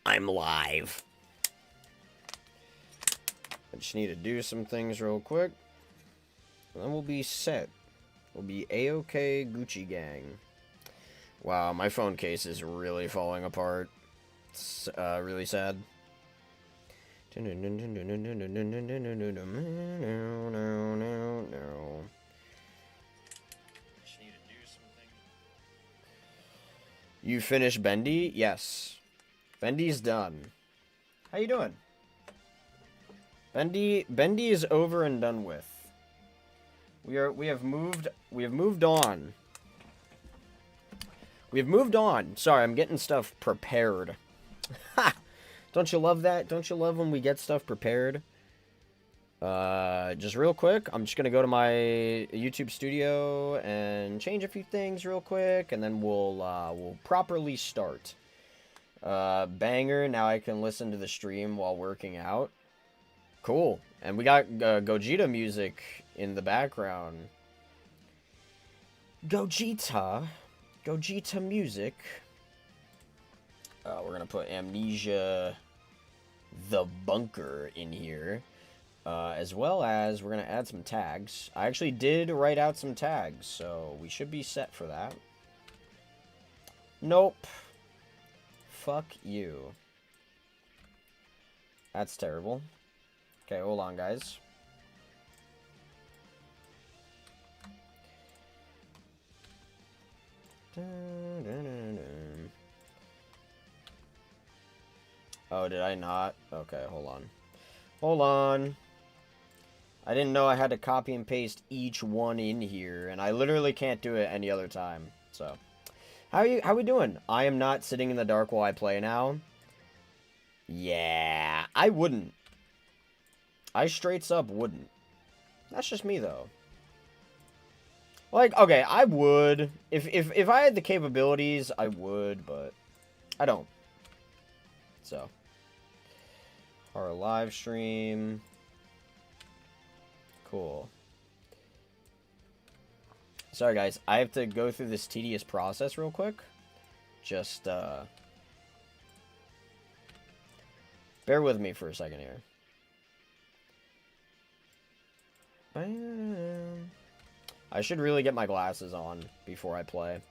I'm live. I just need to do some things real quick. And then we'll be set. We'll be A-OK Gucci Gang. Wow, my phone case is really falling apart. It's really sad. You finished Bendy? Yes. Bendy's done. How you doing? Bendy is over and done with. We have moved on. We have moved on. Sorry, I'm getting stuff prepared. Ha! Don't you love that? Don't you love when we get stuff prepared? Just real quick, I'm just gonna go to my YouTube studio and change a few things real quick, and then we'll properly start. Banger, now I can listen to the stream while working out. Cool. And we got Gogeta music in the background. Gogeta music. We're gonna put Amnesia the Bunker in here. As well as we're gonna add some tags. I actually did write out some tags, so we should be set for that. Nope. Fuck you. That's terrible. Okay, hold on, guys. Oh, did I not? Okay, hold on. Hold on. I didn't know I had to copy and paste each one in here, and I literally can't do it any other time. So, how we doing? I am not sitting in the dark while I play now. Yeah, I wouldn't. I straight up wouldn't. That's just me, though. Like, okay, I would. If I had the capabilities, I would, but I don't. So. Our live stream. Cool. Sorry, guys. I have to go through this tedious process real quick. Just, bear with me for a second here. I should really get my glasses on before I play.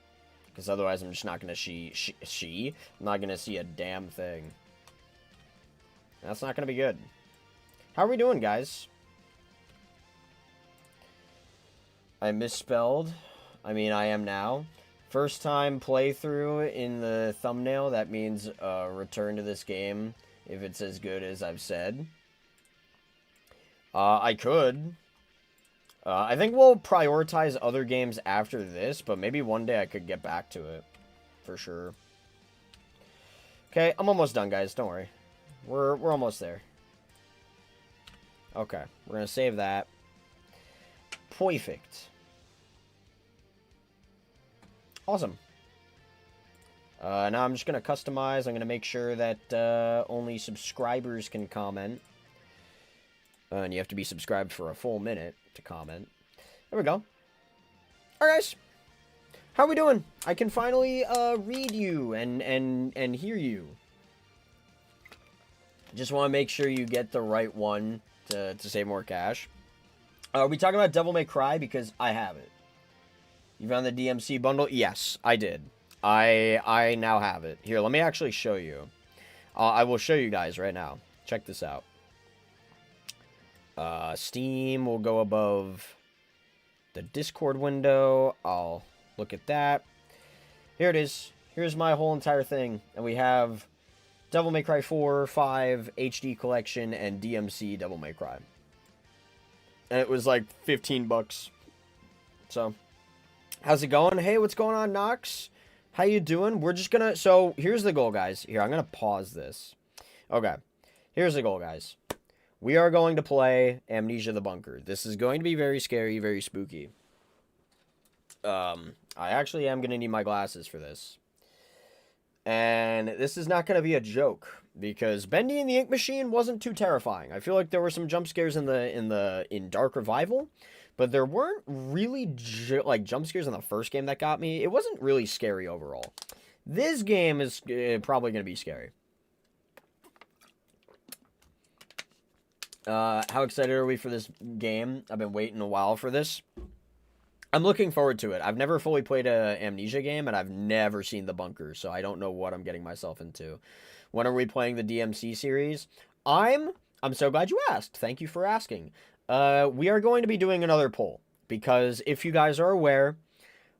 Because otherwise I'm just not going to I'm not going to see a damn thing. That's not going to be good. How are we doing, guys? I misspelled. I mean, I am now. First time playthrough in the thumbnail. That means return to this game if it's as good as I've said. I could. I think we'll prioritize other games after this, but maybe one day I could get back to it. For sure. Okay, I'm almost done, guys. Don't worry. We're almost there. Okay, we're gonna save that. Perfect. Awesome. Now I'm just gonna customize. I'm gonna make sure that only subscribers can comment. And you have to be subscribed for a full minute to comment. There we go. Alright, guys. How are we doing? I can finally read you and hear you. Just want to make sure you get the right one to save more cash. Are we talking about Devil May Cry? Because I have it. You found the DMC bundle? Yes, I did. I now have it. Here, let me actually show you. I will show you guys right now. Check this out. Steam will go above the Discord window. I'll look at that. Here it is. Here's my whole entire thing. And we have Devil May Cry 4, 5, HD Collection, and DMC Devil May Cry. And it was like 15 bucks. So, how's it going? Hey, what's going on, Nox? How you doing? We're just gonna... So, here's the goal, guys. Here, I'm gonna pause this. Okay. Here's the goal, guys. We are going to play Amnesia the Bunker. This is going to be very scary, very spooky. I actually am going to need my glasses for this. And this is not going to be a joke, because Bendy and the Ink Machine wasn't too terrifying. I feel like there were some jump scares in Dark Revival, but there weren't really jump scares in the first game that got me. It wasn't really scary overall. This game is probably going to be scary. How excited are we for this game? I've been waiting a while for this. I'm looking forward to it. I've never fully played a Amnesia game, and I've never seen the bunker, so I don't know what I'm getting myself into. When are we playing the DMC series? I'm so glad you asked. Thank you for asking. We are going to be doing another poll, because if you guys are aware,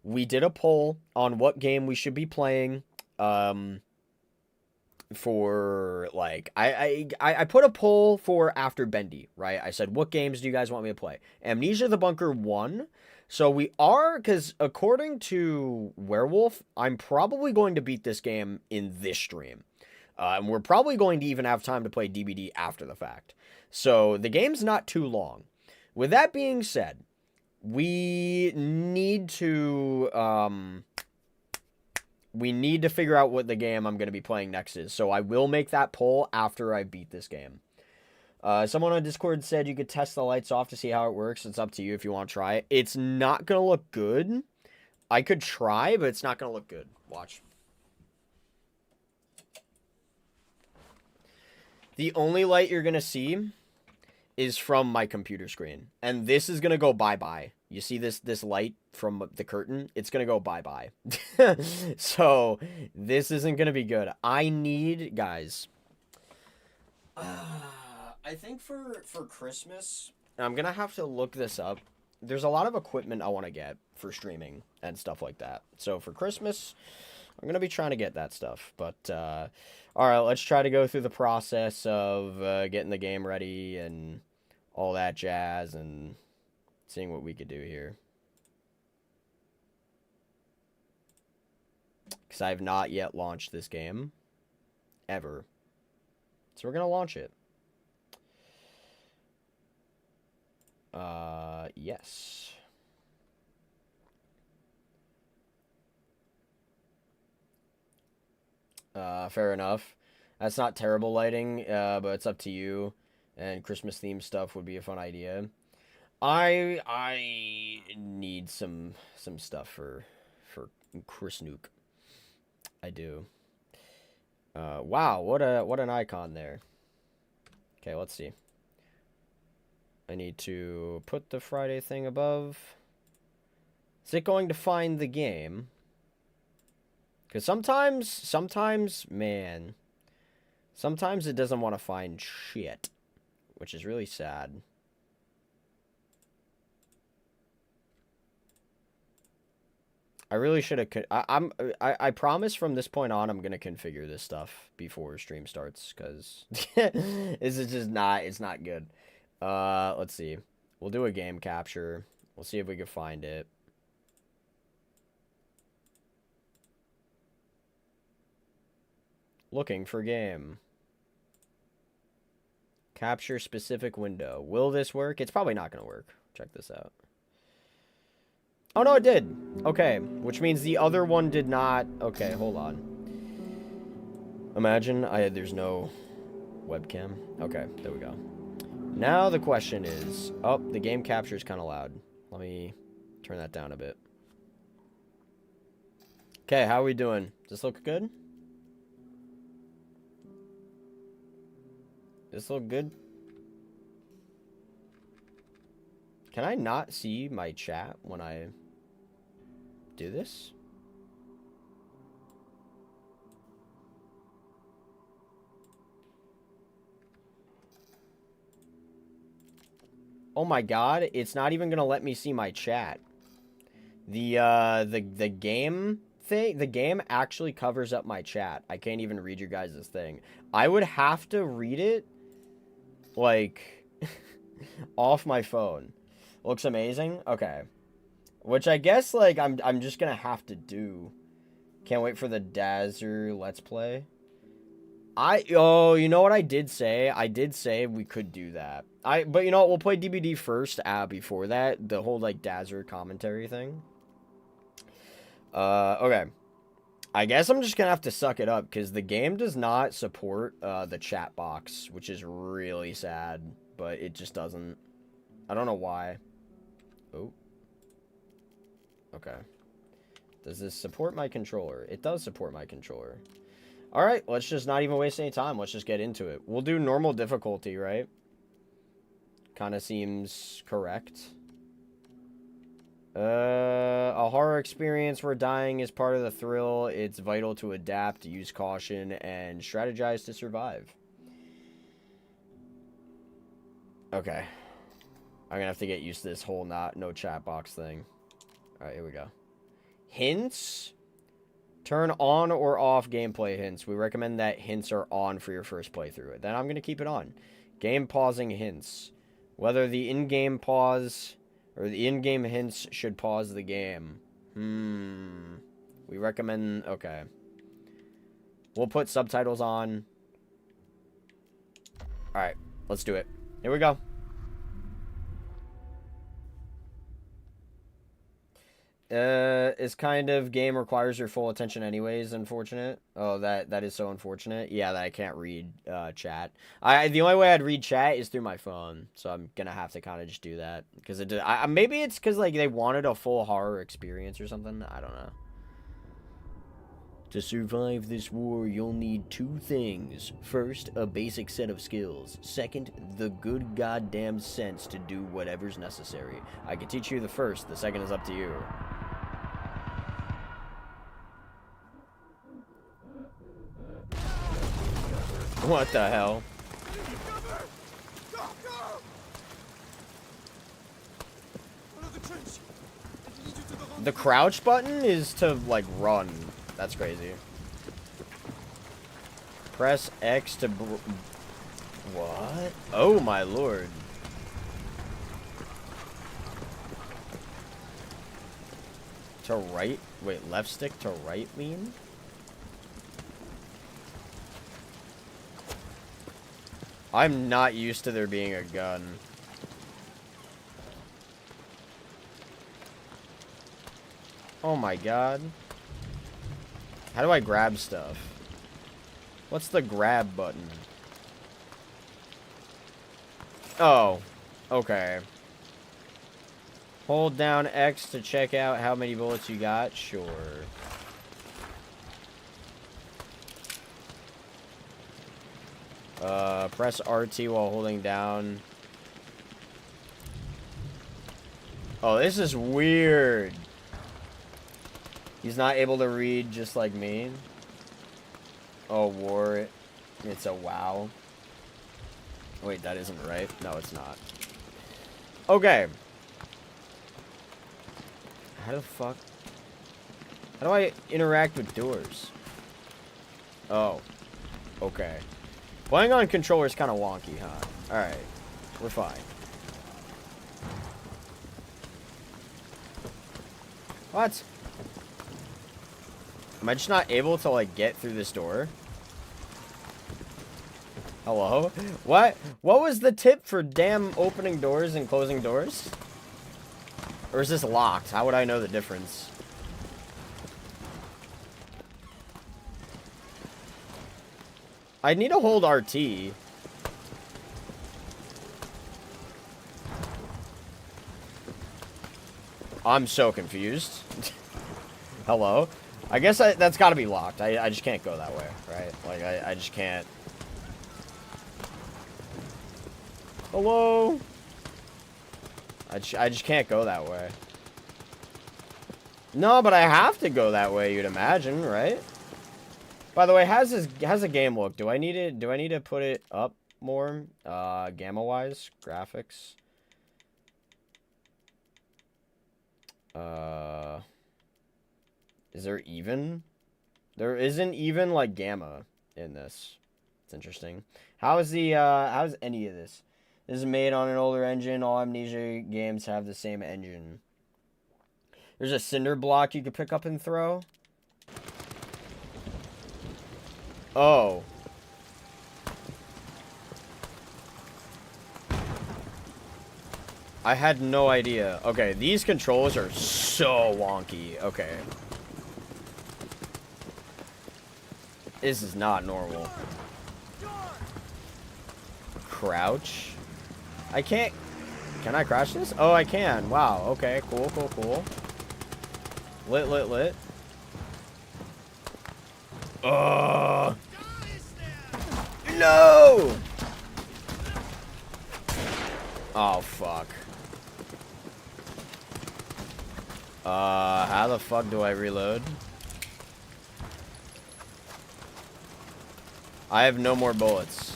we did a poll on what game we should be playing. For like I put a poll for after Bendy, right? I said, what games do you guys want me to play? Amnesia the Bunker won. So we are, because according to Werewolf, I'm probably going to beat this game in this stream. And we're probably going to even have time to play DBD after the fact. So the game's not too long. With that being said, we need to figure out what the game I'm going to be playing next is. So I will make that poll after I beat this game. Someone on Discord said you could test the lights off to see how it works. It's up to you if you want to try it. It's not going to look good. I could try, but it's not going to look good. Watch. The only light you're going to see is from my computer screen. And this is going to go bye-bye. You see this light from the curtain? It's going to go bye-bye. So, this isn't going to be good. I need, guys. I think for Christmas, I'm going to have to look this up. There's a lot of equipment I want to get for streaming and stuff like that. So, for Christmas, I'm going to be trying to get that stuff. But, alright, let's try to go through the process of getting the game ready and all that jazz and seeing what we could do here. Because I have not yet launched this game. Ever. So we're going to launch it. Yes. Fair enough. That's not terrible lighting, but it's up to you. And Christmas themed stuff would be a fun idea. I need some stuff for Chris Nuke. I do. Wow, what an icon there. Okay, let's see. I need to put the Friday thing above. Is it going to find the game? Because sometimes, man, sometimes it doesn't want to find shit, which is really sad. I really should have. I promise from this point on, I'm gonna configure this stuff before stream starts, because this is just not. It's not good. Let's see. We'll do a game capture. We'll see if we can find it. Looking for game. Capture specific window. Will this work? It's probably not gonna work. Check this out. Oh, no, it did. Okay, which means the other one did not. Okay, hold on. Imagine there's no webcam. Okay, there we go. Now the question is, oh, the game capture is kind of loud. Let me turn that down a bit. Okay, how are we doing? Does this look good? Does this look good? Can I not see my chat when I do this? Oh my god, it's not even gonna let me see my chat. The game thing, the game actually covers up my chat. I can't even read your guys' thing. I would have to read it, like, off my phone. Looks amazing? Okay. Which I guess, like, I'm just gonna have to do. Can't wait for the Dazzer Let's Play. Oh, you know what I did say? I did say we could do that. But you know what? We'll play DBD first, before that. The whole, like, Dazzer commentary thing. Okay. I guess I'm just gonna have to suck it up, because the game does not support, the chat box, which is really sad. But it just doesn't. I don't know why. Oh. Okay. Does this support my controller? It does support my controller. Alright, let's just not even waste any time. Let's just get into it. We'll do normal difficulty, right? kind of seems correct. A horror experience where dying is part of the thrill. It's vital to adapt, use caution, and strategize to survive. Okay. I'm gonna have to get used to this whole no chat box thing. Alright, here we go. Hints? Turn on or off gameplay hints. We recommend that hints are on for your first playthrough. Then I'm gonna keep it on. Game pausing hints. Whether the in-game pause... or the in-game hints should pause the game. We recommend... okay. We'll put subtitles on. Alright, let's do it. Here we go. This kind of game requires your full attention anyways, unfortunate. Oh, that is so unfortunate. Yeah, that I can't read chat. The only way I'd read chat is through my phone, so I'm gonna have to kind of just do that. Because maybe it's because, like, they wanted a full horror experience or something. I don't know. To survive this war, you'll need two things. First, a basic set of skills. Second, the good goddamn sense to do whatever's necessary. I can teach you the first, the second is up to you. What the hell? The crouch button is to, like, run. That's crazy. Press X to... what? Oh, my lord. To right? Wait, left stick to right mean? I'm not used to there being a gun. Oh my god. How do I grab stuff? What's the grab button? Oh. Okay. Hold down X to check out how many bullets you got? Sure. Press RT while holding down. Oh, this is weird. He's not able to read just like me. Oh, war. It's a wow. Wait, that isn't right. No, it's not. Okay. How the fuck? How do I interact with doors? Oh. Okay. Playing on controller is kind of wonky, huh? Alright. We're fine. What? Am I just not able to, like, get through this door? Hello? What? What was the tip for damn opening doors and closing doors? Or is this locked? How would I know the difference? I need to hold RT. I'm so confused. Hello? I guess that's gotta be locked. I just can't go that way, right? Like, I just can't. Hello? I just can't go that way. No, but I have to go that way, you'd imagine, right? By the way, how's the game look? Do I need to put it up more? Gamma wise, graphics. Is there even? There isn't even, like, gamma in this. It's interesting. How's any of this? This is made on an older engine. All Amnesia games have the same engine. There's a cinder block you could pick up and throw. Oh. I had no idea. Okay, these controls are so wonky. Okay. This is not normal. Crouch? I can't... Can I crouch this? Oh, I can. Wow. Okay, cool, cool, cool. Lit, lit, lit. No! Oh, fuck. How the fuck do I reload? I have no more bullets.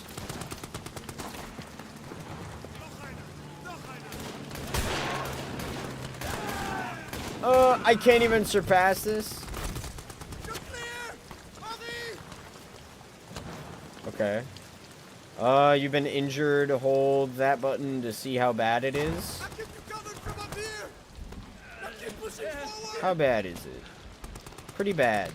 I can't even surpass this. Okay. You've been injured. Hold that button to see how bad it is. How bad is it? Pretty bad.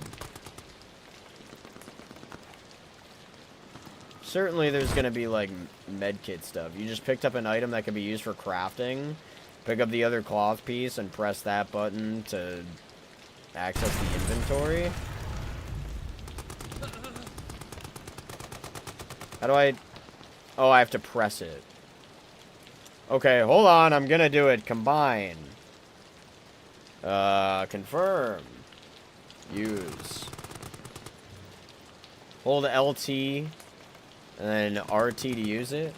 Certainly there's gonna be, like, medkit stuff. You just picked up an item that can be used for crafting. Pick up the other cloth piece and press that button to access the inventory. How do I... Oh, I have to press it. Okay, hold on. I'm gonna do it. Combine. Confirm. Use. Hold LT and then RT to use it.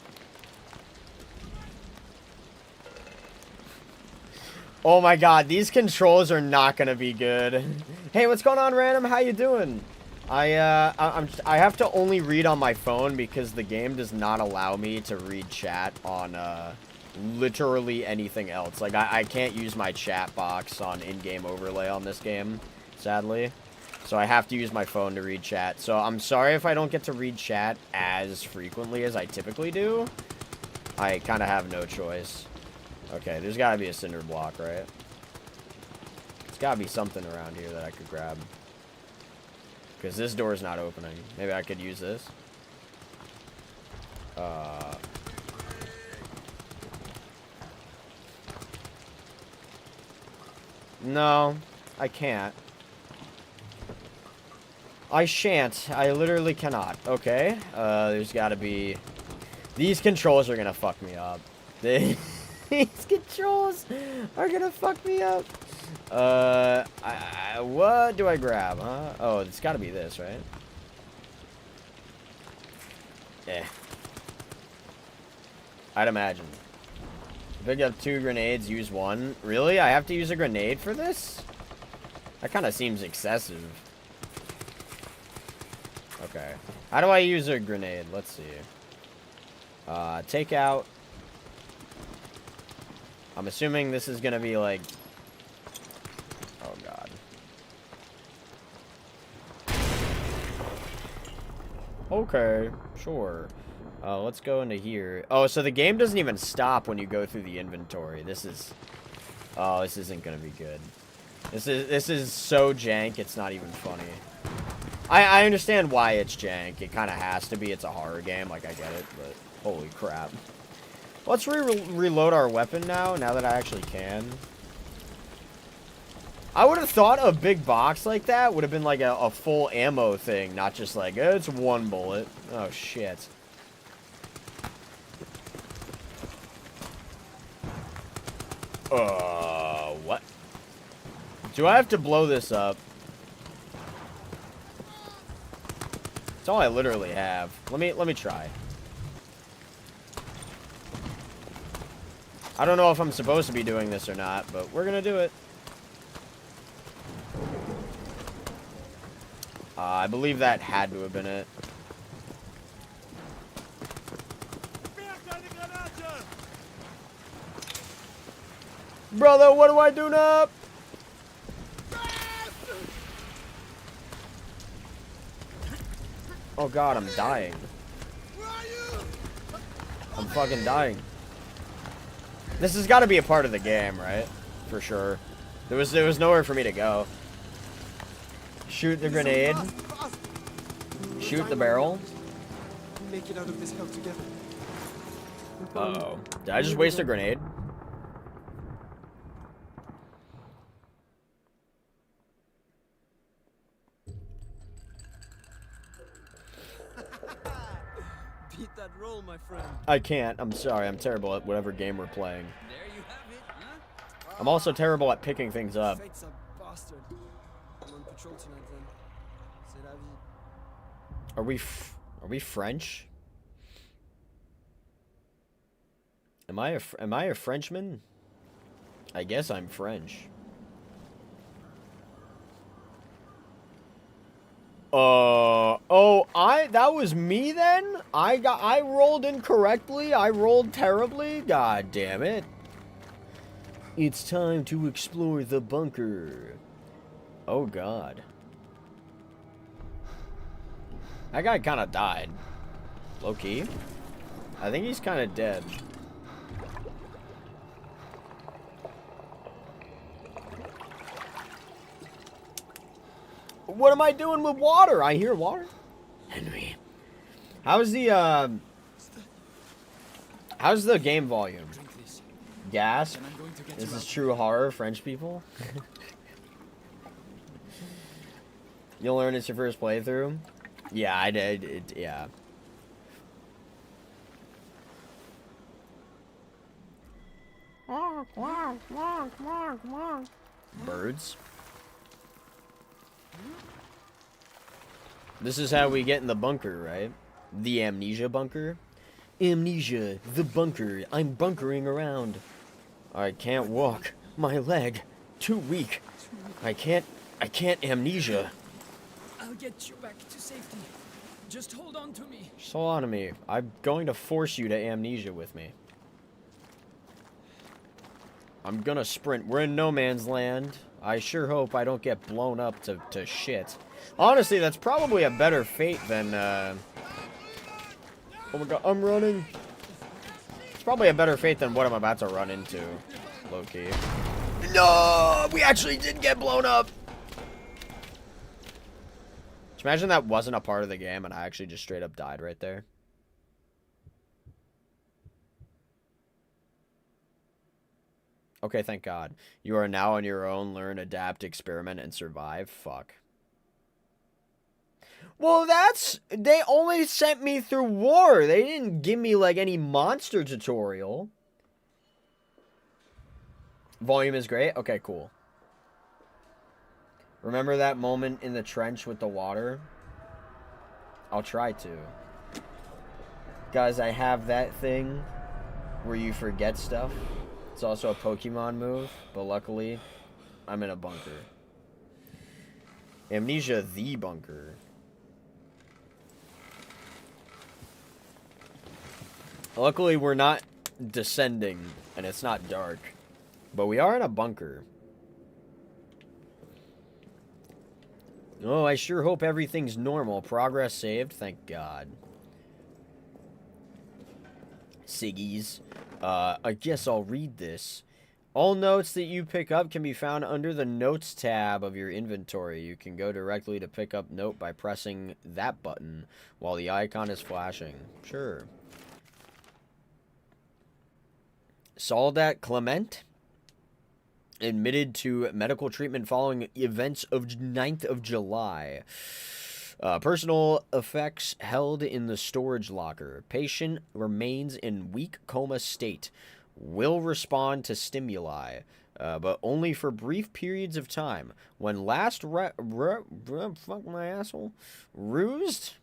Oh my god, these controls are not gonna be good. Hey, what's going on, Random? How you doing? I have to only read on my phone because the game does not allow me to read chat on literally anything else. Like I can't use my chat box on in-game overlay on this game, sadly. So I have to use my phone to read chat. So I'm sorry if I don't get to read chat as frequently as I typically do. I kind of have no choice. Okay, there's got to be a cinder block, right? There's got to be something around here that I could grab. Because this door's not opening. Maybe I could use this. No, I can't. I shan't. I literally cannot. Okay, there's got to be... These controls are going to fuck me up. These controls are gonna fuck me up. What do I grab, huh? Oh, it's gotta be this, right? Eh. I'd imagine. Pick up 2 grenades, use 1. Really? I have to use a grenade for this? That kind of seems excessive. Okay. How do I use a grenade? Let's see. Take out... I'm assuming this is gonna be like... Oh, God. Okay, sure. Let's go into here. Oh, so the game doesn't even stop when you go through the inventory. This is... Oh, this isn't gonna be good. This is so jank, it's not even funny. I understand why it's jank. It kind of has to be. It's a horror game, like, I get it, but... Holy crap. Let's reload our weapon now that I actually can. I would have thought a big box like that would have been like a full ammo thing, not just like, it's 1 bullet. Oh, shit. What? Do I have to blow this up? That's all I literally have. Let me try. I don't know if I'm supposed to be doing this or not, but we're gonna do it. I believe that had to have been it. Brother, what do I do now? Oh god, I'm dying. I'm fucking dying. This has got to be a part of the game, right? For sure. There was nowhere for me to go. Shoot the grenade. Shoot the barrel. Make it out of this hell together. Uh-oh. Did I just waste a grenade? Beat that roll, my friend. I can't. I'm sorry. I'm terrible at whatever game we're playing. There you have it, huh? I'm also terrible at picking things up. Fate's a bastard. I'm on patrol tonight then. C'est la vie. Are we French? Am I a Frenchman? I guess I'm French. Oh, that was me then? I rolled incorrectly? I rolled terribly? God damn it. It's time to explore the bunker. Oh god. That guy kind of died. Low key. I think he's kind of dead. What am I doing with water? I hear water. Henry. How's the game volume? Gasp. This is true horror, French people. You'll learn it's your first playthrough. Yeah, I did. Yeah. Birds. This is how we get in the bunker, right? The amnesia bunker. Amnesia, the bunker. I'm bunkering around. I can't walk. My leg. Too weak. I can't amnesia. I'll get you back to safety. Just hold on to me. Just hold on to me. I'm going to force you to amnesia with me. I'm gonna sprint. We're in no man's land. I sure hope I don't get blown up to shit. Honestly, that's probably a better fate than, oh my god, I'm running. It's probably a better fate than what I'm about to run into, low-key. No! We actually did get blown up! Just imagine that wasn't a part of the game and I actually just straight up died right there. Okay, thank God. You are now on your own. Learn, adapt, experiment, and survive. Fuck. Well, they only sent me through war. They didn't give me, like, any monster tutorial. Volume is great? Okay, cool. Remember that moment in the trench with the water? I'll try to. Guys, I have that thing where you forget stuff. It's also a Pokemon move, but luckily, I'm in a bunker. Amnesia, the bunker. Luckily, we're not descending, and it's not dark. But we are in a bunker. Oh, I sure hope everything's normal. Progress saved, thank God. Siggies. I guess I'll read this. All notes that you pick up can be found under the Notes tab of your inventory. You can go directly to pick up note by pressing that button while the icon is flashing. Sure. Soldat Clement admitted to medical treatment following events of 9th of July. Personal effects held in the storage locker. Patient remains in weak coma state. Will respond to stimuli, but only for brief periods of time. When last fuck my asshole. Rused?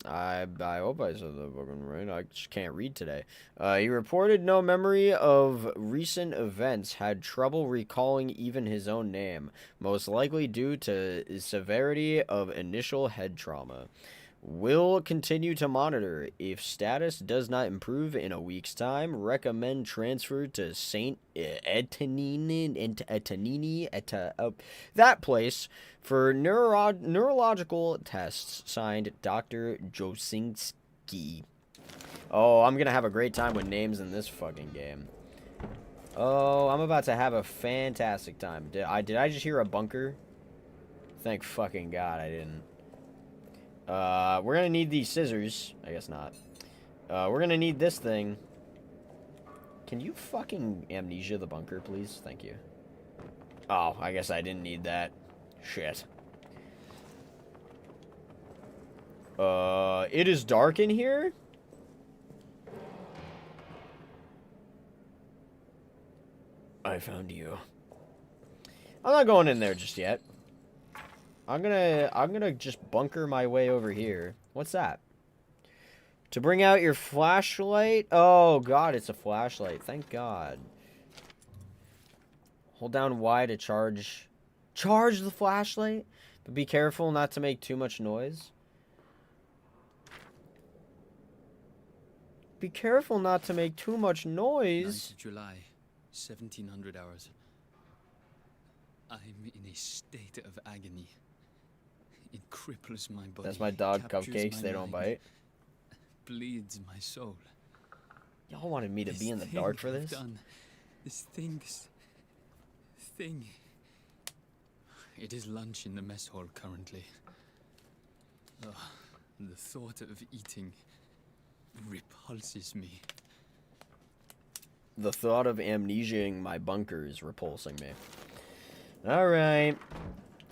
I hope I said that fucking right. I just can't read today. He reported no memory of recent events, had trouble recalling even his own name, most likely due to severity of initial head trauma. Will continue to monitor. If status does not improve in a week's time, recommend transfer to St. Etanini, that place for neurological tests. Signed, Dr. Josinski. Oh, I'm gonna have a great time with names in this fucking game. Oh, I'm about to have a fantastic time. Did I just hear a bunker? Thank fucking God I didn't. We're gonna need these scissors. I guess not. We're gonna need this thing. Can you fucking amnesia the bunker, please? Thank you. Oh, I guess I didn't need that. Shit. It is dark in here? I found you. I'm not going in there just yet. I'm gonna just bunker my way over here. What's that? To bring out your flashlight? Oh, God, it's a flashlight. Thank God. Hold down Y to charge... Charge the flashlight? But be careful not to make too much noise. Be careful not to make too much 9th noise. of July, 1700 hours. I'm in a state of agony. It cripples my body. That's my dog, captures Cupcakes. my They don't mind, bite. bleeds my soul. Y'all wanted me to be in the This dark thing for I've this? done, this thing. It is lunch in the mess hall currently. Ugh, the thought of eating repulses me. The thought of amnesiaing my bunker is repulsing me. Alright.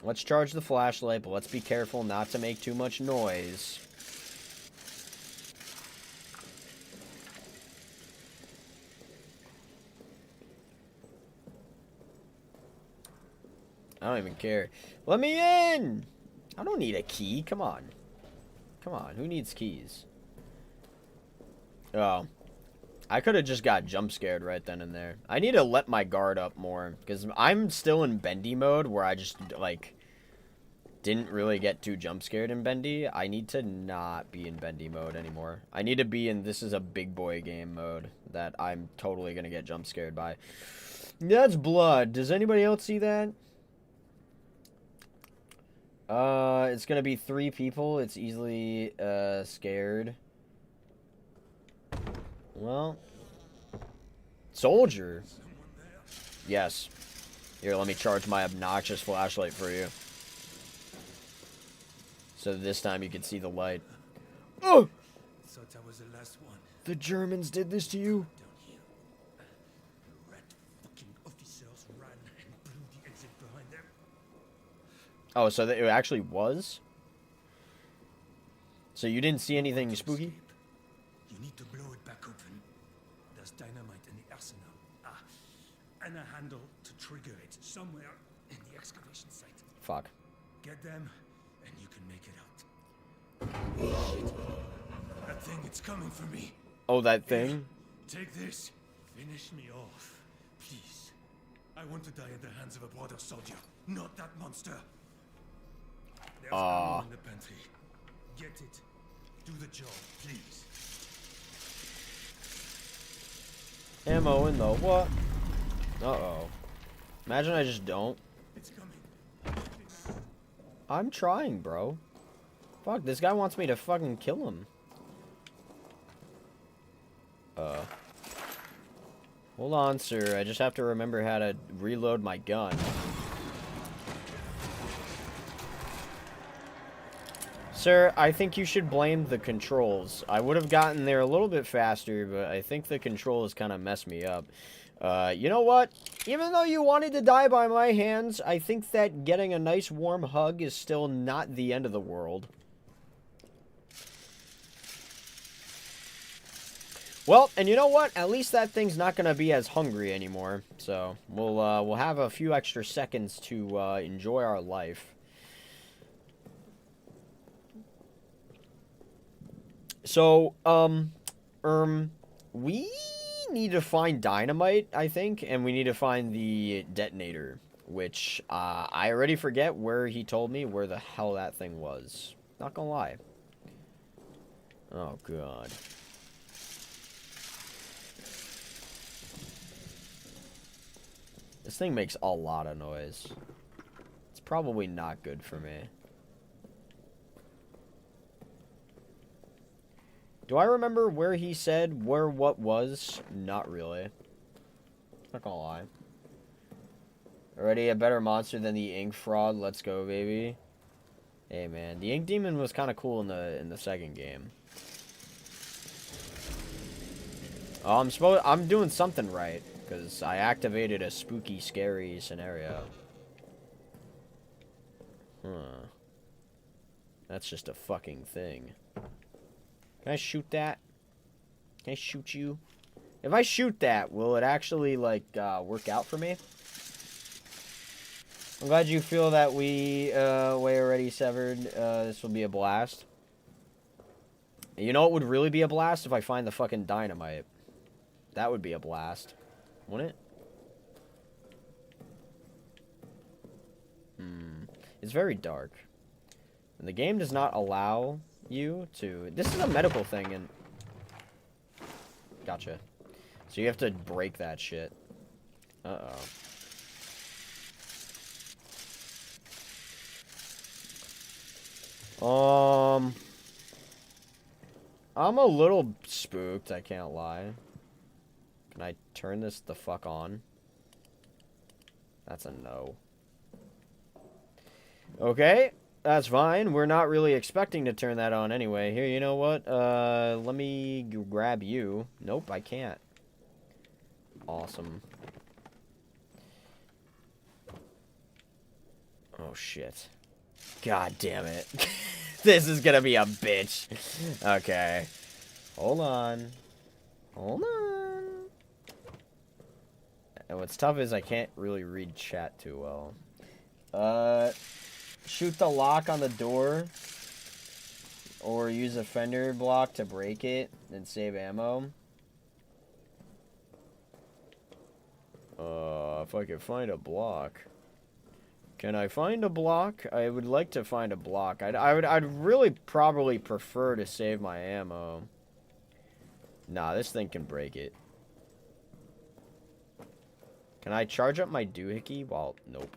Let's charge the flashlight, but let's be careful not to make too much noise. I don't even care. Let me in! I don't need a key. Come on. Come on. Who needs keys? Oh. I could have just got jump scared right then and there. I need to let my guard up more. Because I'm still in bendy mode where I just, like, didn't really get too jump scared in bendy. I need to not be in bendy mode anymore. I need to be in this is a big boy game mode that I'm totally going to get jump scared by. That's blood. Does anybody else see that? It's gonna be 3 people. It's easily, scared. Well. Soldier. Yes. Here, let me charge my obnoxious flashlight for you. So this time you can see the light. Oh! Thought I was the last one. The Germans did this to you. Down here. Red fucking officers ran and blew the exit behind them. Oh, so it actually was? So you didn't see anything spooky? Escape. You need to blow it back open. There's dynamite in the arsenal. And a handle to trigger it somewhere in the excavation site. Fuck. Get them, and you can make it out. Shit. That thing, it's coming for me. Oh, that thing? Take this. Finish me off. Please. I want to die at the hands of a brother soldier, not that monster. There's ammo in the pantry. Get it. Do the job, please. Ammo in the what? Uh-oh. Imagine I just don't. It's coming. I'm trying, bro. Fuck, this guy wants me to fucking kill him. Hold on, sir. I just have to remember how to reload my gun. Sir, I think you should blame the controls. I would have gotten there a little bit faster, but I think the controls kind of messed me up. You know what? Even though you wanted to die by my hands, I think that getting a nice warm hug is still not the end of the world. Well, and you know what? At least that thing's not going to be as hungry anymore. So, we'll have a few extra seconds to enjoy our life. So, we need to find dynamite, I think, and we need to find the detonator, which, I already forget where he told me where the hell that thing was. Not gonna lie. Oh, God. This thing makes a lot of noise. It's probably not good for me. Do I remember where he said where what was? Not really. Not gonna lie. Already a better monster than the ink fraud. Let's go, baby. Hey, man. The ink demon was kind of cool in the second game. Oh, I'm doing something right. Because I activated a spooky, scary scenario. Huh. That's just a fucking thing. Can I shoot that? Can I shoot you? If I shoot that, will it actually, like, work out for me? I'm glad you feel that way already severed. This will be a blast. And you know what would really be a blast? If I find the fucking dynamite. That would be a blast. Wouldn't it? It's very dark. And the game does not allow you to... This is a medical thing, and... Gotcha. So you have to break that shit. Uh-oh. I'm a little spooked, I can't lie. Can I turn this the fuck on? That's a no. Okay, that's fine. We're not really expecting to turn that on anyway. Here, you know what? Let me grab you. Nope, I can't. Awesome. Oh, shit. God damn it. This is gonna be a bitch. Okay. Hold on. Hold on. And what's tough is I can't really read chat too well. Shoot the lock on the door. Or use a fender block to break it and save ammo. If I could find a block. Can I find a block? I would like to find a block. I'd really probably prefer to save my ammo. Nah, this thing can break it. Can I charge up my doohickey? Well, nope.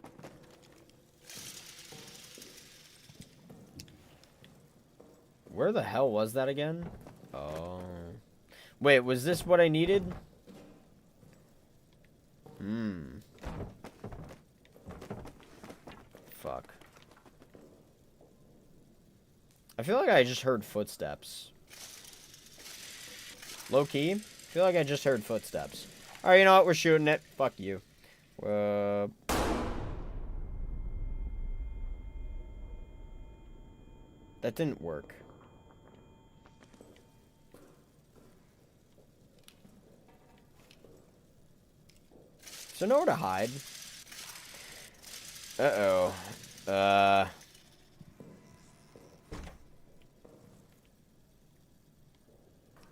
Where the hell was that again? Oh. Wait, was this what I needed? Fuck. I feel like I just heard footsteps. Low key. I feel like I just heard footsteps. Alright, you know what? We're shooting it. Fuck you. That didn't work. So nowhere to hide. Uh-oh.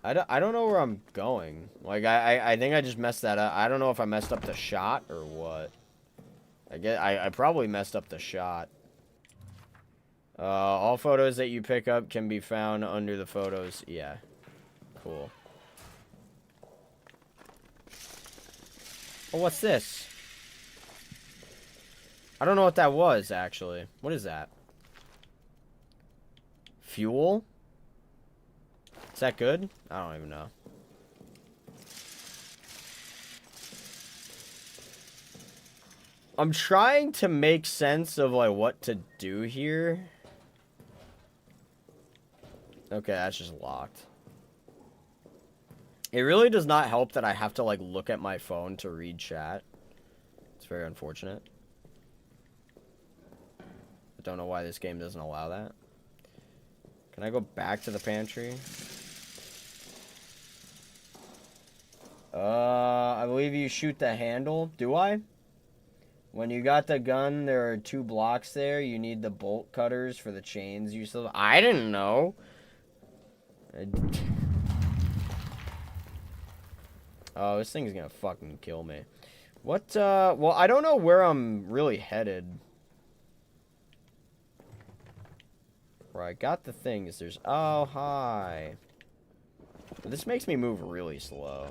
I don't know where I'm going. Like, I think I just messed that up. I don't know if I messed up the shot or what. I probably messed up the shot. All photos that you pick up can be found under the photos. Yeah. Cool. Oh, what's this? I don't know what that was, actually. What is that? Fuel? Is that good? I don't even know. I'm trying to make sense of, like, what to do here. Okay, that's just locked. It really does not help that I have to, like, look at my phone to read chat. It's very unfortunate. I don't know why this game doesn't allow that. Can I go back to the pantry? I believe you shoot the handle. Do I? When you got the gun, there are 2 blocks there. You need the bolt cutters for the chains you still... I didn't know. Oh, this thing's gonna fucking kill me. What, well, I don't know where I'm really headed. Where I got the things, there's... Oh, hi. This makes me move really slow.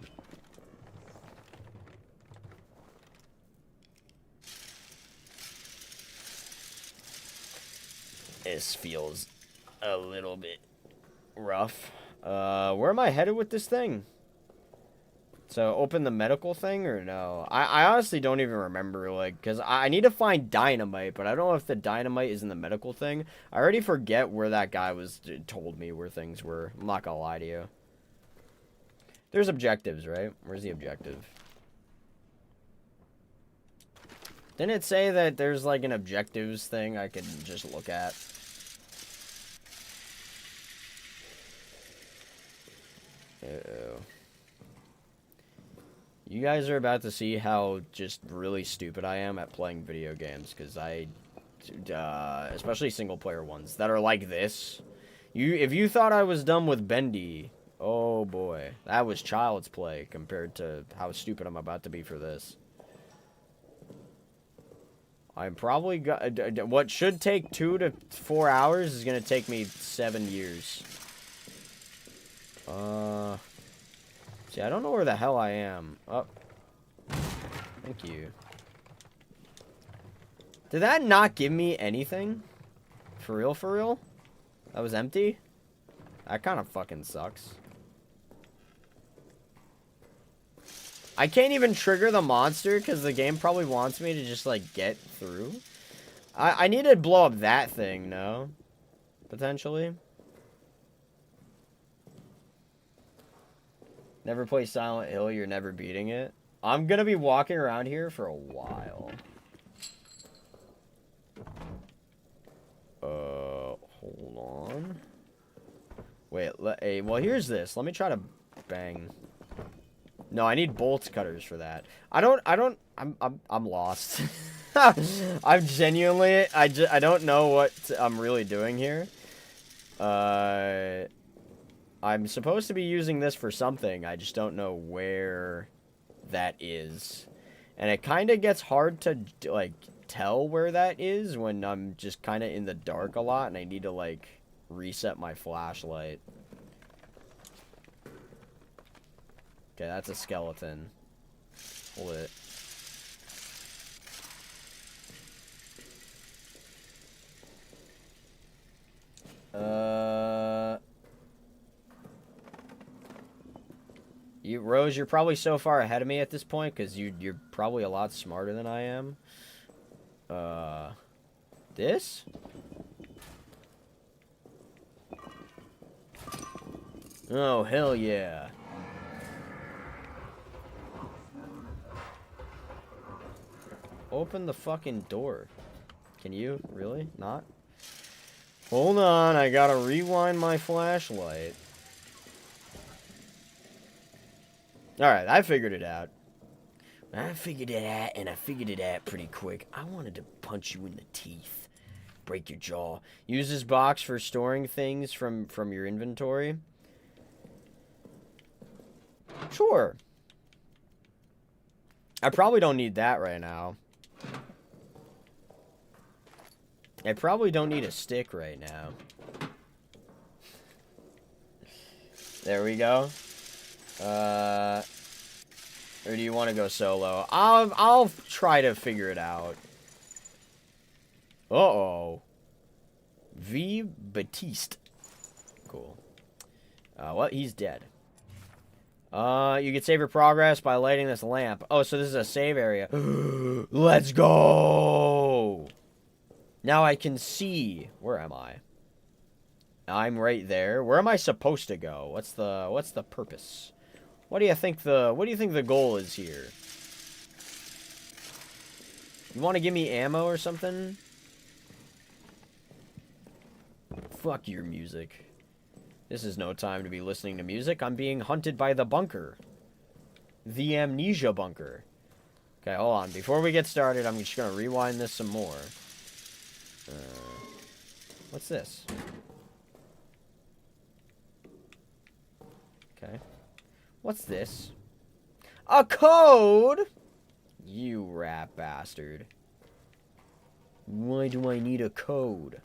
This feels a little bit rough. Where am I headed with this thing? So, open the medical thing or no? I honestly don't even remember, like, because I need to find dynamite, but I don't know if the dynamite is in the medical thing. I already forget where that guy was told me where things were. I'm not gonna lie to you. There's objectives, right? Where's the objective? Didn't it say that there's, like, an objectives thing I could just look at? Uh-oh. You guys are about to see how just really stupid I am at playing video games, because especially single-player ones, that are like this. If you thought I was done with Bendy, oh boy, that was child's play compared to how stupid I'm about to be for this. I'm probably what should take 2 to 4 hours is gonna take me 7 years. See, I don't know where the hell I am. Oh, thank you. Did that not give me anything? For real, for real? That was empty? That kind of fucking sucks. I can't even trigger the monster because the game probably wants me to just, like, get through. I need to blow up that thing, no? Potentially. Never play Silent Hill, you're never beating it. I'm gonna be walking around here for a while. Hold on. Wait, hey, well, here's this. Let me try to bang. No, I need bolt cutters for that. I'm lost. I'm genuinely, I don't know what I'm really doing here. I'm supposed to be using this for something. I just don't know where that is. And it kind of gets hard to, like, tell where that is when I'm just kind of in the dark a lot and I need to, like, reset my flashlight. Okay, that's a skeleton. Hold it. Rose, you're probably so far ahead of me at this point because you're probably a lot smarter than I am. This? Oh, hell yeah. Open the fucking door. Can you? Really? Not? Hold on, I gotta rewind my flashlight. Alright, I figured it out. I figured it out, and I figured it out pretty quick. I wanted to punch you in the teeth. Break your jaw. Use this box for storing things from your inventory. Sure. I probably don't need that right now. I probably don't need a stick right now. There we go. Or do you want to go solo? I'll try to figure it out. Uh-oh. V. Batiste. Cool. What? He's dead. You can save your progress by lighting this lamp. Oh, so this is a save area. Let's go! Now I can see. Where am I? I'm right there. Where am I supposed to go? What's the purpose? What do you think the goal is here? You want to give me ammo or something? Fuck your music. This is no time to be listening to music. I'm being hunted by the bunker. The Amnesia bunker. Okay, hold on. Before we get started, I'm just gonna rewind this some more. What's this? Okay. What's this? A code? You rat bastard. Why do I need a code?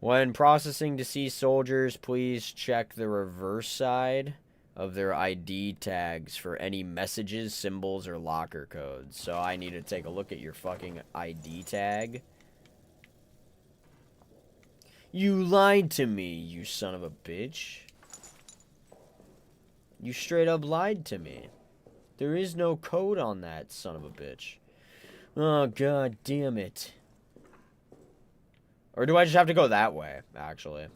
When processing deceased soldiers, please check the reverse side of their ID tags for any messages, symbols, or locker codes. So I need to take a look at your fucking ID tag. You lied to me, you son of a bitch. You straight up lied to me. There is no code on that, son of a bitch. Oh, god damn it. Or do I just have to go that way, actually?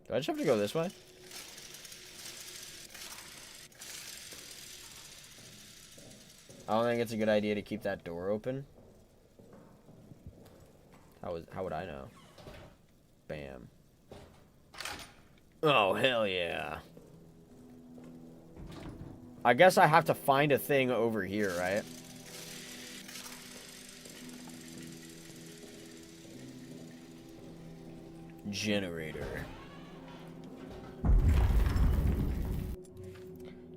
Do I just have to go this way? I don't think it's a good idea to keep that door open. How would I know? Bam. Oh, hell yeah. I guess I have to find a thing over here, right? Generator.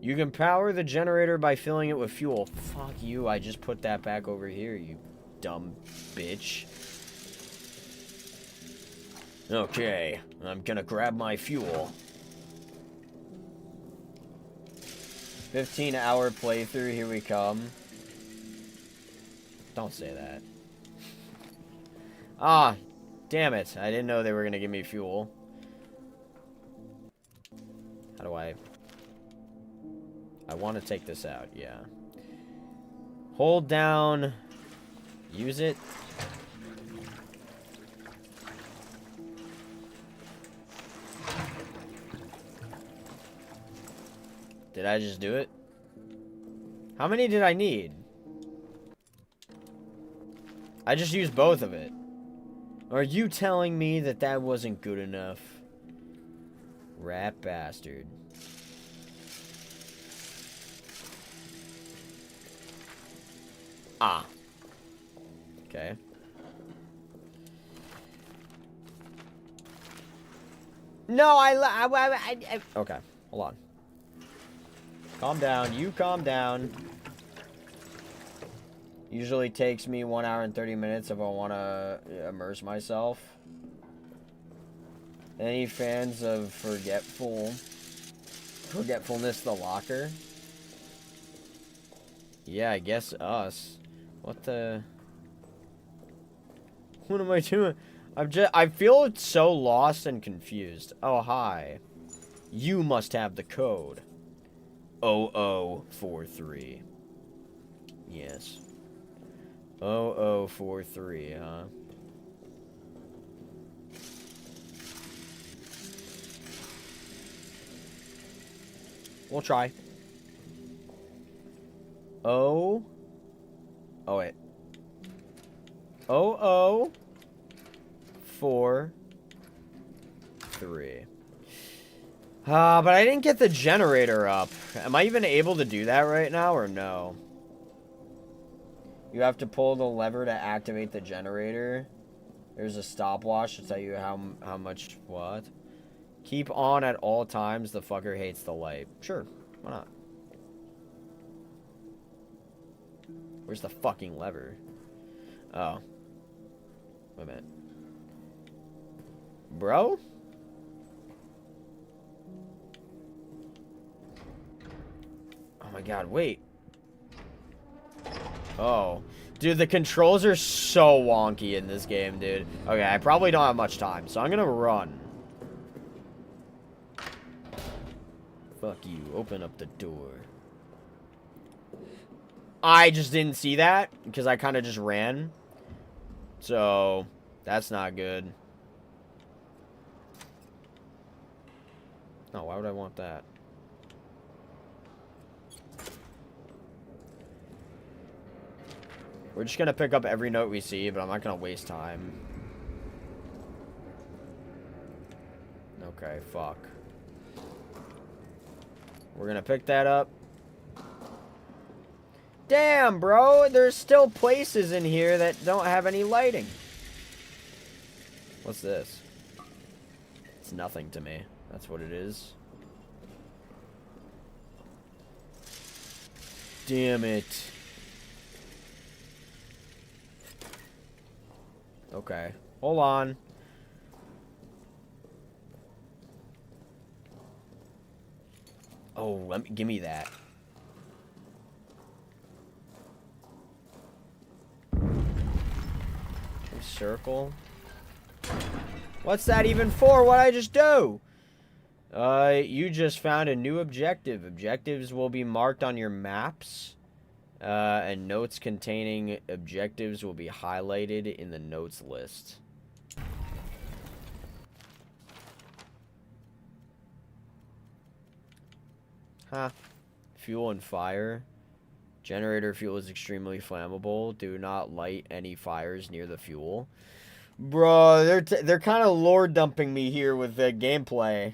You can power the generator by filling it with fuel. Fuck you, I just put that back over here, you dumb bitch. Okay, I'm gonna grab my fuel. 15-hour playthrough, here we come. Don't say that. Ah, damn it. I didn't know they were gonna give me fuel. How do I want to take this out, yeah. Hold down. Use it. Did I just do it? How many did I need? I just used both of it. Are you telling me that that wasn't good enough? Rat bastard. Ah. Okay. No, I okay, hold on. Calm down. You calm down. Usually takes me 1 hour and 30 minutes if I want to immerse myself. Any fans of Forgetfulness the Locker? Yeah, I guess us. What the... What am I doing? I feel so lost and confused. Oh, hi. You must have the code. 0043. Yes. 0043, huh? We'll try. Oh wait. 0043. But I didn't get the generator up. Am I even able to do that right now or no? You have to pull the lever to activate the generator. There's a stopwatch to tell you how much what. Keep on at all times. The fucker hates the light. Sure, why not? Where's the fucking lever? Oh. Wait a minute. Bro? Oh my god, wait. Oh. Dude, the controls are so wonky in this game, dude. Okay, I probably don't have much time, so I'm gonna run. Fuck you. Open up the door. I just didn't see that, because I kind of just ran. So, that's not good. No, why would I want that? We're just gonna pick up every note we see, but I'm not gonna waste time. Okay, fuck. We're gonna pick that up. Damn, bro! There's still places in here that don't have any lighting. What's this? It's nothing to me. That's what it is. Damn it. Okay. Hold on. Oh, give me that. Circle. What's that even for? What'd I just do? You just found a new objective. Objectives will be marked on your maps. And notes containing objectives will be highlighted in the notes list. Huh. Fuel and fire. Generator fuel is extremely flammable. Do not light any fires near the fuel. Bro, they're kind of lore dumping me here with the gameplay.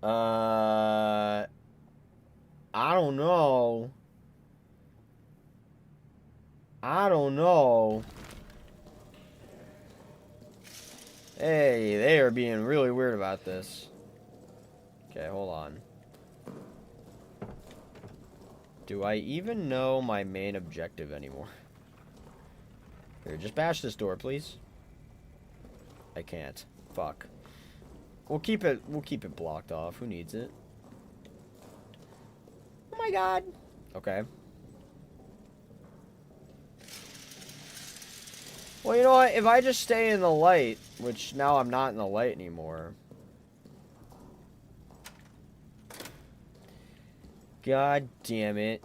I don't know. Hey, they are being really weird about this. Okay, hold on. Do I even know my main objective anymore? Here, just bash this door, please. I can't. Fuck. We'll keep it blocked off. Who needs it? Oh my god. Okay. Well, you know what? If I just stay in the light, which now I'm not in the light anymore. God damn it.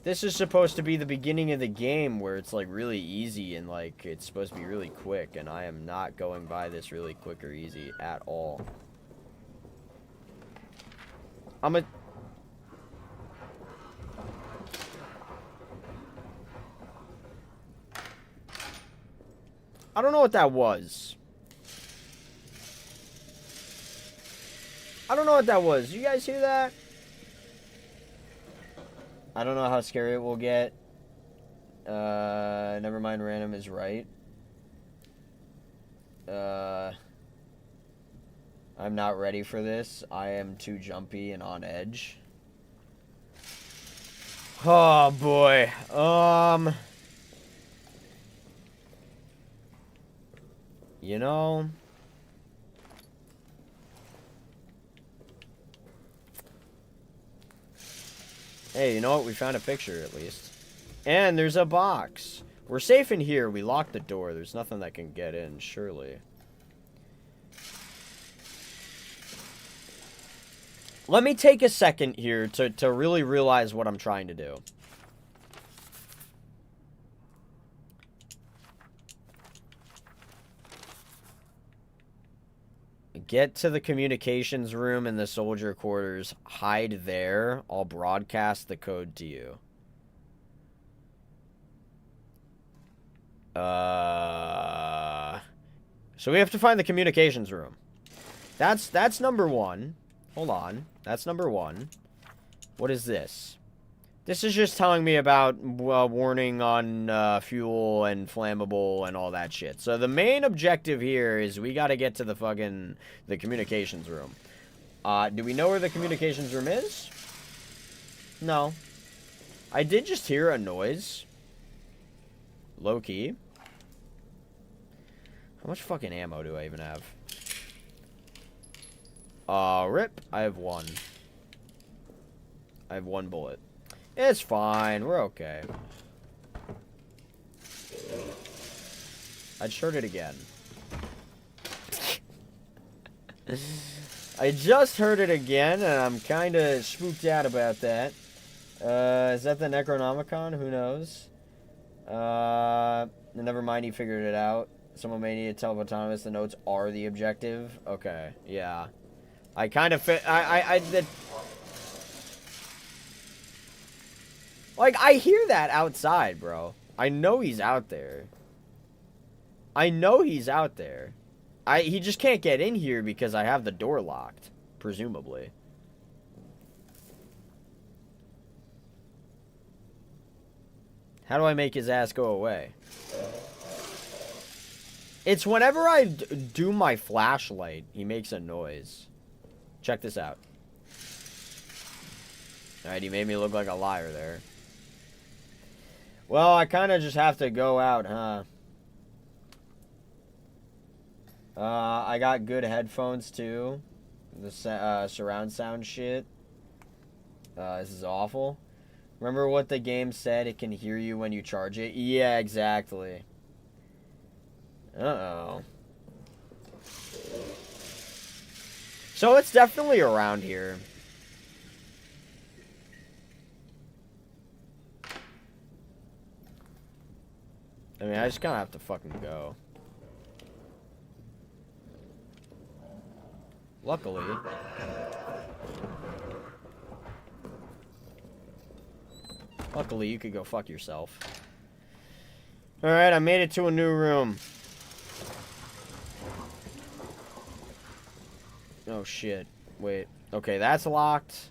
This is supposed to be the beginning of the game where it's like really easy and like it's supposed to be really quick, and I am not going by this really quick or easy at all. I don't know what that was. I don't know what that was. You guys hear that? I don't know how scary it will get. Never mind, random is right. I'm not ready for this. I am too jumpy and on edge. Oh boy. You know, hey, you know what? We found a picture at least. And there's a box. We're safe in here. We locked the door. There's nothing that can get in, surely. Let me take a second here to really realize what I'm trying to do. Get to the communications room in the soldier quarters. Hide there. I'll broadcast the code to you. So we have to find the communications room. That's number one. Hold on. That's number one. What is this? This is just telling me about warning on fuel and flammable and all that shit. So the main objective here is we got to get to the communications room. Do we know where the communications room is? No. I did just hear a noise. Low key. How much fucking ammo do I even have? Rip. I have one. I have one bullet. It's fine. We're okay. I just heard it again. I just heard it again, and I'm kind of spooked out about that. Is that the Necronomicon? Who knows? Never mind, he figured it out. Someone may need to tell Autonomous the notes are the objective. Okay, yeah. I kind of fit... Like, I hear that outside, bro. I know he's out there. I know he's out there. He just can't get in here because I have the door locked, presumably. How do I make his ass go away? It's whenever I do my flashlight, he makes a noise. Check this out. Alright, he made me look like a liar there. Well, I kind of just have to go out, huh? I got good headphones, too. The surround sound shit. This is awful. Remember what the game said? It can hear you when you charge it? Yeah, exactly. Uh-oh. So it's definitely around here. I mean, I just kind of have to fucking go. Luckily. Luckily, you could go fuck yourself. Alright, I made it to a new room. Oh, shit. Wait. Okay, that's locked.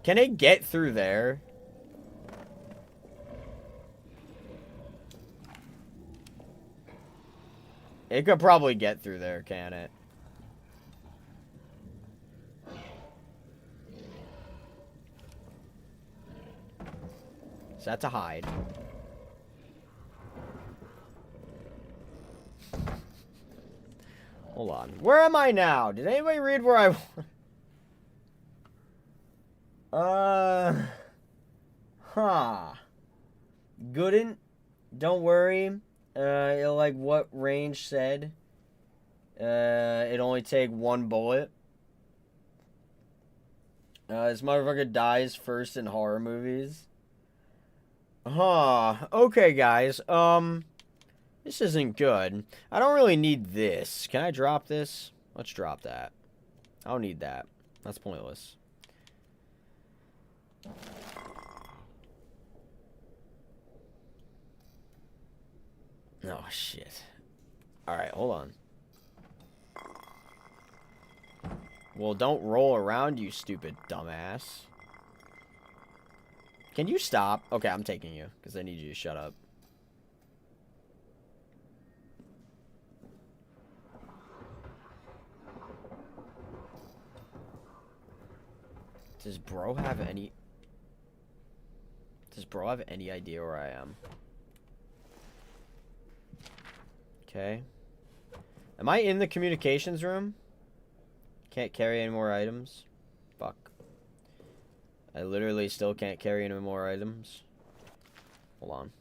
Can it get through there? It could probably get through there, can it? Is that to hide? Hold on. Where am I now? Did anybody read where I... Couldn't. Don't worry. Like what range said. It only take one bullet. This motherfucker dies first in horror movies. Okay, guys. This isn't good. I don't really need this. Can I drop this? Let's drop that. I don't need that. That's pointless. Oh, shit. Alright, hold on. Well, don't roll around, you stupid dumbass. Can you stop? Okay, I'm taking you, because I need you to shut up. Does bro have any... Does bro have any idea where I am? Okay. Am I in the communications room? Can't carry any more items? Fuck. I literally still can't carry any more items. Hold on.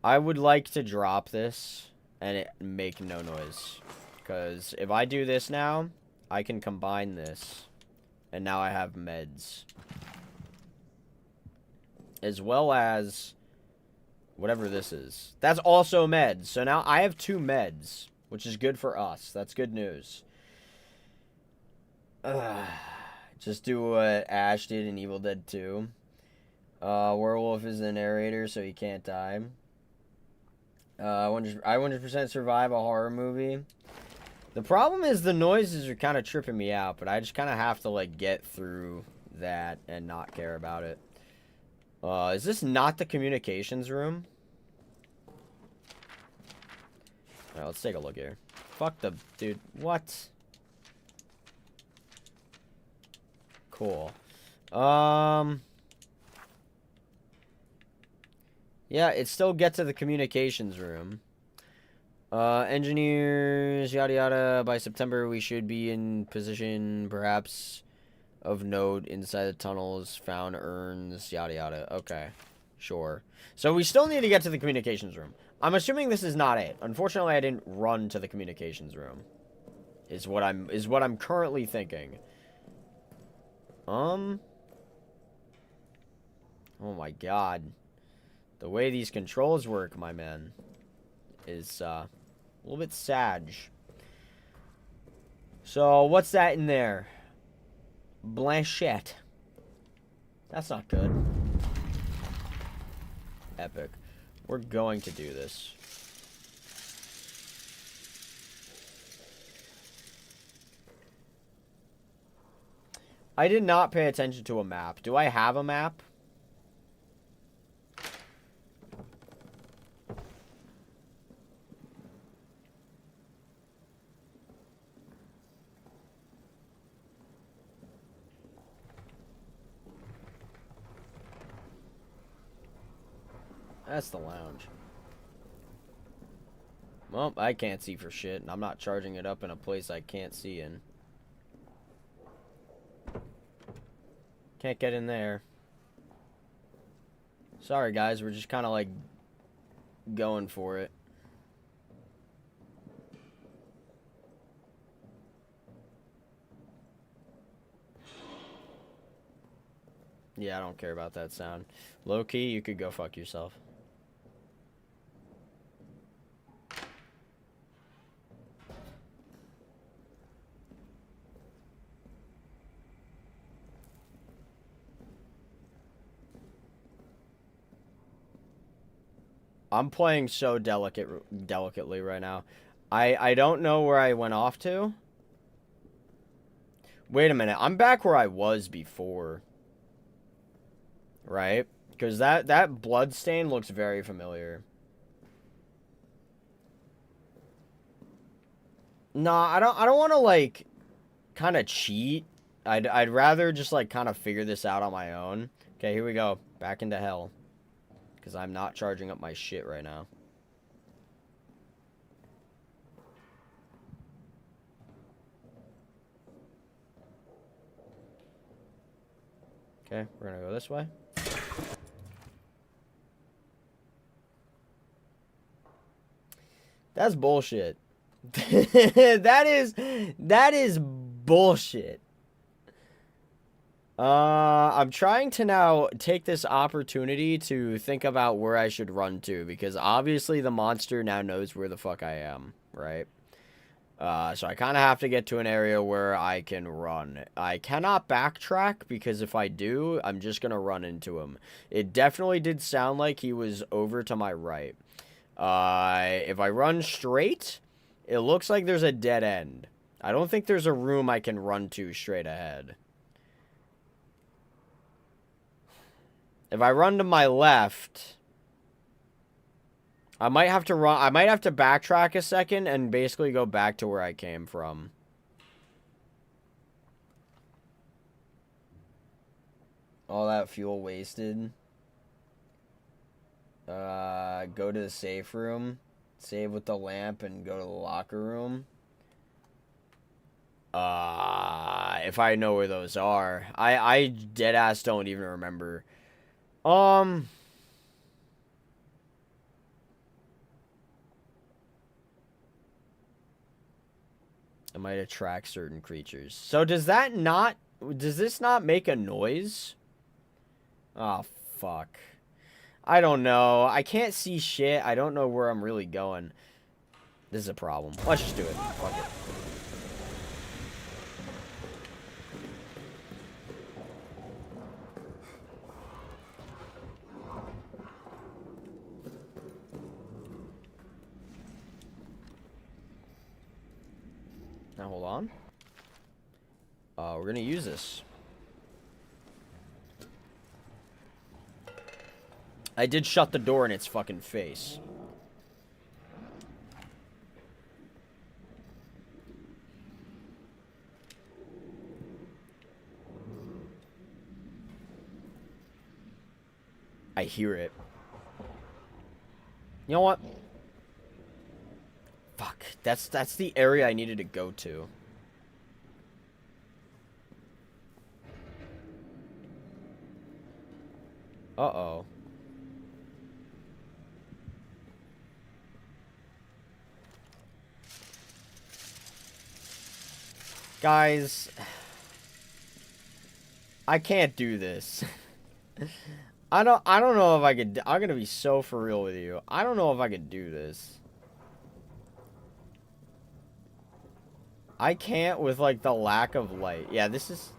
I would like to drop this and it make no noise. Because if I do this now, I can combine this. And now I have meds. As well as... whatever this is. That's also meds. So now I have 2 meds. Which is good for us. That's good news. Just do what Ash did in Evil Dead 2. Werewolf is the narrator, so he can't die. I 100% survive a horror movie. The problem is the noises are kind of tripping me out, but I just kind of have to, like, get through that and not care about it. Is this not the communications room? Alright, let's take a look here. Fuck the... dude, what? Cool. Yeah, it still gets to the communications room. Engineers, yada yada. By September, we should be in position, perhaps, of note inside the tunnels, found urns, yada yada. Okay, sure. So we still need to get to the communications room. I'm assuming this is not it. Unfortunately, I didn't run to the communications room. Is what I'm currently thinking. Oh my god. The way these controls work, my man, is a little bit sad. So, what's that in there? Blanchette. That's not good. Epic. We're going to do this. I did not pay attention to a map. Do I have a map? That's the lounge. Well, I can't see for shit, and I'm not charging it up in a place I can't see in. Can't get in there. Sorry, guys. We're just kind of, like, going for it. Yeah, I don't care about that sound. Low-key, you could go fuck yourself. I'm playing so delicately right now. I don't know where I went off to. Wait a minute. I'm back where I was before. Right? Because that blood stain looks very familiar. No, I don't want to, like, kind of cheat. I'd rather just, like, kind of figure this out on my own. Okay, here we go. Back into hell. Because I'm not charging up my shit right now. Okay, we're gonna go this way. That's bullshit. that is bullshit. I'm trying to now take this opportunity to think about where I should run to, because obviously the monster now knows where the fuck I am, right? So I kind of have to get to an area where I can run. I cannot backtrack, because if I do, I'm just gonna run into him. It definitely did sound like he was over to my right. If I run straight, it looks like there's a dead end. I don't think there's a room I can run to straight ahead. If I run to my left, I might have to backtrack a second and basically go back to where I came from. All that fuel wasted. Go to the safe room, save with the lamp, and go to the locker room. If I know where those are. I deadass don't even remember. It might attract certain creatures. So does this not make a noise? Oh, fuck. I don't know. I can't see shit. I don't know where I'm really going. This is a problem. Let's just do it. Fuck it. Now hold on. We're gonna use this. I did shut the door in its fucking face. I hear it. You know what? Fuck. That's the area I needed to go to. Uh-oh. Guys, I can't do this. I don't know if I could. I'm gonna be so for real with you. I don't know if I could do this. I can't with, like, the lack of light. Yeah, this is...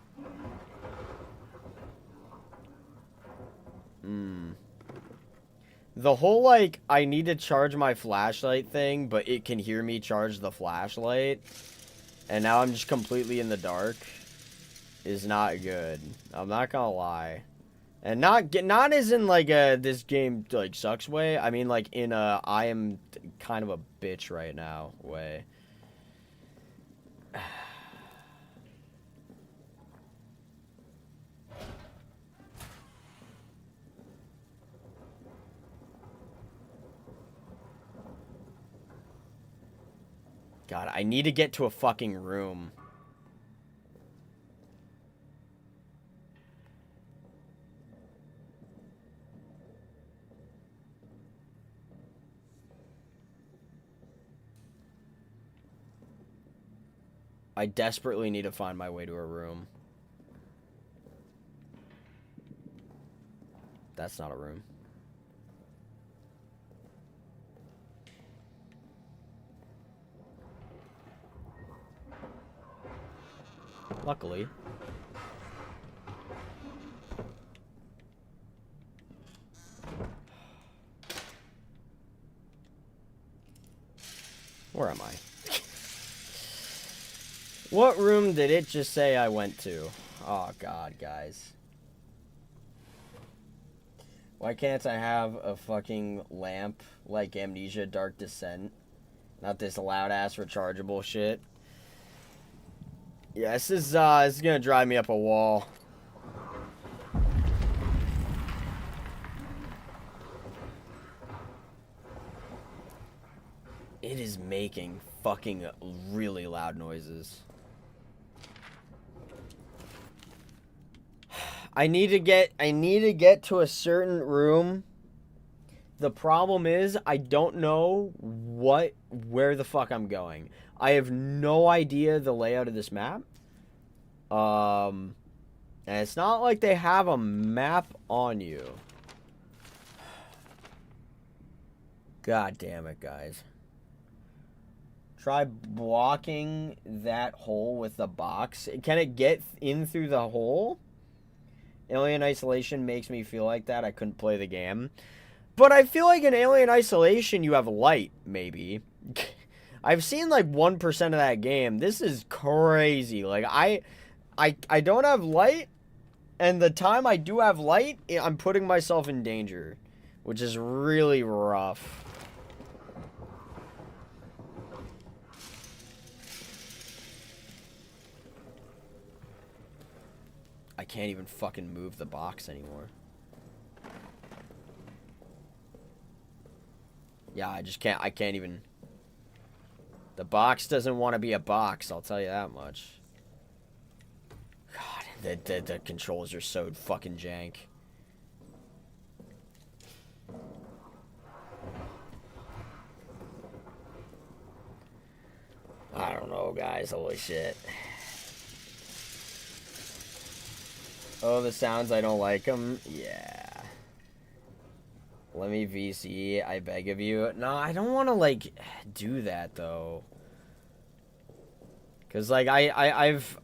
The whole, like, I need to charge my flashlight thing, but it can hear me charge the flashlight, and now I'm just completely in the dark, is not good. I'm not gonna lie. And not as in, like, this game, like, sucks way. I mean, like, in a I am kind of a bitch right now way. God, I need to get to a fucking room. I desperately need to find my way to a room. That's not a room. Luckily. Where am I? What room did it just say I went to? Oh, God, guys. Why can't I have a fucking lamp like Amnesia Dark Descent Not this loud-ass rechargeable shit. Yeah, this is gonna drive me up a wall. It is making fucking really loud noises. I need to get to a certain room. The problem is I don't know where the fuck I'm going. I have no idea the layout of this map. And it's not like they have a map on you. God damn it, guys. Try blocking that hole with the box. Can it get in through the hole? Alien Isolation makes me feel like that. I couldn't play the game. But I feel like in Alien Isolation you have light, maybe. I've seen like 1% of that game. This is crazy. Like, I don't have light, and the time I do have light, I'm putting myself in danger, which is really rough. I can't even fucking move the box anymore. Yeah, I can't even. The box doesn't want to be a box, I'll tell you that much. God, the controls are so fucking jank. I don't know, guys. Holy shit. Oh, the sounds, I don't like them. Yeah. Let me VC, I beg of you. No, I don't want to, like, do that, though. Because, like, I've,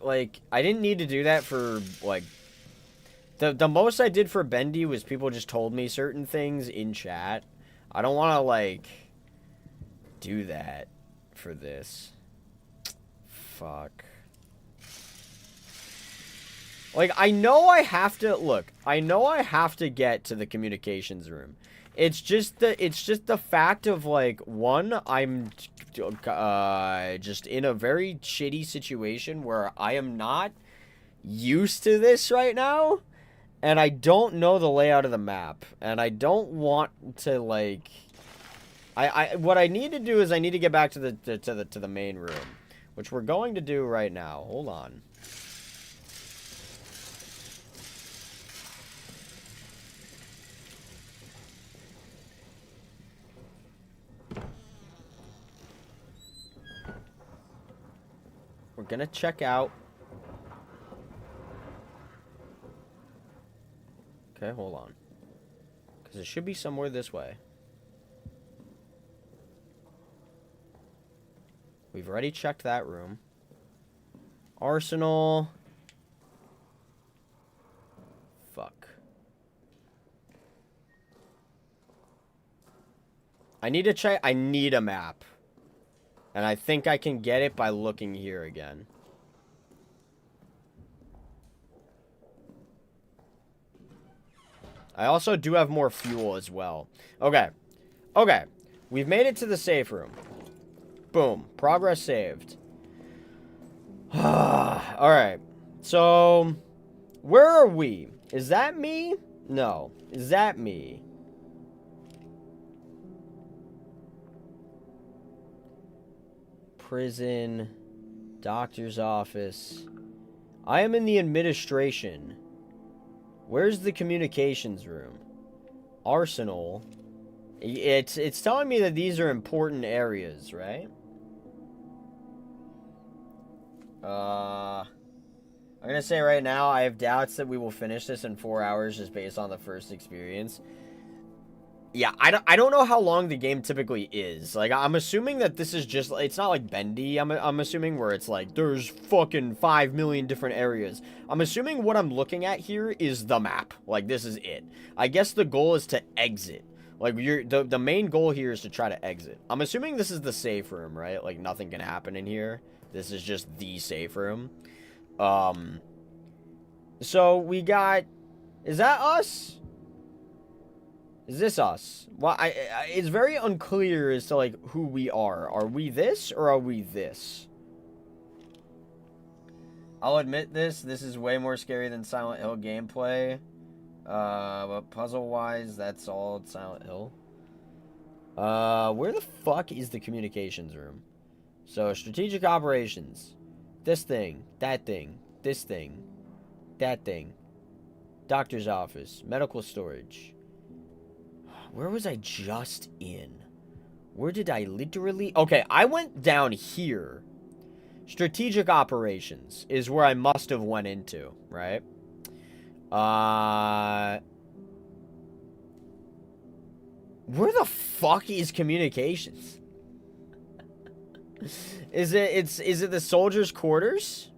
like, I didn't need to do that for, like, the most I did for Bendy was people just told me certain things in chat. I don't want to, like, do that for this. Fuck. Like, I know I have to, look, I know I have to get to the communications room. It's just the fact of, like, one, I'm just in a very shitty situation where I am not used to this right now, and I don't know the layout of the map, and I don't want to, like, what I need to do is I need to get back to the main room, which we're going to do right now. Hold on. We're gonna check out. Okay, hold on. Because it should be somewhere this way. We've already checked that room. Arsenal. Fuck. I need to check. I need a map. And I think I can get it by looking here again. I also do have more fuel as well. Okay. Okay. We've made it to the safe room. Boom. Progress saved. Alright. So, where are we? Is that me? No. Is that me? Prison, doctor's office. I am in the administration. Where's the communications room? Arsenal. It's telling me that these are important areas, right? I'm gonna say right now, I have doubts that we will finish this in 4 hours just based on the first experience. Yeah, I don't know how long the game typically is. Like, I'm assuming that this is just, it's not like Bendy, I'm assuming, where it's like, there's fucking 5 million different areas. I'm assuming what I'm looking at here is the map. Like, this is it. I guess the goal is to exit. Like, the main goal here is to try to exit. I'm assuming this is the safe room, right? Like, nothing can happen in here. This is just the safe room. So, we got, is that us? Is this us? Well, it's very unclear as to, like, who we are. Are we this, or are we this? I'll admit this is way more scary than Silent Hill gameplay. But puzzle-wise, that's all Silent Hill. Where the fuck is the communications room? So, strategic operations. This thing, that thing, this thing, that thing. Doctor's office, medical storage. Where was I just in? Where did I literally... Okay, I went down here. Strategic operations is where I must have went into, right? Where the fuck is communications? Is it the soldiers' quarters?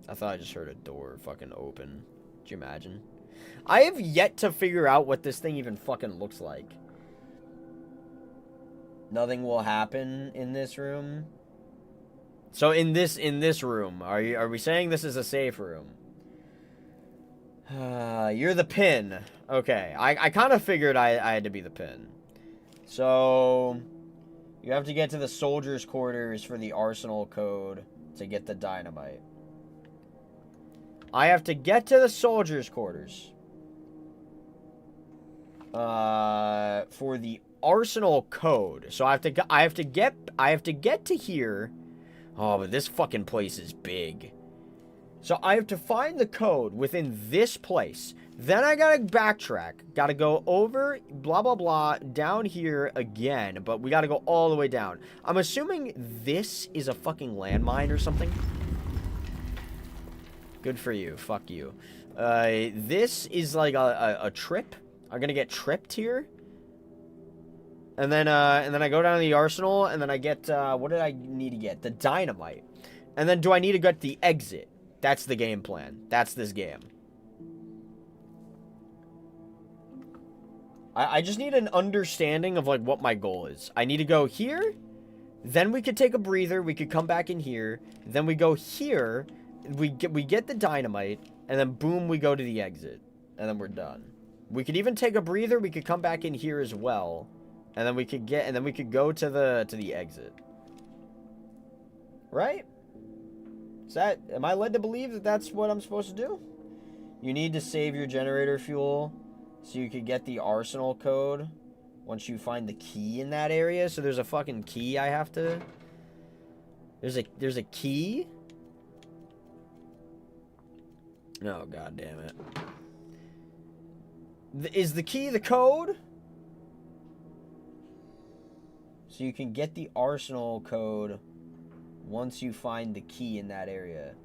I thought I just heard a door fucking open. Could you imagine? I have yet to figure out what this thing even fucking looks like. Nothing will happen in this room. So in this room, are we saying this is a safe room? You're the pin. Okay, I kind of figured I had to be the pin. So you have to get to the soldiers' quarters for the arsenal code to get the dynamite. I have to get to the soldiers' quarters for the arsenal code. So I have to get to here. Oh, but this fucking place is big. So I have to find the code within this place. Then I gotta backtrack. Gotta go over, blah, blah, blah, down here again. But we gotta go all the way down. I'm assuming this is a fucking landmine or something. Good for you. Fuck you. This is like a trip. I'm gonna get tripped here. And then I go down to the arsenal, and then I get, what did I need to get? The dynamite. And then do I need to get the exit? That's the game plan. That's this game. I just need an understanding of, like, what my goal is. I need to go here, then we could take a breather, we could come back in here, then we go here, we get the dynamite, and then boom, we go to the exit. And then we're done. We could even take a breather, we could come back in here as well. And then we could go to the exit. Right? Am I led to believe that that's what I'm supposed to do? You need to save your generator fuel so you could get the arsenal code once you find the key in that area. So there's a fucking key I have to... There's a key? Oh, god damn it. Is the key the code? So you can get the arsenal code once you find the key in that area.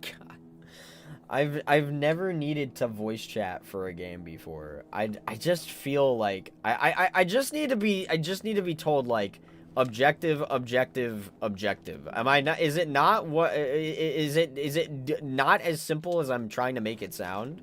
God. I've never needed to voice chat for a game before. I just feel like I just need to be told, like, objective. Am I not? Is it not what? Is it not as simple as I'm trying to make it sound?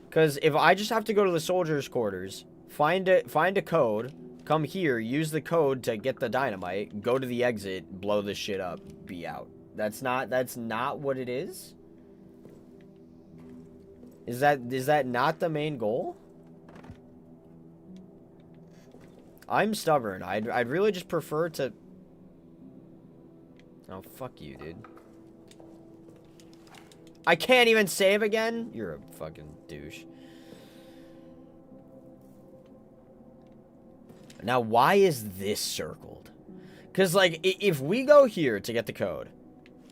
Because if I just have to go to the soldiers' quarters, find a code, come here, use the code to get the dynamite, go to the exit, blow this shit up, be out. That's not what it is? Is that not the main goal? I'm stubborn. I'd really just prefer to... Oh, fuck you, dude. I can't even save again? You're a fucking douche. Now, why is this circled? Because, like, if we go here to get the code,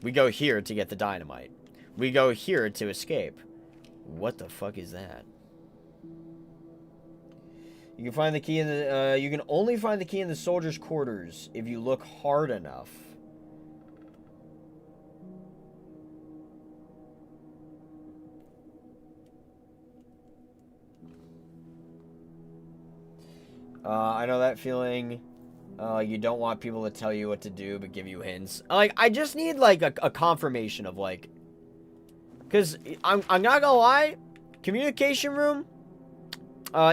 we go here to get the dynamite, we go here to escape, what the fuck is that? You can find the key in the, you can only find the key in the soldiers' quarters if you look hard enough. I know that feeling. You don't want people to tell you what to do, but give you hints. Like, I just need, like, a confirmation of, like... Because, I'm not gonna lie, communication room...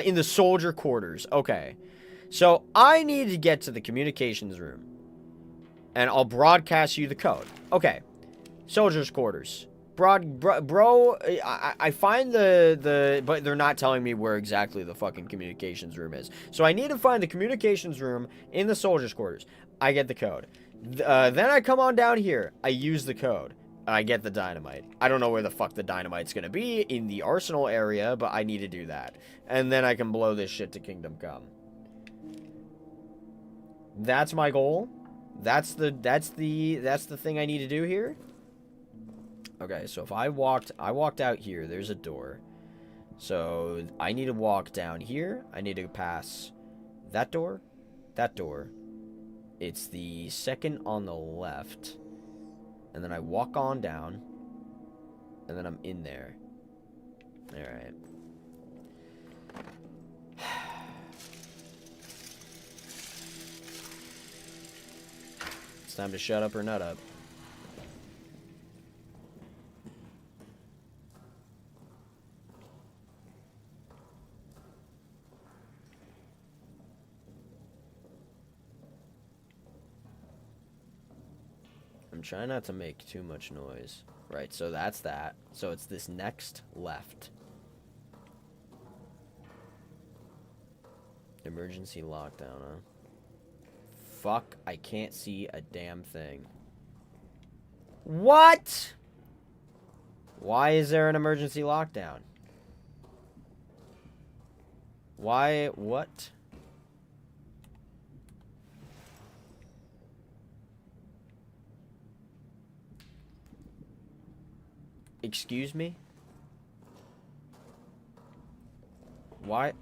In the soldier quarters. Okay. So, I need to get to the communications room. And I'll broadcast you the code. Okay. Soldiers' quarters. Bro, I find but they're not telling me where exactly the fucking communications room is. So I need to find the communications room in the soldiers' quarters. I get the code. Then I come on down here. I use the code. I get the dynamite. I don't know where the fuck the dynamite's gonna be in the arsenal area, but I need to do that. And then I can blow this shit to Kingdom Come. That's my goal. That's the thing I need to do here. Okay, so if I walked out here, there's a door. So I need to walk down here. I need to pass that door, that door. It's the second on the left. And then I walk on down. And then I'm in there. Alright. It's time to shut up or nut up. I'm trying not to make too much noise. Right, so that's that. So it's this next left. Emergency lockdown, huh? Fuck, I can't see a damn thing. What? Why is there an emergency lockdown? Why? What? Excuse me? Why?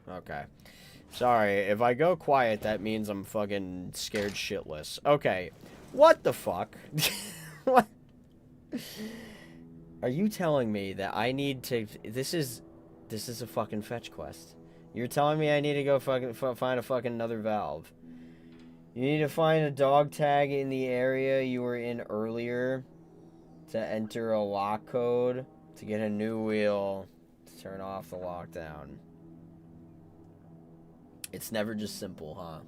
Okay. Sorry, if I go quiet, that means I'm fucking scared shitless. Okay. What the fuck? What? Are you telling me that I need to... This is a fucking fetch quest. You're telling me I need to go fucking find a fucking another valve. You need to find a dog tag in the area you were in earlier to enter a lock code to get a new wheel to turn off the lockdown. It's never just simple, huh?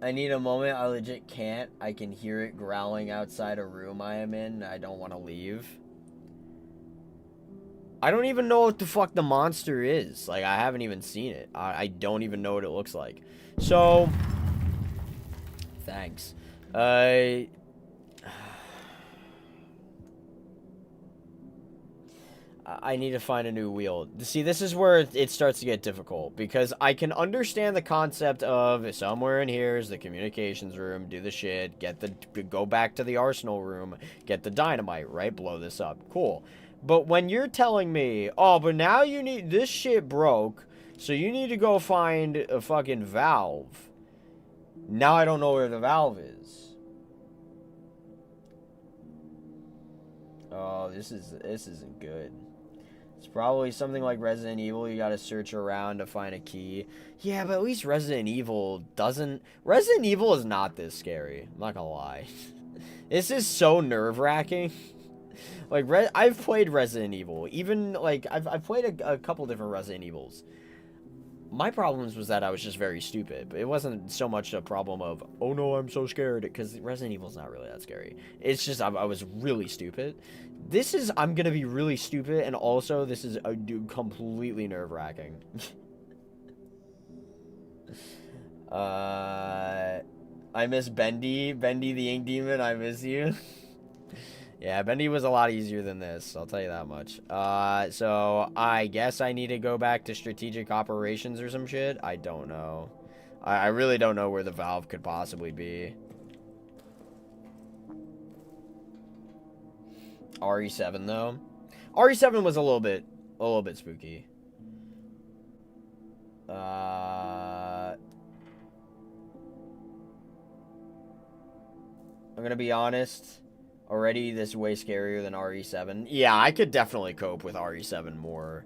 I need a moment. I legit can't. I can hear it growling outside a room I am in. I don't want to leave. I don't even know what the fuck the monster is. Like, I haven't even seen it. I don't even know what it looks like. So, thanks. I need to find a new wheel. See, this is where it starts to get difficult, because I can understand the concept of somewhere in here is the communications room, do the shit, go back to the arsenal room, get the dynamite, right? Blow this up. Cool. But when you're telling me, oh, but now you need, this shit broke, so you need to go find a fucking valve. Now I don't know where the valve is. Oh, this isn't good. It's probably something like Resident Evil. You gotta search around to find a key. Yeah, but at least Resident Evil doesn't... Resident Evil is not this scary. I'm not gonna lie. This is so nerve-wracking. Like, I've played Resident Evil. Even, like, I've played a couple different Resident Evils. My problems was that I was just very stupid. But it wasn't so much a problem of, oh no, I'm so scared. Because Resident Evil's not really that scary. It's just, I was really stupid. This is, I'm gonna be really stupid. And also, this is completely nerve-wracking. I miss Bendy. Bendy the Ink Demon, I miss you. Yeah, Bendy was a lot easier than this, I'll tell you that much. So I guess I need to go back to strategic operations or some shit. I don't know. I really don't know where the valve could possibly be. RE7 though. RE7 was a little bit spooky. I'm gonna be honest. Already, this is way scarier than RE7. Yeah, I could definitely cope with RE7 more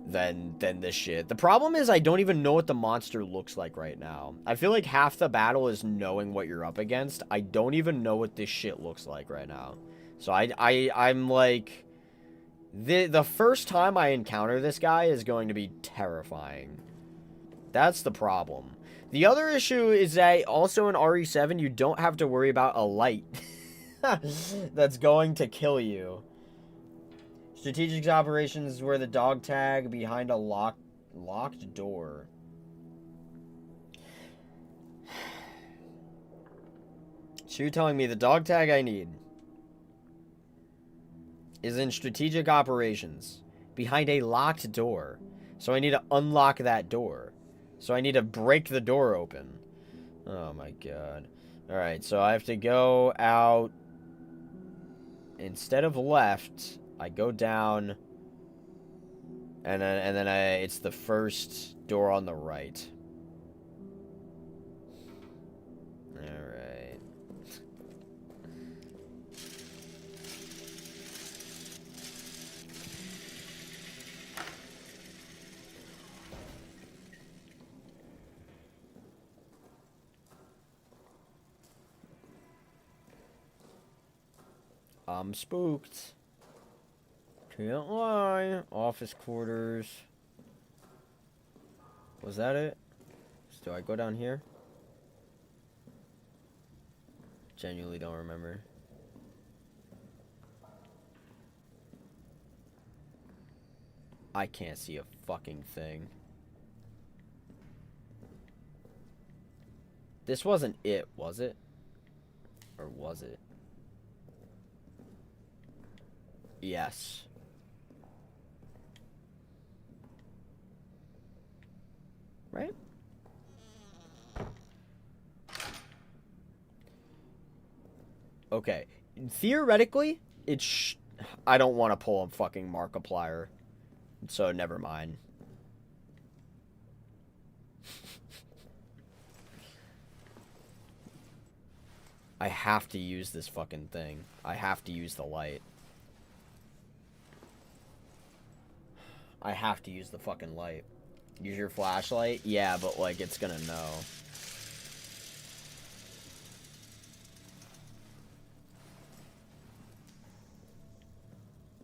than this shit. The problem is I don't even know what the monster looks like right now. I feel like half the battle is knowing what you're up against. I don't even know what this shit looks like right now. So I'm like... The first time I encounter this guy is going to be terrifying. That's the problem. The other issue is that also in RE7, you don't have to worry about a light that's going to kill you. Strategic operations is where the dog tag behind a locked door. So you're telling me the dog tag I need is in strategic operations behind a locked door. So I need to unlock that door. So I need to break the door open. Oh my god. Alright, so I have to go out. Instead of left, I go down. And then it's the first door on the right. Alright. I'm spooked. Can't lie. Office quarters. Was that it? Do I go down here? Genuinely don't remember. I can't see a fucking thing. This wasn't it, was it? Or was it? Yes. Right? Okay. Theoretically, I don't want to pull a fucking Markiplier. So never mind. I have to use this fucking thing. I have to use the light. I have to use the fucking light. Use your flashlight? Yeah, but, like, it's gonna know.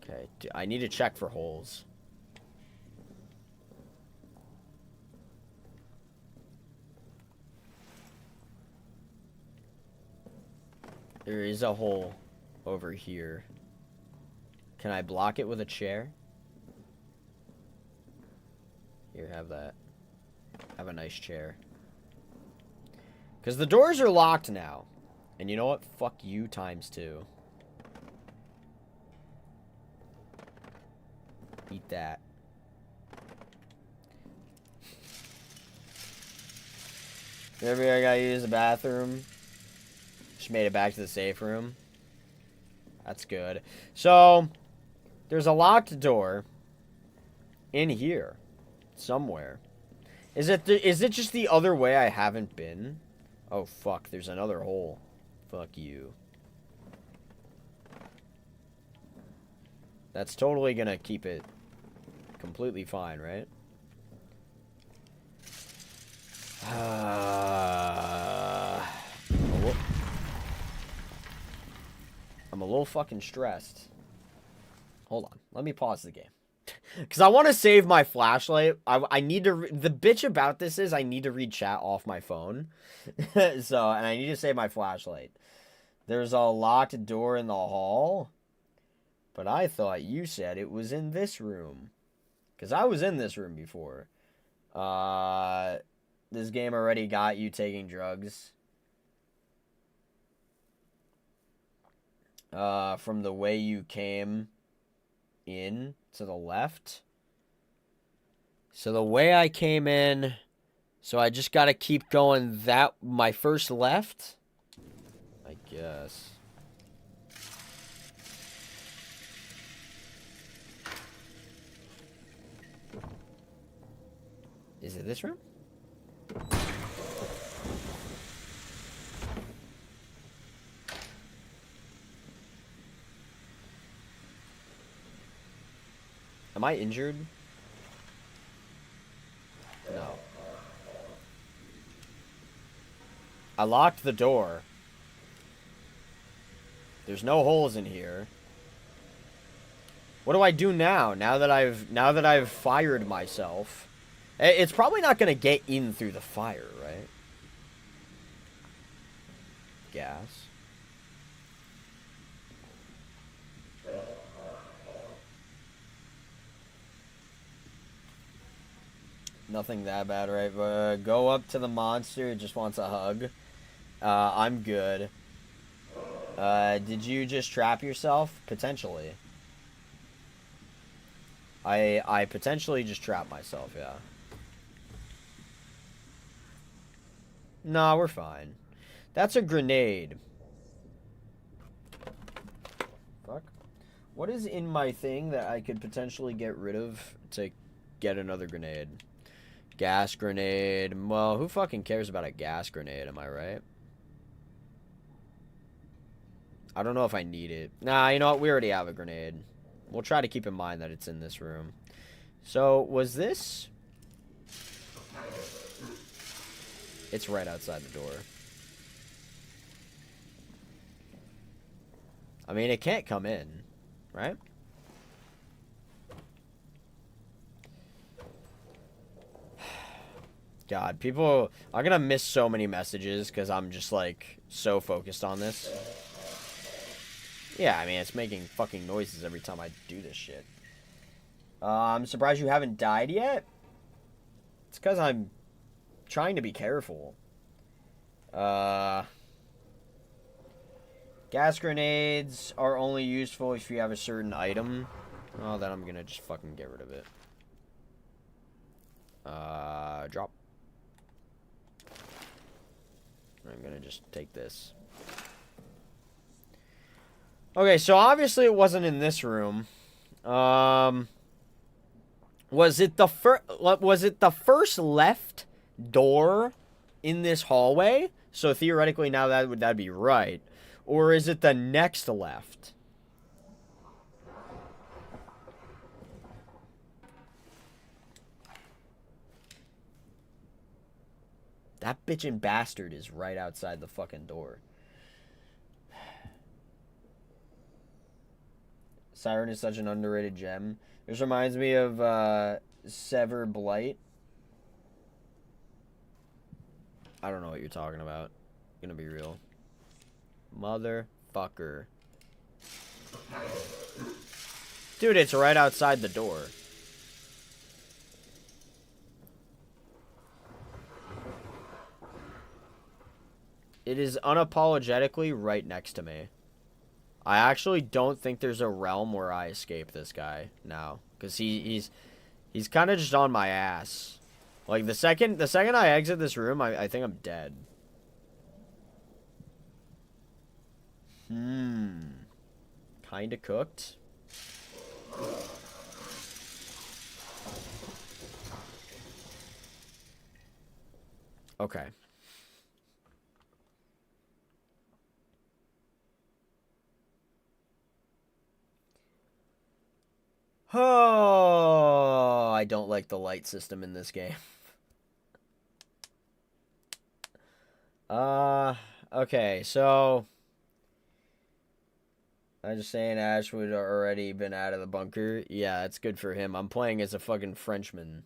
Okay, I need to check for holes. There is a hole over here. Can I block it with a chair? Here, have that. Have a nice chair. Because the doors are locked now. And you know what? Fuck you times 2. Eat that. Maybe I gotta use the bathroom. Just made it back to the safe room. That's good. So, there's a locked door in here. Somewhere. Is it just the other way I haven't been? Oh, fuck. There's another hole. Fuck you. That's totally gonna keep it completely fine, right? I'm a little fucking stressed. Hold on. Let me pause the game. Because I want to save my flashlight. I need to... The bitch about this is I need to read chat off my phone. And I need to save my flashlight. There's a locked door in the hall. But I thought you said it was in this room. Because I was in this room before. This game already got you taking drugs. From the way you came in to the left. So the way I came in, so I just gotta keep going my first left? I guess. Is it this room? Am I injured? No. I locked the door. There's no holes in here. What do I do now? Now that I've fired myself. It's probably not going to get in through the fire, right? Gas. Nothing that bad, right? Go up to the monster. It just wants a hug. I'm good. Did you just trap yourself? Potentially. I potentially just trapped myself, yeah. Nah, we're fine. That's a grenade. Fuck. What is in my thing that I could potentially get rid of to get another grenade? Gas grenade. Well, who fucking cares about a gas grenade, am I right? I don't know if I need it. Nah, you know what? We already have a grenade. We'll try to keep in mind that it's in this room. So, was this? It's right outside the door. I mean, it can't come in, right? God, people are gonna miss so many messages because I'm just, like, so focused on this. Yeah, I mean, it's making fucking noises every time I do this shit. I'm surprised you haven't died yet. It's because I'm trying to be careful. Gas grenades are only useful if you have a certain item. Oh, then I'm gonna just fucking get rid of it. Drop. I'm gonna just take this. Okay, so obviously it wasn't in this room. Was it the first left door in this hallway? So theoretically now that'd be right. Or is it the next left? That bitchin' bastard is right outside the fucking door. Siren is such an underrated gem. This reminds me of Sever Blight. I don't know what you're talking about. I'm gonna be real. Motherfucker. Dude, it's right outside the door. It is unapologetically right next to me. I actually don't think there's a realm where I escape this guy now, because he's kind of just on my ass. Like the second I exit this room, I think I'm dead. Kinda cooked. Okay. Oh, I don't like the light system in this game. Okay, so I'm just saying Ash would already been out of the bunker. Yeah, it's good for him. I'm playing as a fucking Frenchman.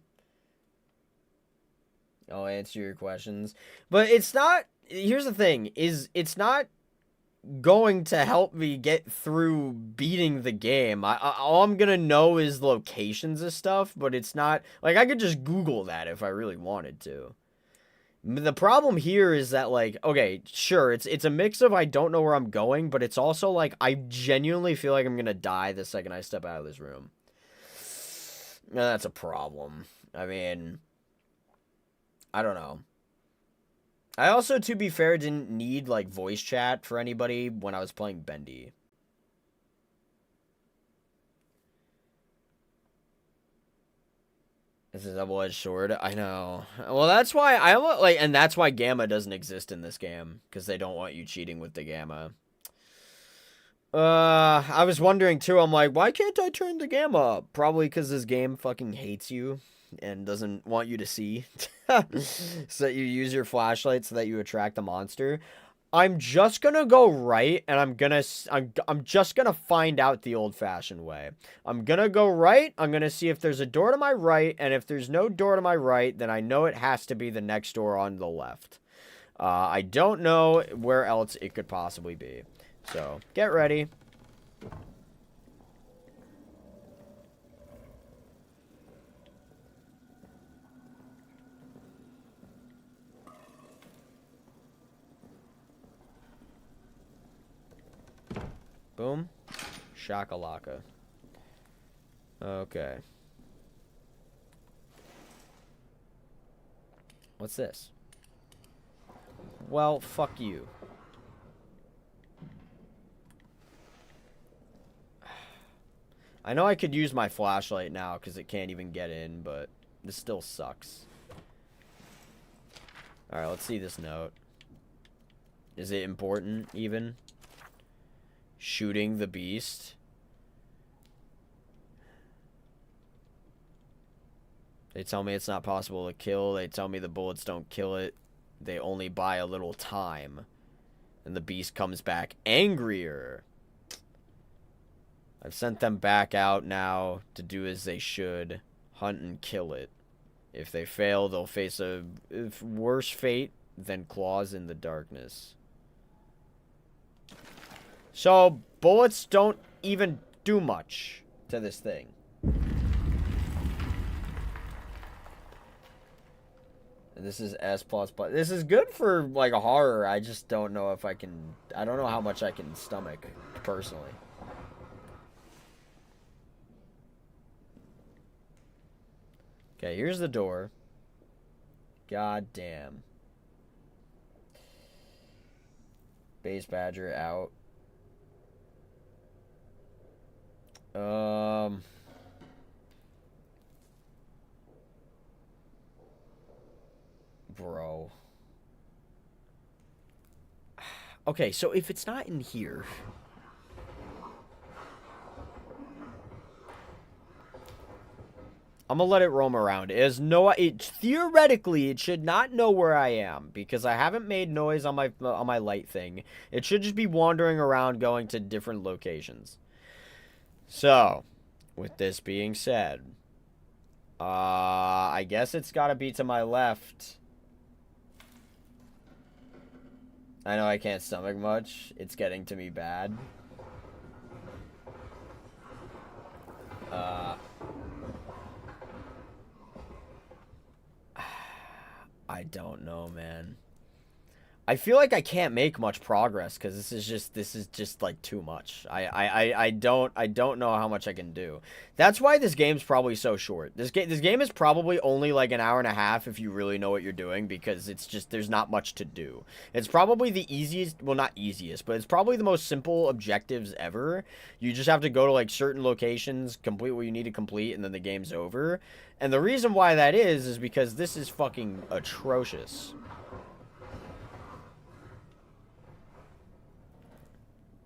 I'll answer your questions. But it's not, here's the thing, it's not going to help me get through beating the game. All I'm gonna know is locations and stuff, but it's not, like, I could just Google that if I really wanted to. The problem here is that, like, okay, sure, it's a mix of I don't know where I'm going, but it's also, like, I genuinely feel like I'm gonna die the second I step out of this room. Now, that's a problem. I mean, I don't know. I also, to be fair, didn't need, like, voice chat for anybody when I was playing Bendy. It's a double-edged sword. I know. Well, that's why and that's why Gamma doesn't exist in this game, because they don't want you cheating with the Gamma. I was wondering too. I'm like, why can't I turn the gamma up? Probably because this game fucking hates you and doesn't want you to see. So that you use your flashlight so that you attract the monster. I'm just gonna go right, and I'm just gonna find out the old-fashioned way. I'm gonna go right. I'm gonna see if there's a door to my right, and if there's no door to my right, then I know it has to be the next door on the left. I don't know where else it could possibly be. So, get ready. Boom. Shakalaka. Okay. What's this? Well, fuck you. I know I could use my flashlight now because it can't even get in, but this still sucks. Alright, let's see this note. Is it important, even? Shooting the beast? They tell me it's not possible to kill. They tell me the bullets don't kill it. They only buy a little time. And the beast comes back angrier. I've sent them back out now to do as they should. Hunt and kill it. If they fail, they'll face a worse fate than claws in the darkness. So, bullets don't even do much to this thing. And this is S++. This is good for, like, a horror. I just don't know if I can... I don't know how much I can stomach, personally. Okay, here's the door. God damn. Base Badger out. Bro. Okay, so if it's not in here... I'm gonna let it roam around. Theoretically, it should not know where I am because I haven't made noise on my light thing. It should just be wandering around, going to different locations. So, with this being said, I guess it's gotta be to my left. I know I can't stomach much. It's getting to me bad. I don't know, man. I feel like I can't make much progress because this is just like too much. I don't know how much I can do. That's why this game's probably so short. This game is probably only like an hour and a half if you really know what you're doing because it's just there's not much to do. It's probably the easiest, well not easiest, but it's probably the most simple objectives ever. You just have to go to like certain locations, complete what you need to complete, and then the game's over. And the reason why that is because this is fucking atrocious.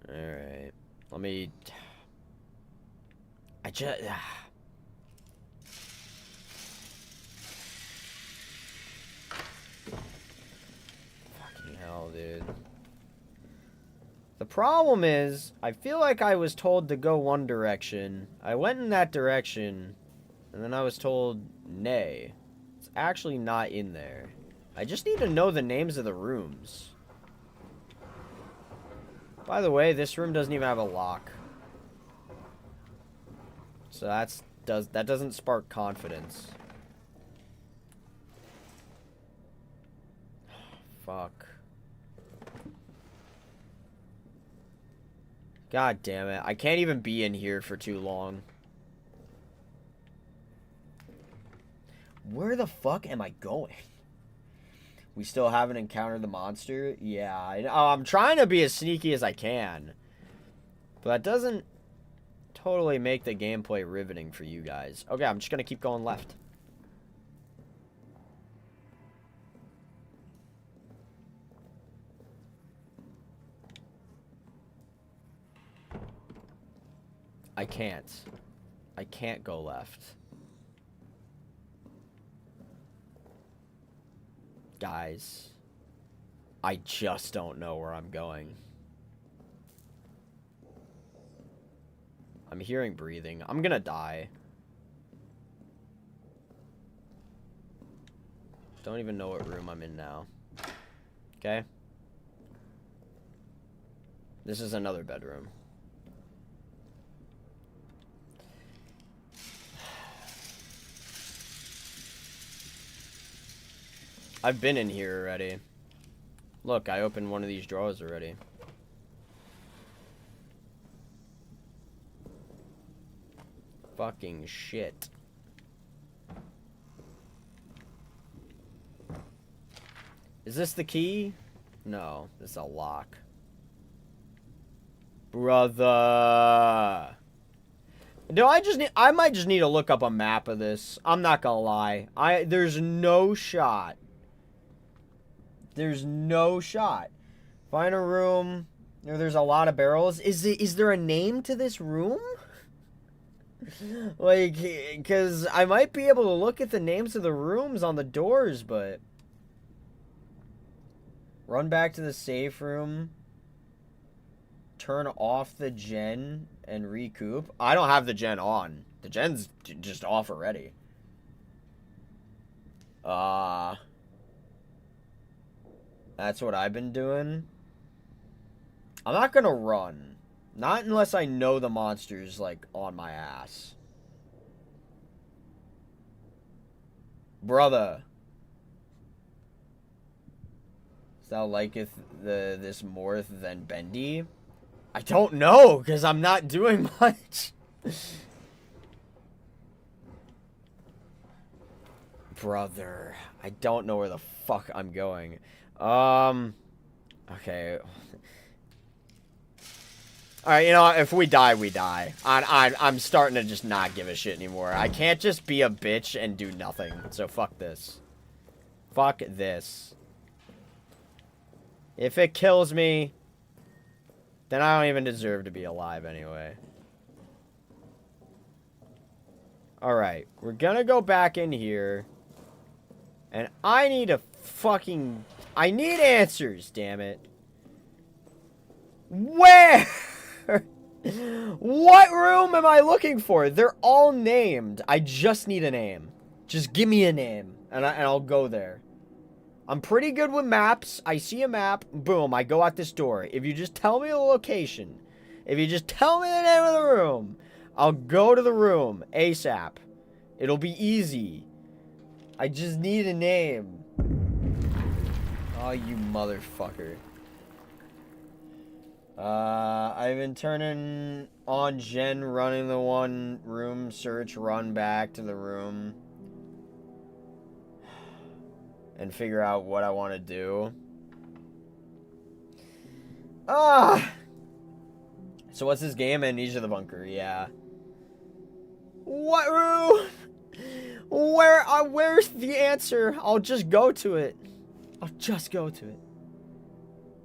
Alright. Let me... I just... Fucking hell, dude. The problem is, I feel like I was told to go one direction. I went in that direction, and then I was told, nay. It's actually not in there. I just need to know the names of the rooms. By the way, this room doesn't even have a lock. So that doesn't spark confidence. Fuck. God damn it. I can't even be in here for too long. Where the fuck am I going? We still haven't encountered the monster? Yeah, I'm trying to be as sneaky as I can. But that doesn't totally make the gameplay riveting for you guys. Okay, I'm just going to keep going left. I can't. I can't go left. Guys, I just don't know where I'm going. I'm hearing breathing. I'm gonna die. Don't even know what room I'm in now. Okay? This is another bedroom. I've been in here already. Look, I opened one of these drawers already. Fucking shit. Is this the key? No, this is a lock. Brother. No, I might just need to look up a map of this. I'm not gonna lie. There's no shot. There's no shot. Find a room. There's a lot of barrels. Is there a name to this room? Like, because I might be able to look at the names of the rooms on the doors, but... Run back to the safe room. Turn off the gen and recoup. I don't have the gen on. The gen's just off already. That's what I've been doing. I'm not gonna run. Not unless I know the monster's, like, on my ass. Brother. Thou liketh this more than Bendy? I don't know, because I'm not doing much. Brother. I don't know where the fuck I'm going. Okay. Alright, you know what? If we die, we die. I'm starting to just not give a shit anymore. I can't just be a bitch and do nothing. So fuck this. Fuck this. If it kills me, then I don't even deserve to be alive anyway. Alright, we're gonna go back in here. And I need a fucking... I need answers, damn it. Where? What room am I looking for? They're all named. I just need a name. Just give me a name, and I'll go there. I'm pretty good with maps. I see a map. Boom, I go out this door. If you just tell me the location, if you just tell me the name of the room, I'll go to the room ASAP. It'll be easy. I just need a name. Oh, you motherfucker. I've been turning on gen, running the one room search, run back to the room. And figure out what I want to do. So what's this game? Amnesia the Bunker, yeah. What room? Where's the answer? I'll just go to it. I'll just go to it.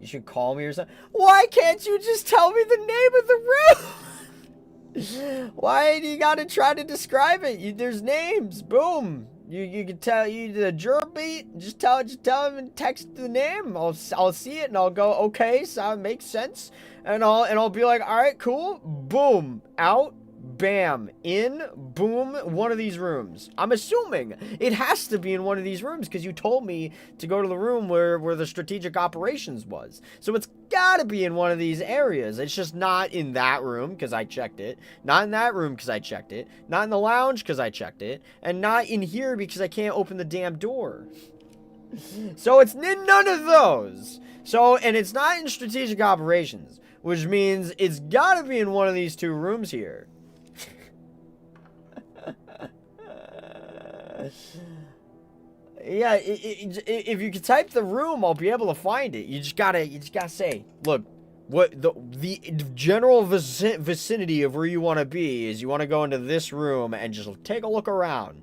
You should call me or something. Why can't you just tell me the name of the room? Why do you gotta try to describe it? There's names. Boom. You can tell the germ beat. Just tell him and text the name. I'll see it and I'll go, okay, so it makes sense. And I'll be like, all right, cool. Boom, out. Bam, in, boom, one of these rooms. I'm assuming it has to be in one of these rooms because you told me to go to the room where the strategic operations was. So it's gotta be in one of these areas. It's just not in that room because I checked it. Not in that room because I checked it. Not in the lounge because I checked it. And not in here because I can't open the damn door. So it's in none of those. So, and it's not in strategic operations, which means it's gotta be in one of these two rooms here. Yeah, if you can type the room, I'll be able to find it. You just gotta say, look, what the general vicinity of where you want to be is. You want to go into this room and just take a look around.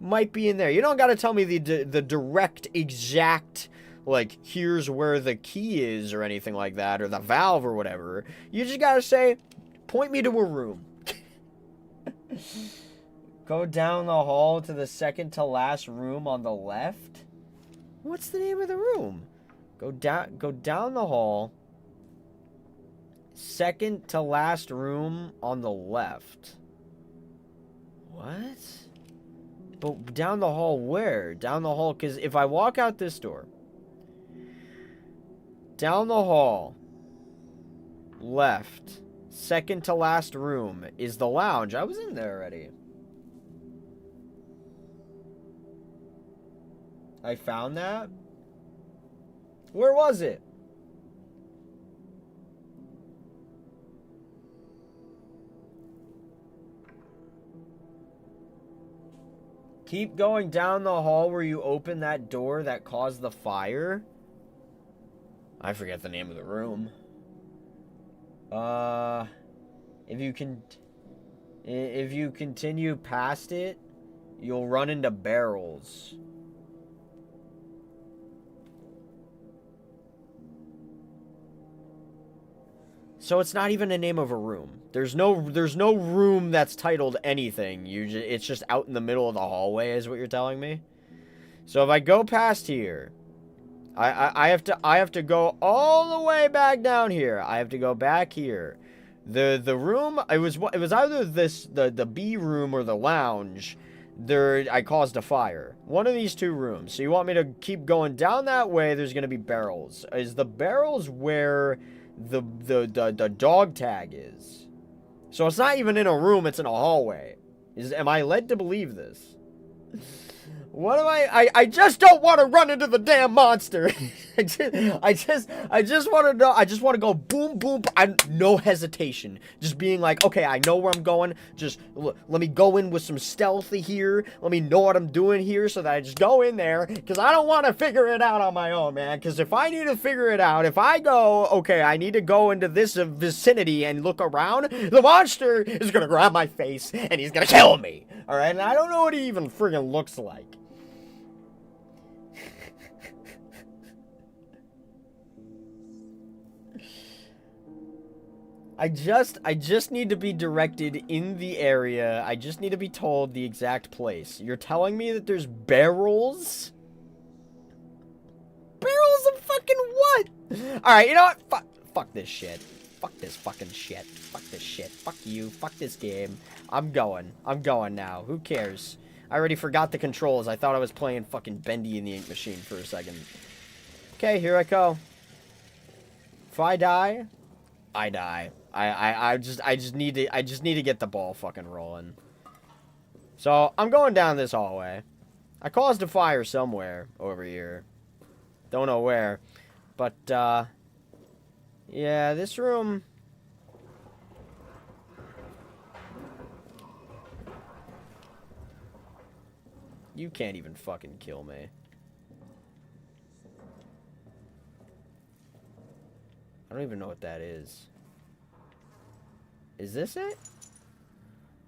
Might be in there. You don't gotta tell me the direct, exact, like, here's where the key is or anything like that, or the valve or whatever. You just gotta say, point me to a room. Go down the hall to the second to last room on the left? What's the name of the room? Go down the hall. Second to last room on the left. What? But down the hall where? Down the hall, because if I walk out this door. Down the hall. Left. Second to last room is the lounge. I was in there already. I found that? Where was it? Keep going down the hall where you opened that door that caused the fire. I forget the name of the room. If you continue past it, you'll run into barrels. So it's not even a name of a room. There's no room that's titled anything. It's just out in the middle of the hallway, is what you're telling me. So if I go past here, I have to go all the way back down here. I have to go back here. The room, it was either the B room or the lounge. I caused a fire. One of these two rooms. So you want me to keep going down that way? There's gonna be barrels. Is the barrels where the dog tag is? So it's not even in a room, it's in a hallway. Am I led to believe this? What am I just don't want to run into the damn monster. I just want to know. I just want to go boom, boom. No hesitation. Just being like, okay, I know where I'm going. Just let me go in with some stealthy here. Let me know what I'm doing here so that I just go in there. Because I don't want to figure it out on my own, man. Because if I need to figure it out, if I go, okay, I need to go into this vicinity and look around, the monster is going to grab my face and he's going to kill me. All right? And I don't know what he even friggin' looks like. I just need to be directed in the area. I just need to be told the exact place. You're telling me that there's barrels? Barrels of fucking what? Alright, you know what? Fuck this shit. Fuck this fucking shit. Fuck this shit. Fuck you. Fuck this game. I'm going now. Who cares? I already forgot the controls. I thought I was playing fucking Bendy in the Ink Machine for a second. Okay, here I go. If I die, I die. I just need to get the ball fucking rolling. So I'm going down this hallway. I caused a fire somewhere over here. Don't know where. But yeah, this room. You can't even fucking kill me. I don't even know what that is. Is this it?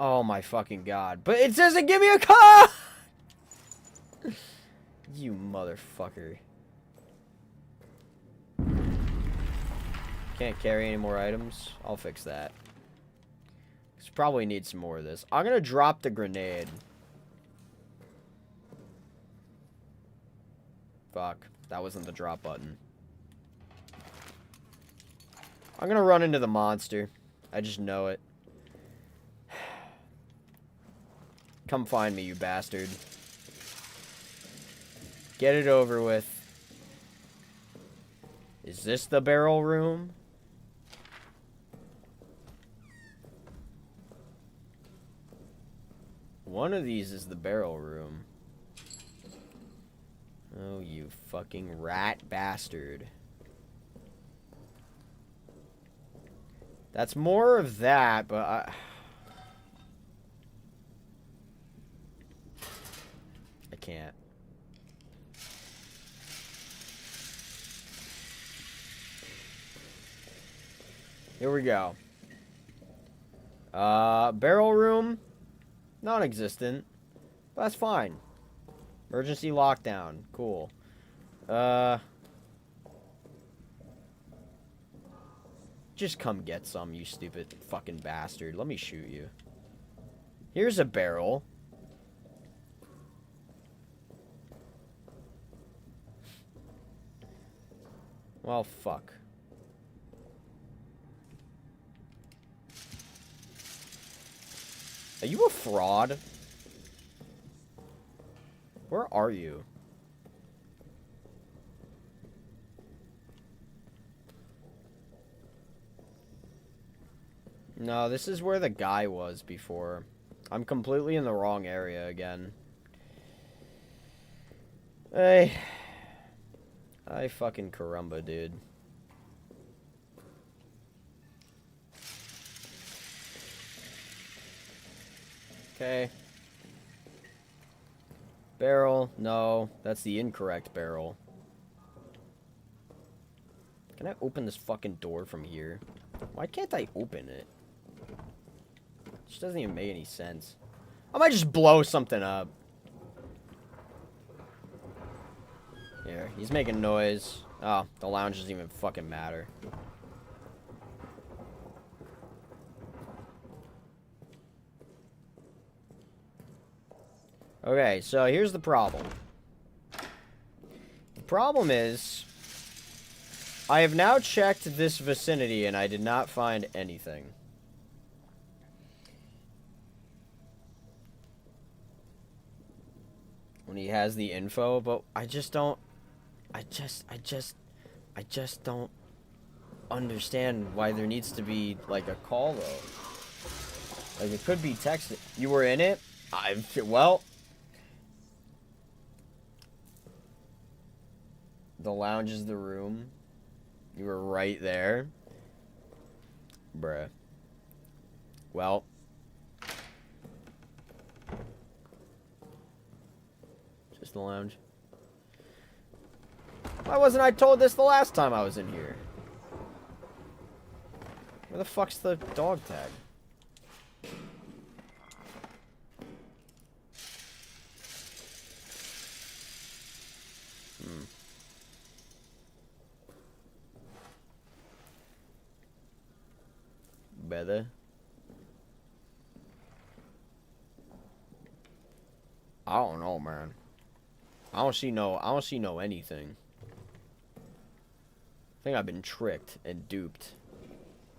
Oh my fucking god. But it says give me a card! You motherfucker. Can't carry any more items. I'll fix that. Just probably need some more of this. I'm gonna drop the grenade. Fuck. That wasn't the drop button. I'm gonna run into the monster. I just know it. Come find me, you bastard. Get it over with. Is this the barrel room? One of these is the barrel room. Oh, you fucking rat bastard. That's more of that, but I can't. Here we go. Barrel room, non-existent, but that's fine. Emergency lockdown, cool. Just come get some, you stupid fucking bastard. Let me shoot you. Here's a barrel. Well, fuck. Are you a fraud? Where are you? No, this is where the guy was before. I'm completely in the wrong area again. Hey. I fucking caramba, dude. Okay. Barrel. No, that's the incorrect barrel. Can I open this fucking door from here? Why can't I open it? It just doesn't even make any sense. I might just blow something up. Here, he's making noise. Oh, the lounge doesn't even fucking matter. Okay, so here's the problem. The problem is, I have now checked this vicinity and I did not find anything. When he has the info, but I just don't, I just don't understand why there needs to be, like, a call, though. Like, it could be text. You were in it? Well... The lounge is the room. You were right there. Bruh. Well. Just the lounge. Why wasn't I told this the last time I was in here? Where the fuck's the dog tag? Better. I don't know, man. I don't see no anything. I think I've been tricked and duped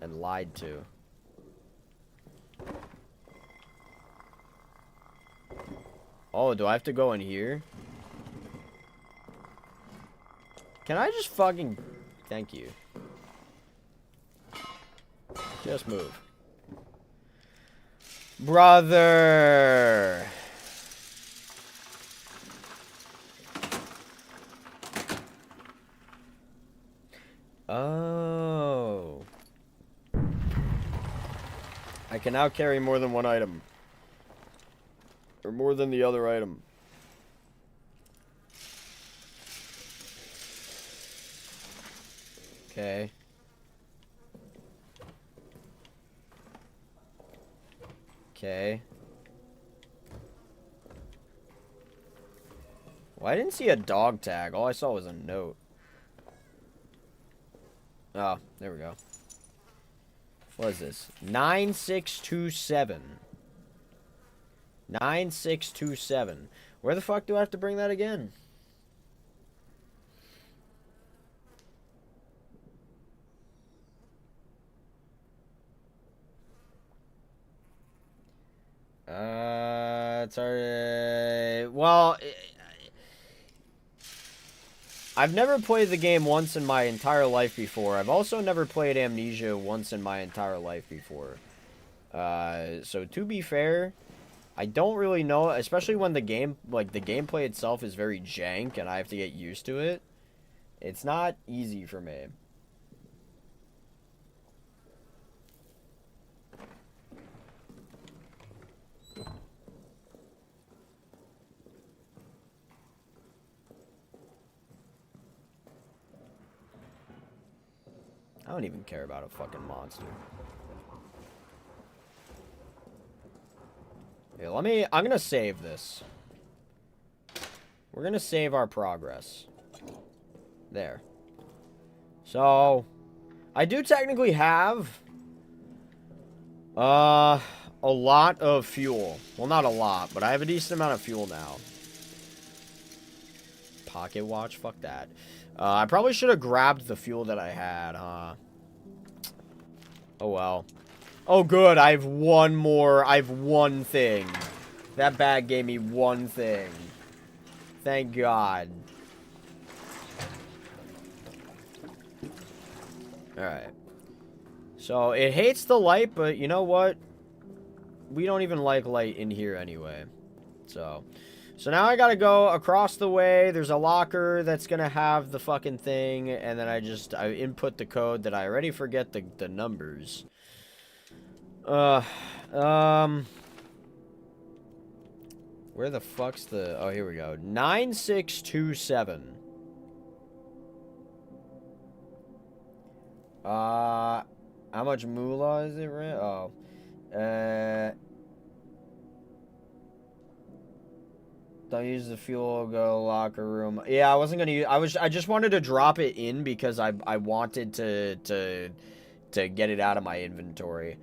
and lied to. Oh, do I have to go in here? Can I just fucking... Thank you. Just move. Brother! Oh. I can now carry more than one item. Or more than the other item. Okay. Okay. Well, I didn't see a dog tag. All I saw was a note. Oh, there we go. What is this? 9627. 9627. Where the fuck do I have to bring that again? It's already... Well... I've never played the game once in my entire life before. I've also never played Amnesia once in my entire life before. So to be fair, I don't really know, especially when the game, like, the gameplay itself is very jank and I have to get used to it. It's not easy for me. I don't even care about a fucking monster. Hey, I'm gonna save this. We're gonna save our progress. There. So, I do technically have, a lot of fuel. Well, not a lot, but I have a decent amount of fuel now. Pocket watch? Fuck that. I probably should have grabbed the fuel that I had, huh? Oh, well. Oh, good. I have one more. I have one thing. That bag gave me one thing. Thank God. Alright. So, it hates the light, but you know what? We don't even like light in here anyway. So now I gotta go across the way. There's a locker that's gonna have the fucking thing, and then I input the code that I already forget the numbers. Where the fuck's the... Oh, here we go. 9627. How much moolah is it, right? Oh. Don't use the fuel, go to the locker room. Yeah, I wasn't gonna use... I just wanted to drop it in because I wanted to get it out of my inventory.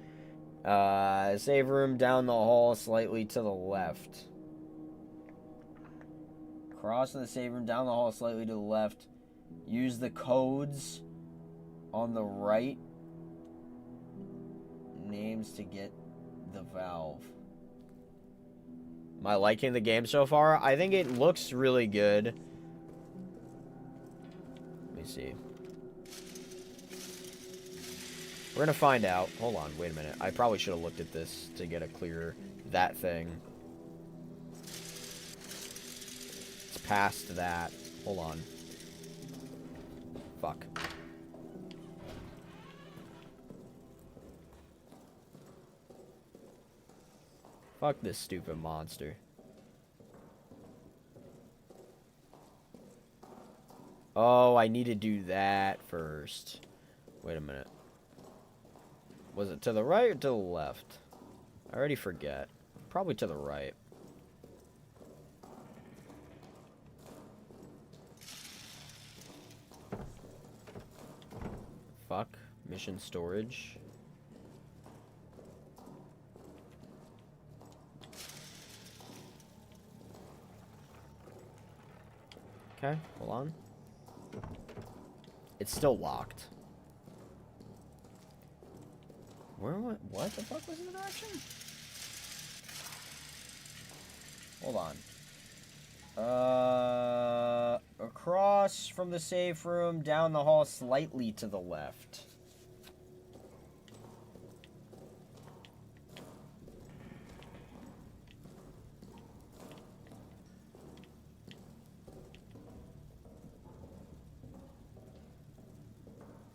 Save room down the hall slightly to the left. Cross the save room down the hall slightly to the left. Use the codes on the right names to get the valve. Am I liking the game so far? I think it looks really good. Let me see. We're gonna find out. Hold on, wait a minute. I probably should have looked at this to get a clearer... That thing. It's past that. Hold on. Fuck. Fuck this stupid monster. Oh, I need to do that first. Wait a minute. Was it to the right or to the left? I already forget. Probably to the right. Fuck. Mission storage. Okay, hold on. It's still locked. What the fuck was the direction? Hold on. Across from the safe room, down the hall slightly to the left.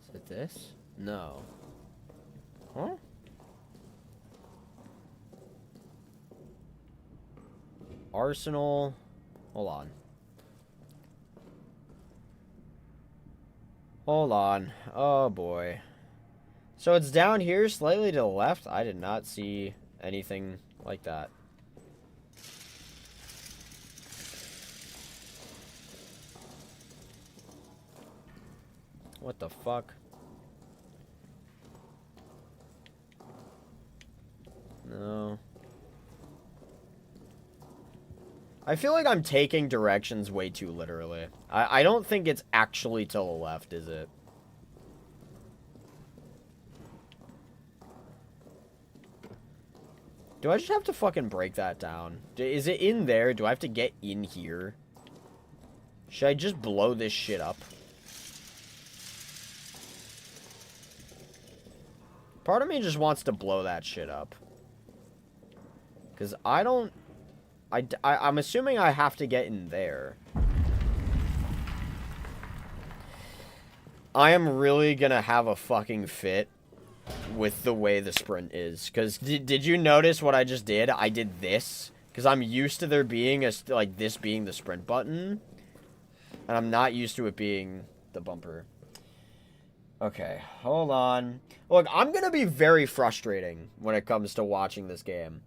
Is it this? No. Huh? Arsenal. Hold on. Hold on. Oh boy. So it's down here slightly to the left? I did not see anything like that. What the fuck? No. I feel like I'm taking directions way too literally. I don't think it's actually to the left, is it? Do I just have to fucking break that down? Is it in there? Do I have to get in here? Should I just blow this shit up? Part of me just wants to blow that shit up. Because I don't... I'm assuming I have to get in there. I am really gonna have a fucking fit with the way the sprint is. Because did you notice what I just did? I did this. Because I'm used to there being like this being the sprint button. And I'm not used to it being the bumper. Okay, hold on. Look, I'm gonna be very frustrating when it comes to watching this game.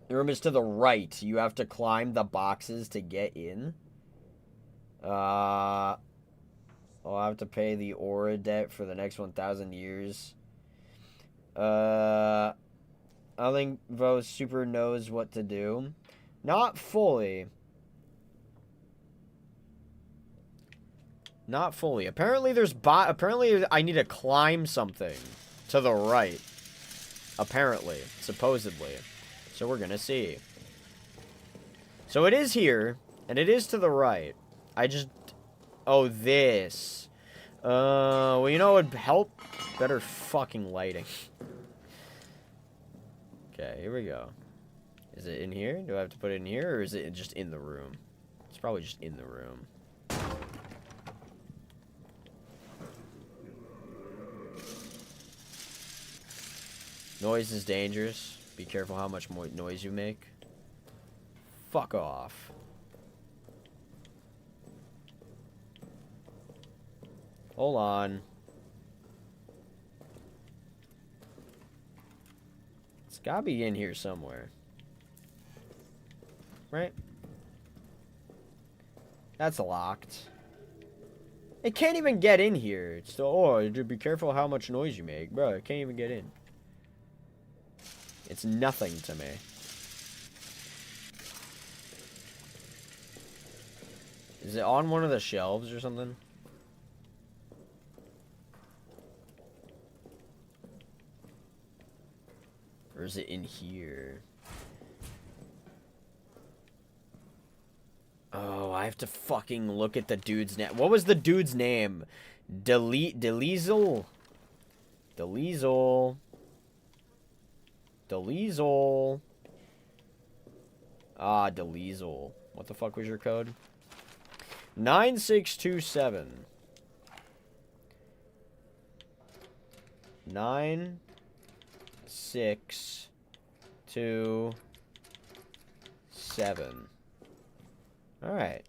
The room is to the right. You have to climb the boxes to get in. I'll have to pay the aura debt for the next 1,000 years. I don't think Vo super knows what to do. Not fully. Not fully. Apparently there's apparently I need to climb something to the right. Apparently. Supposedly. So we're gonna see. So it is here, and it is to the right. I just... Oh, this. Well, you know what would help? Better fucking lighting. Okay, here we go. Is it in here? Do I have to put it in here, or is it just in the room? It's probably just in the room. Noise is dangerous. Be careful how much more noise you make. Fuck off. Hold on. It's gotta be in here somewhere. Right? That's locked. It can't even get in here. It's still, oh, be careful how much noise you make. Bro, it can't even get in. It's nothing to me. Is it on one of the shelves or something? Or is it in here? Oh, I have to fucking look at the dude's name. What was the dude's name? Delizel? Delizel. Delizel. Ah, Delizel. What the fuck was your code? 9627. 9 6 2 7. All right.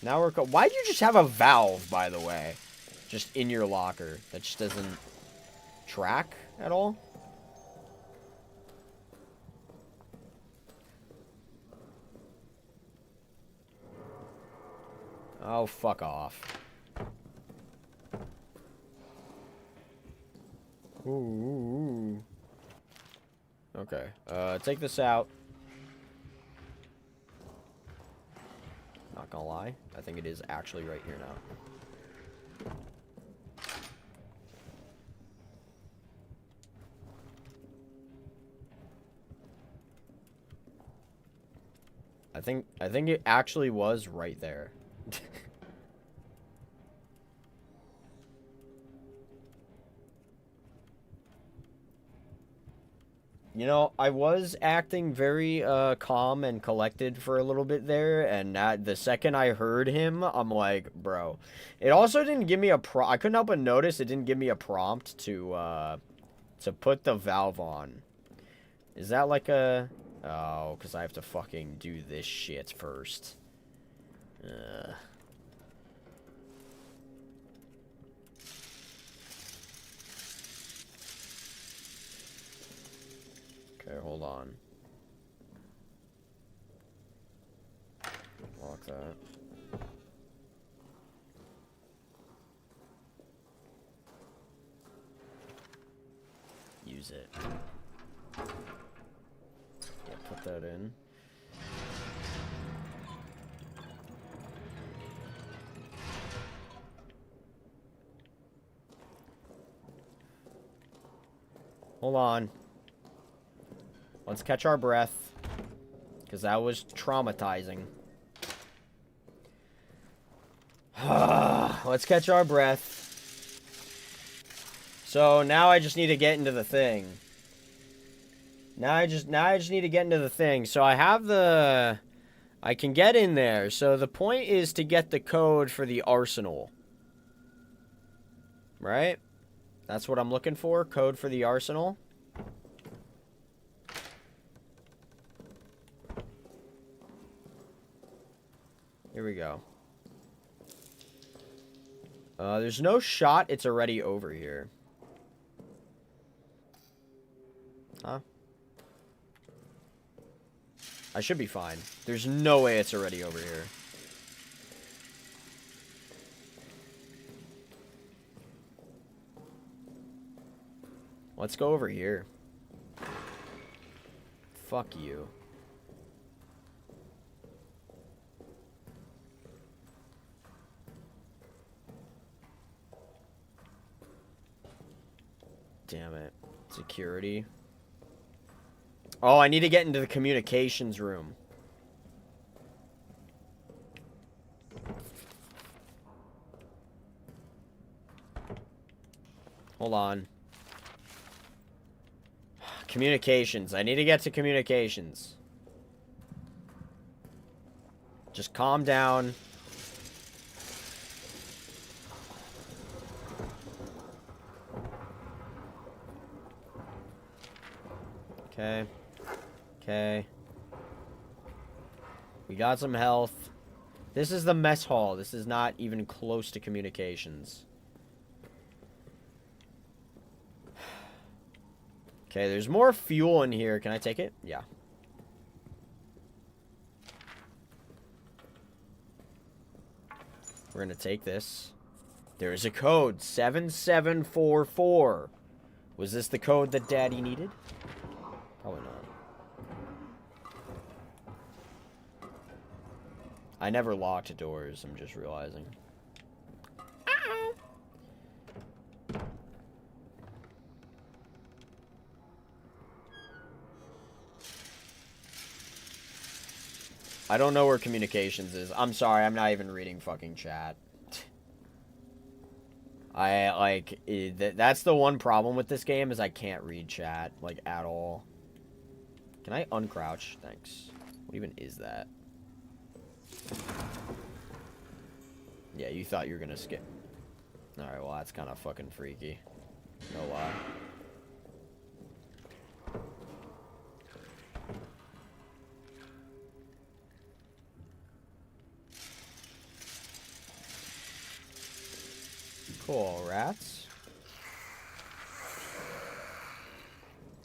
Now we're... Why'd you just have a valve, by the way? Just in your locker. That just doesn't track at all? Oh, fuck off. Ooh. Okay. Take this out. Not gonna lie. I think it is actually right here now. I think it actually was right there. You know, I was acting very calm and collected for a little bit there, and the second I heard him, I'm like, bro. It also didn't give me a I couldn't help but notice it didn't give me a prompt to put the valve on. Is that like a... Oh, because I have to fucking do this shit first. Okay, hold on. Lock that. Use it. Yeah, put that in. Hold on. Let's catch our breath. Because that was traumatizing. Let's catch our breath. So now I just need to get into the thing. Now I just need to get into the thing. So I have the... I can get in there. So the point is to get the code for the arsenal. Right? That's what I'm looking for. Code for the arsenal. Here we go. There's no shot it's already over here. Huh? I should be fine. There's no way it's already over here. Let's go over here. Fuck you. Damn it. Security. Oh, I need to get into the communications room. Hold on. Communications. I need to get to communications. Just calm down. Okay. Okay. We got some health. This is the mess hall. This is not even close to communications. Okay, there's more fuel in here. Can I take it? Yeah. We're gonna take this. There's a code. 7744. Was this the code that Daddy needed? Probably not. I never locked doors, I'm just realizing. I don't know where communications is. I'm sorry, I'm not even reading fucking chat. That's the one problem with this game is I can't read chat, like, at all. Can I uncrouch? Thanks. What even is that? Yeah, you thought you were gonna skip. Alright, well, that's kind of fucking freaky. No lie. Cool, rats.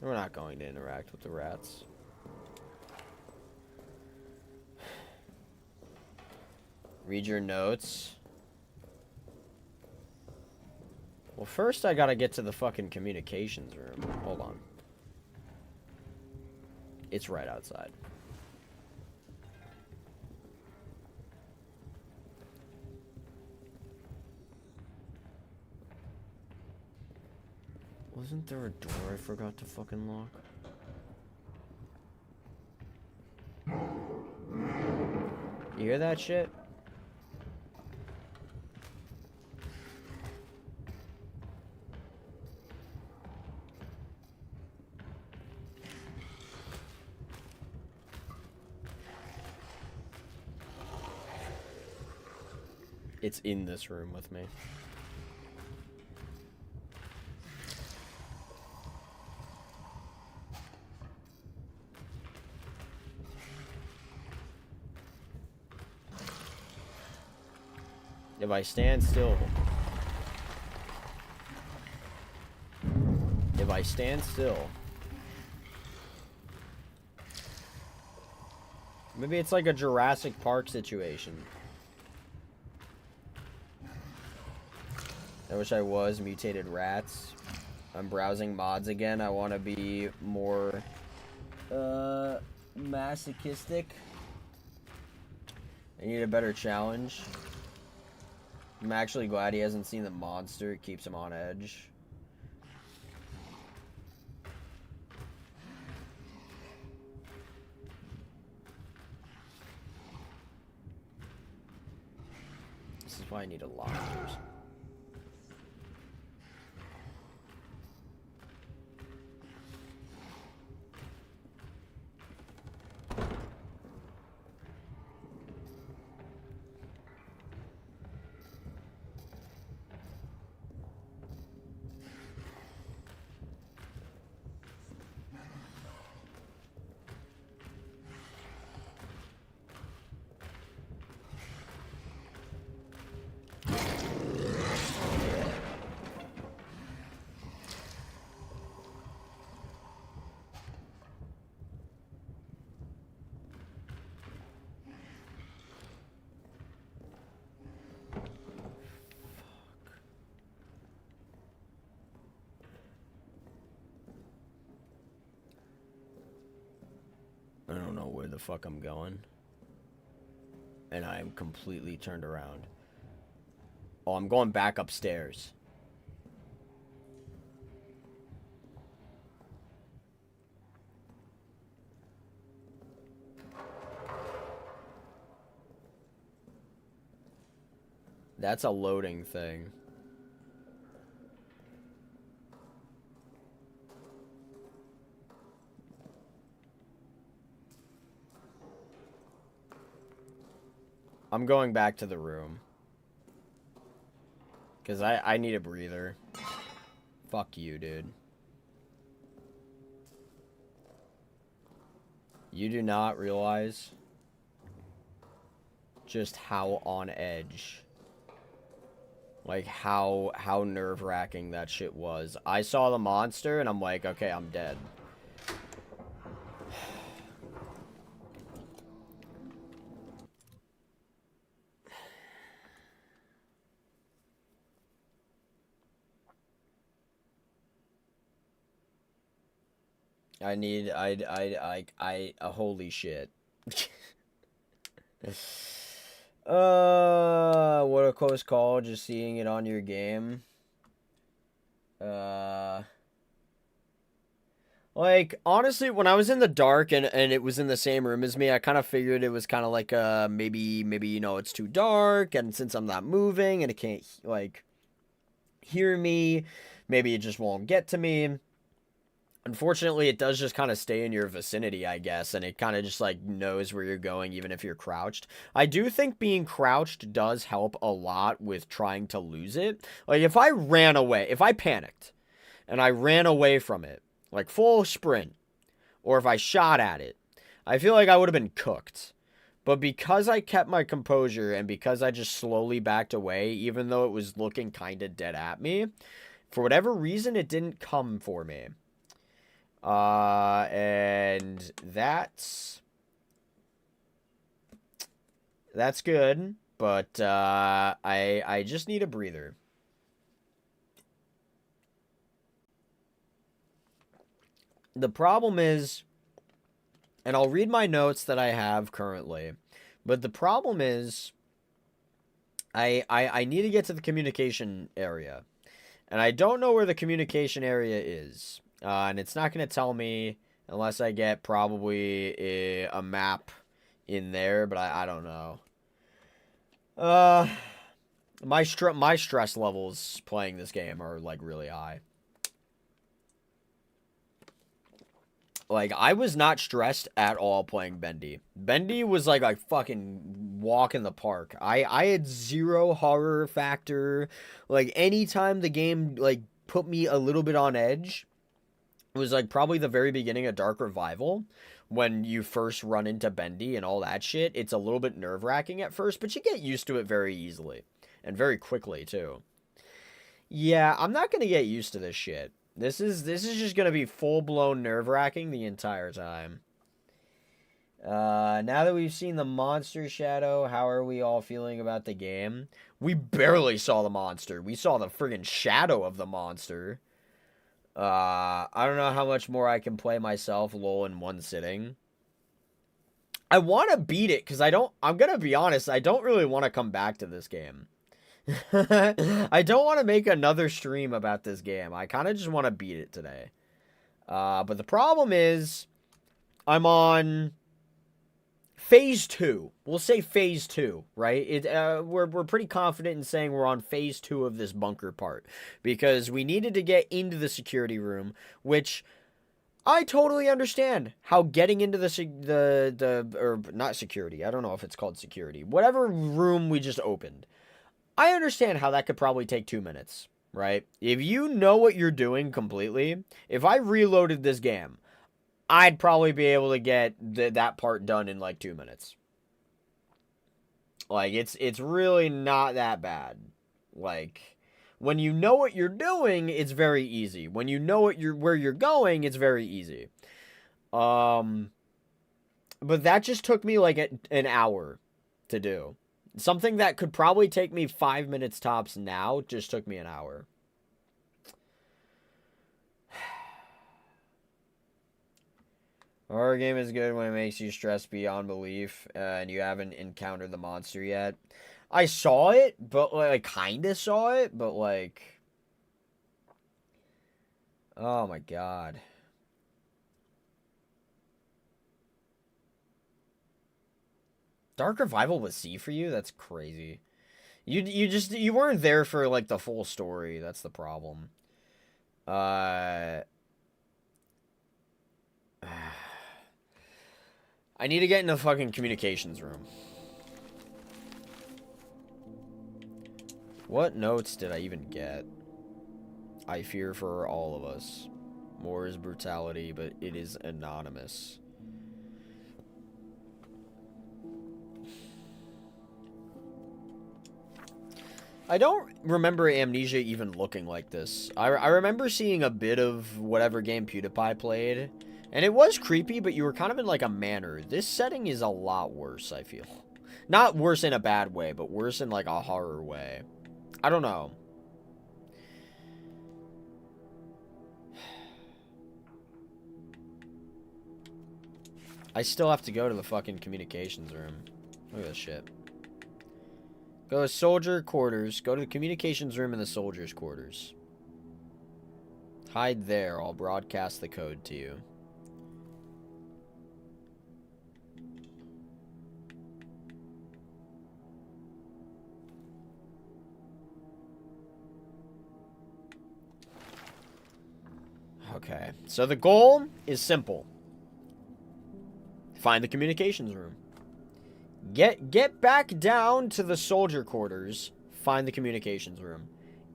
We're not going to interact with the rats. Read your notes. Well, first I gotta get to the fucking communications room. Hold on. It's right outside. Wasn't there a door I forgot to fucking lock? You hear that shit? It's in this room with me. If I stand still... If I stand still... Maybe it's like a Jurassic Park situation. I wish I was mutated rats. I'm browsing mods again. I want to be more masochistic. I need a better challenge. I'm actually glad he hasn't seen the monster. It keeps him on edge. This is why I need a lock doors. I don't know where the fuck I'm going. And I am completely turned around. Oh, I'm going back upstairs. That's a loading thing. I'm going back to the room. Because I need a breather. Fuck you, dude. You do not realize just how on edge, like how nerve-wracking that shit was. I saw the monster and I'm like, okay, I'm dead. Holy shit. What a close call, just seeing it on your game. Like, honestly, when I was in the dark and it was in the same room as me, I kind of figured it was kind of like, maybe, you know, it's too dark, and since I'm not moving and it can't, like, hear me, maybe it just won't get to me. Unfortunately, it does just kind of stay in your vicinity, I guess, and it kind of just, like, knows where you're going, even if you're crouched. I do think being crouched does help a lot with trying to lose it. Like, if I ran away, if I panicked, and I ran away from it, like, full sprint, or if I shot at it, I feel like I would have been cooked. But because I kept my composure, and because I just slowly backed away, even though it was looking kind of dead at me, for whatever reason, it didn't come for me. And that's good, but I just need a breather. The problem is, and I'll read my notes that I have currently, but the problem is I need to get to the communication area, and I don't know where the communication area is. And it's not going to tell me unless I get probably a map in there, but I don't know. My stress levels playing this game are, like, really high. Like, I was not stressed at all playing Bendy. Bendy was like a fucking walk in the park. I had zero horror factor. Like, anytime the game, like, put me a little bit on edge, it was like probably the very beginning of Dark Revival when you first run into Bendy and all that shit. It's a little bit nerve-wracking at first, but you get used to it very easily and very quickly too. Yeah, I'm not going to get used to this shit. This is just going to be full-blown nerve-wracking the entire time. Now that we've seen the monster shadow, how are we all feeling about the game? We barely saw the monster. We saw the friggin' shadow of the monster. I don't know how much more I can play myself, lol, in one sitting. I want to beat it, because I'm going to be honest, I don't really want to come back to this game. I don't want to make another stream about this game. I kind of just want to beat it today. But the problem is, I'm on Phase 2. We'll say Phase 2, right? We're pretty confident in saying we're on Phase 2 of this bunker part. Because we needed to get into the security room, which I totally understand how getting into or not security, I don't know if it's called security. Whatever room we just opened. I understand how that could probably take 2 minutes, right? If you know what you're doing completely, if I reloaded this game, I'd probably be able to get that part done in like 2 minutes. Like, it's really not that bad. Like, when you know what you're doing, it's very easy. When you know where you're going, it's very easy. But that just took me like an hour to do. Something that could probably take me 5 minutes tops now just took me an hour. A horror game is good when it makes you stressed beyond belief, and you haven't encountered the monster yet. I saw it, but like, kinda saw it, but like, oh my god. Dark Revival with C for you? That's crazy. You weren't there for like the full story. That's the problem. I need to get in the fucking communications room. What notes did I even get? I fear for all of us. More is brutality, but it is anonymous. I don't remember Amnesia even looking like this. I remember seeing a bit of whatever game PewDiePie played, and it was creepy, but you were kind of in like a manor. This setting is a lot worse, I feel. Not worse in a bad way, but worse in like a horror way. I don't know. I still have to go to the fucking communications room. Look at this shit. Go to soldier quarters. Go to the communications room in the soldiers' quarters. Hide there. I'll broadcast the code to you. Okay. So the goal is simple. Find the communications room. Get back down to the soldier quarters. Find the communications room.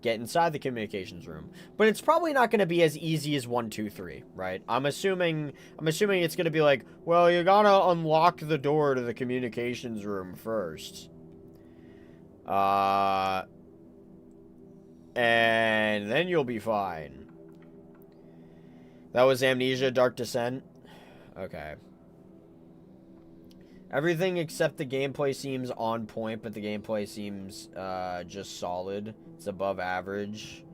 Get inside the communications room. But it's probably not going to be as easy as 1, 2, 3, right? I'm assuming it's going to be like, well, you gotta unlock the door to the communications room first. And then you'll be fine. That was Amnesia Dark Descent. Okay. Everything except the gameplay seems on point, but the gameplay seems just solid. It's above average.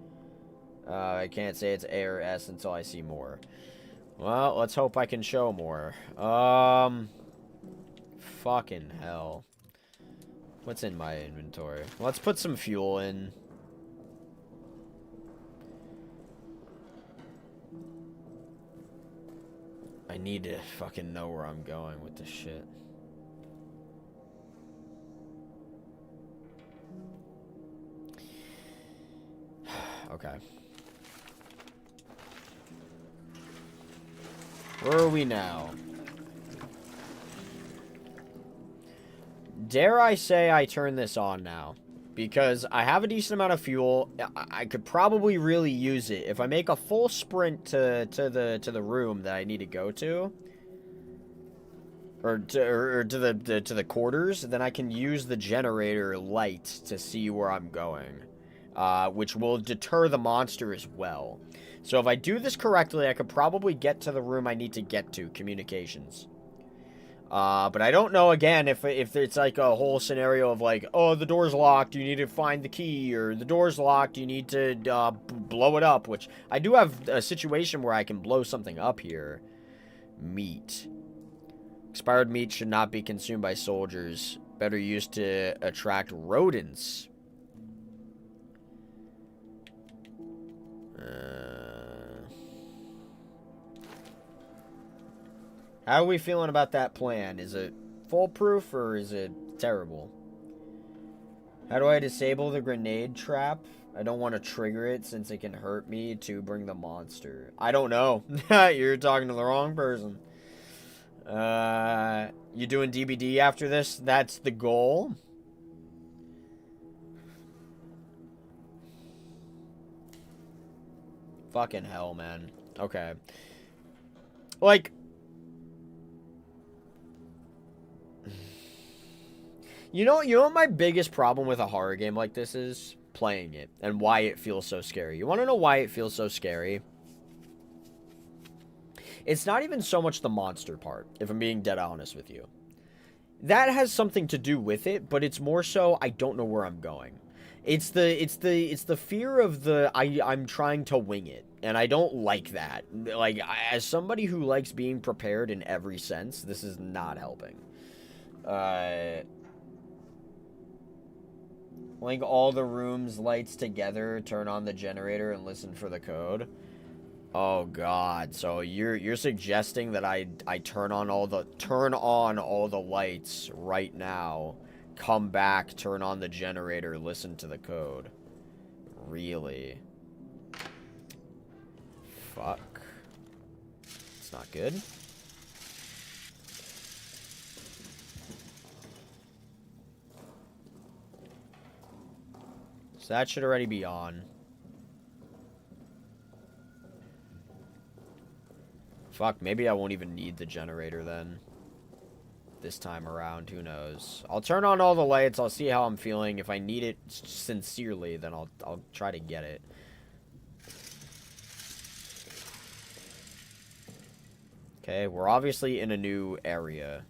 I can't say it's A or S until I see more. Well, let's hope I can show more. Fucking hell. What's in my inventory? Let's put some fuel in. I need to fucking know where I'm going with this shit. Okay. Where are we now? Dare I say I turn this on now? Because I have a decent amount of fuel. I could probably really use it. If I make a full sprint to the room that I need to go to, or to the quarters, then I can use the generator light to see where I'm going. Which will deter the monster as well. So if I do this correctly, I could probably get to the room I need to get to, communications. But I don't know, again, if it's like a whole scenario of like, oh, the door's locked, you need to find the key, or the door's locked, you need to blow it up, which I do have a situation where I can blow something up here. Meat. Expired meat should not be consumed by soldiers. Better used to attract rodents. How are we feeling about that plan? Is it foolproof or is it terrible? How do I disable the grenade trap? I don't want to trigger it since it can hurt me to bring the monster. I don't know. You're talking to the wrong person. You doing DBD after this? That's the goal? Fucking hell, man. Okay. Like, you know what my biggest problem with a horror game like this is? Playing it, and why it feels so scary. You want to know why it feels so scary? It's not even so much the monster part, if I'm being dead honest with you. That has something to do with it, but it's more so I don't know where I'm going. It's the fear of the I'm trying to wing it, and I don't like that. Like, as somebody who likes being prepared in every sense, this is not helping. Link all the room's lights together, turn on the generator, and listen for the code. Oh God! So you're suggesting that I turn on all the lights right now, come back, turn on the generator, listen to the code. Really? Fuck. It's not good. So that should already be on. Fuck, maybe I won't even need the generator then. This time around, who knows. I'll turn on all the lights, I'll see how I'm feeling. If I need it sincerely, then I'll try to get it. Okay, we're obviously in a new area.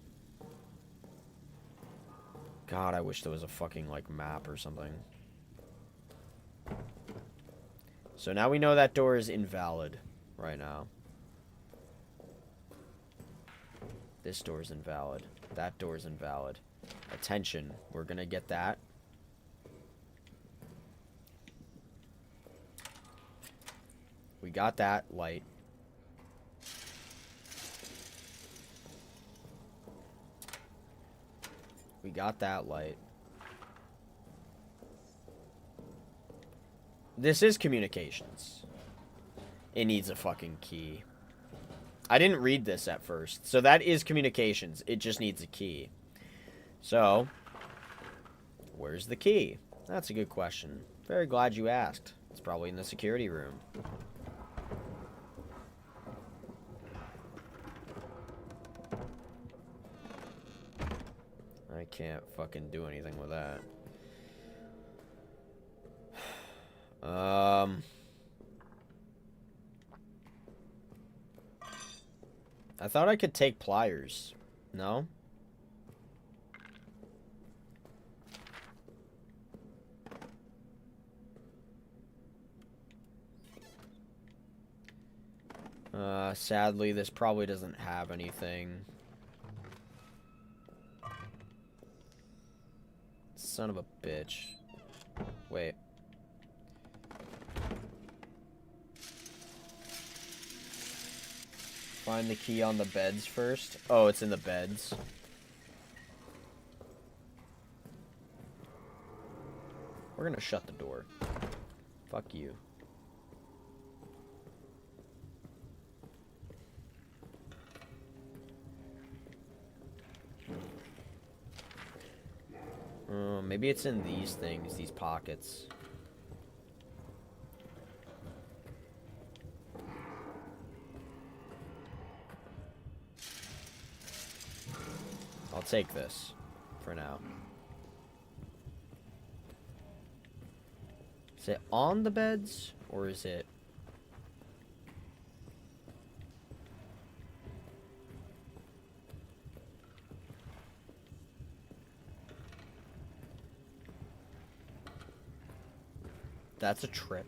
God, I wish there was a fucking, like, map or something. So now we know that door is invalid right now. This door is invalid. That door is invalid. Attention. We're gonna get that. We got that light. We got that light. This is communications. It needs a fucking key. I didn't read this at first. So that is communications. It just needs a key. So, where's the key? That's a good question. Very glad you asked. It's probably in the security room. I can't fucking do anything with that. I thought I could take pliers. No? Sadly, this probably doesn't have anything. Son of a bitch. Wait. Find the key on the beds first. Oh, it's in the beds. We're gonna shut the door. Fuck you. Maybe it's in these things, these pockets. I'll take this for now. Is it on the beds or is it? That's a trip.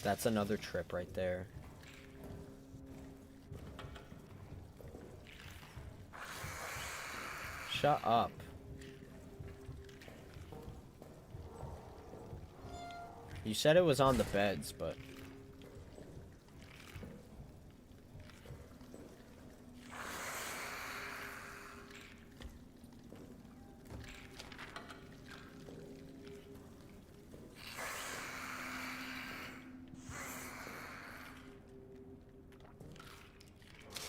That's another trip right there. Shut up. You said it was on the beds, but...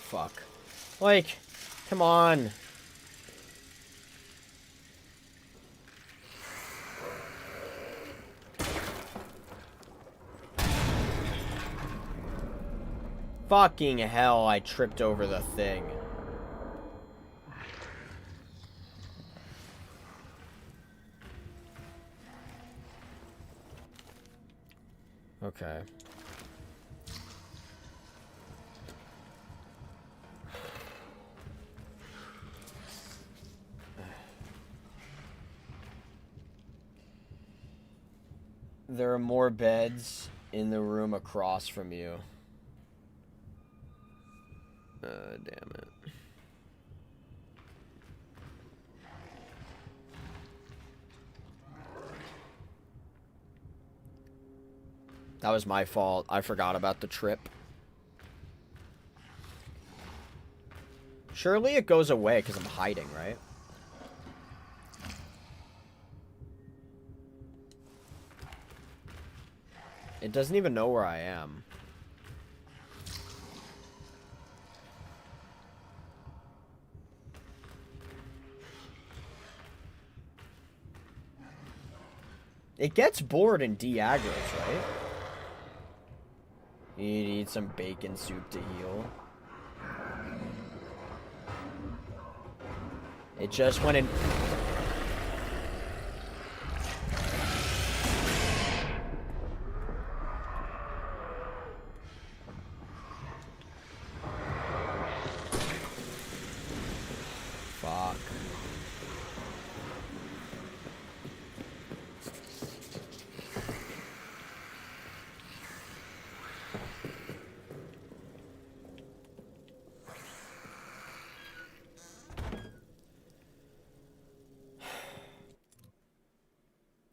Fuck. Like, come on. Fucking hell, I tripped over the thing. Okay. There are more beds in the room across from you. Damn it. That was my fault. I forgot about the trip. Surely it goes away because I'm hiding, right? It doesn't even know where I am. It gets bored and de-aggroes, right? You need to eat some bacon soup to heal. It just went in... Fuck.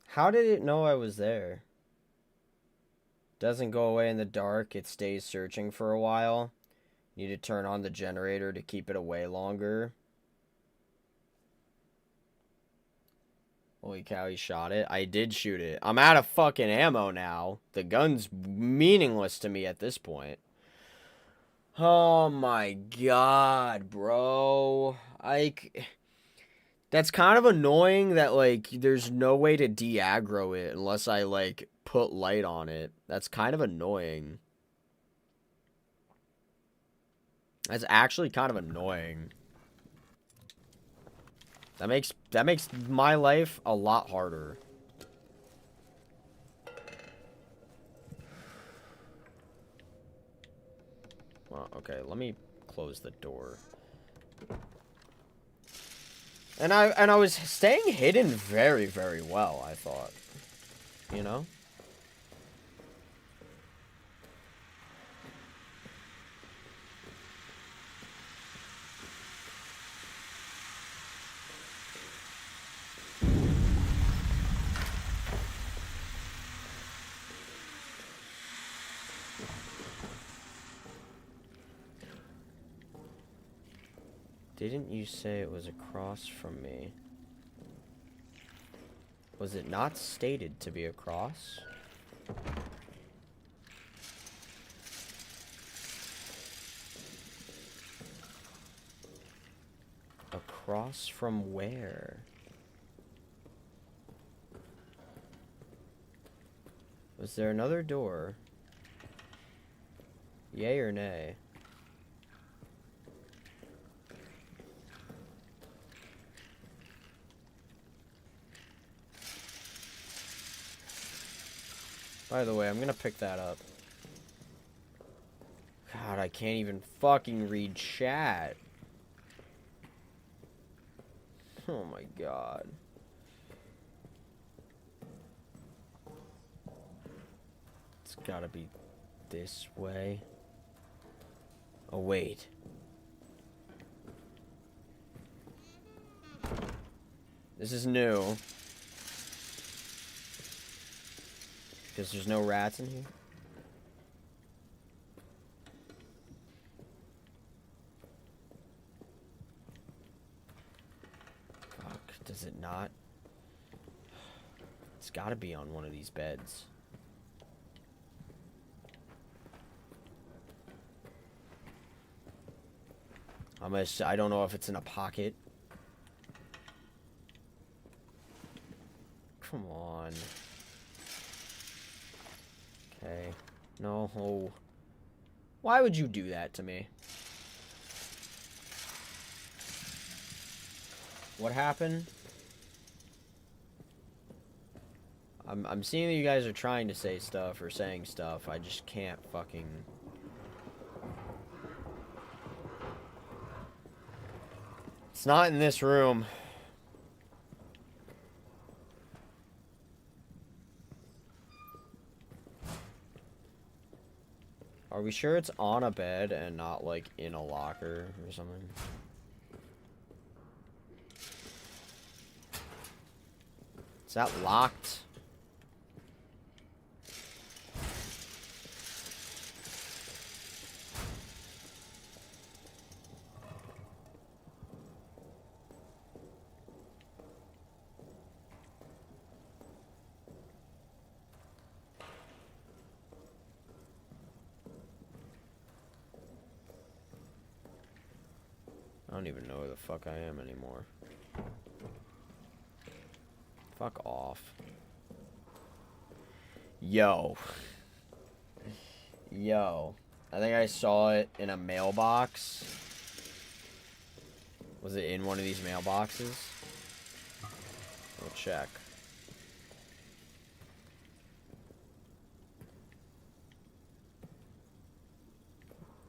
How did it know I was there? Doesn't go away in the dark. It stays searching for a while. Need to turn on the generator to keep it away longer. Holy cow, he shot it. I did shoot it. I'm out of fucking ammo now. The gun's meaningless to me at this point. Oh my god, bro. That's kind of annoying that, like, there's no way to de-aggro it unless I, like, put light on it. That's kind of annoying. That's actually kind of annoying. That makes my life a lot harder. Well, okay, let me close the door. And I was staying hidden very, very well, I thought. You know? Didn't you say it was across from me? Was it not stated to be across? Across from where? Was there another door? Yay or nay? By the way, I'm gonna pick that up. God, I can't even fucking read chat. Oh my god. It's gotta be this way. Oh, wait. This is new. Because there's no rats in here. Fuck, does it not? It's gotta be on one of these beds. I don't know if it's in a pocket. Come on. Okay. No. Why would you do that to me? What happened? I'm seeing that you guys are trying to say stuff or saying stuff. I just can't fucking... It's not in this room. Are we sure it's on a bed and not, like, in a locker or something? Is that locked? I don't even know where the fuck I am anymore. Fuck off. Yo. Yo. I think I saw it in a mailbox. Was it in one of these mailboxes? We'll check.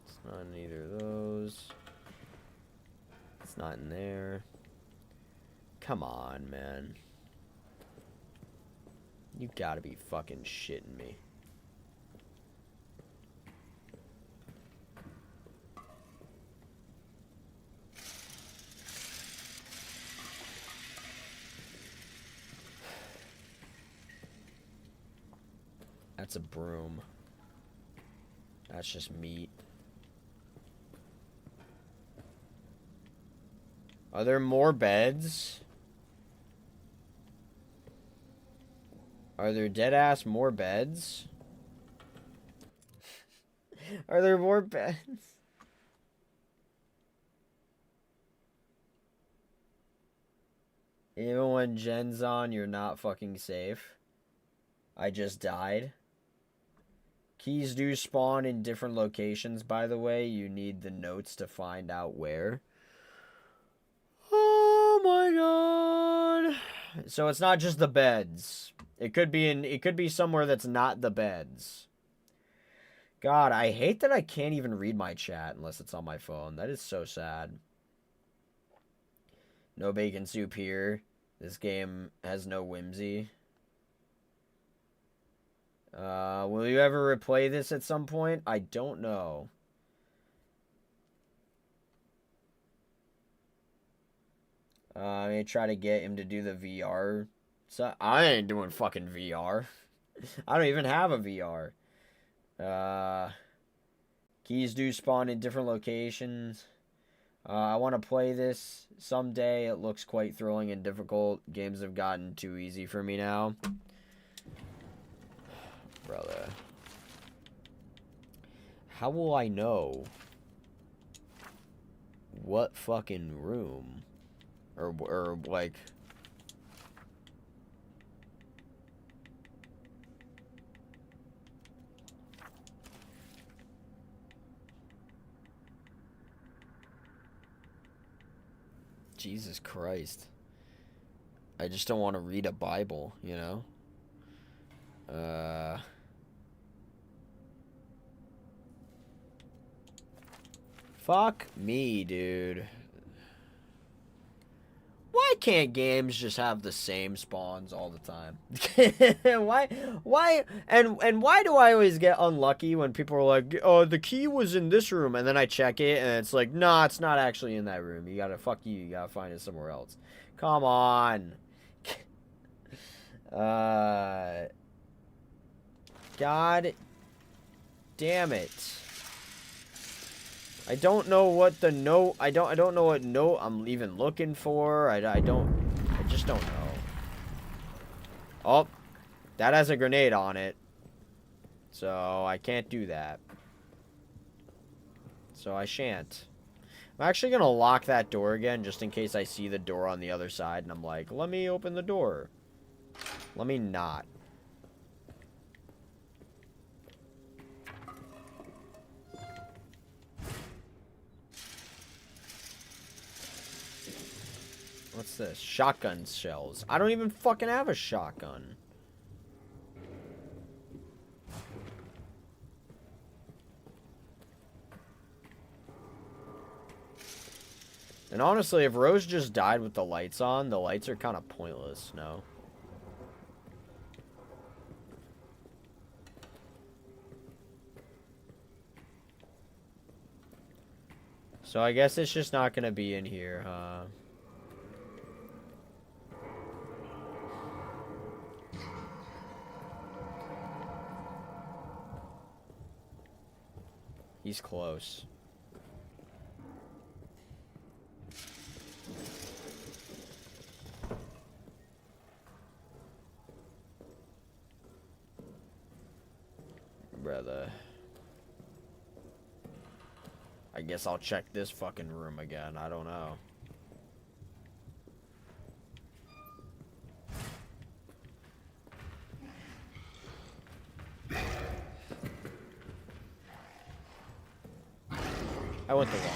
It's not in either of those. It's not in there. Come on, man. You gotta be fucking shitting me. That's a broom. That's just meat. Are there more beds? Are there dead-ass more beds? Are there more beds? Even when Jen's on, you're not fucking safe. I just died. Keys do spawn in different locations, by the way. You need the notes to find out where. Oh my god. So it's not just the beds. It could be somewhere that's not the beds. God, I hate that I can't even read my chat unless it's on my phone. That is so sad. No bacon soup here. This game has no whimsy. Will you ever replay this at some point? I don't know. I'm gonna try to get him to do the VR. So I ain't doing fucking VR. I don't even have a VR. Keys do spawn in different locations. I want to play this someday. It looks quite thrilling and difficult. Games have gotten too easy for me now. Brother. How will I know what fucking room? Or like... Jesus Christ. I just don't want to read a Bible, you know? Fuck me, dude. Why can't games just have the same spawns all the time? why and why do I always get unlucky when people are like, oh, the key was in this room, and then I check it and it's like, nah, it's not actually in that room. You gotta you gotta find it somewhere else. Come on. God damn it. I don't know what the note... I don't know what note I'm even looking for. I just don't know. Oh. That has a grenade on it. So, I can't do that. So, I shan't. I'm actually going to lock that door again, just in case I see the door on the other side, and I'm like, let me open the door. Let me not. What's this? Shotgun shells. I don't even fucking have a shotgun. And honestly, if Rose just died with the lights on, the lights are kind of pointless, no? So I guess it's just not gonna be in here, huh? He's close. Brother. I guess I'll check this fucking room again. I don't know. I went the wrong way.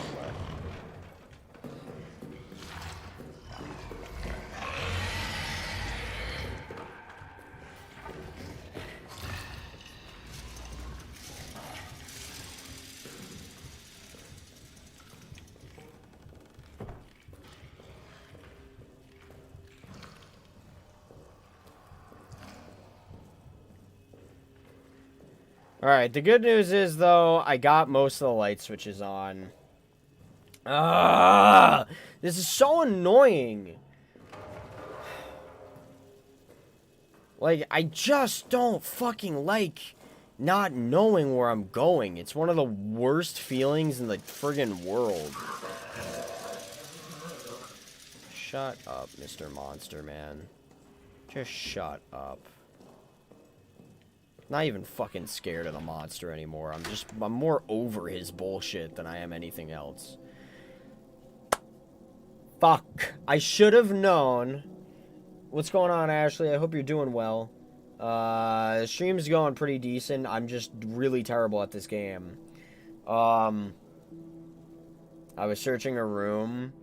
Alright, the good news is, though, I got most of the light switches on. Ah, this is so annoying. Like, I just don't fucking like not knowing where I'm going. It's one of the worst feelings in the friggin' world. Shut up, Mr. Monster Man. Just shut up. Not even fucking scared of the monster anymore. I'm more over his bullshit than I am anything else. Fuck. I should have known. What's going on, Ashley? I hope you're doing well. The stream's going pretty decent. I'm just really terrible at this game. I was searching a room,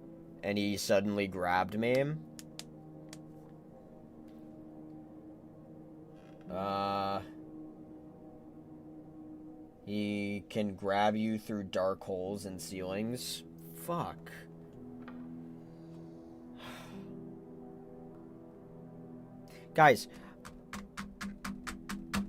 and he suddenly grabbed me. He can grab you through dark holes and ceilings. Fuck. Guys.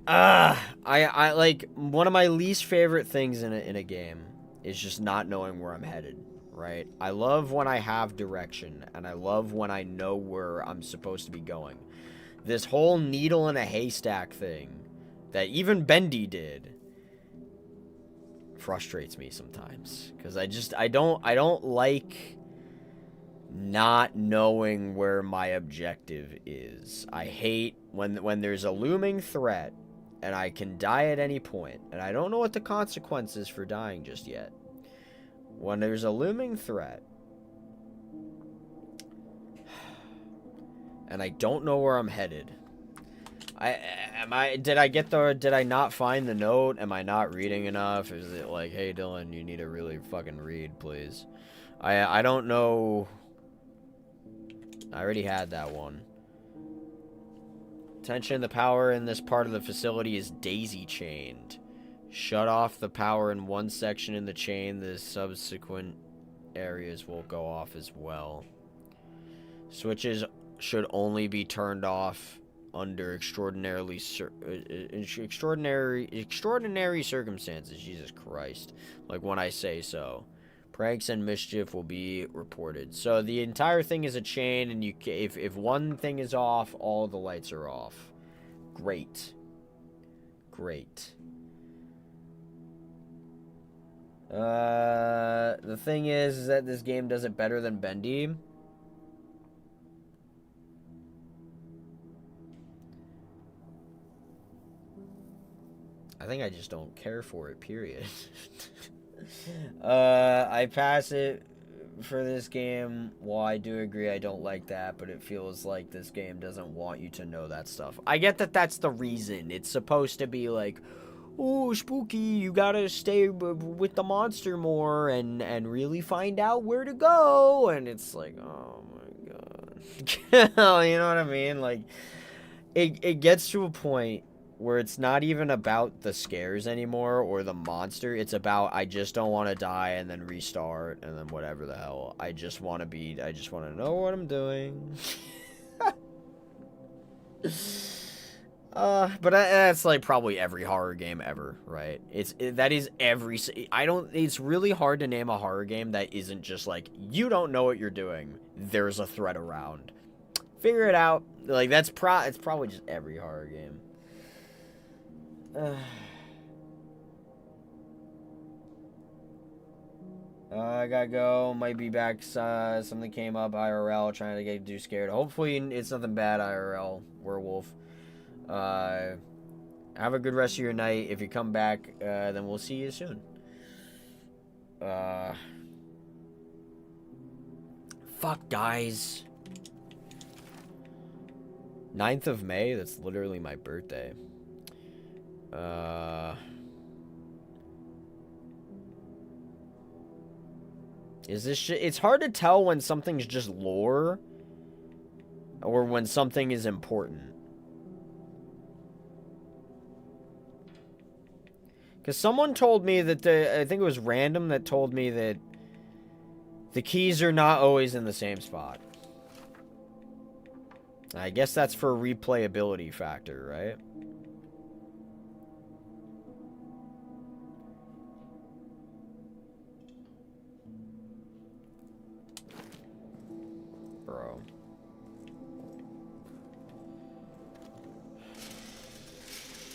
I like, one of my least favorite things in a game is just not knowing where I'm headed, right? I love when I have direction, and I love when I know where I'm supposed to be going. This whole needle in a haystack thing that even Bendy did frustrates me sometimes, because I don't like not knowing where my objective is. I hate when there's a looming threat and I can die at any point, and I don't know what the consequences for dying just yet. When there's a looming threat and I don't know where I'm headed. Did I not find the note? Am I not reading enough? Is it like, hey Dylan, you need to really fucking read, please? I don't know. I already had that one. Attention, the power in this part of the facility is daisy chained. Shut off the power in one section in the chain, the subsequent areas will go off as well. Switches should only be turned off under extraordinary circumstances. Jesus Christ. Like when I say so. Pranks and mischief will be reported. So the entire thing is a chain, and if one thing is off, all the lights are off. Great. Great. The thing is that this game does it better than Bendy. I think I just don't care for it, period. I pass it for this game. Well, I do agree I don't like that, but it feels like this game doesn't want you to know that stuff. I get that that's the reason. It's supposed to be like, oh, spooky, you gotta stay with the monster more and really find out where to go. And it's like, oh my god. You know what I mean? Like, it gets to a point where it's not even about the scares anymore or the monster. It's about, I just don't want to die and then restart and then whatever the hell. I just want to know what I'm doing. But that's like probably every horror game ever, right? That is every. I don't. It's really hard to name a horror game that isn't just like you don't know what you're doing. There's a threat around. Figure it out. Like it's probably just every horror game. I gotta go. Might be back. Something came up IRL. Trying to get you scared. Hopefully it's nothing bad IRL. Werewolf. Have a good rest of your night. If you come back, then we'll see you soon. Fuck, guys. 9th of May? That's literally my birthday. Is this shit? It's hard to tell when something's just lore or when something is important. Because someone told me that I think it was random that told me that the keys are not always in the same spot. I guess that's for replayability factor, right? Bro.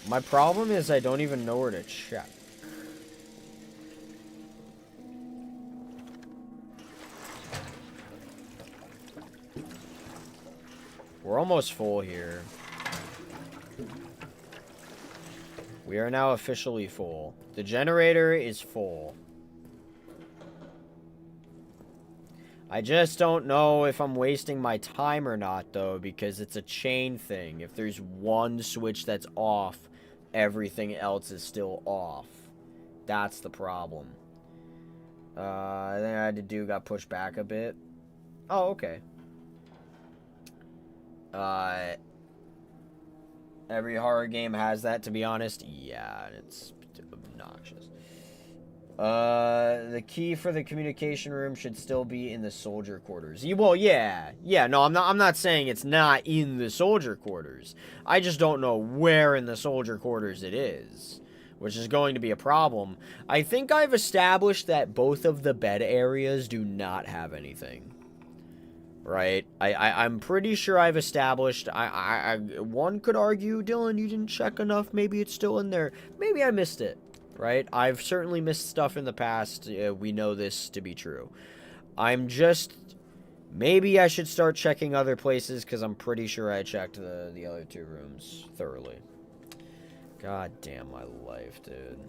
My problem is I don't even know where to check. We're almost full here. We are now officially full. The generator is full. I just don't know if I'm wasting my time or not, though, because it's a chain thing. If there's one switch that's off, everything else is still off. That's the problem. I think I had to do got pushed back a bit. Oh, okay. Every horror game has that, to be honest. Yeah, it's obnoxious. The key for the communication room should still be in the soldier quarters. Well, yeah. Yeah, no, I'm not saying it's not in the soldier quarters. I just don't know where in the soldier quarters it is, which is going to be a problem. I think I've established that both of the bed areas do not have anything. Right? I'm pretty sure I've established. One could argue, Dylan, you didn't check enough. Maybe it's still in there. Maybe I missed it. Right? I've certainly missed stuff in the past. We know this to be true. I'm just... Maybe I should start checking other places, because I'm pretty sure I checked the other two rooms thoroughly. God damn my life, dude.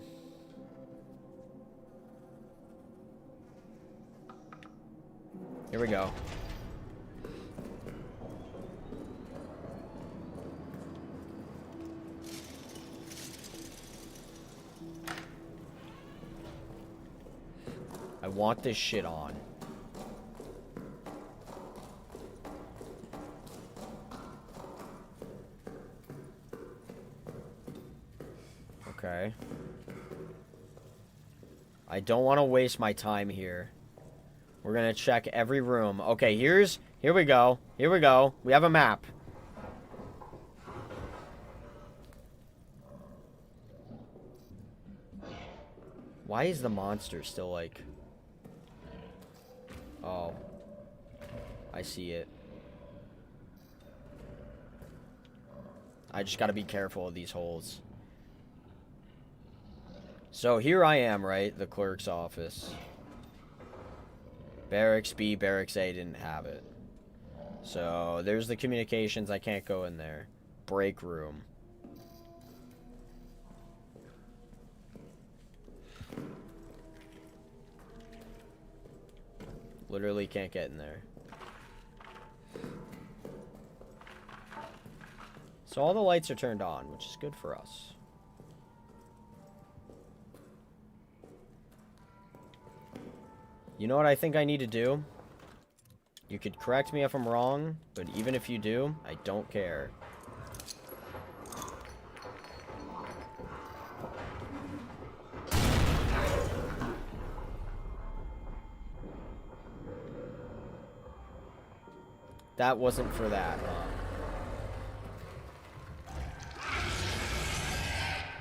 Here we go. I want this shit on. Okay. I don't want to waste my time here. We're gonna check every room. Okay, here we go. Here we go. We have a map. Why is the monster still like... Oh. I see it. I just gotta be careful of these holes. So here I am, right? The clerk's office. Barracks B, Barracks A didn't have it. So there's the communications. I can't go in there. Break room. Literally can't get in there. So all the lights are turned on, which is good for us. You know what I think I need to do? You could correct me if I'm wrong, but even if you do, I don't care. That wasn't for that, huh?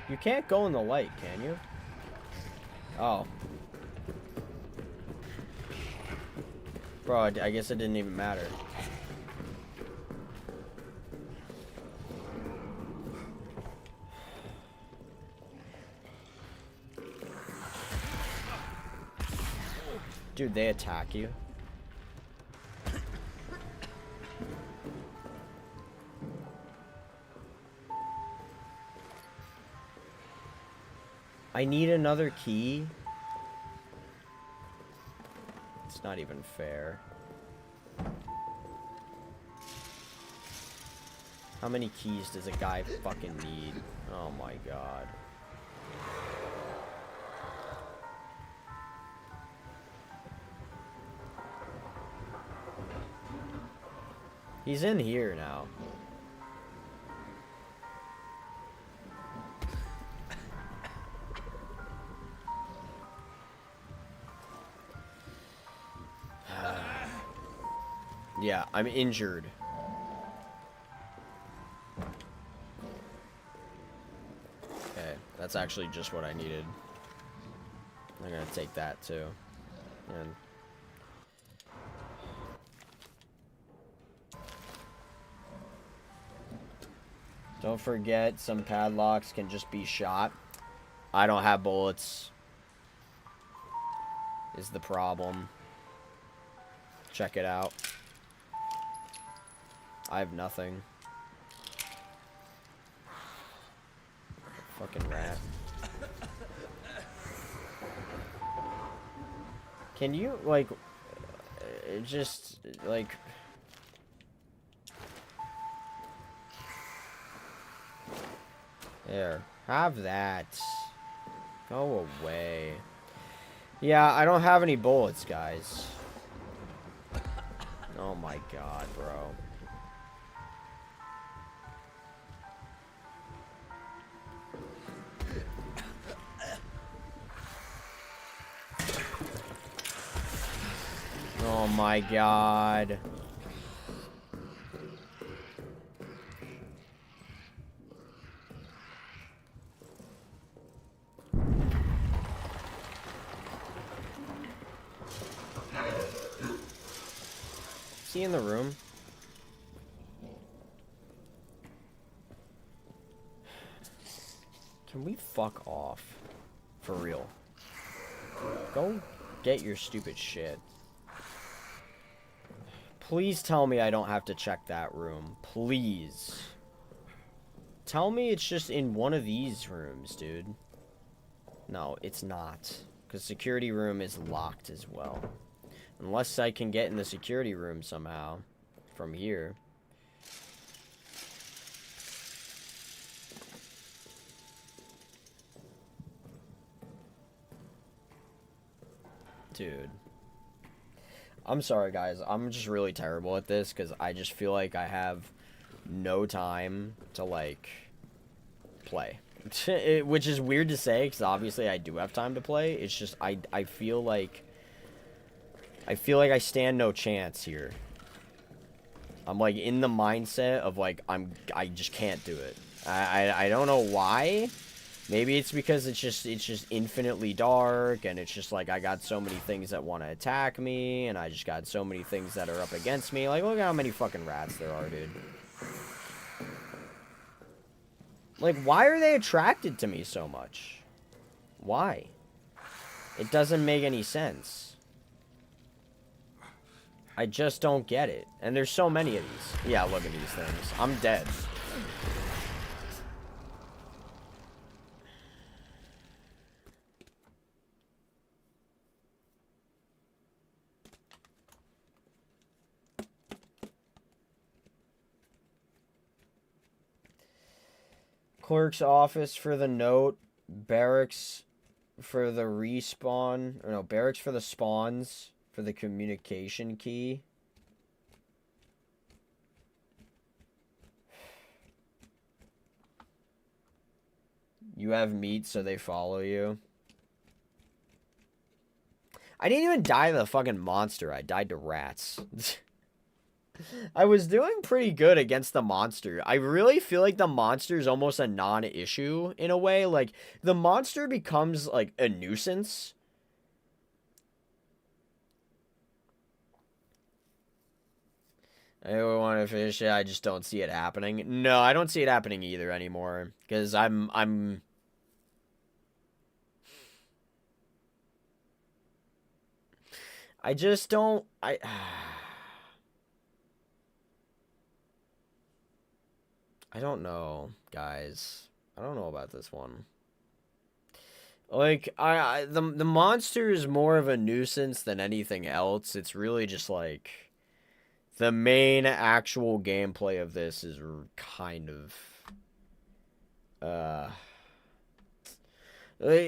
You can't go in the light, can you? Oh. Bro, I guess it didn't even matter. Dude, they attack you. I need another key. It's not even fair. How many keys does a guy fucking need? Oh my god. He's in here now. Yeah, I'm injured. Okay, that's actually just what I needed. I'm gonna take that too. And don't forget, some padlocks can just be shot. I don't have bullets. Is the problem. Check it out. I have nothing. Fucking rat. Can you, like, just, like... There. Have that. Go away. Yeah, I don't have any bullets, guys. Oh my god, bro. Oh my god. Is he in the room? Can we fuck off? For real. Go get your stupid shit. Please tell me I don't have to check that room. Please. Tell me it's just in one of these rooms, dude. No, it's not. Because security room is locked as well. Unless I can get in the security room somehow. From here. Dude. I'm sorry, guys. I'm just really terrible at this because I just feel like I have no time to, like, play. Which is weird to say because obviously I do have time to play. It's just I feel like I stand no chance here. I'm, like, in the mindset of, like, I just can't do it. I don't know why. Maybe it's because it's just infinitely dark, and it's just like I got so many things that want to attack me, and I just got so many things that are up against me. Like, look at how many fucking rats there are, dude. Like, why are they attracted to me so much? Why? It doesn't make any sense. I just don't get it. And there's so many of these. Yeah, look at these things. I'm dead. Clerk's office for the note. Barracks for the respawn. Or no, barracks for the spawns. For the communication key. You have meat, so they follow you. I didn't even die to the fucking monster. I died to rats. I was doing pretty good against the monster. I really feel like the monster is almost a non-issue in a way. Like, the monster becomes, like, a nuisance. I want to finish it. I just don't see it happening. No, I don't see it happening either anymore. Because I just don't... I don't know, guys. I don't know about this one. Like, the monster is more of a nuisance than anything else. It's really just like the main actual gameplay of this is kind of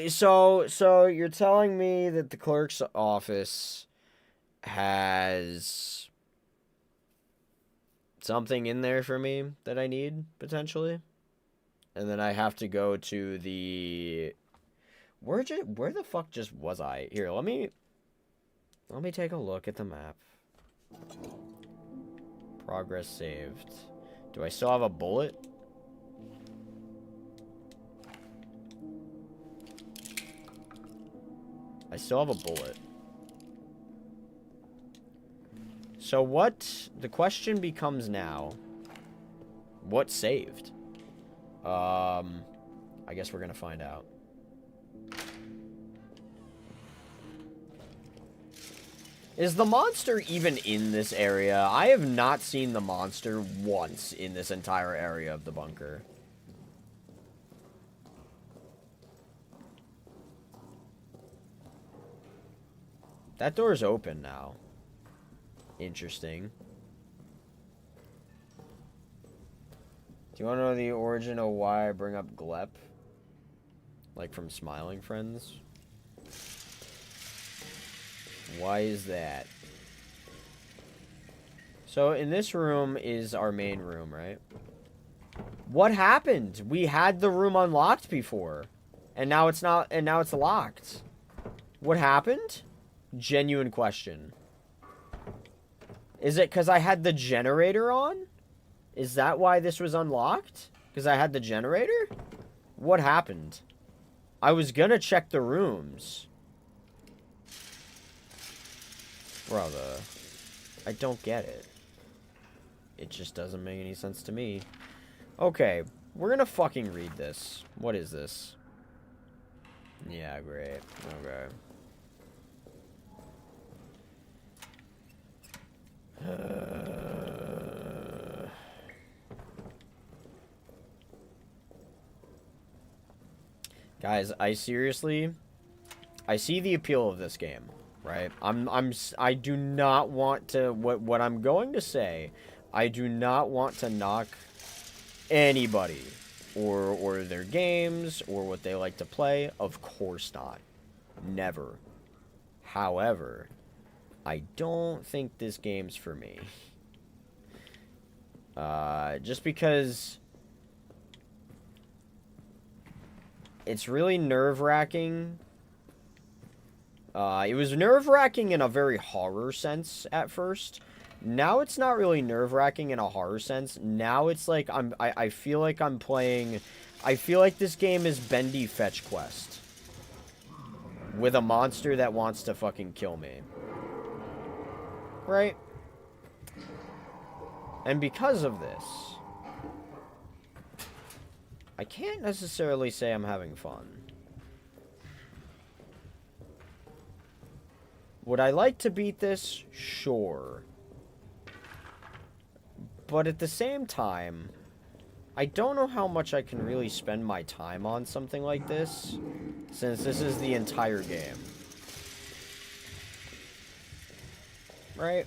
so you're telling me that the clerk's office has something in there for me that I need, potentially? And then I have to go to the... Where the fuck just was I? Here, let me take a look at the map. Progress saved. Do I still have a bullet? I still have a bullet. So what... The question becomes now... What saved? I guess we're gonna find out. Is the monster even in this area? I have not seen the monster once in this entire area of the bunker. That door's open now. Interesting. Do you want to know the origin of why I bring up Glep? Like from Smiling Friends? Why is that? So in this room is our main room, right? What happened? We had the room unlocked before. And now it's not, and now it's locked. What happened? Genuine question. Is it because I had the generator on? Is that why this was unlocked? Because I had the generator? What happened? I was gonna check the rooms. Brother. I don't get it. It just doesn't make any sense to me. Okay. We're gonna fucking read this. What is this? Yeah, great. Okay. Guys, I seriously... I see the appeal of this game, right? I do not want to... What I'm going to say, I do not want to knock anybody or their games or what they like to play. Of course not. Never. However, I don't think this game's for me. Just because it's really nerve-wracking. It was nerve-wracking in a very horror sense at first. Now it's not really nerve-wracking in a horror sense. Now it's like I feel like I'm playing... I feel like this game is Bendy Fetch Quest. With a monster that wants to fucking kill me. Right? And because of this, I can't necessarily say I'm having fun. Would I like to beat this? Sure. But at the same time, I don't know how much I can really spend my time on something like this, since this is the entire game. Right?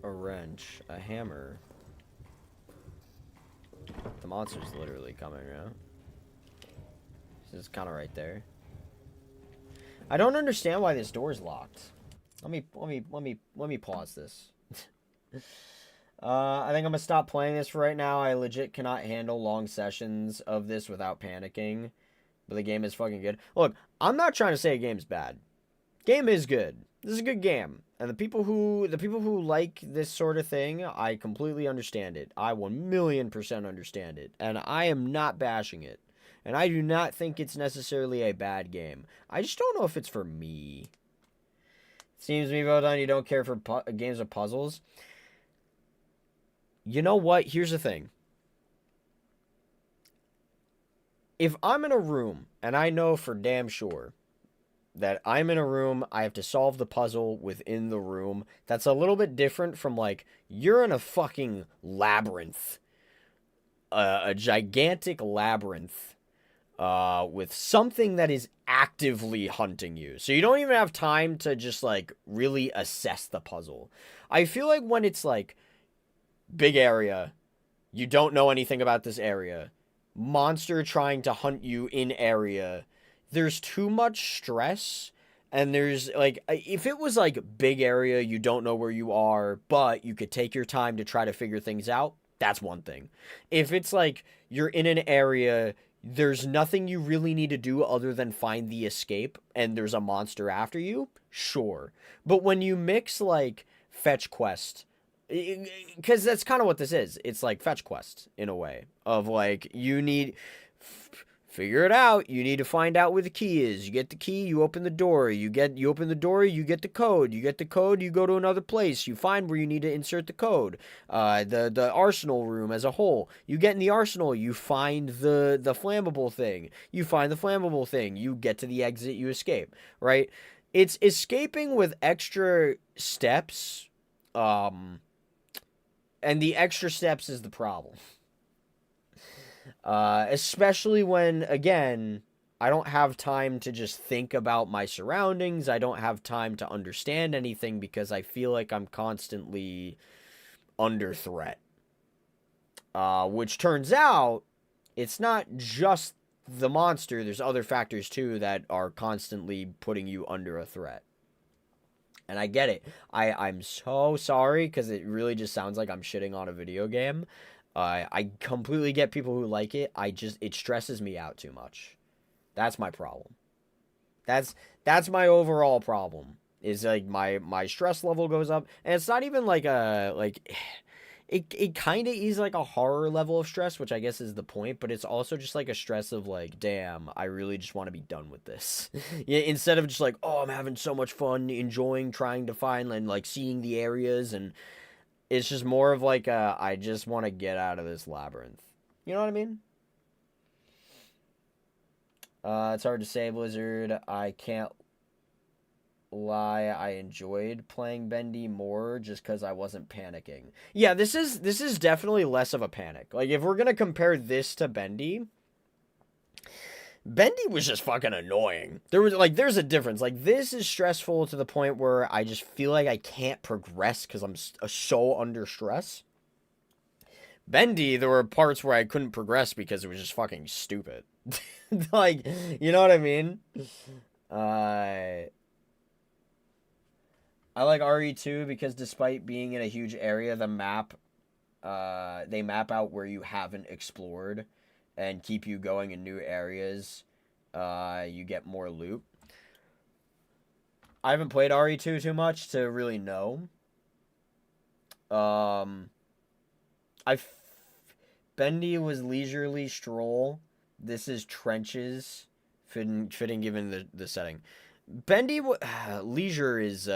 A wrench, a hammer. The monster's literally coming, right? This is kind of right there. I don't understand why this door's locked. Let me pause this. I think I'm gonna stop playing this for right now. I legit cannot handle long sessions of this without panicking. but the game is fucking good. Look, I'm not trying to say a game's bad. Game is good. This is a good game. And the people who like this sort of thing, I completely understand it. I 1,000,000% understand it. And I am not bashing it. And I do not think it's necessarily a bad game. I just don't know if it's for me. Seems to me, Vodan, you don't care for games of puzzles. You know what? Here's the thing. If I'm in a room, and I know for damn sure that I'm in a room, I have to solve the puzzle within the room, that's a little bit different from, like, you're in a fucking labyrinth. A gigantic labyrinth. With something that is actively hunting you. So you don't even have time to just, like, really assess the puzzle. I feel like when it's, like, big area, you don't know anything about this area, monster trying to hunt you in area, there's too much stress. And there's, like, if it was, like, big area, you don't know where you are, but you could take your time to try to figure things out, that's one thing. If it's, like, you're in an area, there's nothing you really need to do other than find the escape, and there's a monster after you, sure. But when you mix, like, fetch quest, because that's kind of what this is. It's like fetch quest, in a way, of, like, you need... Figure it out. You need to find out where the key is. You get the key, you open the door. You open the door, you get the code. You get the code, you go to another place. You find where you need to insert the code. The arsenal room as a whole. You get in the arsenal, you find the flammable thing. You find the flammable thing. You get to the exit, you escape. Right? It's escaping with extra steps. And the extra steps is the problem. Especially when, again, I don't have time to just think about my surroundings. I don't have time to understand anything because I feel like I'm constantly under threat. Which turns out, it's not just the monster. There's other factors, too, that are constantly putting you under a threat. And I get it. I'm so sorry because it really just sounds like I'm shitting on a video game. I completely get people who like it. It stresses me out too much. That's my problem. That's my overall problem. Is like my stress level goes up, and it's not even like it kind of is like a horror level of stress, which I guess is the point, but it's also just like a stress of like, damn, I really just want to be done with this. Yeah, instead of just like, oh, I'm having so much fun enjoying trying to find and like seeing the areas, and it's just more of like I just want to get out of this labyrinth. You know what I mean? It's hard to say, Blizzard. I can't lie, I enjoyed playing Bendy more just because I wasn't panicking. Yeah, this is definitely less of a panic. Like, if we're gonna compare this to Bendy was just fucking annoying. There's a difference. Like, this is stressful to the point where I just feel like I can't progress because I'm so under stress. Bendy, there were parts where I couldn't progress because it was just fucking stupid. Like, you know what I mean? I like RE2 because despite being in a huge area, they map out where you haven't explored and keep you going in new areas. You get more loot. I haven't played RE2 too much to really know. Bendy was leisurely stroll. This is trenches, fitting given the setting. Bendy, leisure is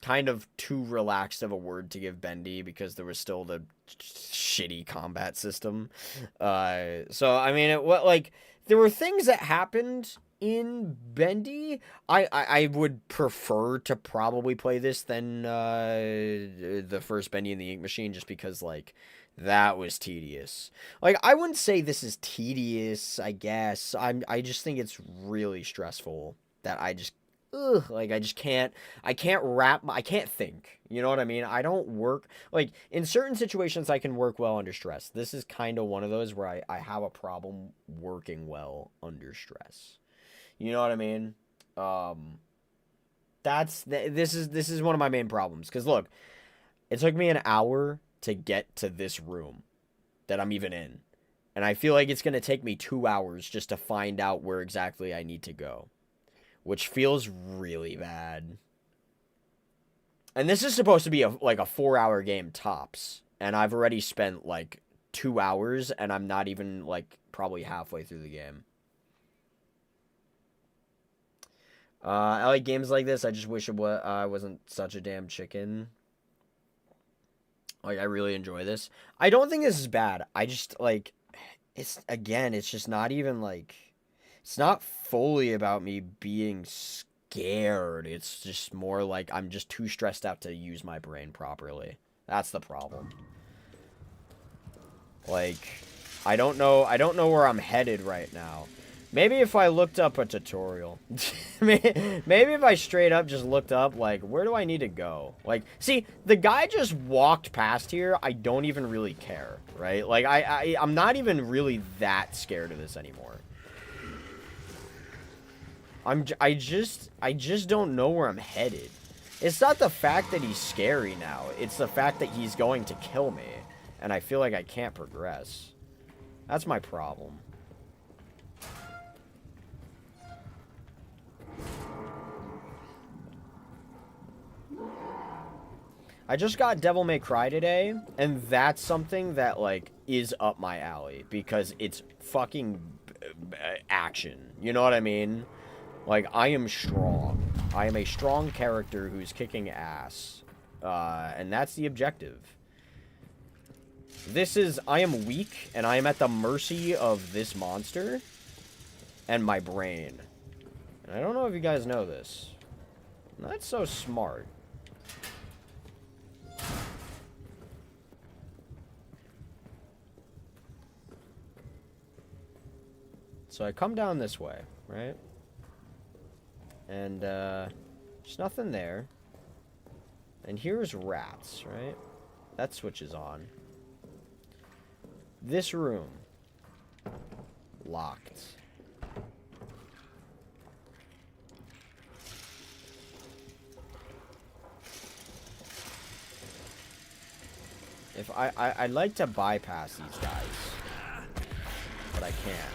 kind of too relaxed of a word to give Bendy because there was still the shitty combat system. So I mean, there were things that happened in Bendy. I would prefer to probably play this than the first Bendy and the Ink Machine, just because like that was tedious. Like, I wouldn't say this is tedious, I guess. I just think it's really stressful that I can't think. You know what I mean? I don't work, like, in certain situations I can work well under stress. This is kind of one of those where I have a problem working well under stress. You know what I mean? This is one of my main problems. Because look, it took me an hour to get to this room that I'm even in. And I feel like it's going to take me 2 hours just to find out where exactly I need to go. Which feels really bad. And this is supposed to be like a 4-hour game tops. And I've already spent like 2 hours and I'm not even like probably halfway through the game. I like games like this. I just wish I wasn't such a damn chicken. Like, I really enjoy this. I don't think this is bad. I just, like, it's just not even, like, it's not fully about me being scared. It's just more like I'm just too stressed out to use my brain properly. That's the problem. Like, I don't know where I'm headed right now. Maybe if I looked up a tutorial. Maybe if I straight up just looked up, like, where do I need to go? Like, see, the guy just walked past here. I don't even really care, right? Like, I'm not even really that scared of this anymore. I just don't know where I'm headed. It's not the fact that he's scary now. It's the fact that he's going to kill me. And I feel like I can't progress. That's my problem. I just got Devil May Cry today, and that's something that, like, is up my alley, because it's fucking action. You know what I mean? Like, I am strong. I am a strong character who's kicking ass. And that's the objective. I am weak, and I am at the mercy of this monster and my brain. And I don't know if you guys know this. Not so smart. So I come down this way, right? And, there's nothing there. And here's rats, right? That switches on. This room. Locked. If I'd like to bypass these guys. But I can't.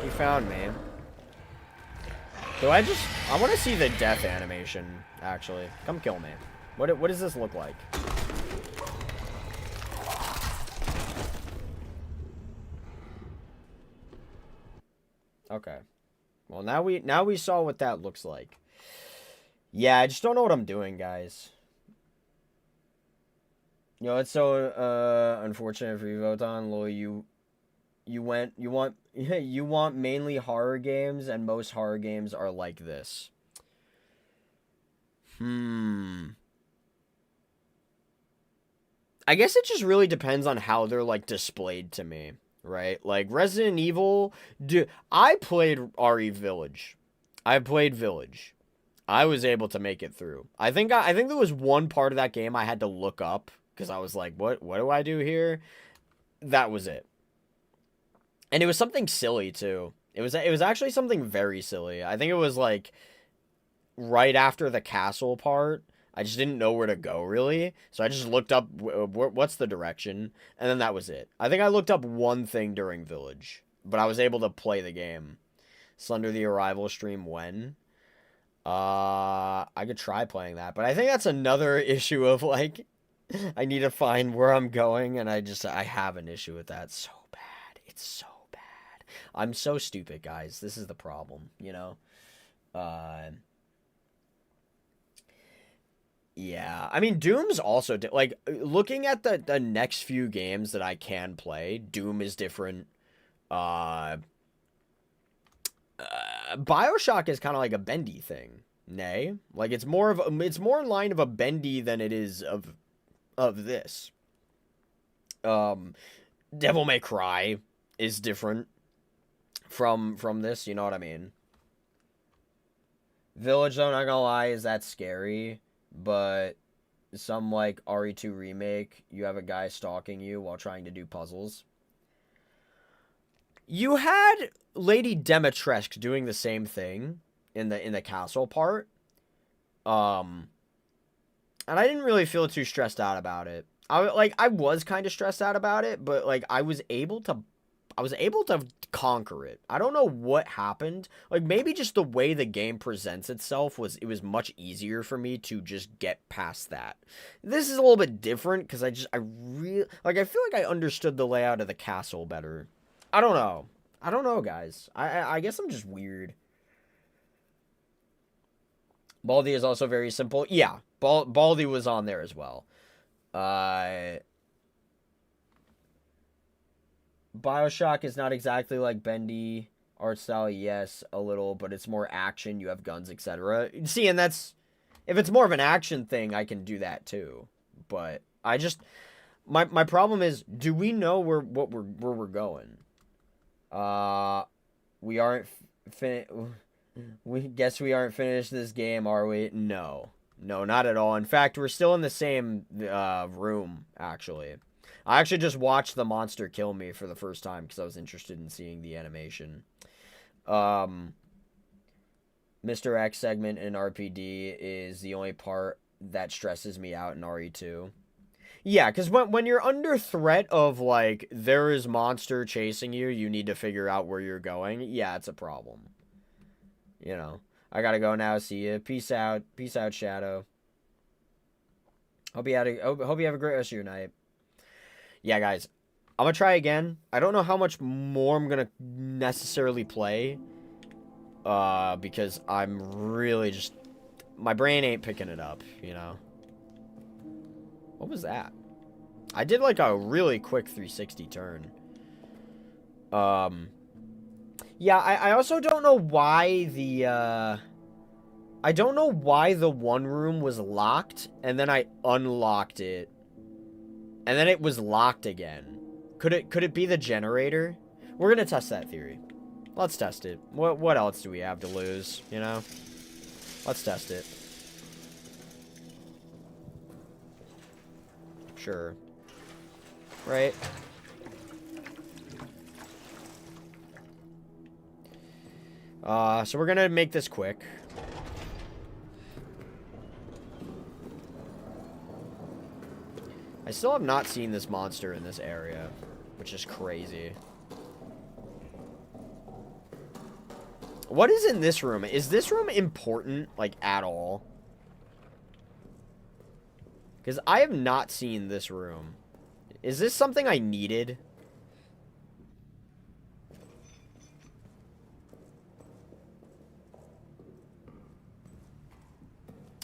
He found me. I want to see the death animation, actually. Come kill me. What does this look like? Okay. Well, now we saw what that looks like. Yeah, I just don't know what I'm doing, guys. You know, it's so unfortunate for you, Voton. Lol, you want mainly horror games, and most horror games are like this. I guess it just really depends on how they're, like, displayed to me, right? Like, Resident Evil, I played RE Village. I played Village. I was able to make it through. I think there was one part of that game I had to look up, because I was like, what do I do here? That was it. And it was something silly, too. It was actually something very silly. I think it was, like, right after the castle part. I just didn't know where to go, really. So I just looked up, what's the direction? And then that was it. I think I looked up one thing during Village. But I was able to play the game. Slender the Arrival stream when? I could try playing that. But I think that's another issue of, like, I need to find where I'm going. And I have an issue with that so bad. It's so bad. I'm so stupid, guys. This is the problem, you know? Yeah, I mean, Doom's also, like, looking at the next few games that I can play, Doom is different. BioShock is kind of like a bendy thing, nay? Like, it's more in line of a bendy than it is of this. Devil May Cry is different from this, you know what I mean? Village, though, not gonna lie, is that scary? But some, like, RE2 remake, you have a guy stalking you while trying to do puzzles. You had Lady Demetresque doing the same thing in the castle part. And I didn't really feel too stressed out about it. I was kind of stressed out about it, but like I was able to conquer it. I don't know what happened. Like maybe just the way the game presents itself was much easier for me to just get past that. This is a little bit different because I feel like I understood the layout of the castle better. I don't know, guys. I guess I'm just weird. Baldi is also very simple. Yeah, Baldi was on there as well. BioShock is not exactly like Bendy art style. Yes, a little, but it's more action. You have guns, etc. See, and that's if it's more of an action thing, I can do that too. But I just my problem is, do we know where we're going? We aren't we guess we aren't finished this game, are we? No, not at all. In fact, we're still in the same room. Actually, I actually just watched the monster kill me for the first time because I was interested in seeing the animation. Mr. X segment in RPD is the only part that stresses me out in RE2. Yeah, because when you're under threat of, like, there is monster chasing you, you need to figure out where you're going. Yeah, it's a problem. You know, I gotta go now. See ya. Peace out. Peace out, Shadow. Hope you have a great rest of your night. Yeah, guys, I'm gonna try again. I don't know how much more I'm gonna necessarily play. Because I'm really just... my brain ain't picking it up, you know? What was that? I did, like, a really quick 360 turn. Yeah, I also don't know why the, I don't know why the one room was locked, and then I unlocked it. And then it was locked again. Could it be the generator? We're gonna test that theory. Let's test it. What else do we have to lose, you know? Let's test it. Sure. Right? So we're gonna make this quick. I still have not seen this monster in this area, which is crazy. What is in this room? Is this room important, like, at all? Because I have not seen this room. Is this something I needed?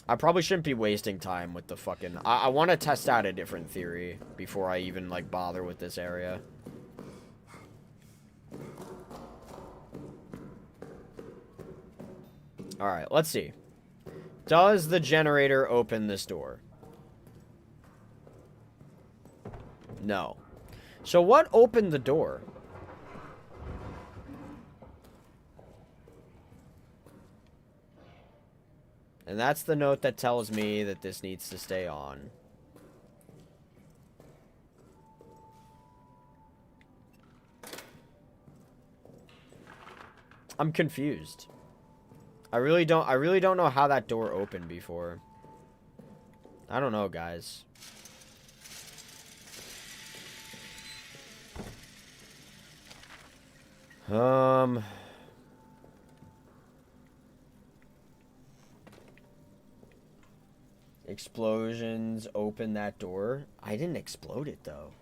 I probably shouldn't be wasting time with the fucking... I want to test out a different theory before I even, like, bother with this area. Alright, let's see. Does the generator open this door? No. So what opened the door? And that's the note that tells me that this needs to stay on. I'm confused. I really don't know how that door opened before. I don't know, guys. Explosions open that door. I didn't explode it, though.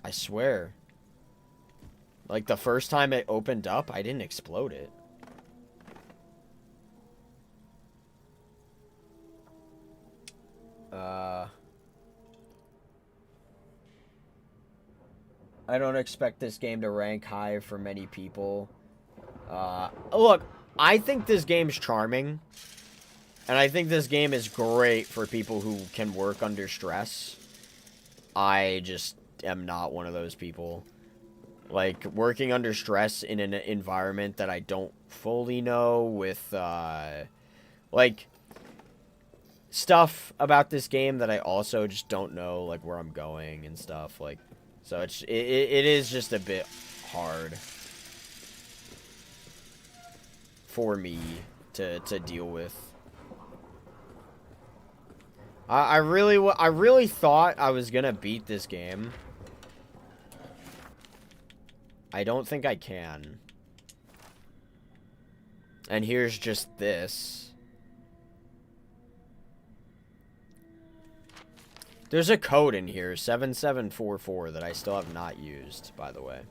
I swear. Like, the first time it opened up, I didn't explode it. I don't expect this game to rank high for many people. Look, I think this game's charming. And I think this game is great for people who can work under stress. I just am not one of those people. Like, working under stress in an environment that I don't fully know with, like, stuff about this game that I also just don't know, like, where I'm going and stuff, like, so it is just a bit hard for me to deal with. I really thought I was gonna beat this game. I don't think I can. And here's just this. There's a code in here, 7744, that I still have not used, by the way.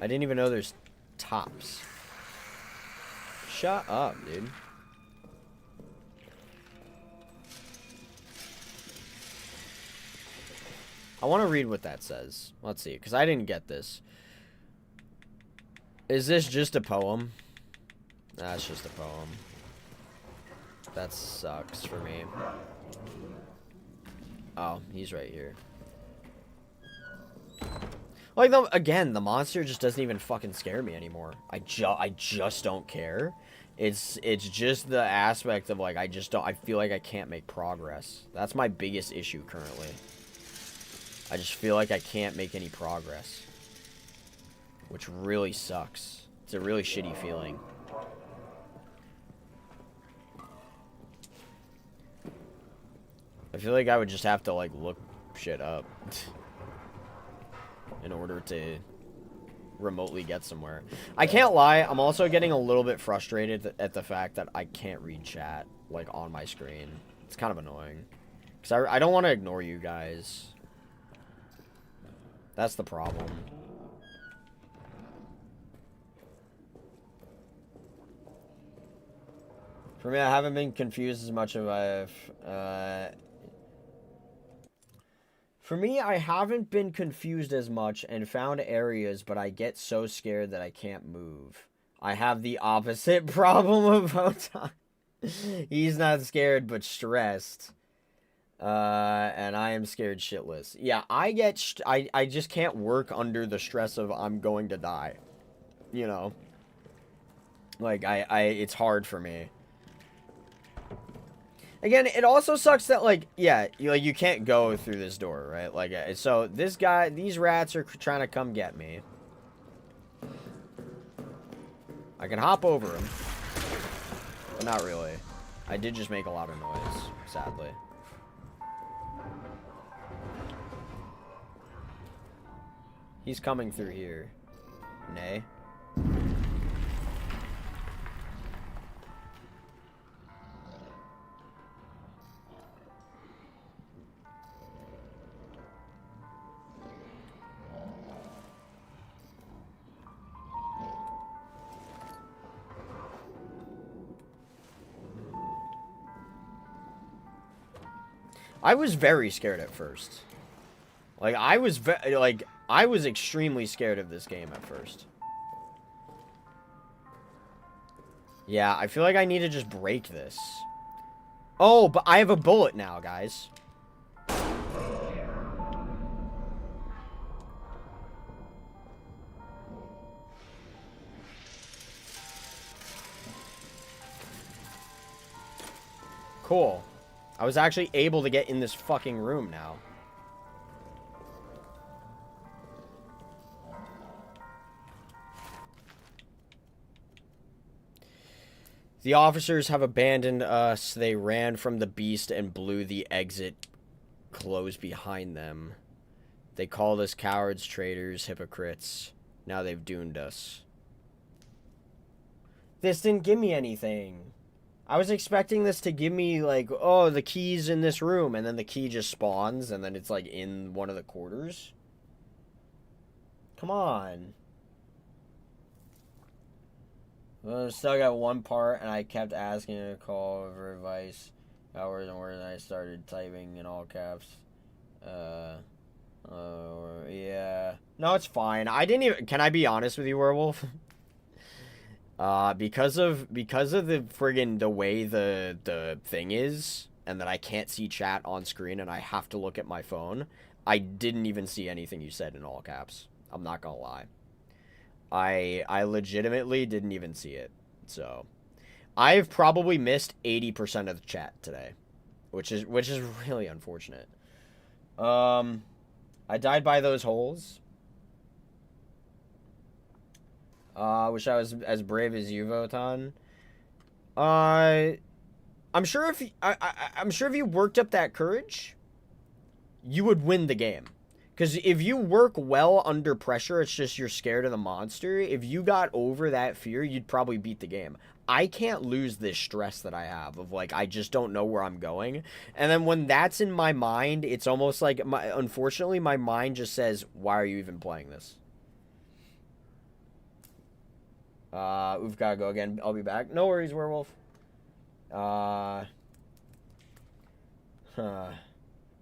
I didn't even know there's tops. Shut up, dude. I want to read what that says. Let's see, because I didn't get this. Is this just a poem? Nah, it's just a poem. That sucks for me. Oh, he's right here. Like, again, the monster just doesn't even fucking scare me anymore. I just don't care. It's just the aspect of, like, I feel like I can't make progress. That's my biggest issue currently. I just feel like I can't make any progress. Which really sucks. It's a really shitty feeling. I feel like I would just have to, like, look shit up in order to remotely get somewhere. I can't lie, I'm also getting a little bit frustrated at the fact that I can't read chat, like, on my screen. It's kind of annoying. Because I don't want to ignore you guys. That's the problem. For me, I haven't been confused as much as For me, I haven't been confused as much and found areas, but I get so scared that I can't move. I have the opposite problem of Photon. He's not scared, but stressed. And I am scared shitless. Yeah, I just can't work under the stress of I'm going to die. You know? Like, it's hard for me. Again, it also sucks that, like, yeah, you can't go through this door, right? Like, so these rats are trying to come get me. I can hop over them. But not really. I did just make a lot of noise, sadly. He's coming through here. Nay. I was very scared at first. Like, I was extremely scared of this game at first. Yeah, I feel like I need to just break this. Oh, but I have a bullet now, guys. Cool. I was actually able to get in this fucking room now. The officers have abandoned us. They ran from the beast and blew the exit closed behind them. They called us cowards, traitors, hypocrites. Now they've doomed us. This didn't give me anything. I was expecting this to give me, like, oh, the key's in this room, and then the key just spawns, and then it's, like, in one of the quarters. Come on. Well, I still got one part, and I kept asking to call for advice. Hours and words, and I started typing in all caps. Yeah. No, it's fine. I didn't even... Can I be honest with you, Werewolf? Because of the friggin' the way the thing is, and that I can't see chat on screen and I have to look at my phone, I didn't even see anything you said in all caps. I'm not gonna lie. I legitimately didn't even see it. So, I've probably missed 80% of the chat today, which is really unfortunate. I died by those holes. Wish I was as brave as you, Votan. I'm sure if I'm sure if you worked up that courage, you would win the game. Because if you work well under pressure, it's just you're scared of the monster. If you got over that fear, you'd probably beat the game. I can't lose this stress that I have of, like, I just don't know where I'm going. And then when that's in my mind, it's almost like, unfortunately, my mind just says, why are you even playing this? We've got to go again. I'll be back. No worries, werewolf.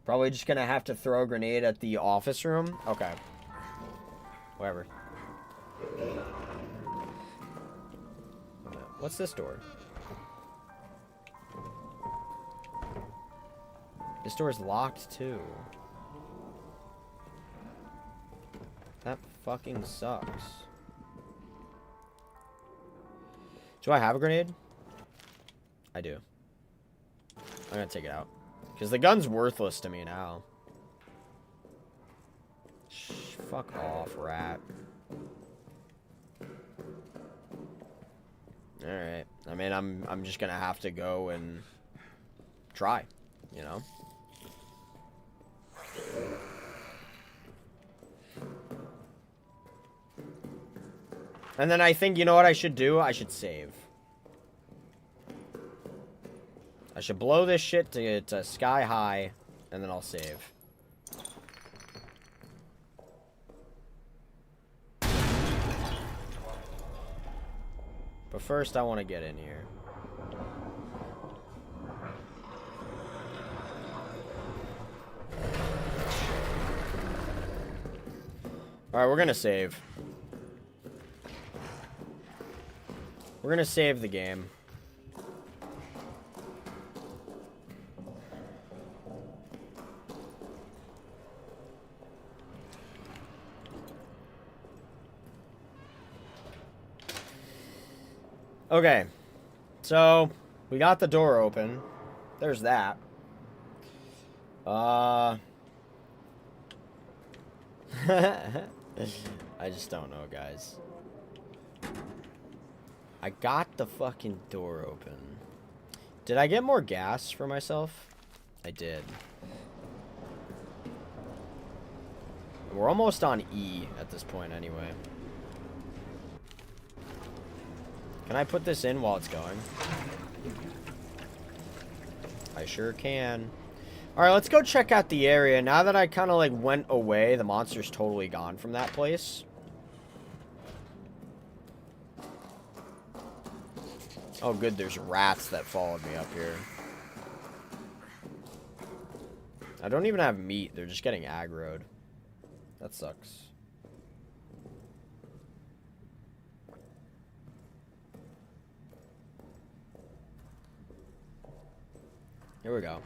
Probably just gonna have to throw a grenade at the office room. Okay. Whatever. What's this door? This door's locked too. That fucking sucks. Do I have a grenade? I do. I'm gonna take it out. Because the gun's worthless to me now. Fuck off, rat. Alright. I mean, I'm just gonna have to go and try, you know? And then I think, you know what I should do? I should save. I should blow this shit to sky high, and then I'll save. But first, I want to get in here. Alright, we're gonna save. We're gonna save the game. Okay, so we got the door open. There's that. I just don't know, guys. I got the fucking door open. Did I get more gas for myself? I did. We're almost on E at this point anyway. Can I put this in while it's going? I sure can. Alright, let's go check out the area. Now that I kind of, like, went away, the monster's totally gone from that place. Oh, good, there's rats that followed me up here. I don't even have meat. They're just getting aggroed. That sucks. Here we go.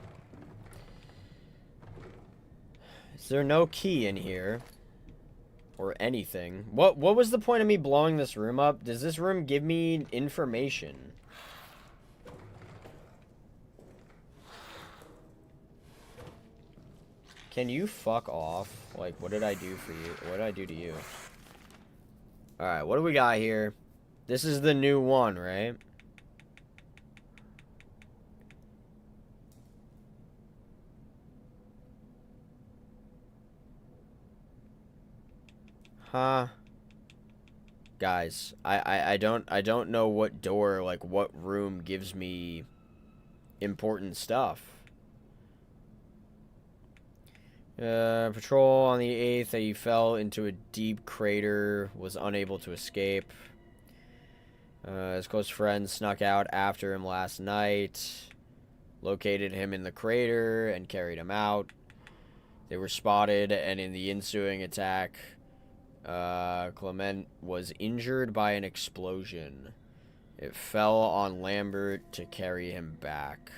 Is there no key in here? Or anything? What was the point of me blowing this room up? Does this room give me information? Can you fuck off? Like, what did I do for you? What did I do to you? Alright, what do we got here? This is the new one, right? Huh? Guys, I don't know what door, like, what room gives me important stuff. Patrol on the 8th, he fell into a deep crater, was unable to escape. His close friends snuck out after him last night, located him in the crater, and carried him out. They were spotted, and in the ensuing attack, Clement was injured by an explosion. It fell on Lambert to carry him back.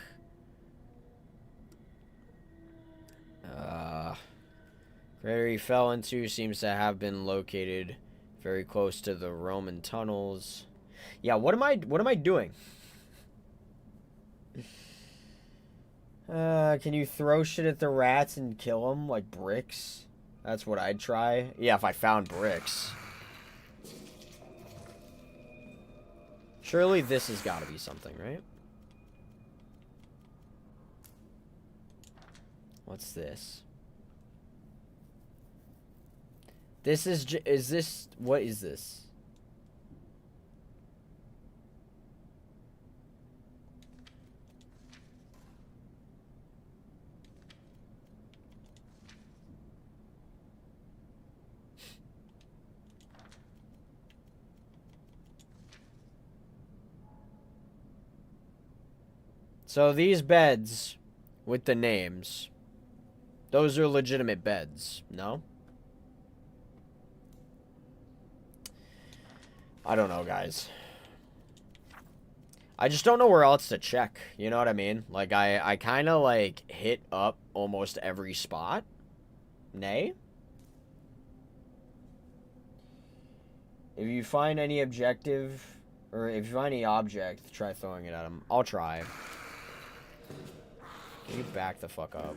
Crater he fell into seems to have been located very close to the Roman tunnels. Yeah, what am I doing? Can you throw shit at the rats and kill them like bricks? That's what I'd try. Yeah, if I found bricks. Surely this has got to be something, right? What's this? This is this... What is this? So these beds with the names, those are legitimate beds, no? I don't know, guys. I just don't know where else to check, you know what I mean? Like, I kind of, like, hit up almost every spot. Nay? If you find any objective, or if you find any object, try throwing it at him. I'll try. Can you back the fuck up?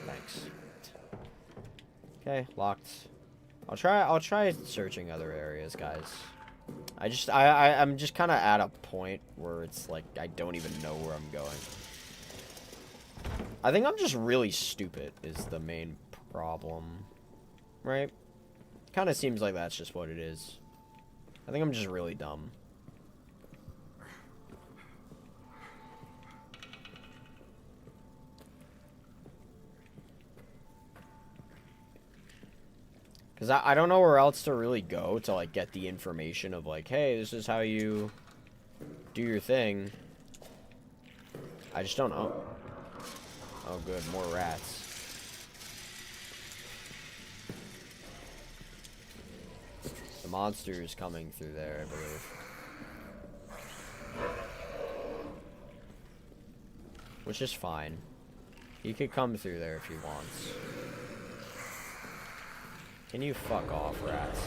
Thanks. Okay, locked. I'll try searching other areas, guys. I'm just kind of at a point where it's like I don't even know where I'm going. I think I'm just really stupid is the main problem. Right? Kind of seems like that's just what it is. I think I'm just really dumb. Because I don't know where else to really go to, like, get the information of, like, hey, this is how you do your thing. I just don't know. Oh, good. More rats. The monster is coming through there, I believe. Which is fine. He could come through there if he wants. Can you fuck off, rats?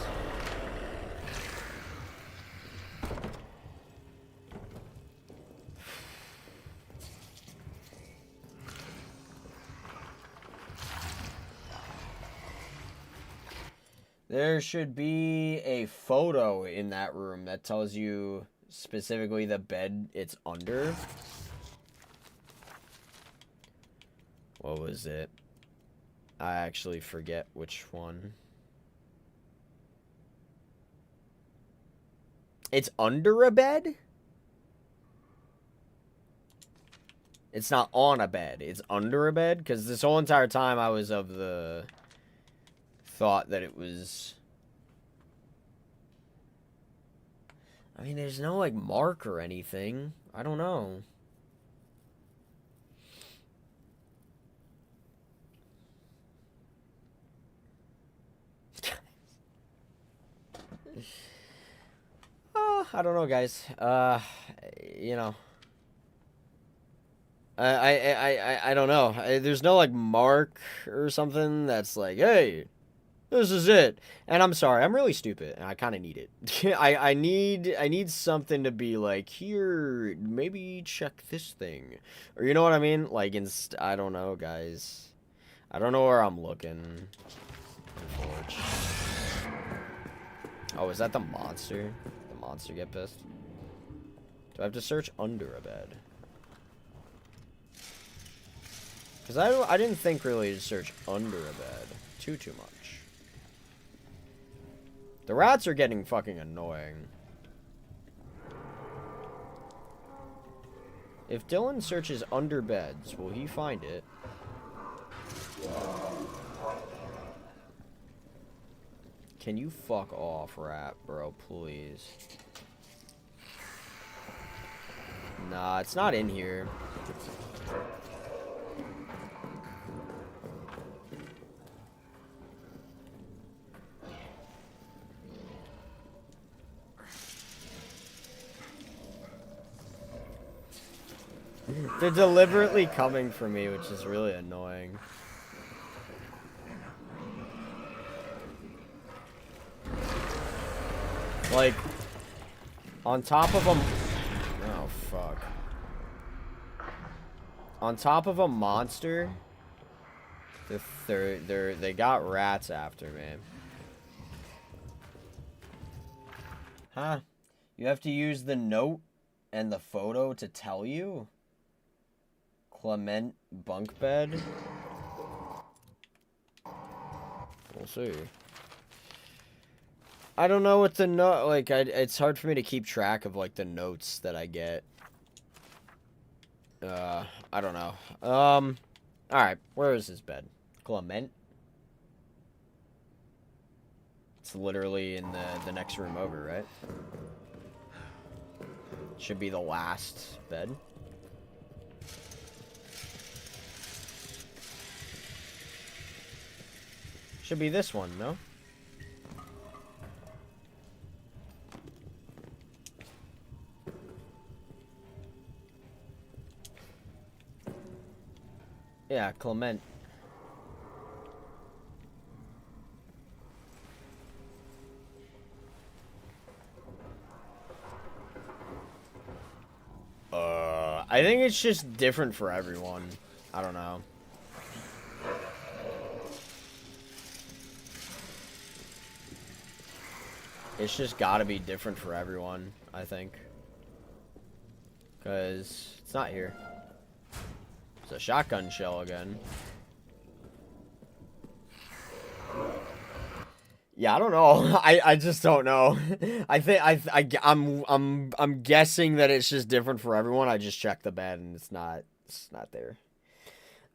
There should be a photo in that room that tells you specifically the bed it's under. What was it? I actually forget which one. It's under a bed? It's not on a bed. It's under a bed? Because this whole entire time I was of the thought that it was... I mean, there's no, like, mark or anything. I don't know. I don't know, guys. You know. I don't know. There's no, like, mark or something that's like, hey, this is it. And I'm sorry, I'm really stupid, and I kind of need it. I need something to be like, here, maybe check this thing. Or you know what I mean? Like, I don't know, guys. I don't know where I'm looking. Oh, is that the monster? Monster get pissed? Do I have to search under a bed? Because I didn't think really to search under a bed too much. The rats are getting fucking annoying. If Dylan searches under beds, will he find it? Can you fuck off, rat, bro, please? Nah, it's not in here. They're deliberately coming for me, which is really annoying. Like, on top of them... Oh, fuck. On top of a monster They got rats after me. Huh? You have to use the note and the photo to tell you? Clement bunk bed? We'll see. I don't know what the note, like, it's hard for me to keep track of, like, the notes that I get. I don't know. Alright, where is his bed? Clement? It's literally in the next room over, right? Should be the last bed. Should be this one, no? Yeah, Clement. I think it's just different for everyone. I don't know. It's just gotta be different for everyone, I think. Because it's not here. It's a shotgun shell again. Yeah, I don't know. I just don't know. I'm guessing that it's just different for everyone. I just checked the bed and it's not there.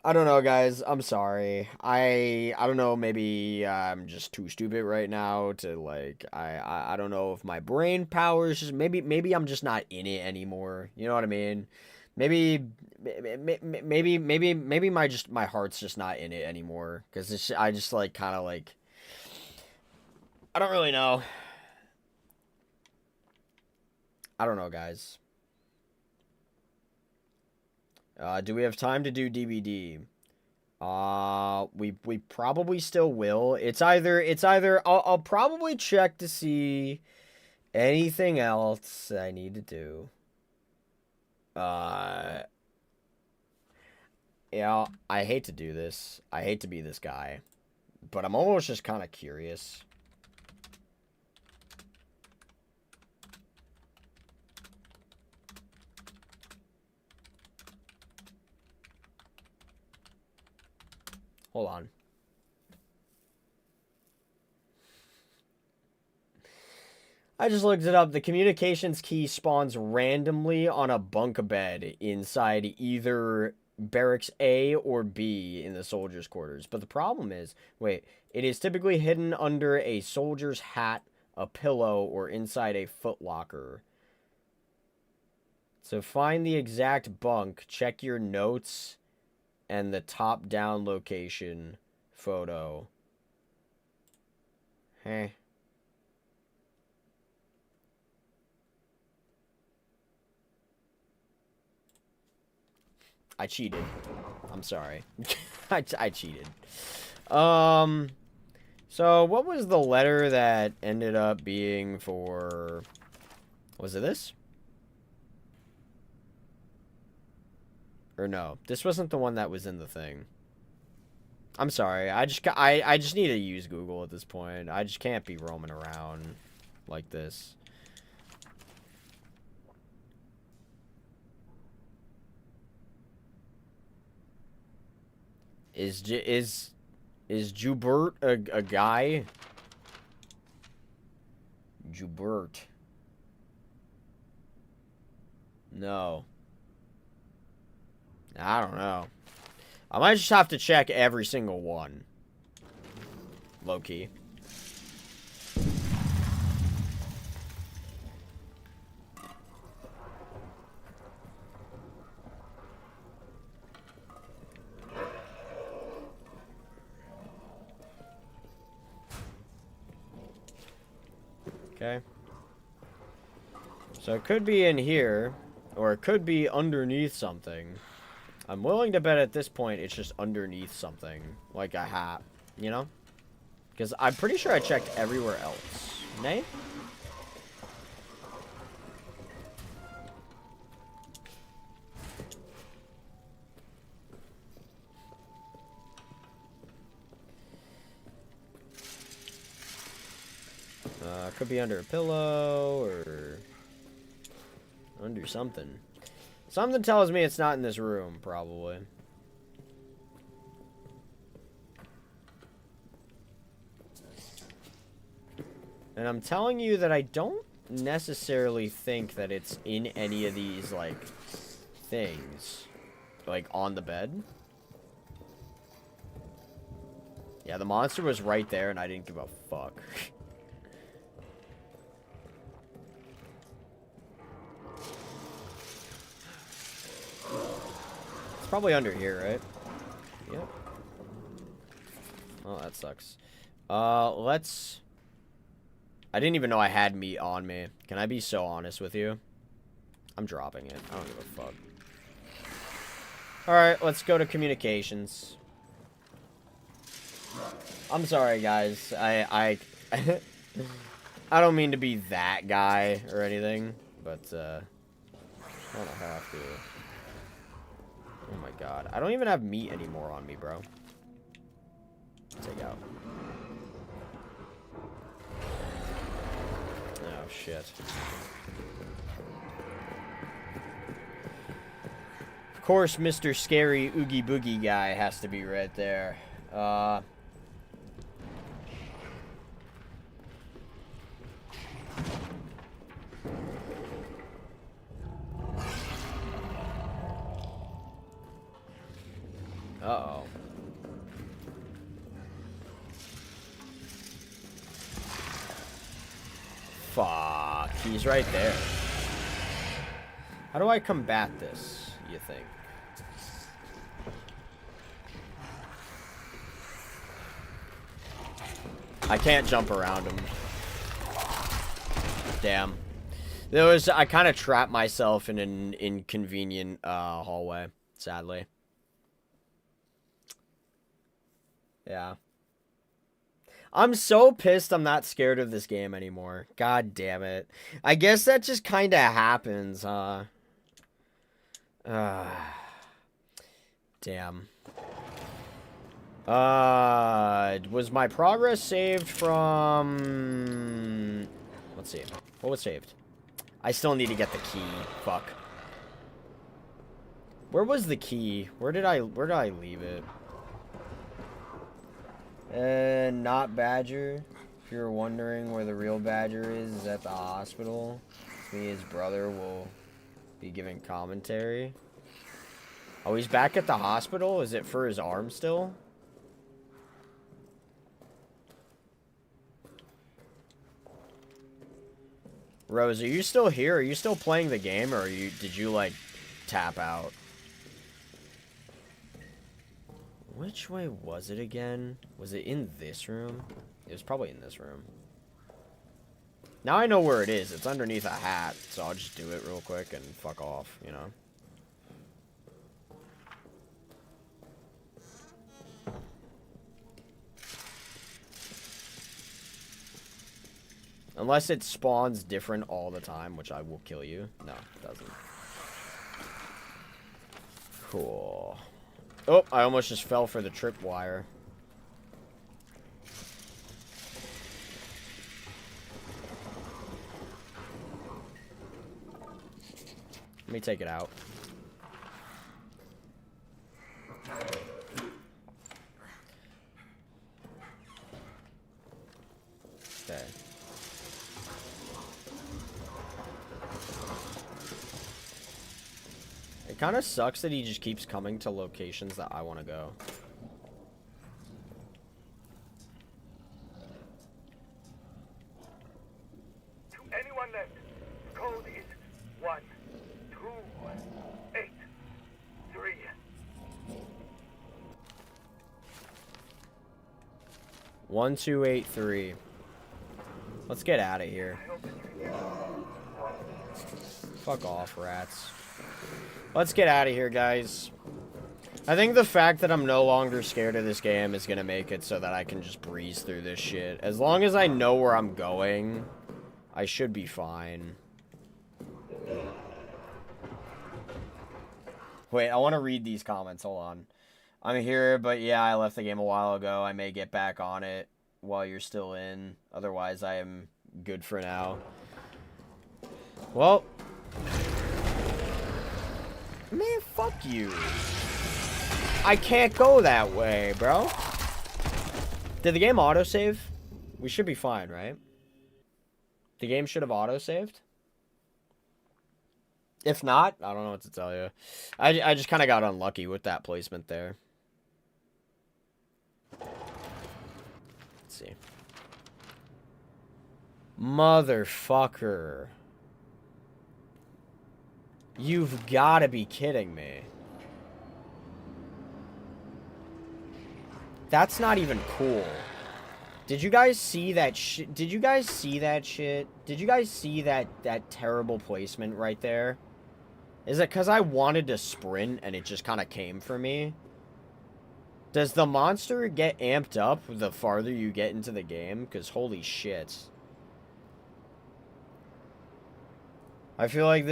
I don't know, guys. I'm sorry. I don't know. Maybe I'm just too stupid right now to like. I don't know if my brain power is just maybe I'm just not in it anymore. You know what I mean? Maybe my heart's just not in it anymore because I just like kind of like. I don't really know. I don't know, guys. Do we have time to do DVD? We probably still will. It's either I'll probably check to see anything else I need to do. Yeah, I hate to do this. I hate to be this guy, but I'm almost just kind of curious. Hold on. I just looked it up. The communications key spawns randomly on a bunk bed inside either barracks A or B in the soldiers' quarters. But the problem is, wait, it is typically hidden under a soldier's hat, a pillow, or inside a footlocker. So find the exact bunk, check your notes, and the top-down location photo. Hey. I cheated. I'm sorry. I cheated. So what was the letter that ended up being for... Was it this? Or no, this wasn't the one that was in the thing. I'm sorry. I just need to use Google at this point. I just can't be roaming around like this. Is Jubert a guy? Jubert. No. I don't know. I might just have to check every single one. Low-key. Okay. So it could be in here, or it could be underneath something. I'm willing to bet at this point it's just underneath something, like a hat, you know? Because I'm pretty sure I checked everywhere else. Nay? Could be under a pillow or under something. Something tells me it's not in this room, probably. And I'm telling you that I don't necessarily think that it's in any of these, like, things. Like, on the bed. Yeah, the monster was right there, and I didn't give a fuck. It's probably under here, right? Yep. Oh, that sucks. Let's... I didn't even know I had meat on me. Can I be so honest with you? I'm dropping it. I don't give a fuck. Alright, let's go to communications. I'm sorry, guys. I don't mean to be that guy or anything, but, I don't have to. Oh my god. I don't even have meat anymore on me, bro. Take out. Oh, shit. Of course, Mr. Scary Oogie Boogie guy has to be right there. Uh-oh. Fuck, he's right there. How do I combat this, you think? I can't jump around him. Damn. I kind of trapped myself in an inconvenient hallway, sadly. Yeah. I'm so pissed I'm not scared of this game anymore. God damn it. I guess that just kind of happens, huh? Damn. Was my progress saved from... Let's see. What was saved? I still need to get the key. Fuck. Where was the key? Where did I leave it? Not Badger. If you're wondering where the real Badger is at the hospital. Me, his brother, will be giving commentary. Oh, he's back at the hospital? Is it for his arm still? Rose, are you still here? Are you still playing the game, or did you, like, tap out? Which way was it again? Was it in this room? It was probably in this room. Now I know where it is. It's underneath a hat, so I'll just do it real quick and fuck off, you know? Unless it spawns different all the time, which I will kill you. No, it doesn't. Cool. Oh, I almost just fell for the tripwire. Let me take it out. Okay. It kind of sucks that he just keeps coming to locations that I want to go. To anyone left, code is 1283. 1283. Let's get out of here. Fuck off, rats. Let's get out of here, guys. I think the fact that I'm no longer scared of this game is gonna make it so that I can just breeze through this shit. As long as I know where I'm going, I should be fine. Wait, I want to read these comments. Hold on. I'm here, but yeah, I left the game a while ago. I may get back on it while you're still in. Otherwise, I am good for now. Well, man, fuck you. I can't go that way, bro. Did the game autosave? We should be fine, right? The game should have autosaved. If not, I don't know what to tell you. I just kind of got unlucky with that placement there. Let's see. Motherfucker. You've got to be kidding me. That's not even cool. Did you guys see that shit? Did you guys see that shit? Did you guys see that terrible placement right there? Is it because I wanted to sprint and it just kind of came for me? Does the monster get amped up the farther you get into the game? Because holy shit. I feel like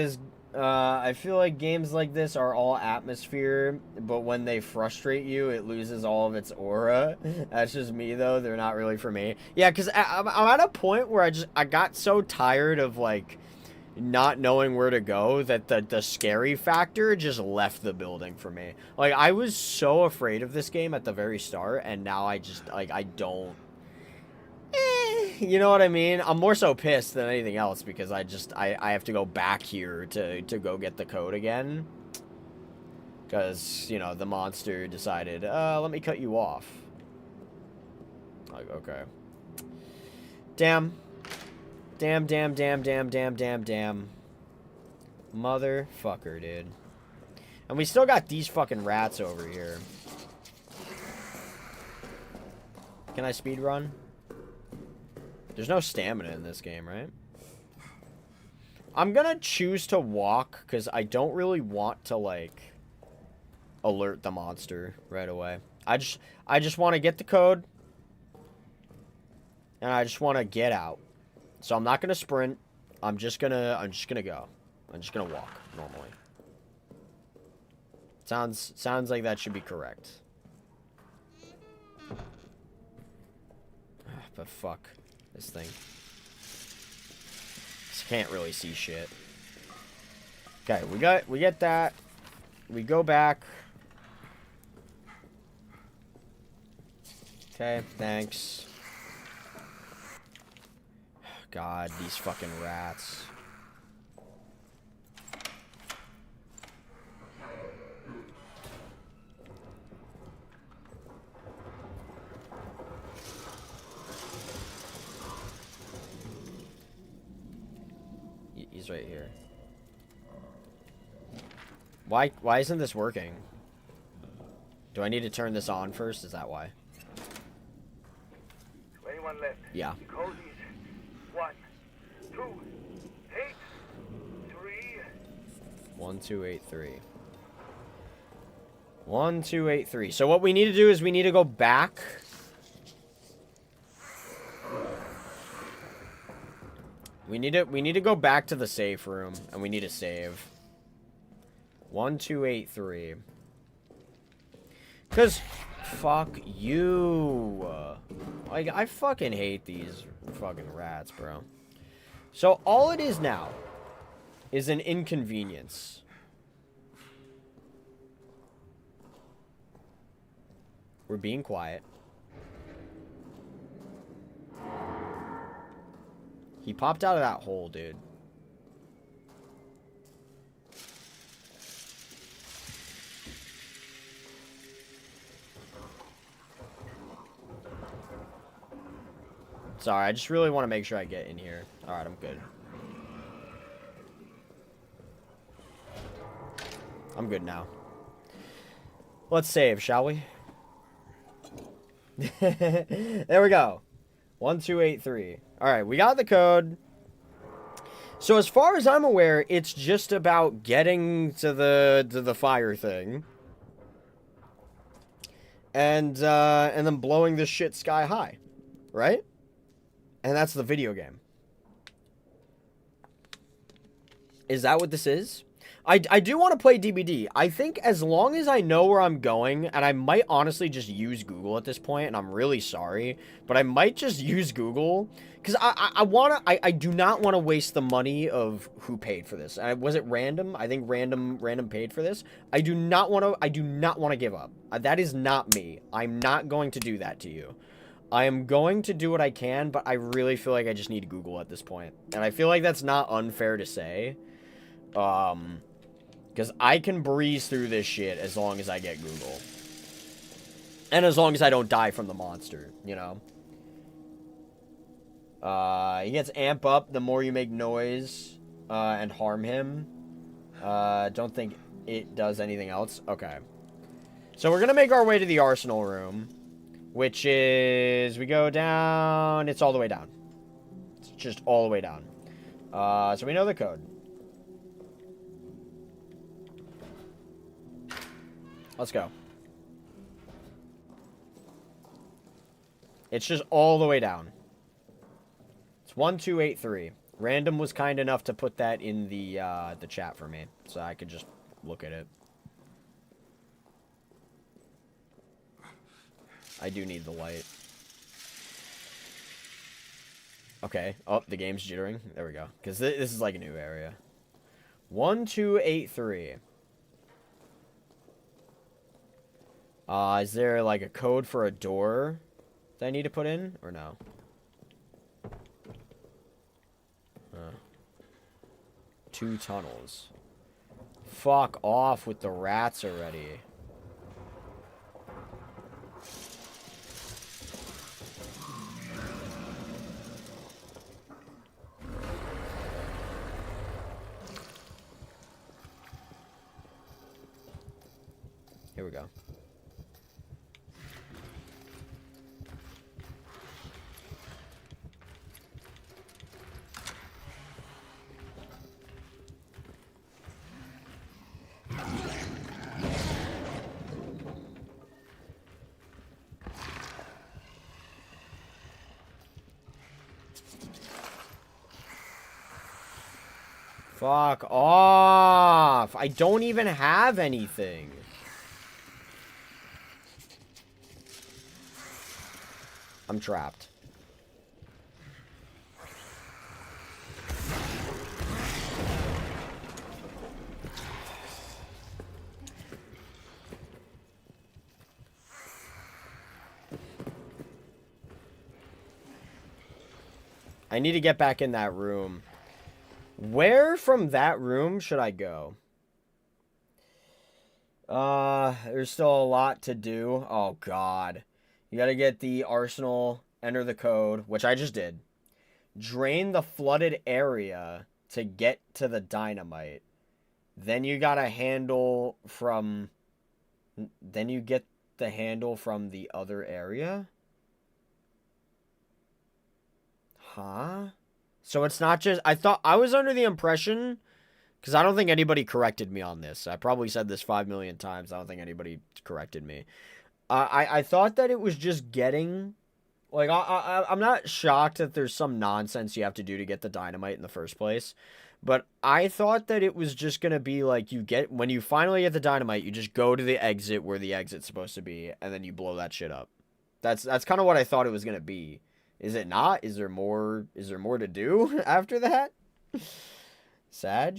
games like this are all atmosphere, but when they frustrate you, it loses all of its aura. That's just me, though. They're not really for me. Yeah, because I'm at a point where I got so tired of, like, not knowing where to go that the scary factor just left the building for me. Like, I was so afraid of this game at the very start, and now I just, like, I don't... you know what I mean? I'm more so pissed than anything else because I have to go back here to go get the code again. Because, you know, the monster decided, let me cut you off. Like, okay. Damn. Damn. Motherfucker, dude. And we still got these fucking rats over here. Can I speedrun? There's no stamina in this game, right? I'm gonna choose to walk, because I don't really want to, like, alert the monster right away. I just want to get the code. And I just want to get out. So I'm not gonna sprint. I'm just gonna go. I'm just gonna walk normally. Sounds like that should be correct. But fuck this thing. Just can't really see shit. Okay, we get that. We go back. Okay, thanks. God, these fucking rats. He's right here. Why isn't this working? Do I need to turn this on first? Is that why? Anyone left? Yeah. The code is 1, 2, 8, 3. 1283. 1283. So what we need to do is we need to go back. We need to go back to the safe room and we need to save. 1283. Cause fuck you. Like I fucking hate these fucking rats, bro. So all it is now is an inconvenience. We're being quiet. He popped out of that hole, dude. Sorry, I just really want to make sure I get in here. Alright, I'm good. I'm good now. Let's save, shall we? There we go. 1283. Alright, we got the code. So as far as I'm aware, it's just about getting to the fire thing. And then blowing this shit sky high. Right? And that's the video game. Is that what this is? I do want to play DBD. I think as long as I know where I'm going, and I might honestly just use Google at this point, and I'm really sorry, but I might just use Google, because I do not want to waste the money of who paid for this. Was it random? I think random paid for this. I do not want to give up. That is not me. I'm not going to do that to you. I am going to do what I can, but I really feel like I just need Google at this point. And I feel like that's not unfair to say. Because I can breeze through this shit as long as I get Google. And as long as I don't die from the monster, you know? He gets amp up the more you make noise and harm him. Don't think it does anything else. Okay. So we're going to make our way to the arsenal room. Which is... We go down... It's all the way down. It's just all the way down. So we know the code. Let's go. It's just all the way down. It's 1283. Random was kind enough to put that in the chat for me, so I could just look at it. I do need the light. Okay. Oh, the game's jittering. There we go. Because this is like a new area. 1283. Is there like a code for a door that I need to put in, or no? Two tunnels. Fuck off with the rats already. Here we go. Fuck off! I don't even have anything. I'm trapped. I need to get back in that room. Where from that room should I go? There's still a lot to do. Oh, God. You gotta get the arsenal, enter the code, which I just did. Drain the flooded area to get to the dynamite. Then you gotta handle from... Then you get the handle from the other area? Huh? So it's not just... I was under the impression... Because I don't think anybody corrected me on this. I probably said this 5 million times. I don't think anybody corrected me. I thought that it was just getting... Like, I'm not shocked that there's some nonsense you have to do to get the dynamite in the first place. But I thought that it was just going to be like when you finally get the dynamite, you just go to the exit where the exit's supposed to be, and then you blow that shit up. That's kind of what I thought it was going to be. Is it not? Is there more to do after that? Sag?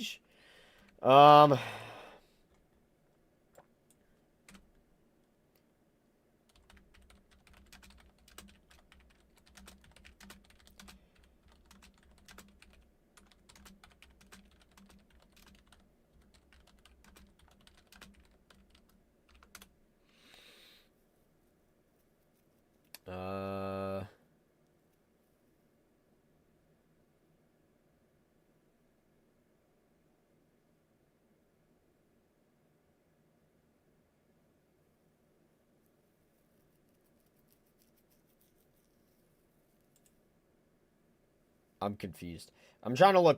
I'm confused. I'm trying to look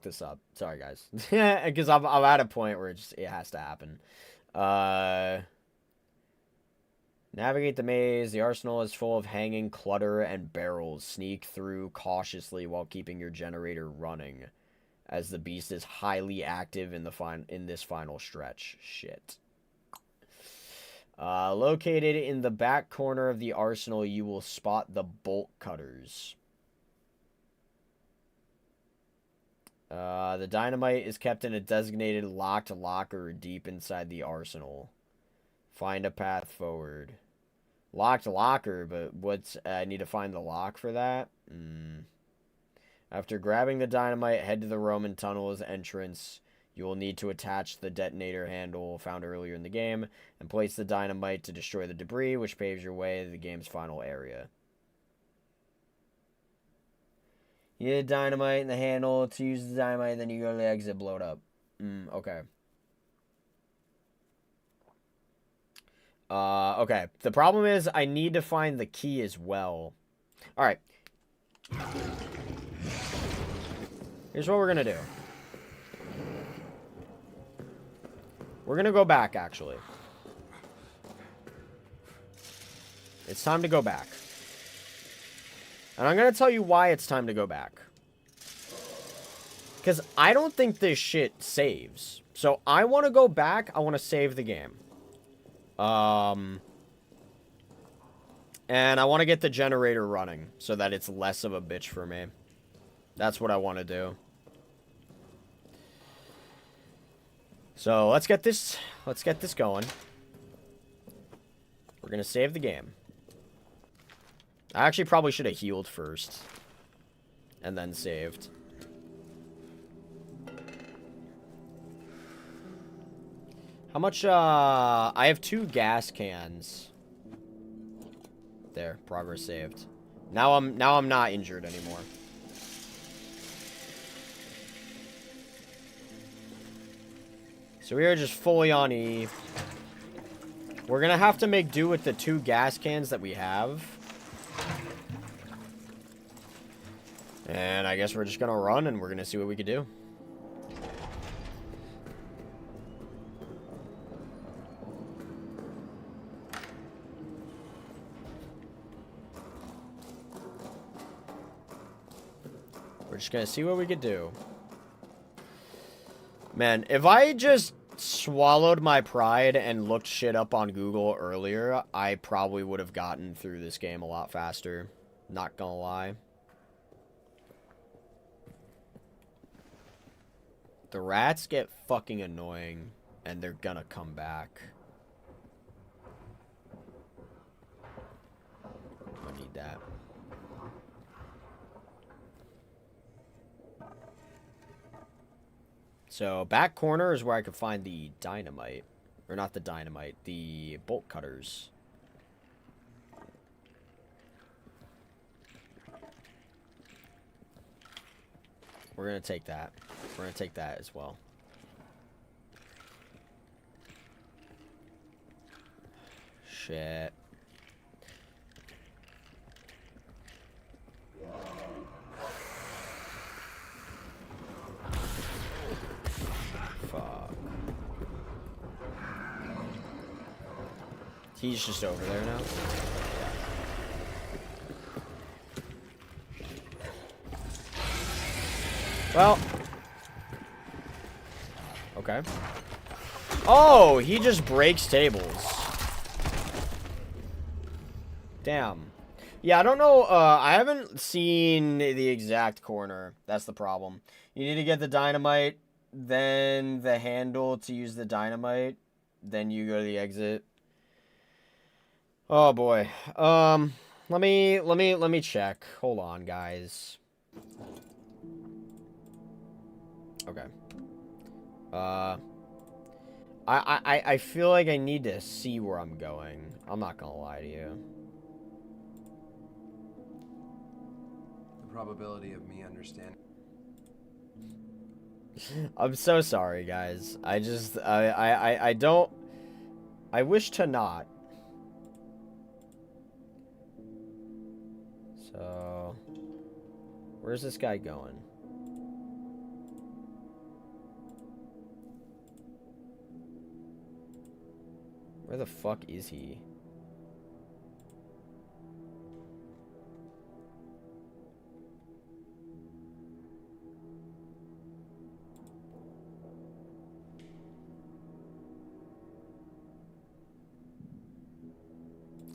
this up. Sorry, guys. Because I'm at a point where it has to happen. Navigate the maze. The arsenal is full of hanging clutter and barrels. Sneak through cautiously while keeping your generator running. as the beast is highly active in this final stretch. Shit. Located in the back corner of the arsenal, you will spot the bolt cutters. The dynamite is kept in a designated locked locker deep inside the arsenal. Find a path forward. Locked locker, but what's... I need to find the lock for that? After grabbing the dynamite, head to the Roman tunnel's entrance. You will need to attach the detonator handle found earlier in the game and place the dynamite to destroy the debris, which paves your way to the game's final area. You need a dynamite in the handle to use the dynamite, then you go to the exit, blow it up. Okay. Okay. The problem is I need to find the key as well. Alright. Here's what we're gonna do. We're gonna go back, actually. It's time to go back. And I'm gonna tell you why it's time to go back. Because I don't think this shit saves. So I want to go back. I want to save the game. And I want to get the generator running so that it's less of a bitch for me. That's what I want to do. So let's get this going. We're going to save the game. I actually probably should have healed first. And then saved. How much, I have 2 gas cans. There, progress saved. Now I'm not injured anymore. So we are just fully on E. We're gonna have to make do with the 2 gas cans that we have. And I guess we're just gonna run and we're gonna see what we can do. We're just gonna see what we could do. Man, if I just swallowed my pride and looked shit up on Google earlier, I probably would have gotten through this game a lot faster. Not gonna lie. The rats get fucking annoying, and they're gonna come back. I need that. So, back corner is where I could find the dynamite. Or not the dynamite, the bolt cutters. We're gonna take that. We're gonna take that as well. Shit. Fuck. He's just over there now. Well. Okay. Oh, he just breaks tables. Damn. Yeah, I don't know. I haven't seen the exact corner. That's the problem. You need to get the dynamite, then the handle to use the dynamite, then you go to the exit. Oh boy. Let me check. Hold on, guys. Okay. I feel like I need to see where I'm going. I'm not gonna lie to you. The probability of me understanding. I'm so sorry, guys. I don't... I wish to not. So... Where's this guy going? Where the fuck is he?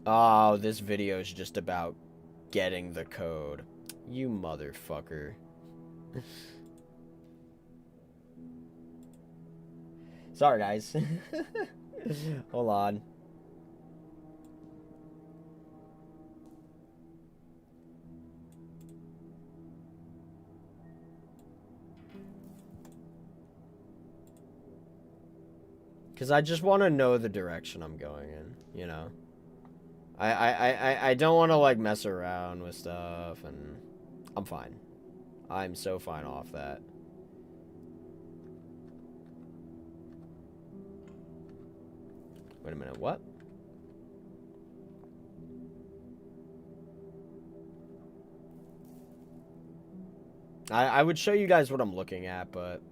Oh, this video is just about getting the code. You motherfucker. Sorry, guys. Hold on. Because I just want to know the direction I'm going in, you know? I don't want to, like, mess around with stuff, and I'm fine. I'm so fine off that. Wait a minute, what? I would show you guys what I'm looking at, but...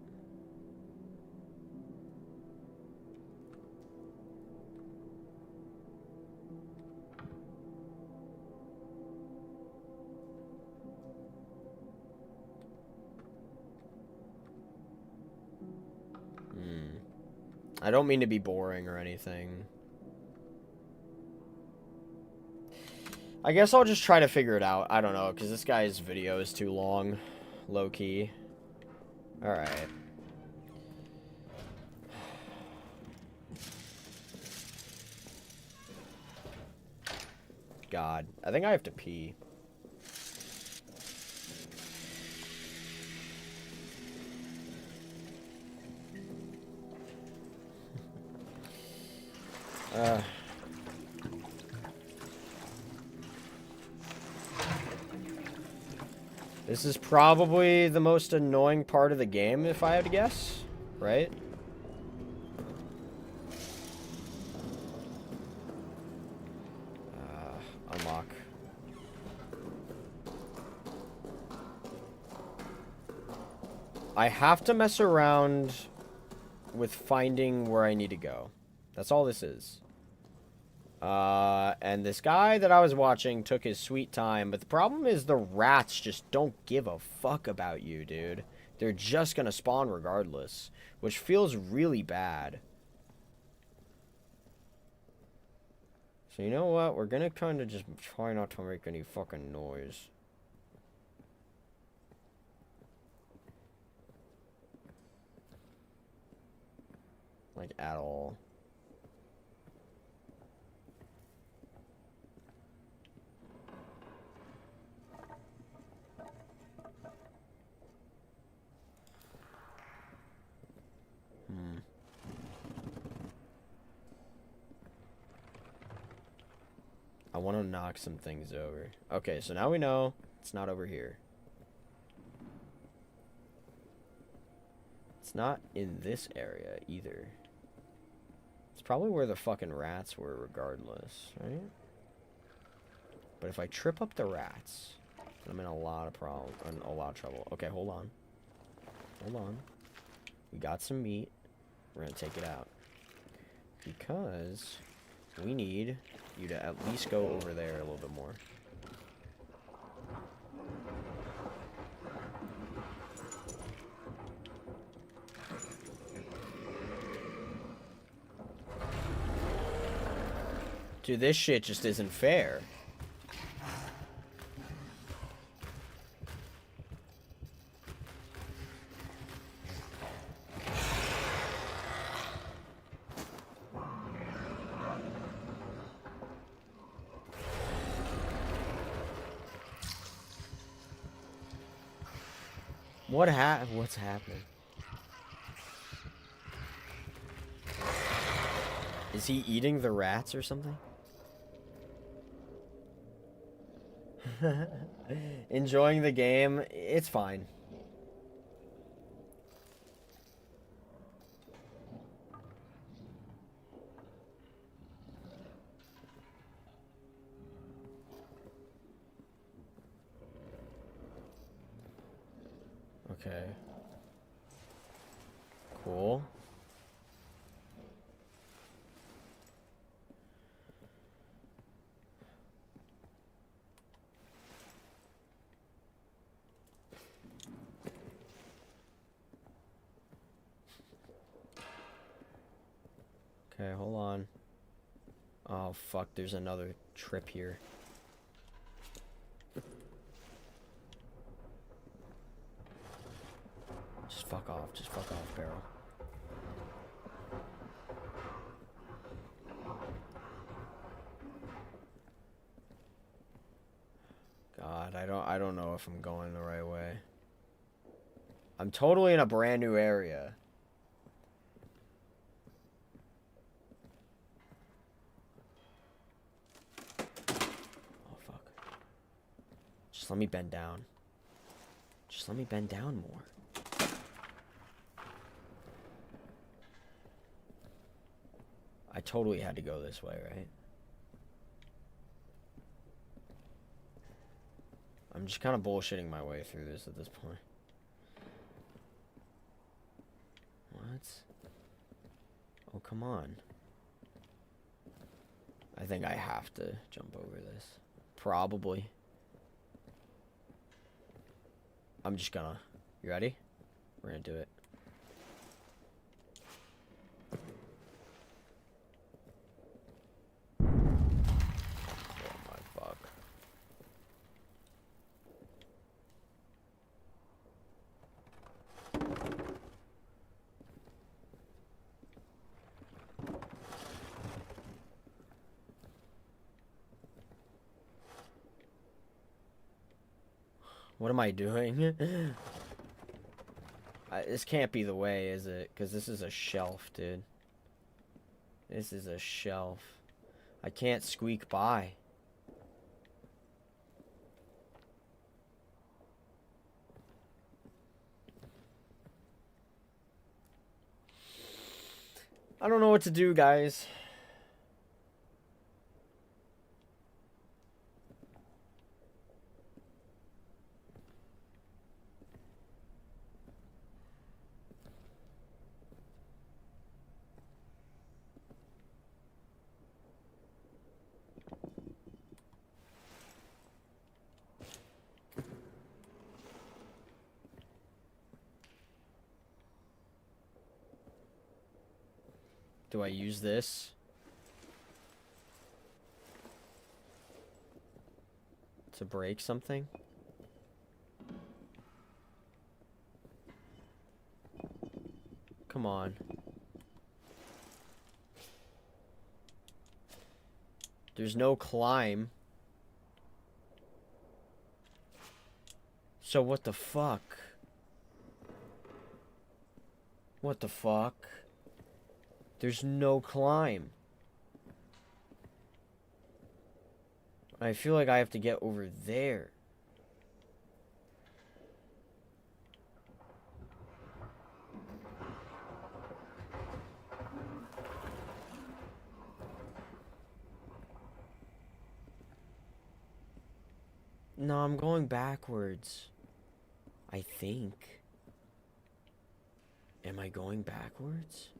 I don't mean to be boring or anything. I guess I'll just try to figure it out. I don't know, because this guy's video is too long. Low-key. Alright. God. I think I have to pee. This is probably the most annoying part of the game, if I had to guess. Right? Unlock. I have to mess around with finding where I need to go. That's all this is. And this guy that I was watching took his sweet time, but the problem is the rats just don't give a fuck about you, dude. They're just gonna spawn regardless, which feels really bad. So you know what? We're gonna kind of just try not to make any fucking noise. Like, at all. I want to knock some things over. Okay, so now we know it's not over here. It's not in this area either. It's probably where the fucking rats were regardless, right? But if I trip up the rats, I'm in a lot of trouble. Okay, hold on. Hold on. We got some meat. We're gonna take it out. Because we need you to at least go over there a little bit more. Dude, this shit just isn't fair. What's happening? Is he eating the rats or something? Enjoying the game? It's fine. Okay. Cool. Okay, hold on. Oh, Oh, fuck, there's another trip here. Just fuck off. Just fuck off, Barrel. God, I don't know if I'm going the right way. I'm totally in a brand new area. Oh, fuck. Just let me bend down. Just let me bend down more. I totally had to go this way, right? I'm just kind of bullshitting my way through this at this point. What? Oh, come on. I think I have to jump over this. Probably. I'm just gonna... You ready? We're gonna do it. What am I doing? This can't be the way, is it? Because this is a shelf, dude. This is a shelf. I can't squeak by. I don't know what to do, guys. Do I use this? To break something? Come on. There's no climb. So what the fuck? What the fuck? There's no climb. I feel like I have to get over there. No, I'm going backwards. I think. Am I going backwards?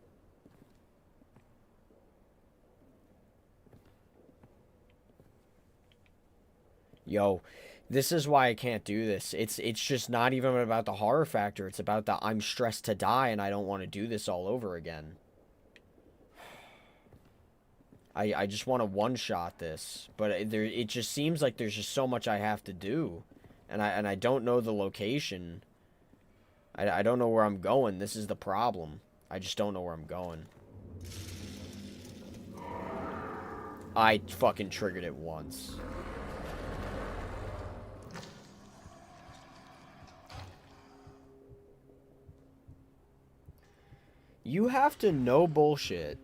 Yo, this is why I can't do this. It's just not even about the horror factor. It's about the I'm stressed to die and I don't want to do this all over again. I just want to one-shot this, but it just seems like there's just so much I have to do, and I don't know the location. I don't know where I'm going. This is the problem. I just don't know where I'm going. I fucking triggered it once. You have to, no bullshit,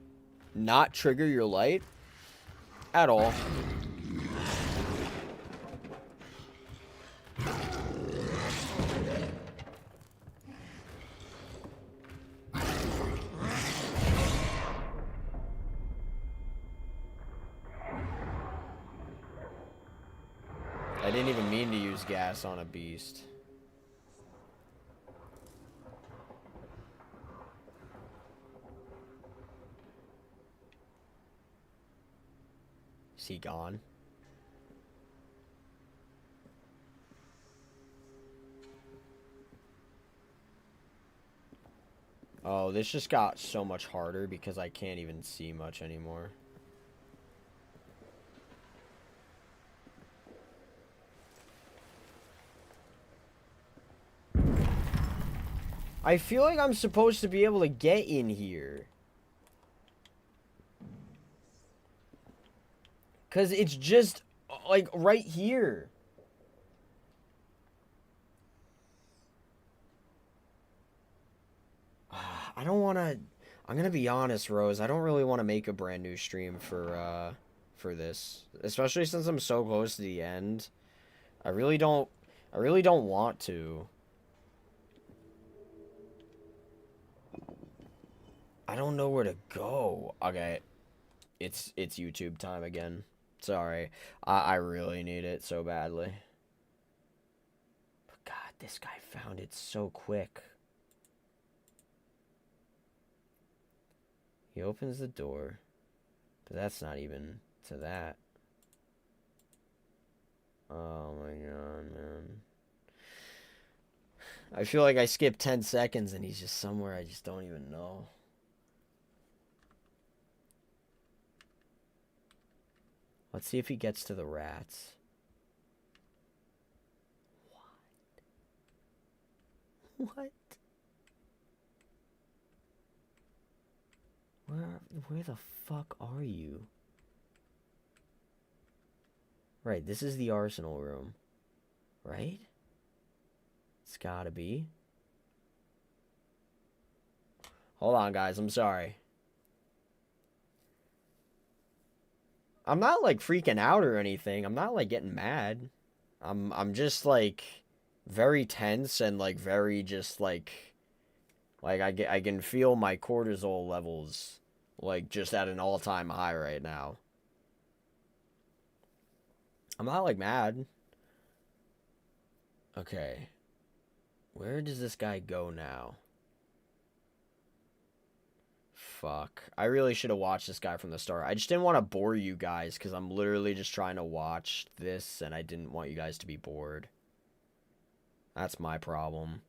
not trigger your light at all. I didn't even mean to use gas on a beast. Is he gone? Oh, this just got so much harder because I can't even see much anymore. I feel like I'm supposed to be able to get in here. Because it's just, like, right here. I don't want to... I'm going to be honest, Rose. I don't really want to make a brand new stream for this. Especially since I'm so close to the end. I really don't want to. I don't know where to go. Okay. It's YouTube time again. Sorry. I really need it so badly. But God, this guy found it so quick. He opens the door. But that's not even to that. Oh my God, man. I feel like I skipped 10 seconds and he's just somewhere I just don't even know. Let's see if he gets to the rats. What? Where the fuck are you? Right, this is the arsenal room. Right? It's gotta be. Hold on, guys, I'm sorry. I'm not, like, freaking out or anything. I'm not, like, getting mad. I'm just, like, very tense and, like, very just, like I can feel my cortisol levels, like, just at an all-time high right now. I'm not, like, mad. Okay. Where does this guy go now? Fuck. I really should have watched this guy from the start. I just didn't want to bore you guys because I'm literally just trying to watch this and I didn't want you guys to be bored. That's my problem.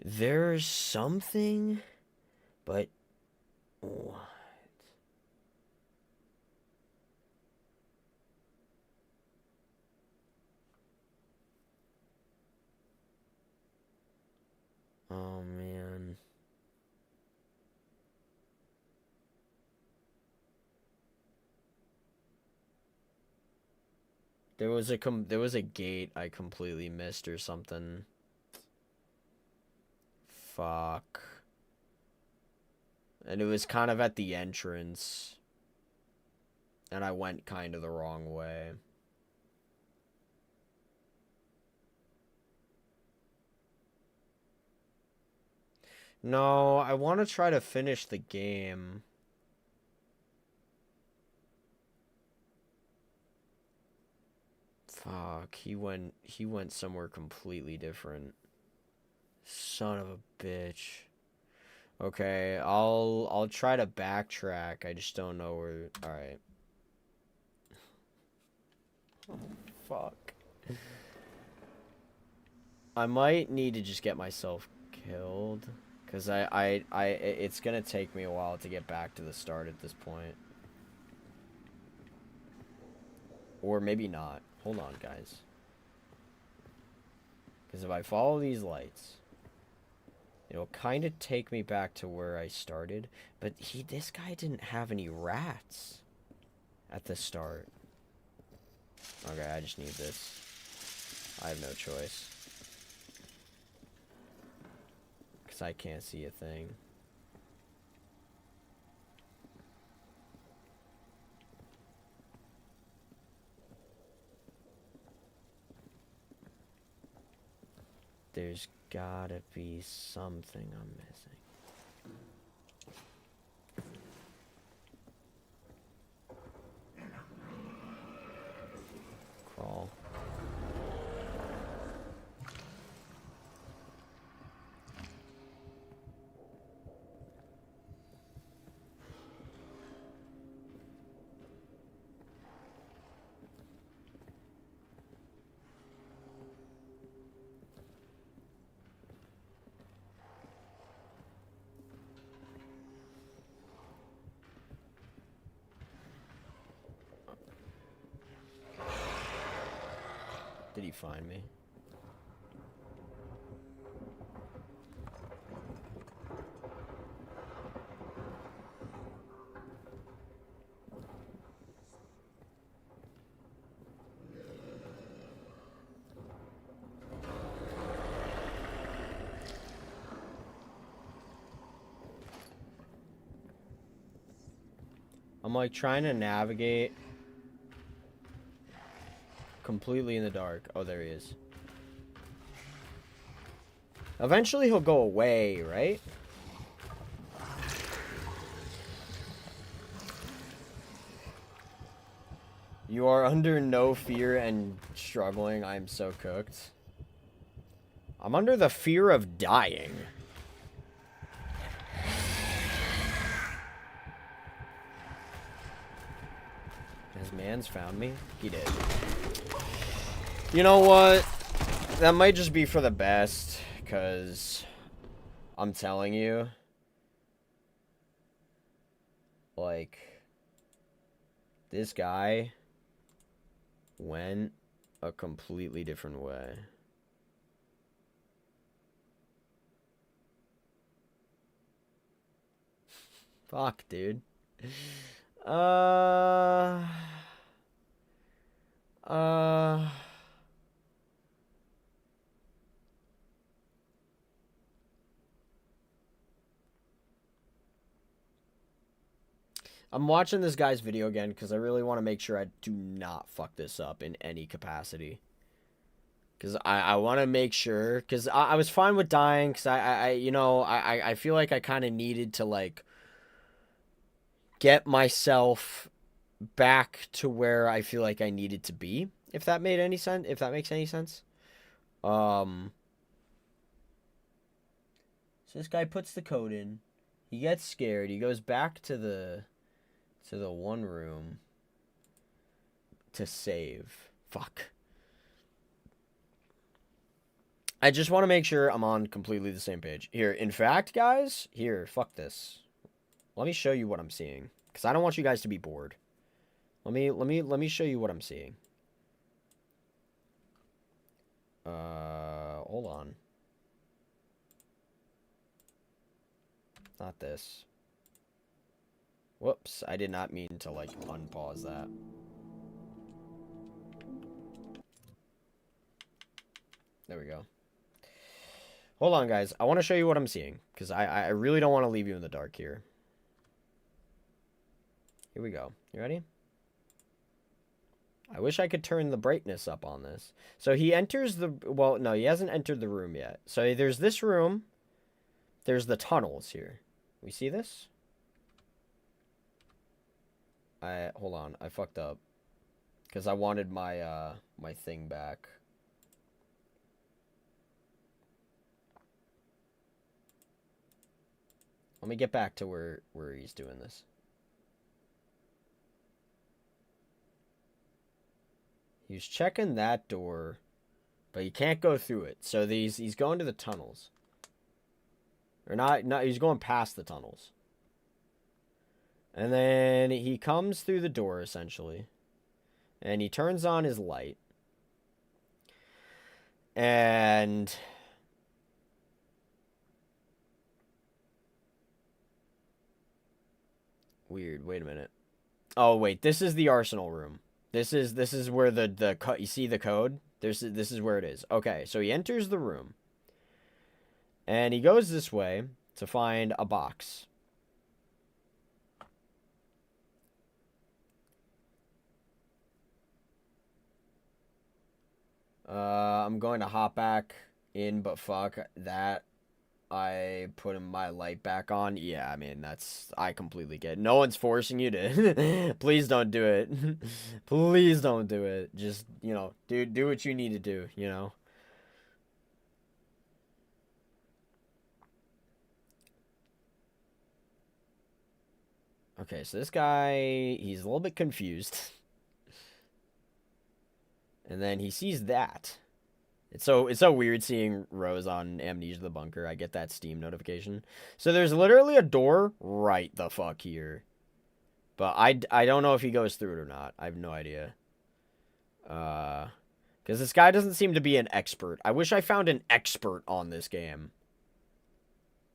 There's something, but what? Oh man. There was a gate I completely missed or something. Fuck. And it was kind of at the entrance. And I went kind of the wrong way. No, I want to try to finish the game. Fuck, he went somewhere completely different. Son of a bitch. Okay, I'll try to backtrack. I just don't know where. All right. Oh, fuck. I might need to just get myself killed cuz it's going to take me a while to get back to the start at this point. Or maybe not. Hold on, guys. Cuz if I follow these lights, it'll kind of take me back to where I started, but this guy didn't have any rats at the start. Okay, I just need this. I have no choice. Because I can't see a thing. There's gotta be something I'm missing. Crawl. Did he find me? I'm like trying to navigate completely in the dark. Oh, there he is. Eventually he'll go away, right? You are under no fear and struggling. I am so cooked. I'm under the fear of dying. Has Mans found me? He did. You know what? That might just be for the best, because I'm telling you, like, this guy went a completely different way. Fuck, dude. Uh... I'm watching this guy's video again because I really want to make sure I do not fuck this up in any capacity. Because I want to make sure, because I was fine with dying, because I feel like I kind of needed to, like, get myself back to where I feel like I needed to be, if that made any sense, if that makes any sense. So this guy puts the code in, he gets scared, he goes back to the one room to save. Fuck. I just want to make sure I'm on completely the same page. Here, in fact, guys, here, fuck this. Let me show you what I'm seeing, because I don't want you guys to be bored. Let me show you what I'm seeing. Hold on. Not this. Whoops, I did not mean to, like, unpause that. There we go. Hold on, guys. I want to show you what I'm seeing, because I really don't want to leave you in the dark here. Here we go. You ready? I wish I could turn the brightness up on this. So he enters the... Well, no, he hasn't entered the room yet. So there's this room. There's the tunnels here. We see this? Hold on. I fucked up. Because I wanted my, my thing back. Let me get back to where he's doing this. He's checking that door, but he can't go through it. So he's going to the tunnels. Or not, he's going past the tunnels. And then he comes through the door, essentially. And he turns on his light. And... Weird. Wait a minute. Oh, wait. This is the arsenal room. This is where the you see the code? This is where it is. Okay, so he enters the room. And he goes this way to find a box. I'm going to hop back in, but fuck that. I put my light back on. Yeah, I mean, I completely get it. No one's forcing you to. Please don't do it. Please don't do it. Just, you know, do what you need to do, you know. Okay, so this guy, he's a little bit confused. And then he sees that. It's so weird seeing Rose on Amnesia the Bunker. I get that Steam notification. So there's literally a door right the fuck here. But I don't know if he goes through it or not. I have no idea. Because this guy doesn't seem to be an expert. I wish I found an expert on this game.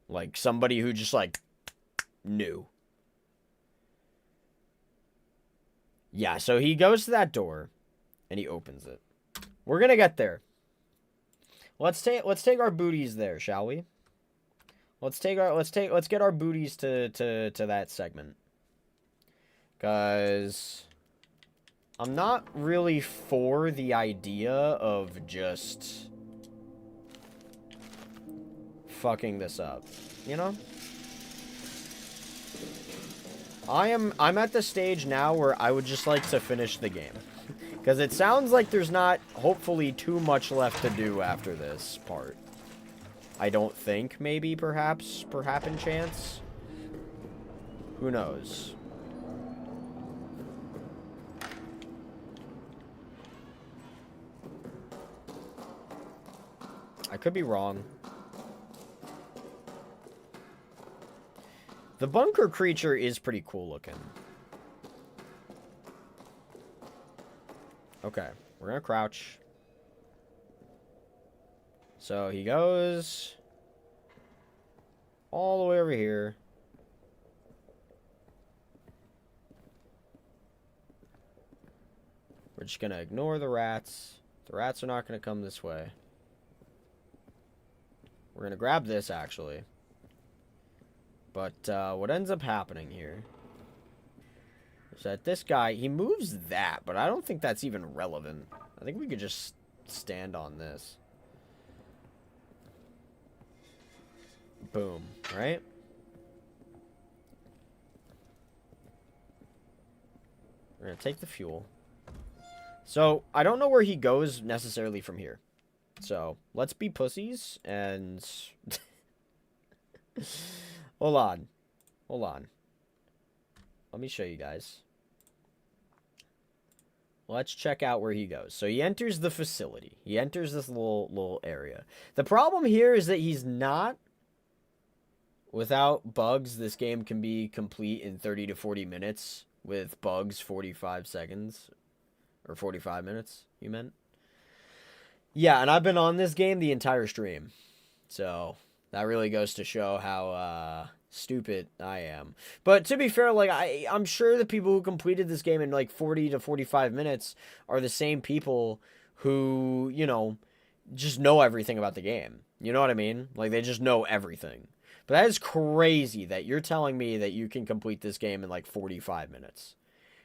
Like, somebody who just, like, knew. Yeah, so he goes to that door. And he opens it. We're gonna get there. Let's take our booties there, shall we? Let's get our booties to that segment. Because I'm not really for the idea of just fucking this up, you know? I'm at the stage now where I would just like to finish the game. Because it sounds like there's not, hopefully, too much left to do after this part. I don't think, maybe, perhaps, per happen chance. Who knows? I could be wrong. The bunker creature is pretty cool looking. Okay, we're gonna crouch. So he goes all the way over here. We're just gonna ignore the rats. The rats are not gonna come this way. We're gonna grab this, actually. But what ends up happening here is that this guy, he moves that, but I don't think that's even relevant. I think we could just stand on this. Boom, right? We're gonna take the fuel. So, I don't know where he goes necessarily from here. So, let's be pussies and... Hold on. Hold on. Let me show you guys. Let's check out where he goes. So he enters the facility. He enters this little area. The problem here is that he's not... Without bugs, this game can be complete in 30 to 40 minutes. With bugs, 45 seconds. Or 45 minutes, you meant? Yeah, and I've been on this game the entire stream. So... That really goes to show how stupid I am. But to be fair, like I'm sure the people who completed this game in like 40 to 45 minutes are the same people who, you know, just know everything about the game. You know what I mean? Like they just know everything. But that is crazy that you're telling me that you can complete this game in like 45 minutes.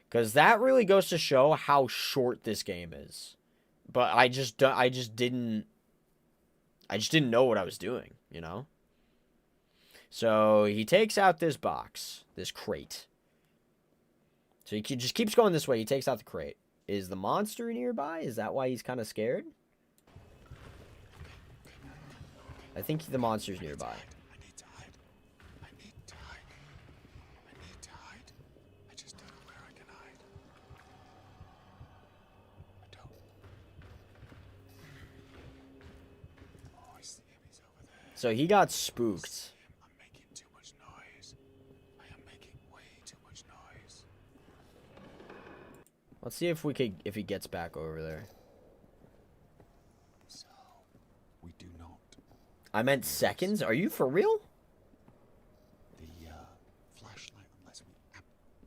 Because that really goes to show how short this game is. But I just didn't know what I was doing, you know? So he takes out this box, this crate. So he just keeps going this way. He takes out the crate. Is the monster nearby? Is that why he's kind of scared? I think the monster's nearby. I need to hide. I need to hide. I need to hide. I just don't know where I can hide. I don't. Oh, I see him. He's over there. So he got spooked. I'm making too much noise. I am making way too much noise. Let's see if he gets back over there. So, we do not. I meant seconds? Are you for real? The flashlight unless we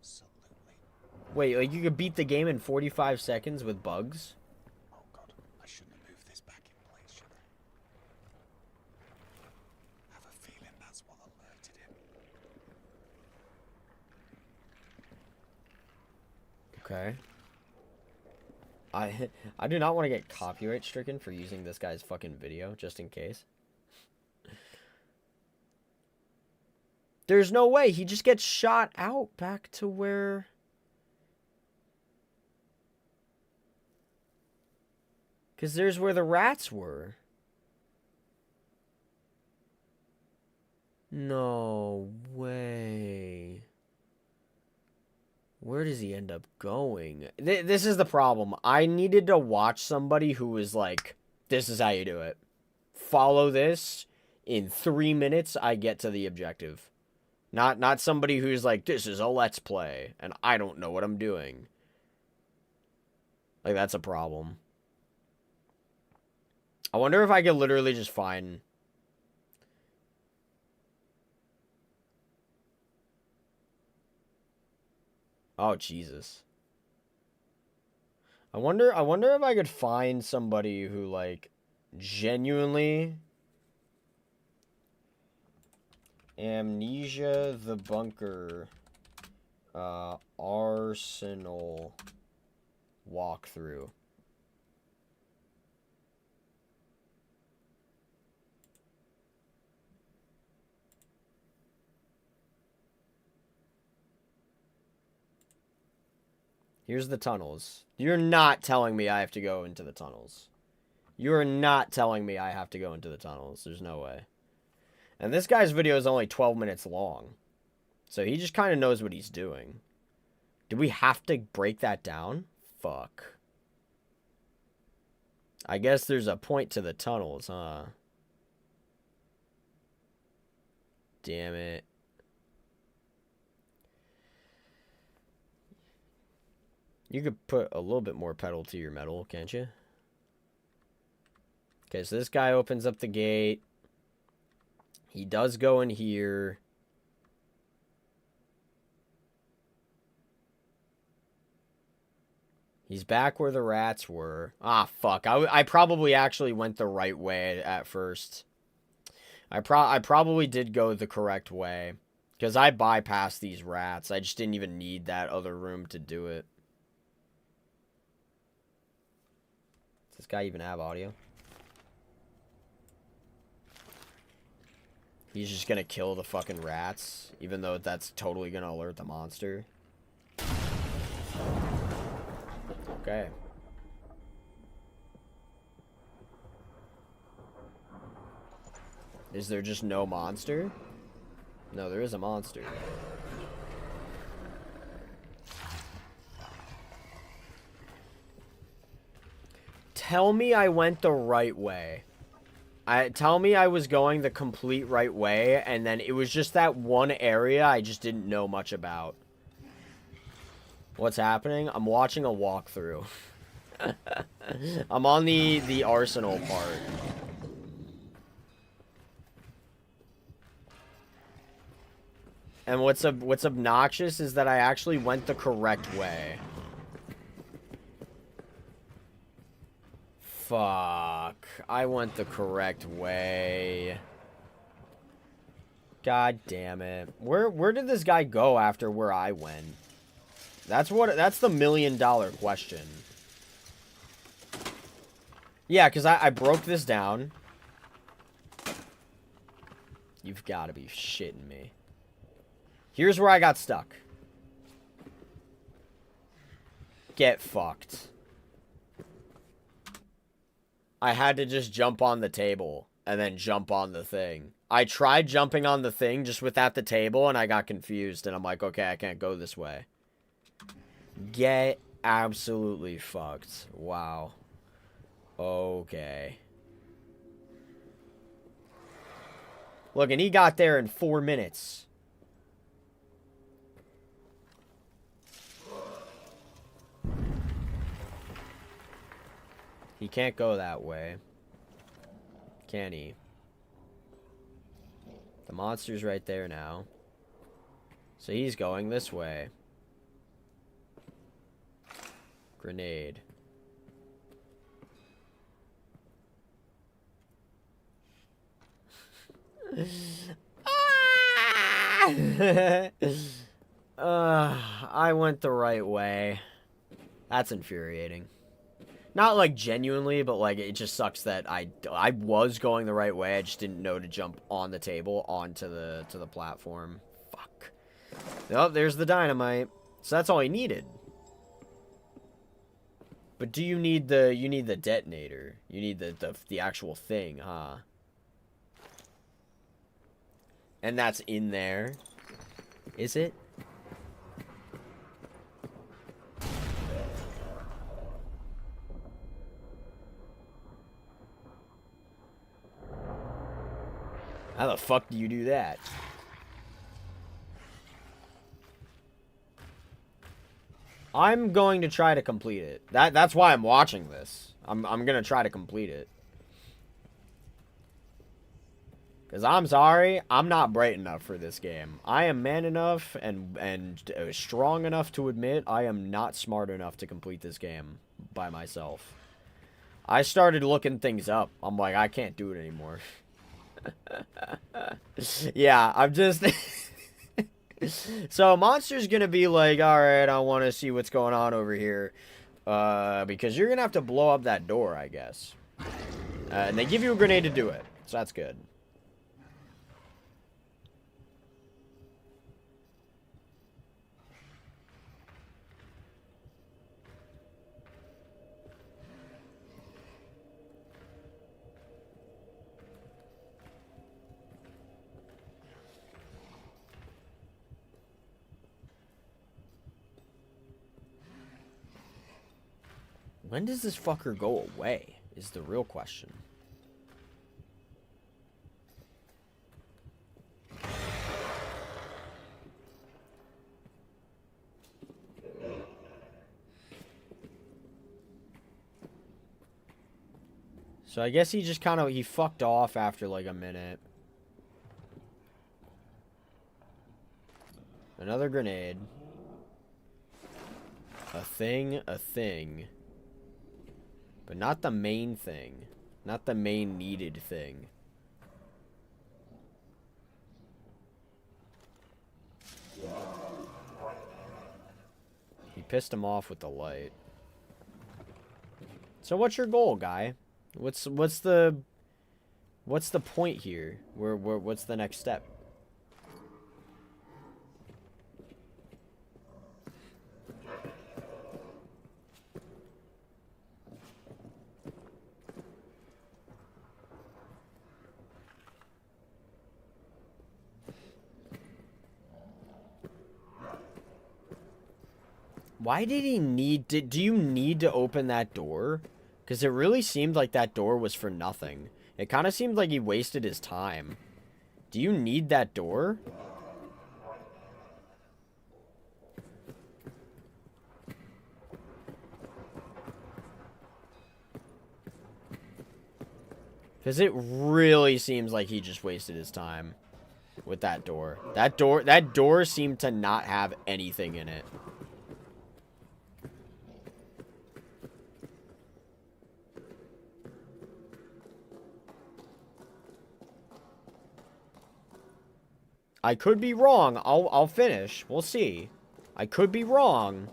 absolutely. Wait, like you could beat the game in 45 seconds with bugs? Oh god, I shouldn't have moved this back in place, should I? I have a feeling that's what alerted him. Okay. I do not want to get copyright stricken for using this guy's fucking video, just in case. There's no way. He just gets shot out back to where... Because there's where the rats were. No way. Where does he end up going? This is the problem. I needed to watch somebody who was like, this is how you do it. Follow this. In 3 minutes, I get to the objective. Not somebody who's like, this is a let's play, and I don't know what I'm doing. Like, that's a problem. I wonder if I could literally just find... Oh, Jesus. I wonder if I could find somebody who, like, genuinely... Amnesia the Bunker Arsenal walkthrough. Here's the tunnels. You're not telling me I have to go into the tunnels. You're not telling me I have to go into the tunnels. There's no way. And this guy's video is only 12 minutes long. So he just kind of knows what he's doing. Do we have to break that down? Fuck. I guess there's a point to the tunnels, huh? Damn it. You could put a little bit more pedal to your metal, can't you? Okay, so this guy opens up the gate. He does go in here. He's back where the rats were. Ah, fuck. I probably actually went the right way at first. I probably did go the correct way. Because I bypassed these rats. I just didn't even need that other room to do it. Does this guy even have audio? He's just gonna kill the fucking rats, even though that's totally gonna alert the monster. Okay. Is there just no monster? No, there is a monster. Tell me I went the right way. Tell me I was going the complete right way, and then it was just that one area I just didn't know much about. What's happening? I'm watching a walkthrough. I'm on the arsenal part. And what's obnoxious is that I actually went the correct way. Fuck. I went the correct way. God damn it. Where did this guy go after where I went? That's the $1 million question. Yeah, because I broke this down. You've got to be shitting me. Here's where I got stuck. Get fucked. I had to just jump on the table and then jump on the thing. I tried jumping on the thing just without the table and I got confused and I'm like, okay, I can't go this way. Get absolutely fucked. Wow. Okay. Look, and he got there in 4 minutes. He can't go that way. Can he? The monster's right there now. So he's going this way. Grenade. I went the right way. That's infuriating. Not like genuinely, but like it just sucks that I was going the right way. I just didn't know to jump on the table onto the platform. Fuck. Oh, there's the dynamite. So that's all he needed. But do you need the detonator? You need the actual thing, huh? And that's in there. Is it? How the fuck do you do that? I'm going to try to complete it. That's why I'm watching this. I'm gonna try to complete it. Cause I'm sorry, I'm not bright enough for this game. I am man enough and strong enough to admit I am not smart enough to complete this game by myself. I started looking things up. I'm like, I can't do it anymore. Yeah, I'm just... So Monster's gonna be like, alright, I want to see what's going on over here. Because you're gonna have to blow up that door, I guess. And they give you a grenade to do it. So that's good. When does this fucker go away, is the real question. So I guess he just kind of, he fucked off after like a minute. Another grenade. A thing. But not the main thing. Not the main needed thing. He pissed him off with the light. So what's your goal, guy? What's the point here? What's the next step? Why did he need to... Do you need to open that door? Because it really seemed like that door was for nothing. It kind of seemed like he wasted his time. Do you need that door? Because it really seems like he just wasted his time with that door. That door seemed to not have anything in it. I could be wrong. I'll finish. We'll see. I could be wrong.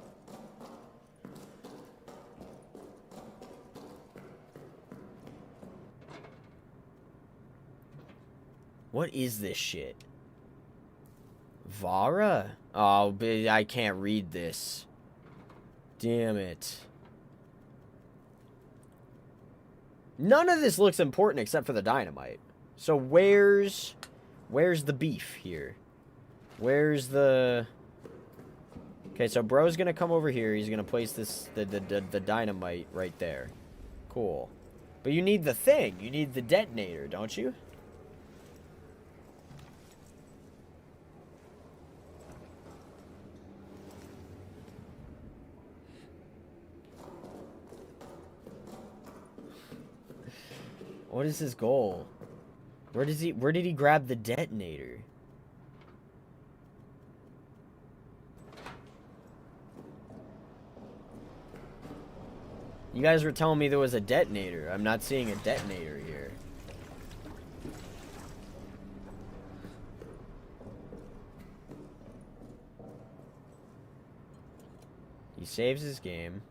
What is this shit? Vara? Oh, I can't read this. Damn it. None of this looks important except for the dynamite. So where's the beef here? Where's the... Okay, so bro's gonna come over here. He's gonna place the dynamite right there. Cool. But you need the thing. You need the detonator, don't you? What is his goal? Where did he grab the detonator? You guys were telling me there was a detonator. I'm not seeing a detonator here. He saves his game.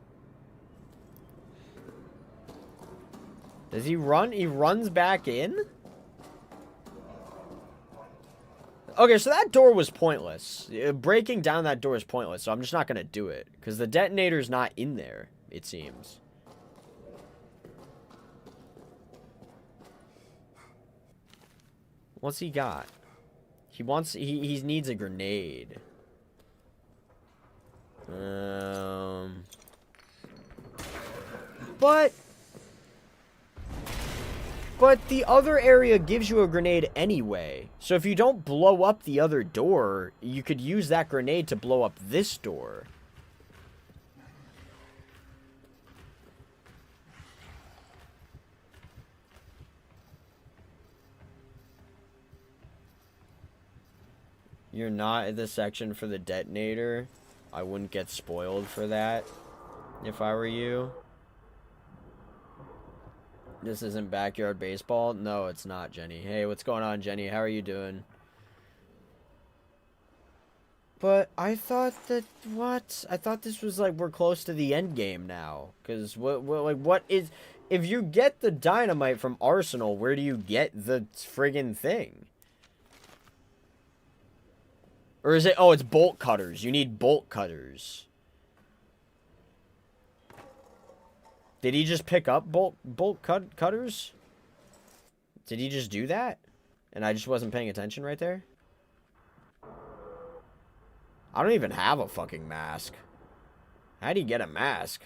Does he run? He runs back in? Okay, so that door was pointless. Breaking down that door is pointless, so I'm just not going to do it. Because the detonator's not in there, it seems. What's he got? He needs a grenade. But the other area gives you a grenade anyway. So if you don't blow up the other door, you could use that grenade to blow up this door. You're not in the section for the detonator. I wouldn't get spoiled for that if I were you. This isn't backyard baseball? No, it's not, Jenny. Hey, what's going on, Jenny? How are you doing? But I thought that, what? I thought this was like, we're close to the end game now. Because what is, if you get the dynamite from Arsenal, where do you get the friggin' thing? Or is it, oh, it's bolt cutters. You need bolt cutters. Did he just pick up cutters? Did he just do that? And I just wasn't paying attention right there? I don't even have a fucking mask. How do you get a mask?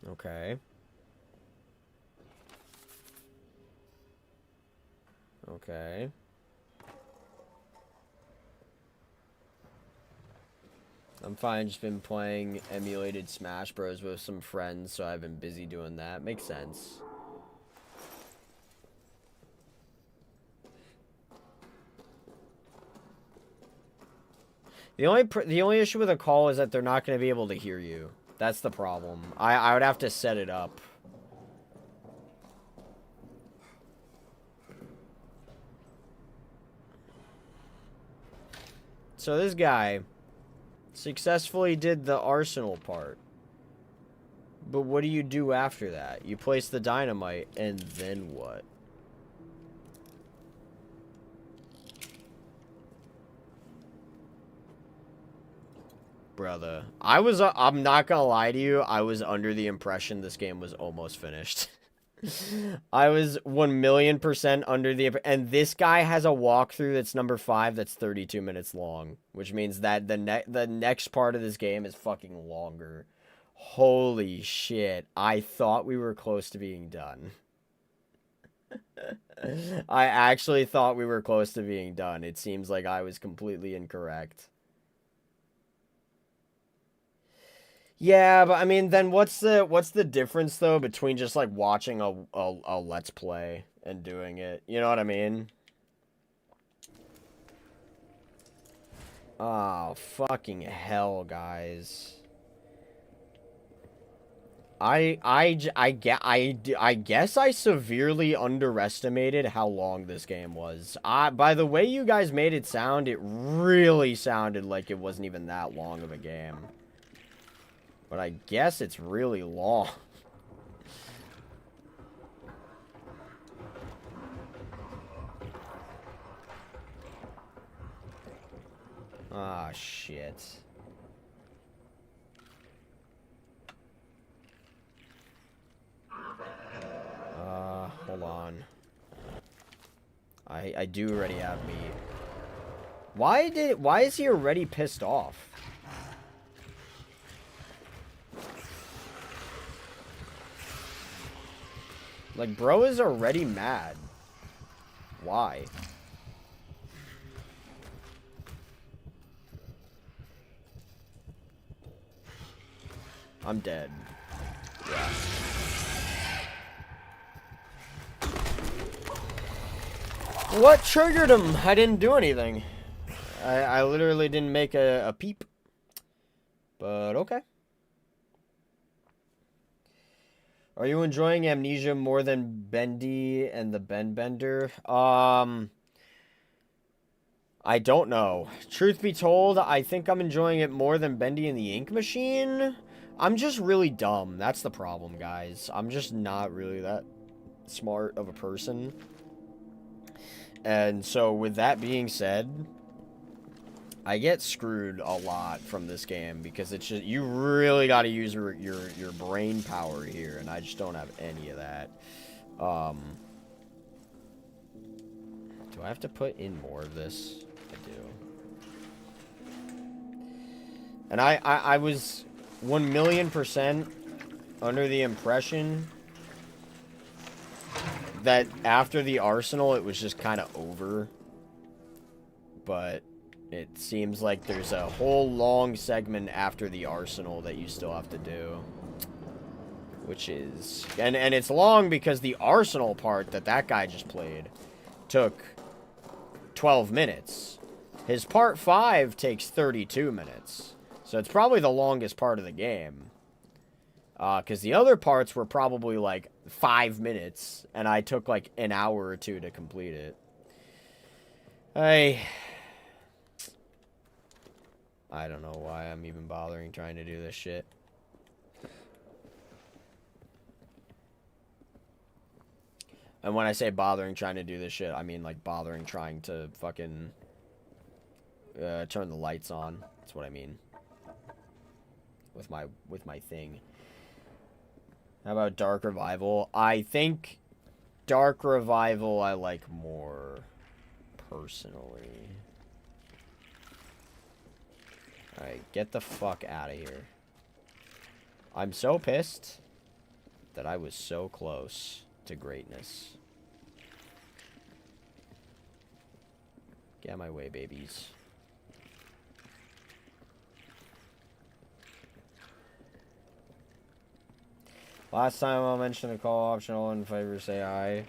Okay. Okay. I'm fine, just been playing emulated Smash Bros with some friends, so I've been busy doing that. Makes sense. The only issue with a call is that they're not going to be able to hear you. That's the problem. I would have to set it up. So this guy successfully did the Arsenal part. But what do you do after that? You place the dynamite, and then what? Brother. I'm not gonna lie to you, I was under the impression this game was almost finished. I was 1,000,000% under the... And this guy has a walkthrough that's number 5 that's 32 minutes long. Which means that the next part of this game is fucking longer. Holy shit. I thought we were close to being done. I actually thought we were close to being done. It seems like I was completely incorrect. Yeah, but I mean, then what's the difference though between just like watching a let's play and doing it? You know what I mean? Oh, fucking hell, guys. I guess I severely underestimated how long this game was. By the way you guys made it sound, it really sounded like it wasn't even that long of a game. But I guess it's really long. Ah, shit. Hold on. I do already have meat. Why is he already pissed off? Like, bro is already mad. Why? I'm dead. Yeah. What triggered him? I didn't do anything. I literally didn't make a peep. But okay. Are you enjoying Amnesia more than Bendy and the Bender? I don't know. Truth be told, I think I'm enjoying it more than Bendy and the Ink Machine. I'm just really dumb. That's the problem, guys. I'm just not really that smart of a person. And so, with that being said, I get screwed a lot from this game because it's just, you really got to use your brain power here, and I just don't have any of that. Do I have to put in more of this? I do. And I was 1,000,000% under the impression that after the Arsenal it was just kind of over, but it seems like there's a whole long segment after the Arsenal that you still have to do. Which is... And it's long because the Arsenal part that guy just played took 12 minutes. His part 5 takes 32 minutes. So it's probably the longest part of the game. Because the other parts were probably like 5 minutes. And I took like an hour or two to complete it. I don't know why I'm even bothering trying to do this shit. And when I say bothering trying to do this shit, I mean like bothering trying to fucking turn the lights on. That's what I mean. With my thing. How about Dark Revival? I think Dark Revival I like more personally. Alright, get the fuck out of here. I'm so pissed that I was so close to greatness. Get out of my way, babies. Last time I mentioned a call optional in favor say aye.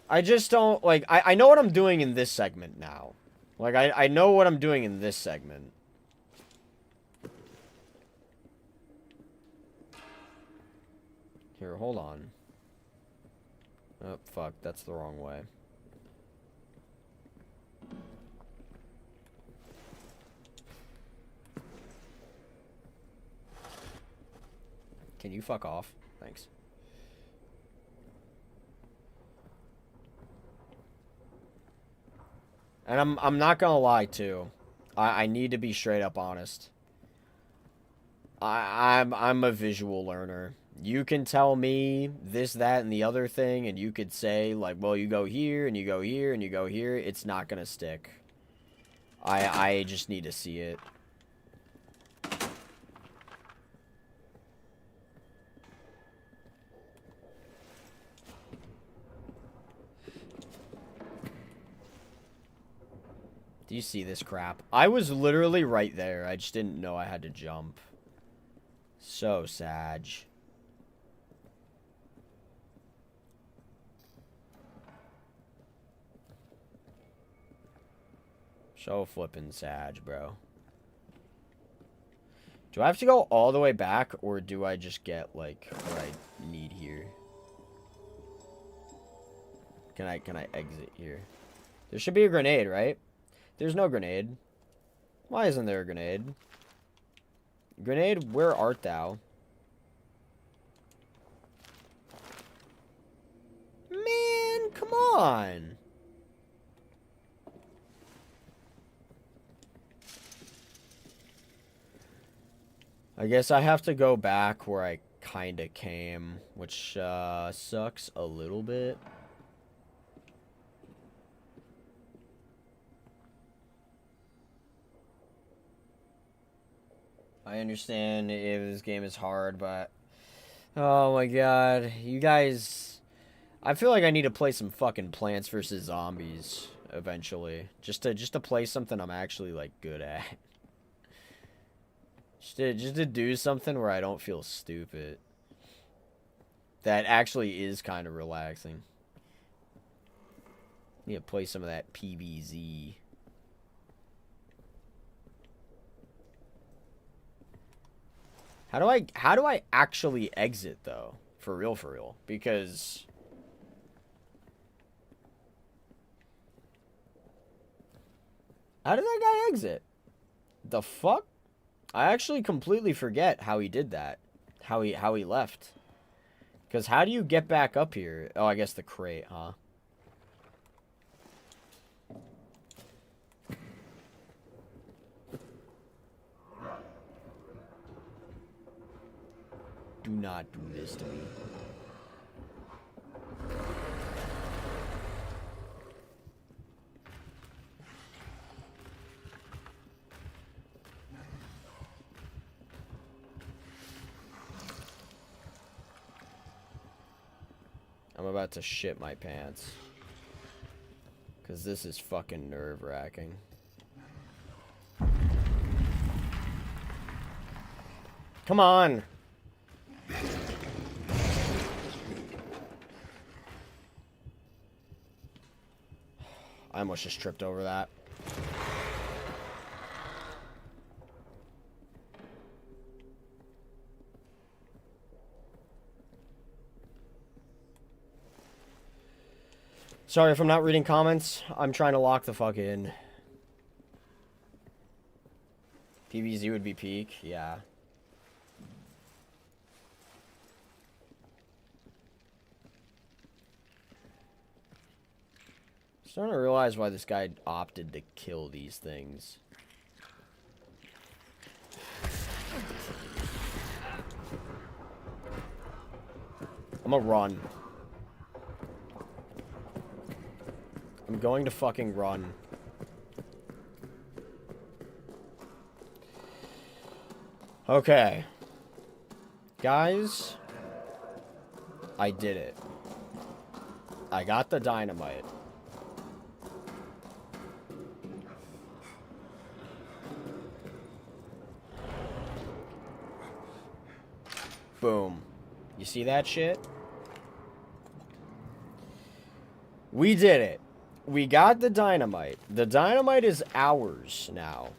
I just don't, like, I know what I'm doing in this segment now. Like, I know what I'm doing in this segment. Here, hold on. Oh, fuck, that's the wrong way. Can you fuck off? Thanks. And I'm not gonna lie too. I need to be straight up honest. I'm a visual learner. You can tell me this, that, and the other thing, and you could say like, well, you go here and you go here and you go here. It's not gonna stick. I just need to see it. Do you see this crap? I was literally right there. I just didn't know I had to jump. So sad. So flippin' sad, bro. Do I have to go all the way back, or do I just get, like, what I need here? Can I exit here? There should be a grenade, right? There's no grenade. Why isn't there a grenade? Grenade, where art thou? Man, come on! I guess I have to go back where I kinda came, which sucks a little bit. I understand if this game is hard, but oh my god, you guys, I feel like I need to play some fucking Plants vs Zombies eventually, just to play something I'm actually like good at. Just to do something where I don't feel stupid. That actually is kind of relaxing. Need to play some of that PvZ. How do I actually exit though? For real, because how did that guy exit? The fuck? I actually completely forget how he did that. How he left. Because how do you get back up here? Oh, I guess the crate, huh? Do not do this to me. I'm about to shit my pants. Because this is fucking nerve-wracking. Come on! I almost just tripped over that. Sorry if I'm not reading comments. I'm trying to lock the fuck in. PVZ would be peak, yeah. Starting to realize why this guy opted to kill these things. I'm gonna run. I'm going to fucking run. Okay. Guys. I did it. I got the dynamite. Boom. You see that shit? We did it. We got the dynamite. The dynamite is ours now.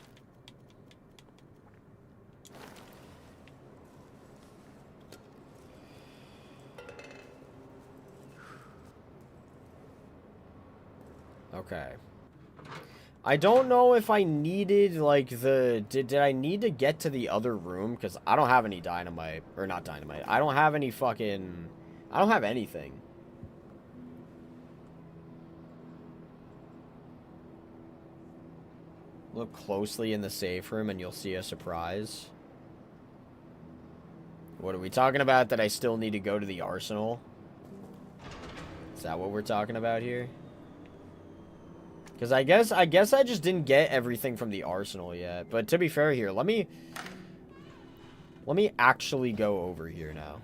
Okay. I don't know if I needed, like, the... Did I need to get to the other room? Because I don't have any dynamite. Or not dynamite. I don't have any fucking... I don't have anything. Look closely in the safe room and you'll see a surprise. What are we talking about? That I still need to go to the arsenal? Is that what we're talking about here? Because I guess I just didn't get everything from the arsenal yet. But to be fair here, let me actually go over here now.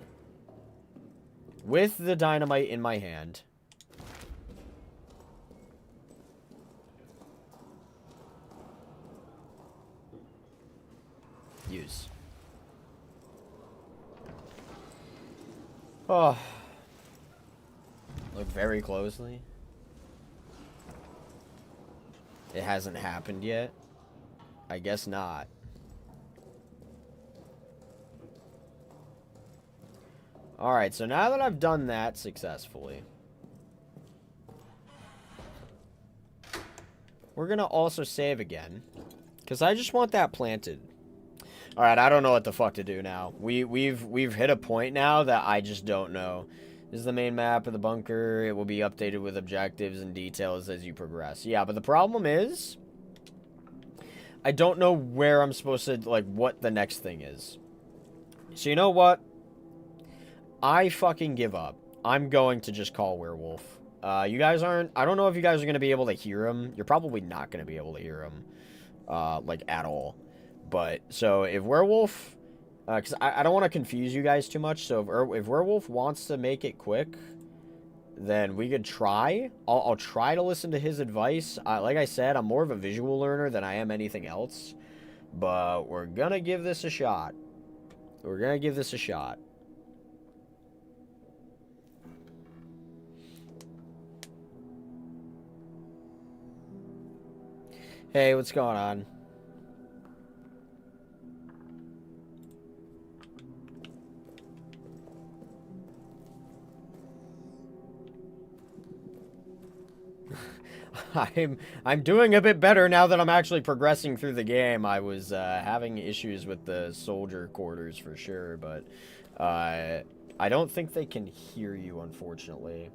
With the dynamite in my hand. Use. Oh. Look very closely. It hasn't happened yet. I guess not. Alright, so now that I've done that successfully, we're gonna also save again. Because I just want that planted. Alright, I don't know what the fuck to do now. We've hit a point now that I just don't know. This is the main map of the bunker. It will be updated with objectives and details as you progress. Yeah, but the problem is, I don't know where I'm supposed to, like, what the next thing is. So you know what? I fucking give up. I'm going to just call Werewolf. You guys aren't... I don't know if you guys are going to be able to hear him. You're probably not going to be able to hear him, like, at all. But, so, if Werewolf... Because I don't want to confuse you guys too much, so if Werewolf wants to make it quick, then we could try. I'll try to listen to his advice. Like I said, I'm more of a visual learner than I am anything else. But we're gonna give this a shot. We're gonna give this a shot. Hey, what's going on? I'm doing a bit better now that I'm actually progressing through the game. I was having issues with the soldier quarters for sure, but I don't think they can hear you, unfortunately.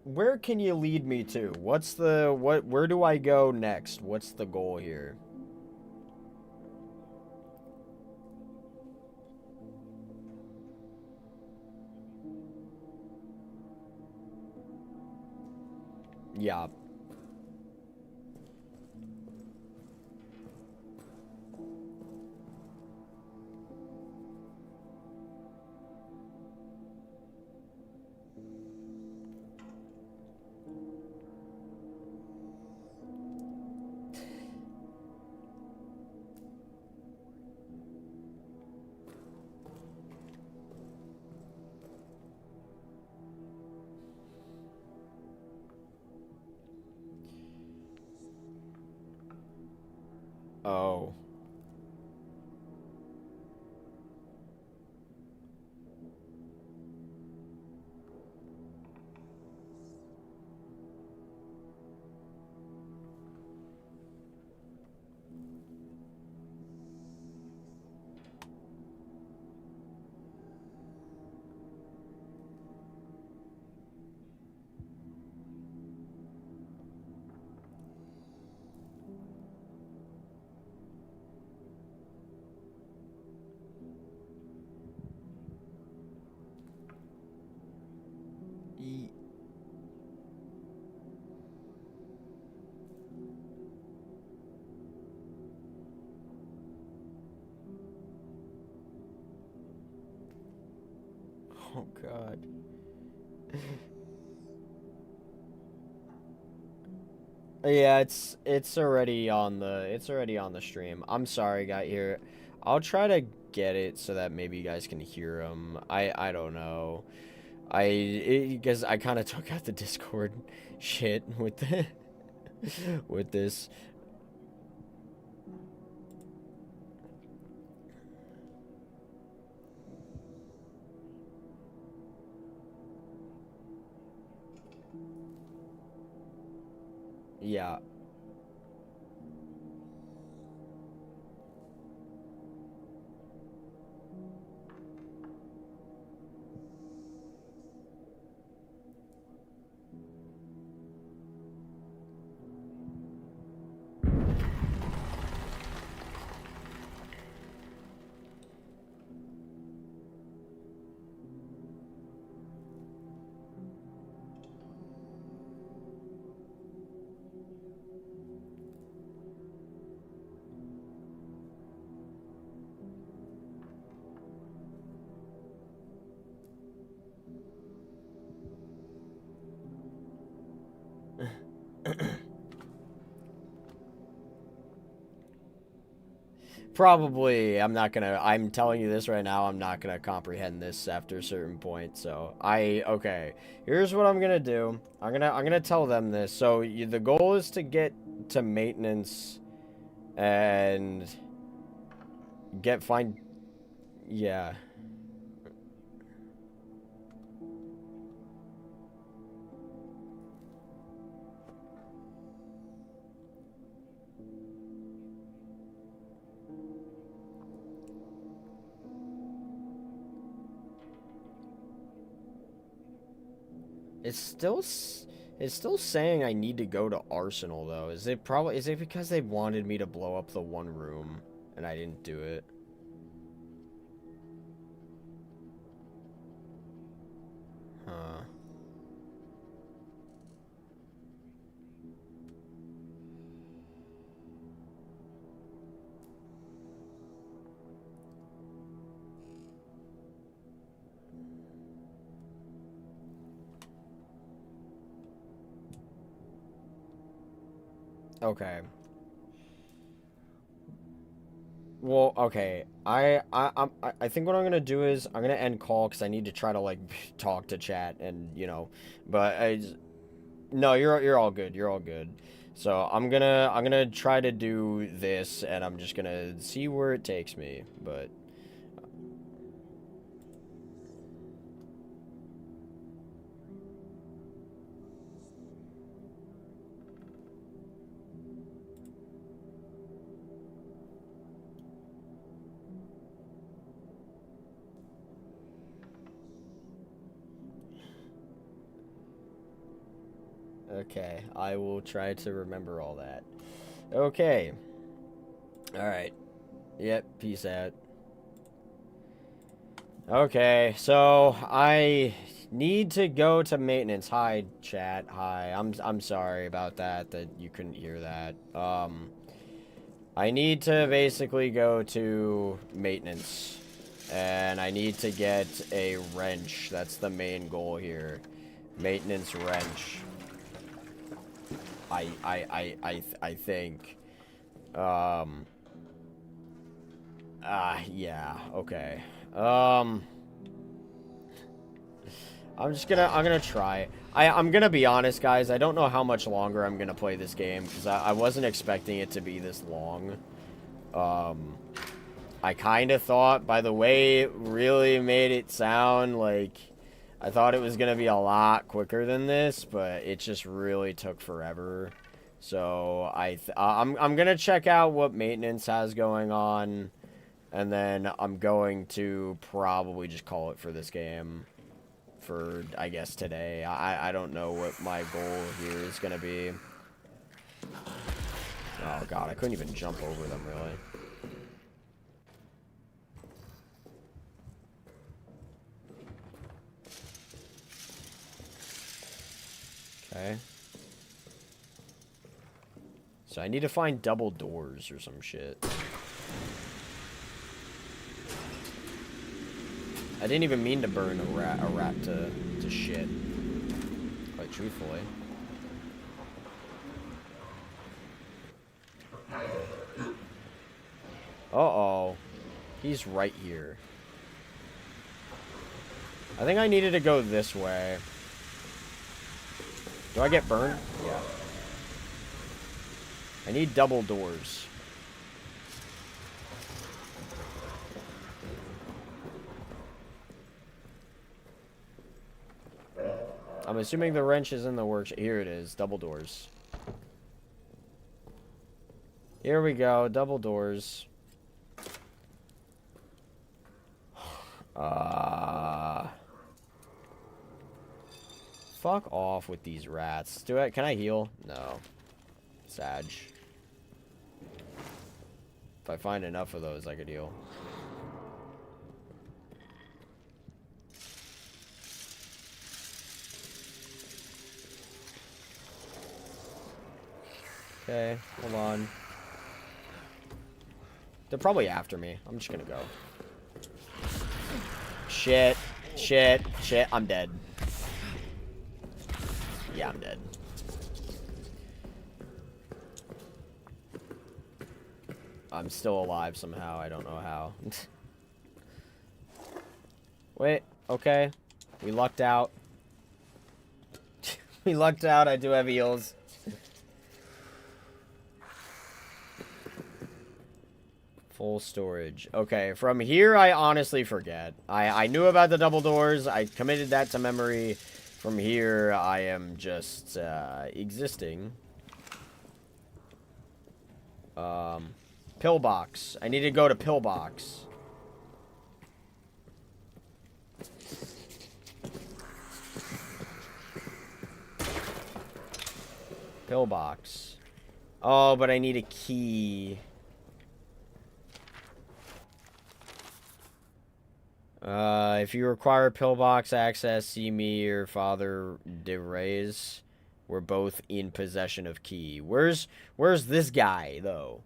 Where can you lead me to? Where do I go next? What's the goal here? Yeah. Oh. Oh god. Yeah, it's already on the stream. I'm sorry, got here. I'll try to get it so that maybe you guys can hear them. I don't know. Because I kind of took out the Discord shit with the with this. Yeah. Probably, I'm telling you this right now, I'm not gonna comprehend this after a certain point, so, okay, here's what I'm gonna do, I'm gonna tell them this, so, the goal is to get to maintenance, and, yeah. It's still saying I need to go to Arsenal, though. Is it because they wanted me to blow up the one room, and I didn't do it? Huh. Okay. Well, okay. I think what I'm gonna do is I'm gonna end call because I need to try to like talk to chat and but no, you're all good. You're all good. So I'm gonna try to do this and I'm just gonna see where it takes me. But okay, I will try to remember all that. Okay. All right. Yep. Peace out. Okay, so I need to go to maintenance. Hi, chat. Hi. I'm sorry about that you couldn't hear that. I need to basically go to maintenance. And I need to get a wrench. That's the main goal here. Maintenance wrench. I think. Yeah, okay. I'm gonna try. I'm gonna be honest, guys. I don't know how much longer I'm gonna play this game because I wasn't expecting it to be this long. I kind of thought, by the way it really made it sound like I thought it was gonna be a lot quicker than this, but it just really took forever. So I'm gonna check out what maintenance has going on, and then I'm going to probably just call it for this game. For, I guess, today. I don't know what my goal here is gonna be. Oh god, I couldn't even jump over them, really. Okay. So I need to find double doors or some shit. I didn't even mean to burn a rat to shit. Quite truthfully. Uh-oh. He's right here. I think I needed to go this way. Do I get burned? Yeah. I need double doors. I'm assuming the wrench is in the works. Here it is. Double doors. Here we go. Double doors. Fuck off with these rats. Can I heal? No. Sag. If I find enough of those, I could heal. Okay, hold on. They're probably after me. I'm just gonna go. Shit. Shit. Shit. I'm dead. Yeah, I'm dead. I'm still alive somehow. I don't know how. Wait. Okay. We lucked out. We lucked out. I do have heals. Full storage. Okay, from here, I honestly forget. I knew about the double doors. I committed that to memory. From here, I am just, existing. Pillbox. I need to go to Pillbox. Pillbox. Oh, but I need a key. If you require pillbox access, see me or Father de Reyes. We're both in possession of key. Where's this guy though?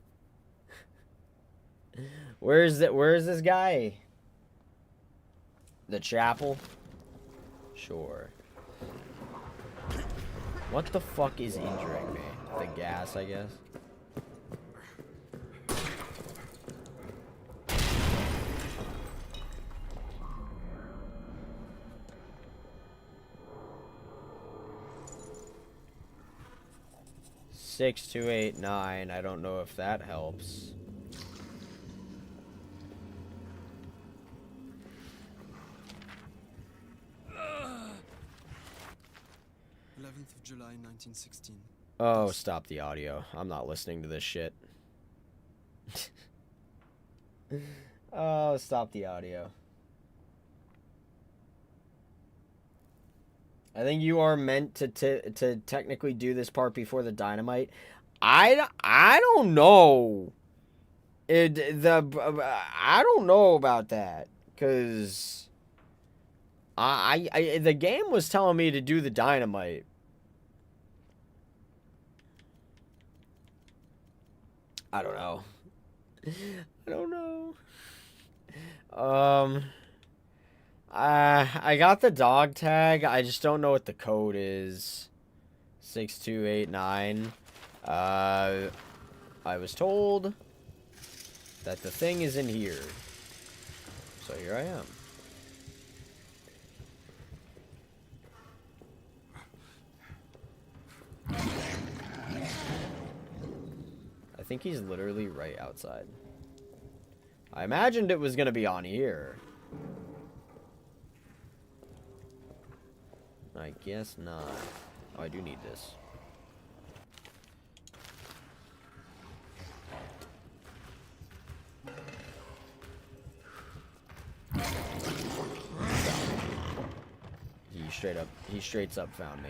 Where is this guy? The chapel? Sure. What the fuck is injuring me? The gas, I guess. 6289. I don't know if that helps. 11th of July, 1916. Oh, stop the audio. I'm not listening to this shit. Oh, stop the audio. I think you are meant to technically do this part before the dynamite. I don't know. I don't know about that, cause the game was telling me to do the dynamite. I don't know. I don't know. I got the dog tag. I just don't know what the code is. 6289. I was told that the thing is in here. So here I am. I think he's literally right outside. I imagined it was gonna be on here. I guess not. Oh, I do need this. He straight up found me.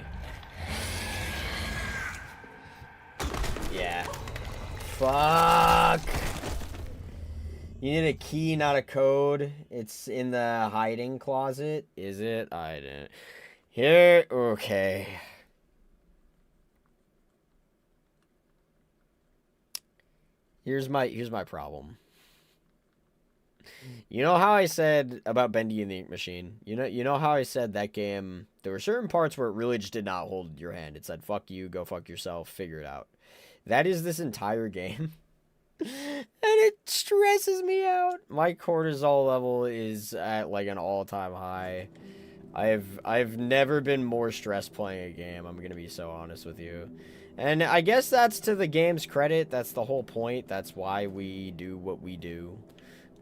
Yeah. Fuck. You need a key, not a code. It's in the hiding closet. Is it? I didn't. Here, okay. Here's my problem. You know how I said about Bendy and the Ink Machine? You know how I said that game, there were certain parts where it really just did not hold your hand. It said, fuck you, go fuck yourself, figure it out. That is this entire game. And it stresses me out. My cortisol level is at like an all-time high. I've never been more stressed playing a game, I'm gonna be so honest with you. And I guess that's to the game's credit. That's the whole point. That's why we do what we do.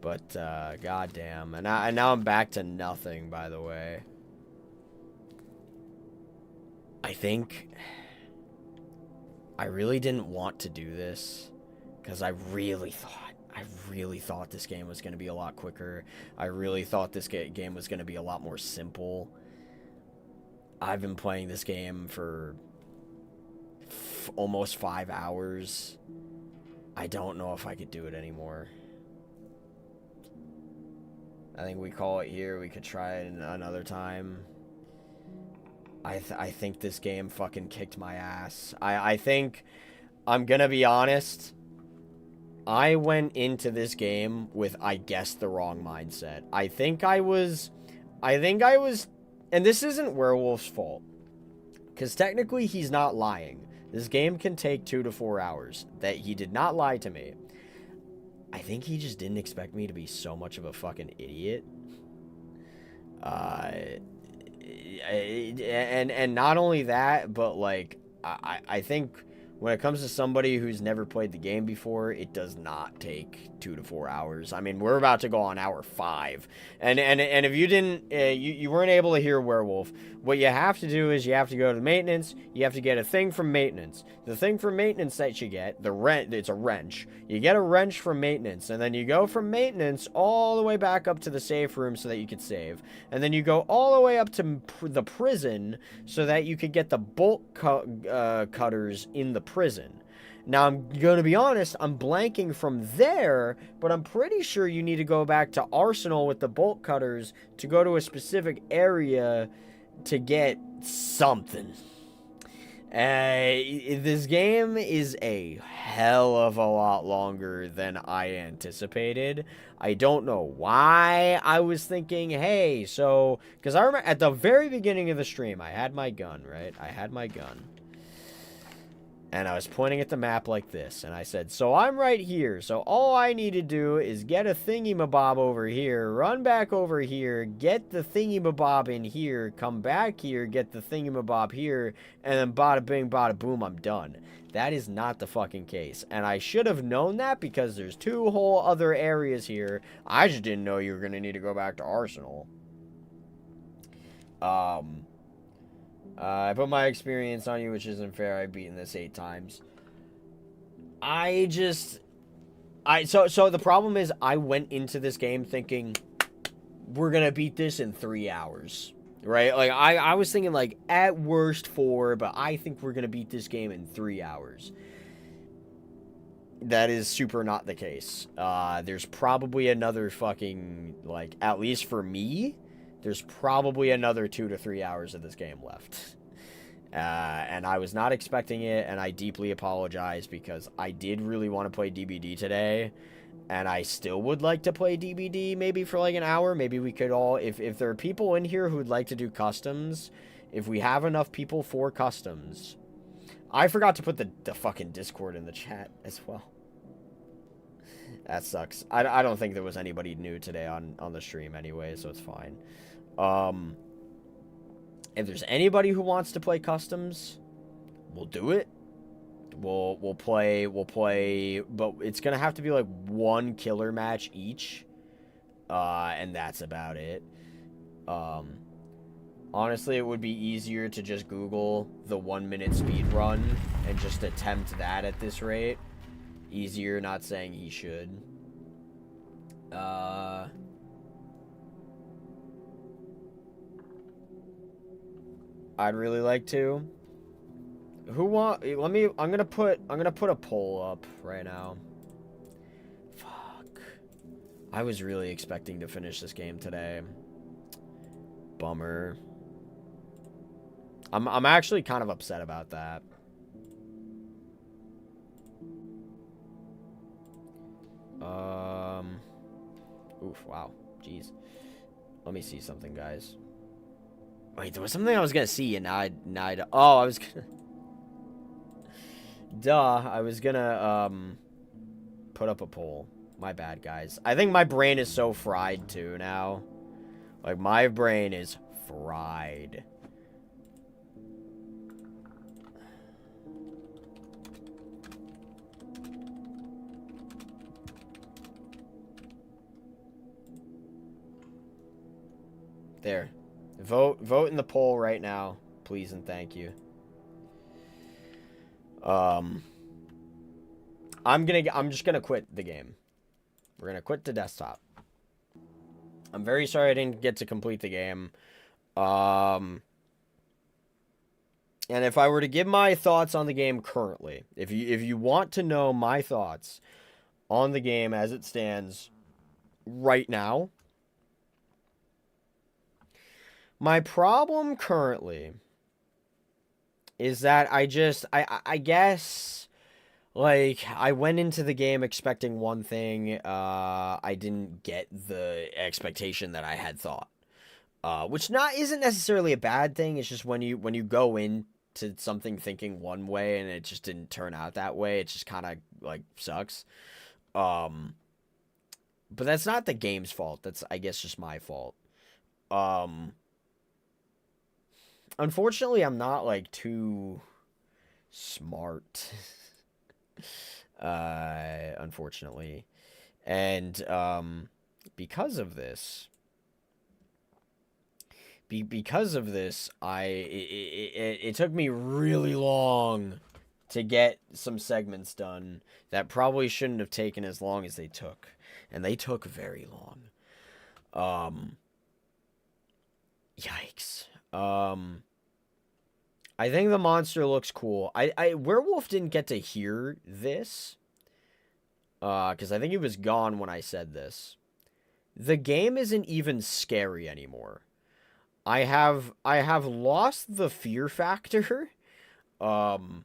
But, goddamn. And now I'm back to nothing, by the way. I think I really didn't want to do this. Because I really thought this game was going to be a lot quicker. I really thought this game was going to be a lot more simple. I've been playing this game for almost 5 hours. I don't know if I could do it anymore. I think we call it here. We could try it another time. I think this game fucking kicked my ass. I think, I'm gonna be honest, I went into this game with, I guess, the wrong mindset. I think I was, and this isn't Werewolf's fault, because technically he's not lying. This game can take 2 to 4 hours. That he did not lie to me. I think he just didn't expect me to be so much of a fucking idiot. And not only that, but like, I think when it comes to somebody who's never played the game before, it does not take 2 to 4 hours. I mean, we're about to go on hour 5. And if you didn't, you weren't able to hear Werewolf, what you have to do is you have to go to maintenance. You have to get a thing from maintenance. The thing from maintenance that you get, it's a wrench. You get a wrench from maintenance, and then you go from maintenance all the way back up to the safe room so that you could save. And then you go all the way up to the prison so that you could get the bolt cutters in the prison. Now, I'm going to be honest, I'm blanking from there, but I'm pretty sure you need to go back to Arsenal with the bolt cutters to go to a specific area to get something. This game is a hell of a lot longer than I anticipated. I don't know why I was thinking, hey, so, because I remember at the very beginning of the stream, I had my gun, right? I had my gun. And I was pointing at the map like this, and I said, so I'm right here, so all I need to do is get a thingy-mabob over here, run back over here, get the thingy-mabob in here, come back here, get the thingy-mabob here, and then bada bing, bada boom, I'm done. That is not the fucking case, and I should have known that because there's 2 whole other areas here. I just didn't know you were going to need to go back to Arsenal. I put my experience on you, which isn't fair. I've beaten this 8 times. So the problem is I went into this game thinking we're going to beat this in 3 hours, right? Like I was thinking like at worst 4, but I think we're going to beat this game in 3 hours. That is super not the case. There's probably another fucking, like, at least for me, there's probably another 2 to 3 hours of this game left. And I was not expecting it, and I deeply apologize because I did really want to play DBD today, and I still would like to play DBD maybe for like an hour. Maybe we could all, if there are people in here who'd like to do customs, if we have enough people for customs. I forgot to put the fucking Discord in the chat as well. That sucks. I don't think there was anybody new today on the stream anyway, so it's fine. If there's anybody who wants to play customs, we'll do it. We'll play, but it's gonna have to be like 1 killer match each, and that's about it. Honestly, it would be easier to just Google the 1-minute speed run and just attempt that at this rate. Easier, not saying he should. I'd really like to. I'm gonna put a poll up right now. Fuck. I was really expecting to finish this game today. Bummer. I'm actually kind of upset about that. Oof, wow. Jeez. Let me see something, guys. Wait, there was something I was gonna see, and oh, I was gonna... Duh, I was gonna, put up a poll. My bad, guys. I think my brain is so fried, too, now. Like, my brain is fried. There. Vote in the poll right now, please and thank you. I'm just gonna quit the game. We're gonna quit the desktop. I'm very sorry I didn't get to complete the game. And if I were to give my thoughts on the game currently, if you want to know my thoughts on the game as it stands right now, my problem currently is that I guess, like, I went into the game expecting one thing. I didn't get the expectation that I had thought. Which isn't necessarily a bad thing. It's just when you go into something thinking one way and it just didn't turn out that way, it just kind of, like, sucks. But that's not the game's fault. That's, I guess, just my fault. Unfortunately, I'm not, like, too smart. Unfortunately. And, because of this, it took me really long to get some segments done that probably shouldn't have taken as long as they took. And they took very long. Yikes. I think the monster looks cool. Werewolf didn't get to hear this. Because I think he was gone when I said this. The game isn't even scary anymore. I have lost the fear factor. And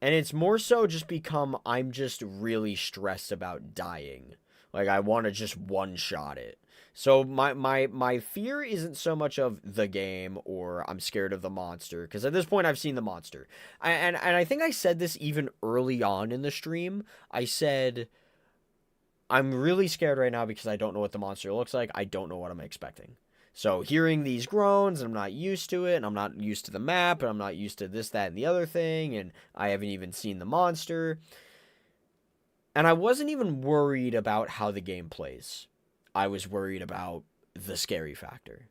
it's more so just become, I'm just really stressed about dying. Like, I want to just one-shot it. So my fear isn't so much of the game or I'm scared of the monster, because at this point I've seen the monster. And I think I said this even early on in the stream. I said, I'm really scared right now because I don't know what the monster looks like. I don't know what I'm expecting. So hearing these groans, and I'm not used to it, and I'm not used to the map, and I'm not used to this, that, and the other thing, and I haven't even seen the monster. And I wasn't even worried about how the game plays. I was worried about the scary factor.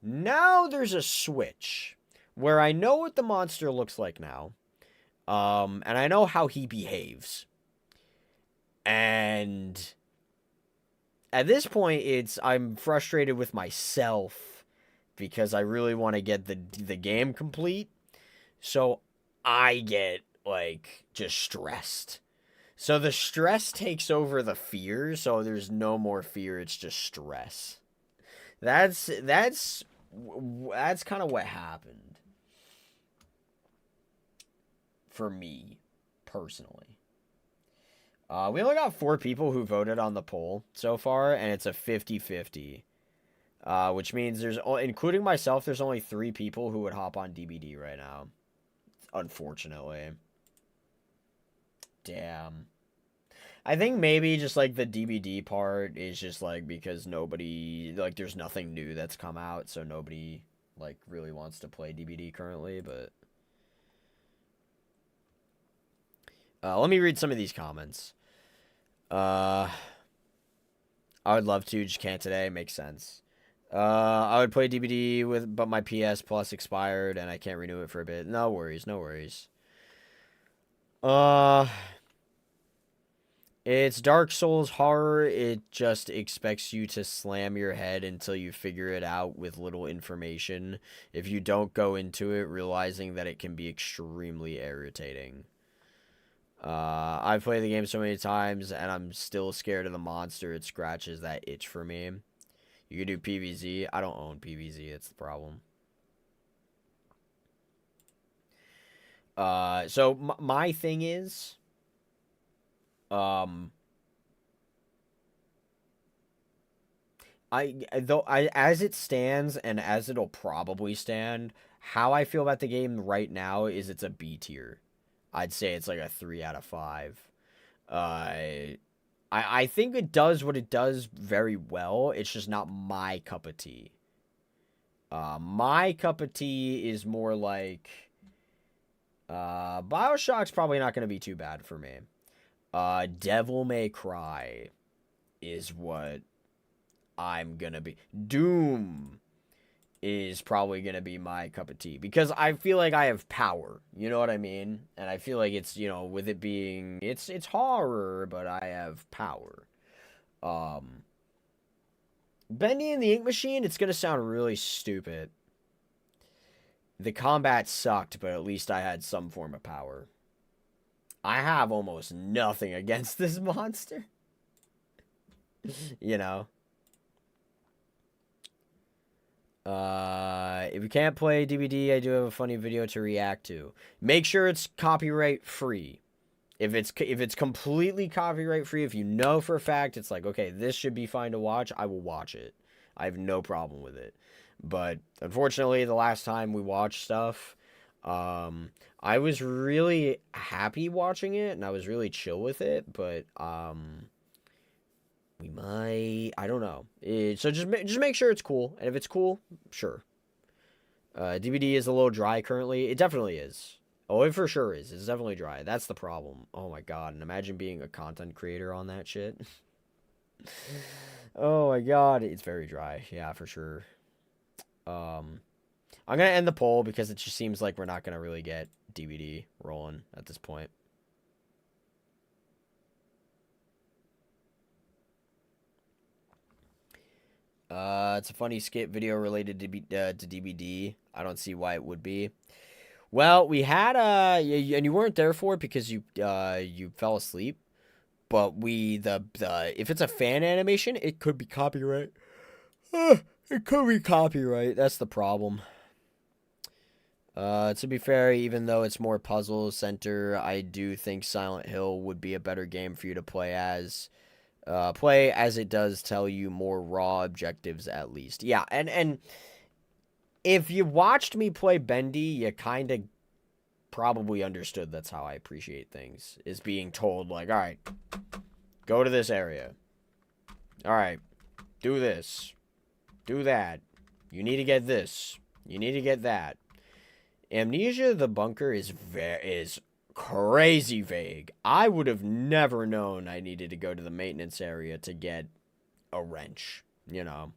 Now there's a switch where I know what the monster looks like now. And I know how he behaves. And at this point, I'm frustrated with myself because I really want to get the game complete. So I get, like, just stressed. So the stress takes over the fear, so there's no more fear, it's just stress. That's kind of what happened. For me, personally. We only got 4 people who voted on the poll so far, and it's a 50-50. Which means including myself, there's only 3 people who would hop on DBD right now. Unfortunately. Damn. I think maybe just, like, the DBD part is just, like, because nobody, like, there's nothing new that's come out, so nobody, like, really wants to play DBD currently, but... let me read some of these comments. I would love to, just can't today, makes sense. I would play DBD but my PS Plus expired, and I can't renew it for a bit. No worries, no worries. It's Dark Souls horror. It just expects you to slam your head until you figure it out with little information. If you don't go into it realizing that it can be extremely irritating. I've played the game so many times and I'm still scared of the monster. It scratches that itch for me. You can do PvZ. I don't own PvZ. It's the problem. So my thing is... as it stands and as it'll probably stand, how I feel about the game right now is it's a B tier. I'd say it's like a 3 out of 5. I think it does what it does very well. It's just not my cup of tea. My cup of tea is more like BioShock's probably not going to be too bad for me. Devil May Cry is what I'm going to be. Doom is probably going to be my cup of tea because I feel like I have power. You know what I mean? And I feel like it's, with it being it's horror, but I have power. Bendy and the Ink Machine, it's going to sound really stupid. The combat sucked, but at least I had some form of power. I have almost nothing against this monster. You know? If you can't play DVD, I do have a funny video to react to. Make sure it's copyright free. If it's completely copyright free, if you know for a fact it's like, okay, this should be fine to watch, I will watch it. I have no problem with it. But unfortunately, the last time we watched stuff, I was really happy watching it and I was really chill with it, but we might, I don't know. So just make sure it's cool, and if it's cool, sure. DVD is a little dry currently. It definitely is. Oh, it for sure is. It's definitely dry. That's the problem. Oh my god, and imagine being a content creator on that shit. Oh my god, it's very dry. Yeah, for sure. I'm gonna end the poll because it just seems like we're not gonna really get DVD rolling at this point. It's a funny skit video related to DVD. I don't see why it would be. Well, we had and you weren't there for it because you fell asleep. But if it's a fan animation, it could be copyright. It could be copyright. That's the problem. To be fair, even though it's more puzzle center, I do think Silent Hill would be a better game for you to play as. As it does tell you more raw objectives at least. Yeah, and if you watched me play Bendy, you kind of probably understood that's how I appreciate things. Is being told, like, alright, go to this area. Alright, do this. Do that. You need to get this. You need to get that. Amnesia the Bunker is crazy vague. I would have never known I needed to go to the maintenance area to get a wrench, you know.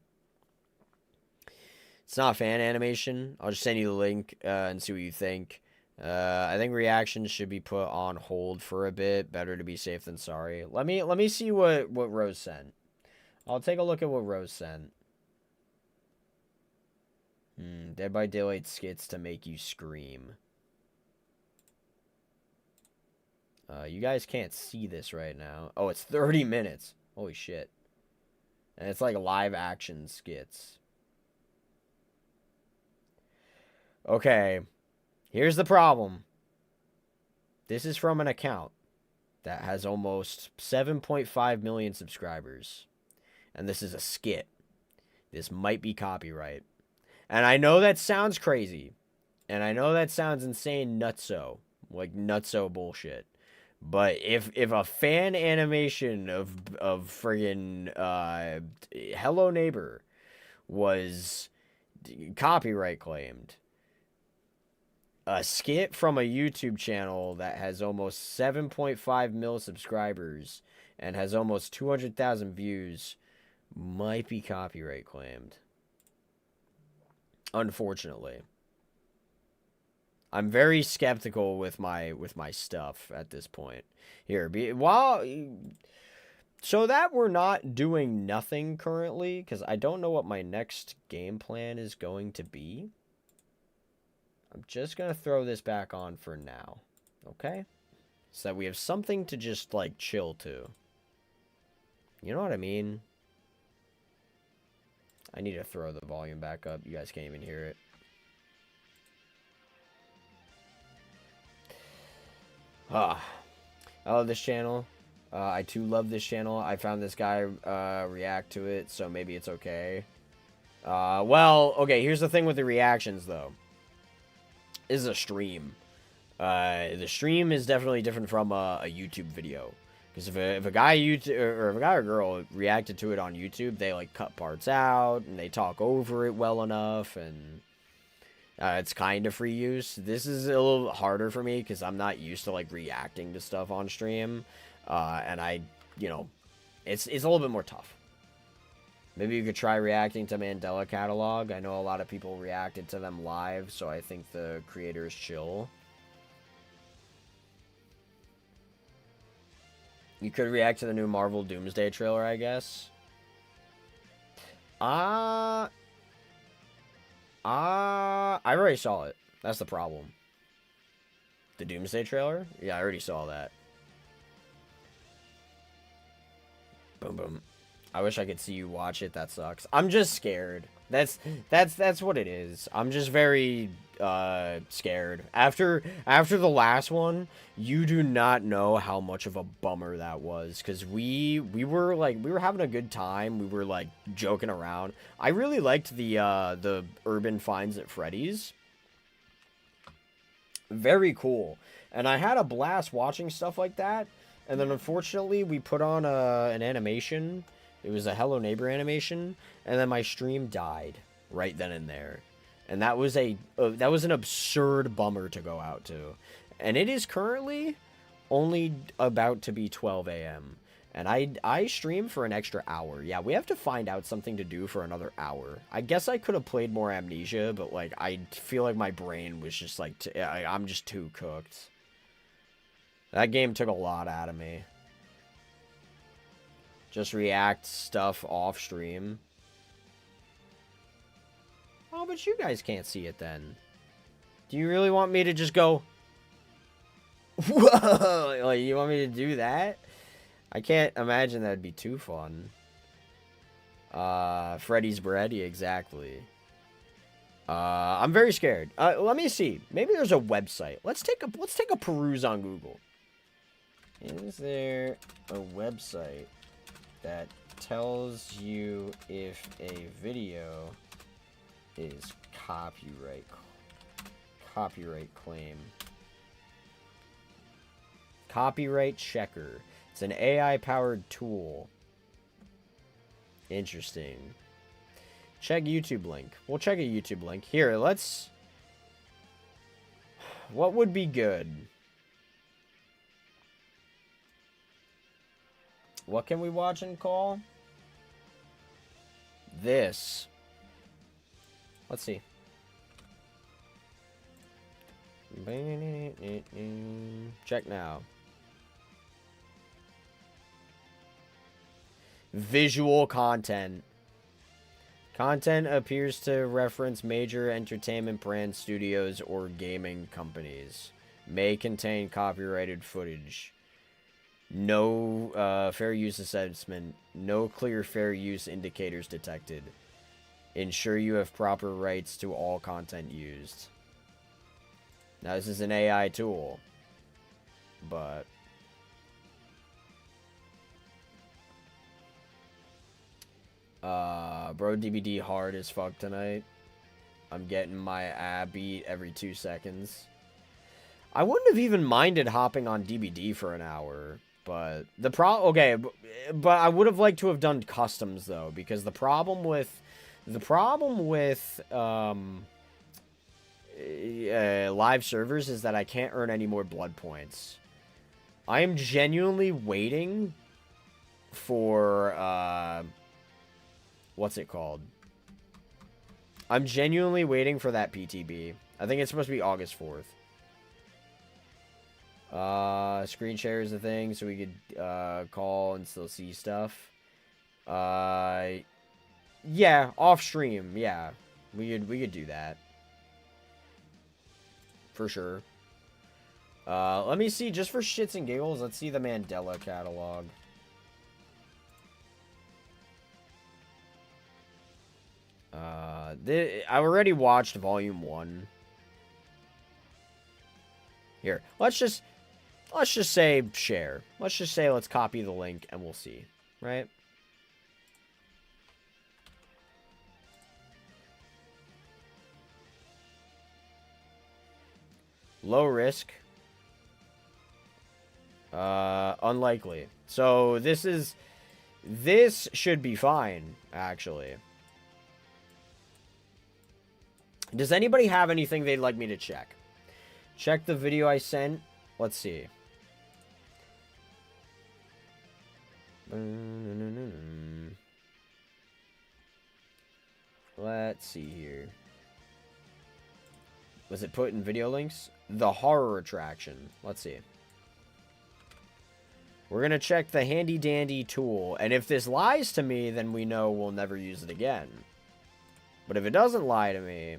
It's not fan animation. I'll just send you the link and see what you think. I think reactions should be put on hold for a bit. Better to be safe than sorry. Let me see what Rose sent. I'll take a look at what Rose sent. Dead by Daylight skits to make you scream. You guys can't see this right now. Oh, it's 30 minutes. Holy shit. And it's like live action skits. Okay. Here's the problem. This is from an account that has almost 7.5 million subscribers. And this is a skit. This might be copyright. And I know that sounds crazy. And I know that sounds insane nutso. Like nutso bullshit. But if a fan animation of friggin' Hello Neighbor was copyright claimed, a skit from a YouTube channel that has almost 7.5 mil subscribers and has almost 200,000 views might be copyright claimed. Unfortunately. I'm very skeptical with my stuff at this point. Here, so that we're not doing nothing currently, because I don't know what my next game plan is going to be. I'm just going to throw this back on for now. Okay? So that we have something to just, like, chill to. You know what I mean? I need to throw the volume back up. You guys can't even hear it. I love this channel. I too love this channel. I found this guy react to it, so maybe it's okay. Well, okay, here's the thing with the reactions, though. This is a stream. The stream is definitely different from a YouTube video. Because if a guy or if a guy or girl reacted to it on YouTube, they like cut parts out and they talk over it well enough, and it's kind of free use. This is a little harder for me because I'm not used to like reacting to stuff on stream, and it's a little bit more tough. Maybe you could try reacting to Mandela Catalog. I know a lot of people reacted to them live, so I think the creator is chill. You could react to the new Marvel Doomsday trailer, I guess. I already saw it. That's the problem. The Doomsday trailer? Yeah, I already saw that. Boom, boom. I wish I could see you watch it. That sucks. I'm just scared. That's what it is. I'm just very scared. After the last one, you do not know how much of a bummer that was, because we were having a good time. We were like joking around. I really liked the Urban Finds at Freddy's. Very cool. And I had a blast watching stuff like that. And then unfortunately we put on an animation. It was a Hello Neighbor animation, and then my stream died right then and there. And that was an absurd bummer to go out to. And it is currently only about to be 12 a.m. And I stream for an extra hour. Yeah, we have to find out something to do for another hour. I guess I could have played more Amnesia, but like I feel like my brain was just like I'm just too cooked. That game took a lot out of me. Just react stuff off stream. Oh, but you guys can't see it then. Do you really want me to just go? Whoa! Like, you want me to do that? I can't imagine that'd be too fun. Freddy's bread, yeah, exactly. I'm very scared. Let me see. Maybe there's a website. Let's take a peruse on Google. Is there a website that tells you if a video is copyright claim? Copyright Checker. It's an AI-powered tool. Interesting. Check YouTube link. We'll check a YouTube link. Here, let's... What would be good? What can we watch and call? This. Let's see. Check now. Visual content. Content appears to reference major entertainment brand studios or gaming companies. May contain copyrighted footage. No fair use assessment. No clear fair use indicators detected. Ensure you have proper rights to all content used. Now, this is an AI tool. But... bro, DBD hard as fuck tonight. I'm getting my ab beat every 2 seconds. I wouldn't have even minded hopping on DBD for an hour, but okay, but I would have liked to have done customs though, because the problem with live servers is that I can't earn any more blood points. I am genuinely waiting for what's it called? I'm genuinely waiting for that PTB. I think it's supposed to be August 4th. Screen share is a thing, so we could call and still see stuff. Yeah, off stream. Yeah, we could do that for sure. Let me see, just for shits and giggles. Let's see the Mandela catalog. I already watched Volume 1. Here, let's let's just say share. Let's just say let's copy the link and we'll see, right? Low risk. Unlikely. So this should be fine, actually. Does anybody have anything they'd like me to check? Check the video I sent. Let's see. Let's see here. Was it put in video links? The horror attraction. Let's see. We're going to check the handy dandy tool. And if this lies to me, then we know we'll never use it again. But if it doesn't lie to me,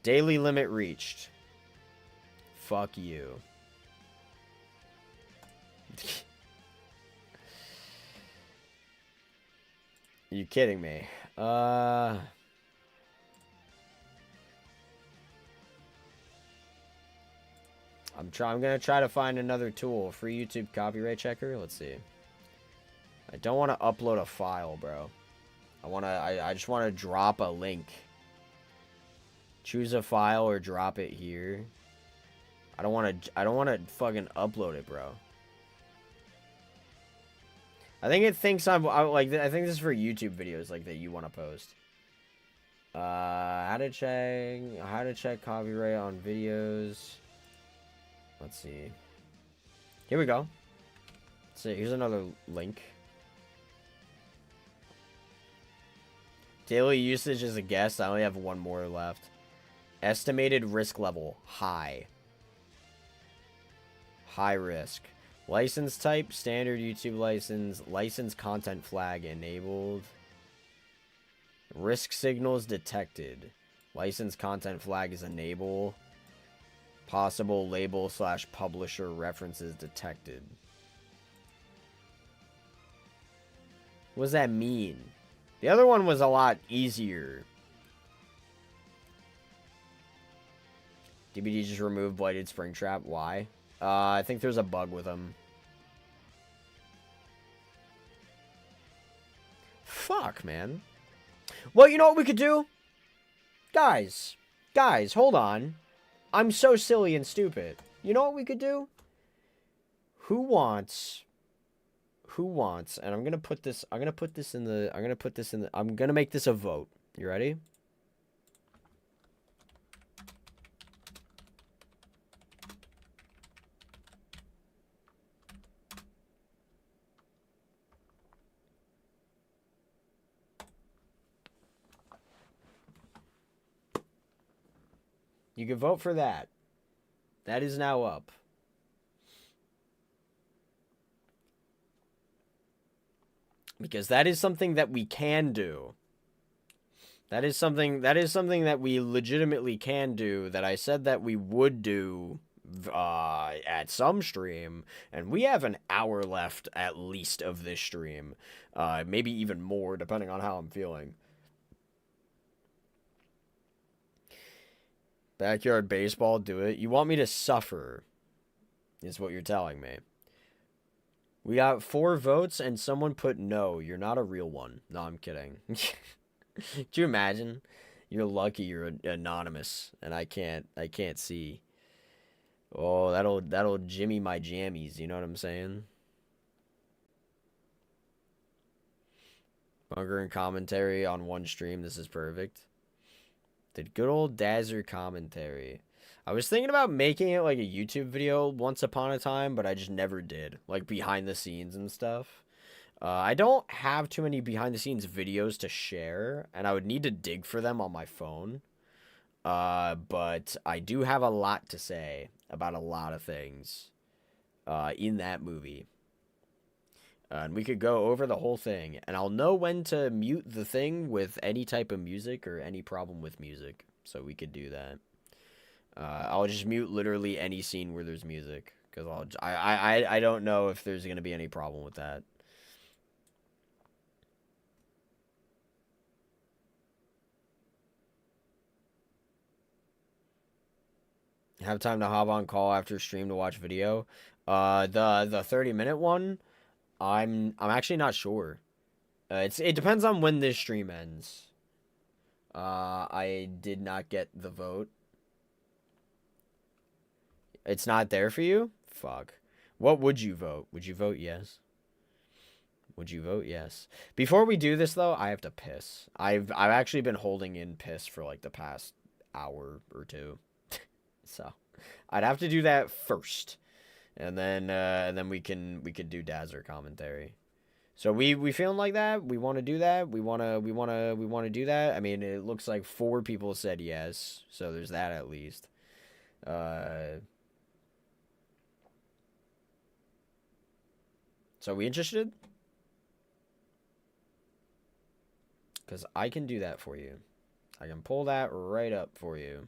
daily limit reached. Fuck you. You kidding me? I'm gonna try to find another tool. Free YouTube copyright checker. Let's see. I don't want to upload a file, bro. I just want to drop a link. Choose a file or drop it here. I don't want to fucking upload it, bro. I think it thinks I think this is for YouTube videos like that you want to post. How to check copyright on videos. Let's see. Here we go. Let's see. Here's another link. Daily usage as a guest. I only have one more left. Estimated risk level. High. High risk. License type. Standard YouTube license. License content flag enabled. Risk signals detected. License content flag is enabled. Possible label / publisher references detected. What does that mean? The other one was a lot easier. DBD just removed Blighted Springtrap. Why? I think there's a bug with them. Fuck, man. Well, you know what we could do? Guys, hold on. I'm so silly and stupid. You know what we could do? Who wants, and I'm gonna make this a vote. You ready? You can vote for that. That is now up. Because that is something that we can do. That is something that we legitimately can do, that I said that we would do at some stream, and we have an hour left at least of this stream. Maybe even more, depending on how I'm feeling. Backyard baseball, do it. You want me to suffer, is what you're telling me. We got 4 votes, and someone put no. You're not a real one. No, I'm kidding. Do you imagine? You're lucky you're anonymous, and I can't see. Oh, that'll jimmy my jammies. You know what I'm saying? Bunker and commentary on one stream. This is perfect. The good old Dazzer commentary. I was thinking about making it like a YouTube video once upon a time, but I just never did. Like behind the scenes and stuff. I don't have too many behind the scenes videos to share, and I would need to dig for them on my phone. But I do have a lot to say about a lot of things in that movie. And we could go over the whole thing, and I'll know when to mute the thing with any type of music or any problem with music, so we could do that. I'll just mute literally any scene where there's music, because I don't know if there's gonna be any problem with that. Have time to hop on call after stream to watch video. The 30-minute one, I'm actually not sure. It depends on when this stream ends. I did not get the vote. It's not there for you? Fuck. What would you vote? Would you vote yes? Would you vote yes? Before we do this though, I have to piss. I've actually been holding in piss for like the past hour or two. So, I'd have to do that first. And then we could do Dazzler commentary. So we feeling like that? We want to do that? We want to do that? I mean, it looks like 4 people said yes. So there's that at least. So we interested? Because I can do that for you. I can pull that right up for you.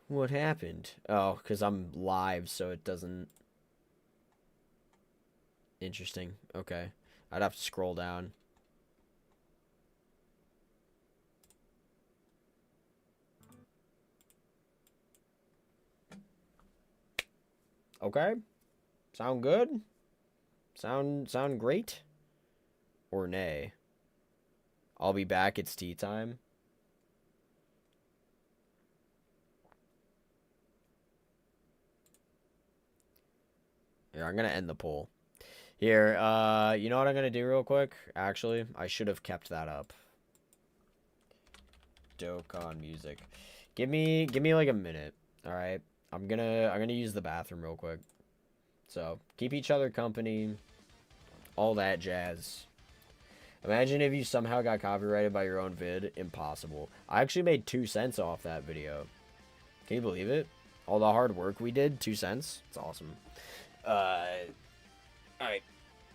What happened? Oh, because I'm live, so it doesn't... Interesting. Okay. I'd have to scroll down. Okay. Sound good? Sound great? Or nay? I'll be back. It's tea time. Here, I'm gonna end the poll. Here, you know what I'm gonna do real quick? Actually, I should have kept that up. Dokkan music. Give me like a minute. Alright. I'm gonna use the bathroom real quick. So, keep each other company. All that jazz. Imagine if you somehow got copyrighted by your own vid. Impossible. I actually made 2 cents off that video. Can you believe it? All the hard work we did, 2 cents. It's awesome. Alright.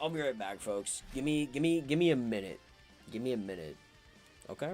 I'll be right back, folks. Give me a minute. Give me a minute. Okay?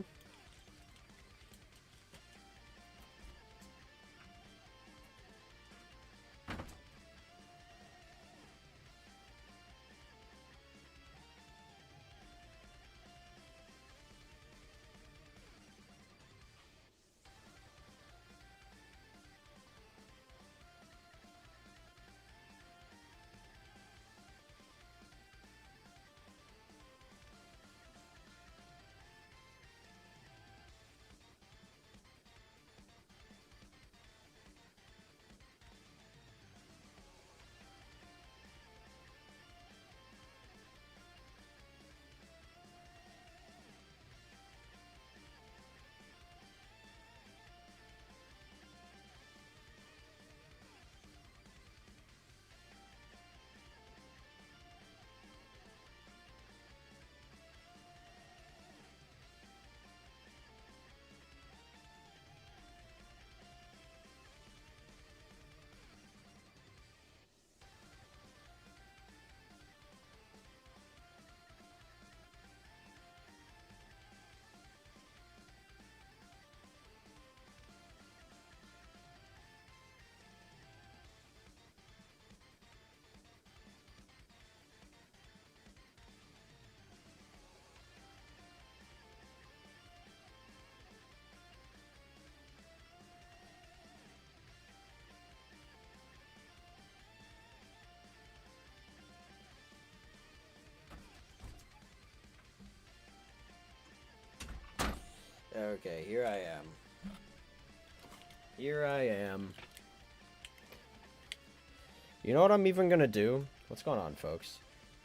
Okay, here I am. Here I am. You know what I'm even gonna do? What's going on, folks?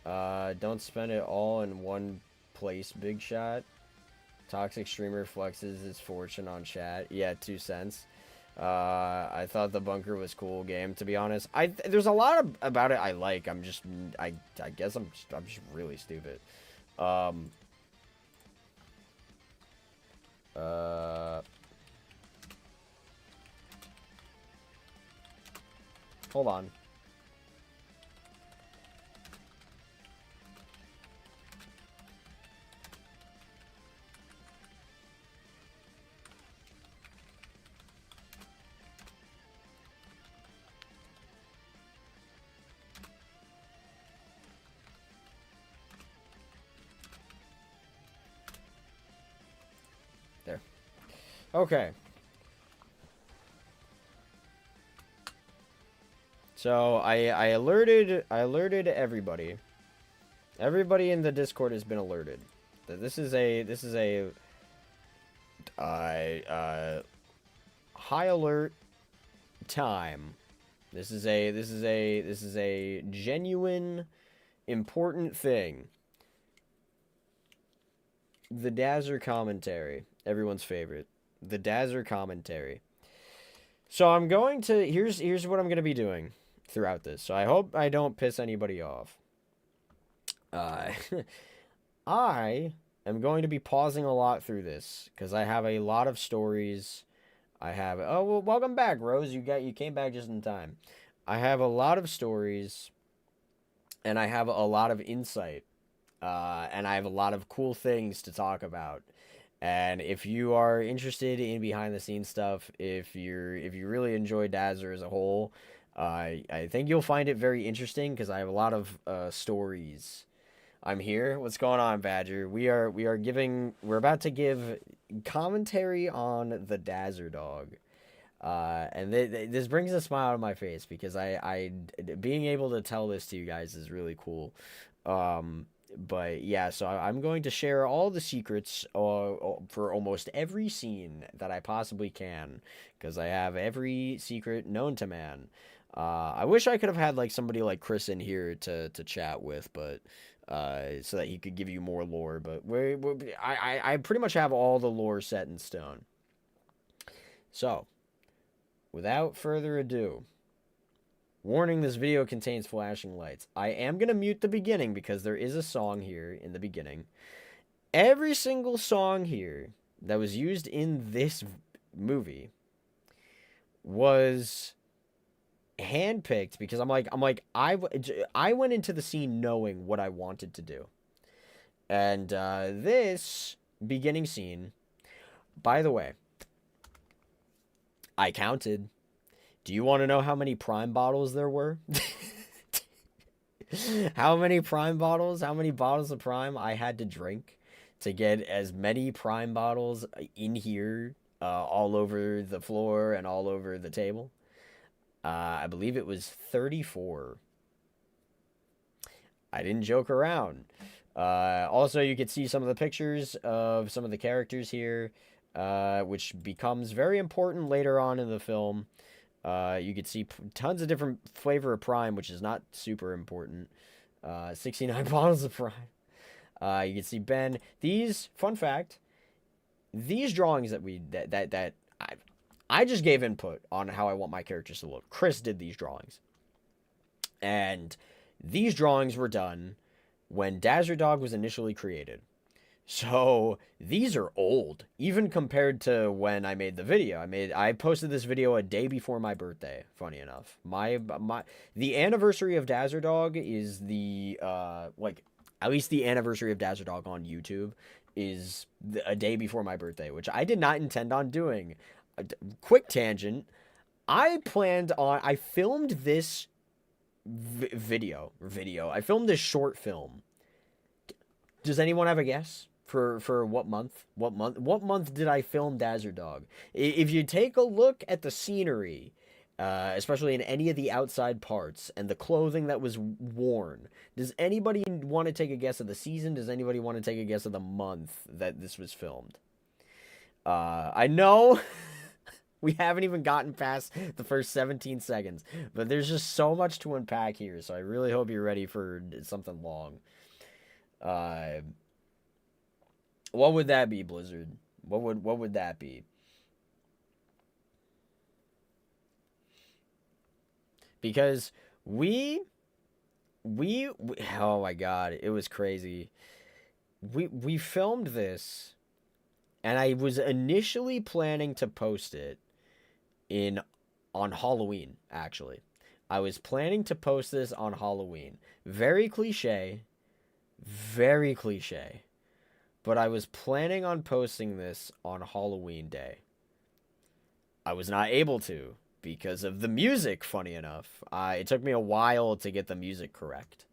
Don't spend it all in one place, big shot. Toxic streamer flexes his fortune on chat. Yeah, 2 cents. I thought the bunker was cool game, to be honest. There's a lot about it I like. I guess I'm just really stupid. Hold on. Okay. So I alerted everybody. Everybody in the Discord has been alerted that this is a high alert time. This is a genuine important thing. The Dazzer commentary, everyone's favorite. The Dazzer commentary. So I'm going to here's what I'm going to be doing throughout this. So I hope I don't piss anybody off. I am going to be pausing a lot through this because I have a lot of stories. I have well, welcome back, Rose. You came back just in time. I have a lot of stories, and I have a lot of insight, and I have a lot of cool things to talk about. And if you are interested in behind the scenes stuff, if you really enjoy Dazzer as a whole, I think you'll find it very interesting because I have a lot of stories. I'm here. What's going on, Badger? We're about to give commentary on the Dazzer dog. And this brings a smile on my face because I being able to tell this to you guys is really cool. But yeah, so I'm going to share all the secrets for almost every scene that I possibly can because I have every secret known to man. I wish I could have had like somebody like Chris in here to chat with, but so that he could give you more lore. But I pretty much have all the lore set in stone. So, without further ado, warning, this video contains flashing lights. I am going to mute the beginning because there is a song here in the beginning. Every single song here that was used in this movie was handpicked because I went into the scene knowing what I wanted to do. And this beginning scene, by the way, I counted. Do you want to know how many Prime bottles there were? How many Prime bottles? How many bottles of Prime I had to drink to get as many Prime bottles in here, all over the floor and all over the table? I believe it was 34. I didn't joke around. Also, you could see some of the pictures of some of the characters here, which becomes very important later on in the film. You could see tons of different flavor of Prime, which is not super important. 69 bottles of Prime. You can see Ben. These, fun fact, these drawings that I just gave input on how I want my characters to look. Chris did these drawings. And these drawings were done when Dazzer Dog was initially created. So these are old, even compared to when I made the video. I posted this video a day before my birthday, funny enough. The anniversary of Dazzer Dog is at least the anniversary of Dazzer Dog on YouTube is a day before my birthday, which I did not intend on doing. Quick tangent. I filmed this video. I filmed this short film. Does anyone have a guess for what month? What month did I film Dazzer Dog? If you take a look at the scenery, especially in any of the outside parts and the clothing that was worn, does anybody want to take a guess of the season? Does anybody want to take a guess of the month that this was filmed? I know we haven't even gotten past the first 17 seconds, but there's just so much to unpack here, so I really hope you're ready for something long. What would that be, Blizzard? What would that be? Because we oh my god, it was crazy. We filmed this, and I was initially planning to post it on Halloween, actually. I was planning to post this on Halloween. Very cliche. Very cliche. But I was planning on posting this on Halloween Day. I was not able to because of the music, funny enough. It took me a while to get the music correct.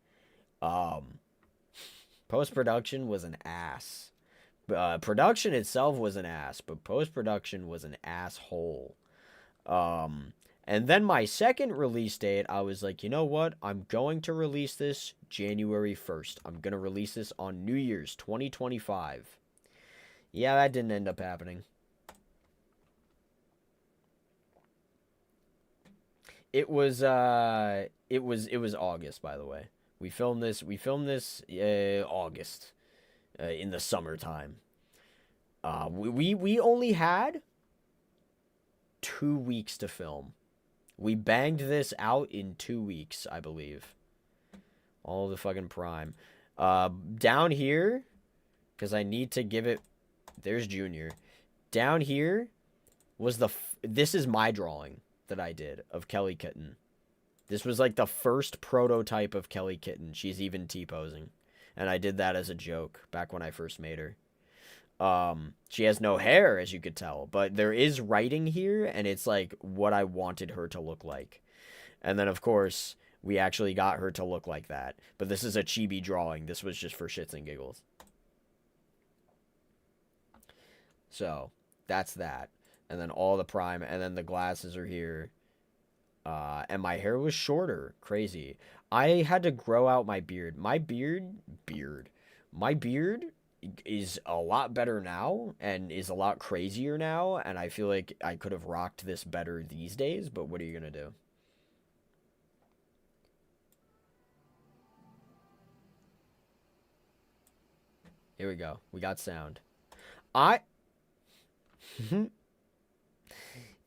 Post-production was an ass. Production itself was an ass, but post-production was an asshole. And then my second release date, I was like, you know what? I'm going to release this January 1st. I'm going to release this on New Year's 2025. Yeah, that didn't end up happening. It was August, by the way. We filmed this August, in the summertime. We only had 2 weeks to film. We banged this out in 2 weeks, I believe. All the fucking prime. Down here, because I need to give it... There's Junior. Down here was this is my drawing that I did of Kelly Kitten. This was like the first prototype of Kelly Kitten. She's even T-posing. And I did that as a joke back when I first made her. She has no hair, as you could tell, but there is writing here, and it's like what I wanted her to look like. And then, of course, we actually got her to look like that. But this is a chibi drawing. This was just for shits and giggles. So, that's that. And then all the prime, and then the glasses are here. And my hair was shorter. Crazy. I had to grow out my beard. My beard is a lot better now and is a lot crazier now, and I feel like I could have rocked this better these days, but what are you gonna do? Here we go. We got sound.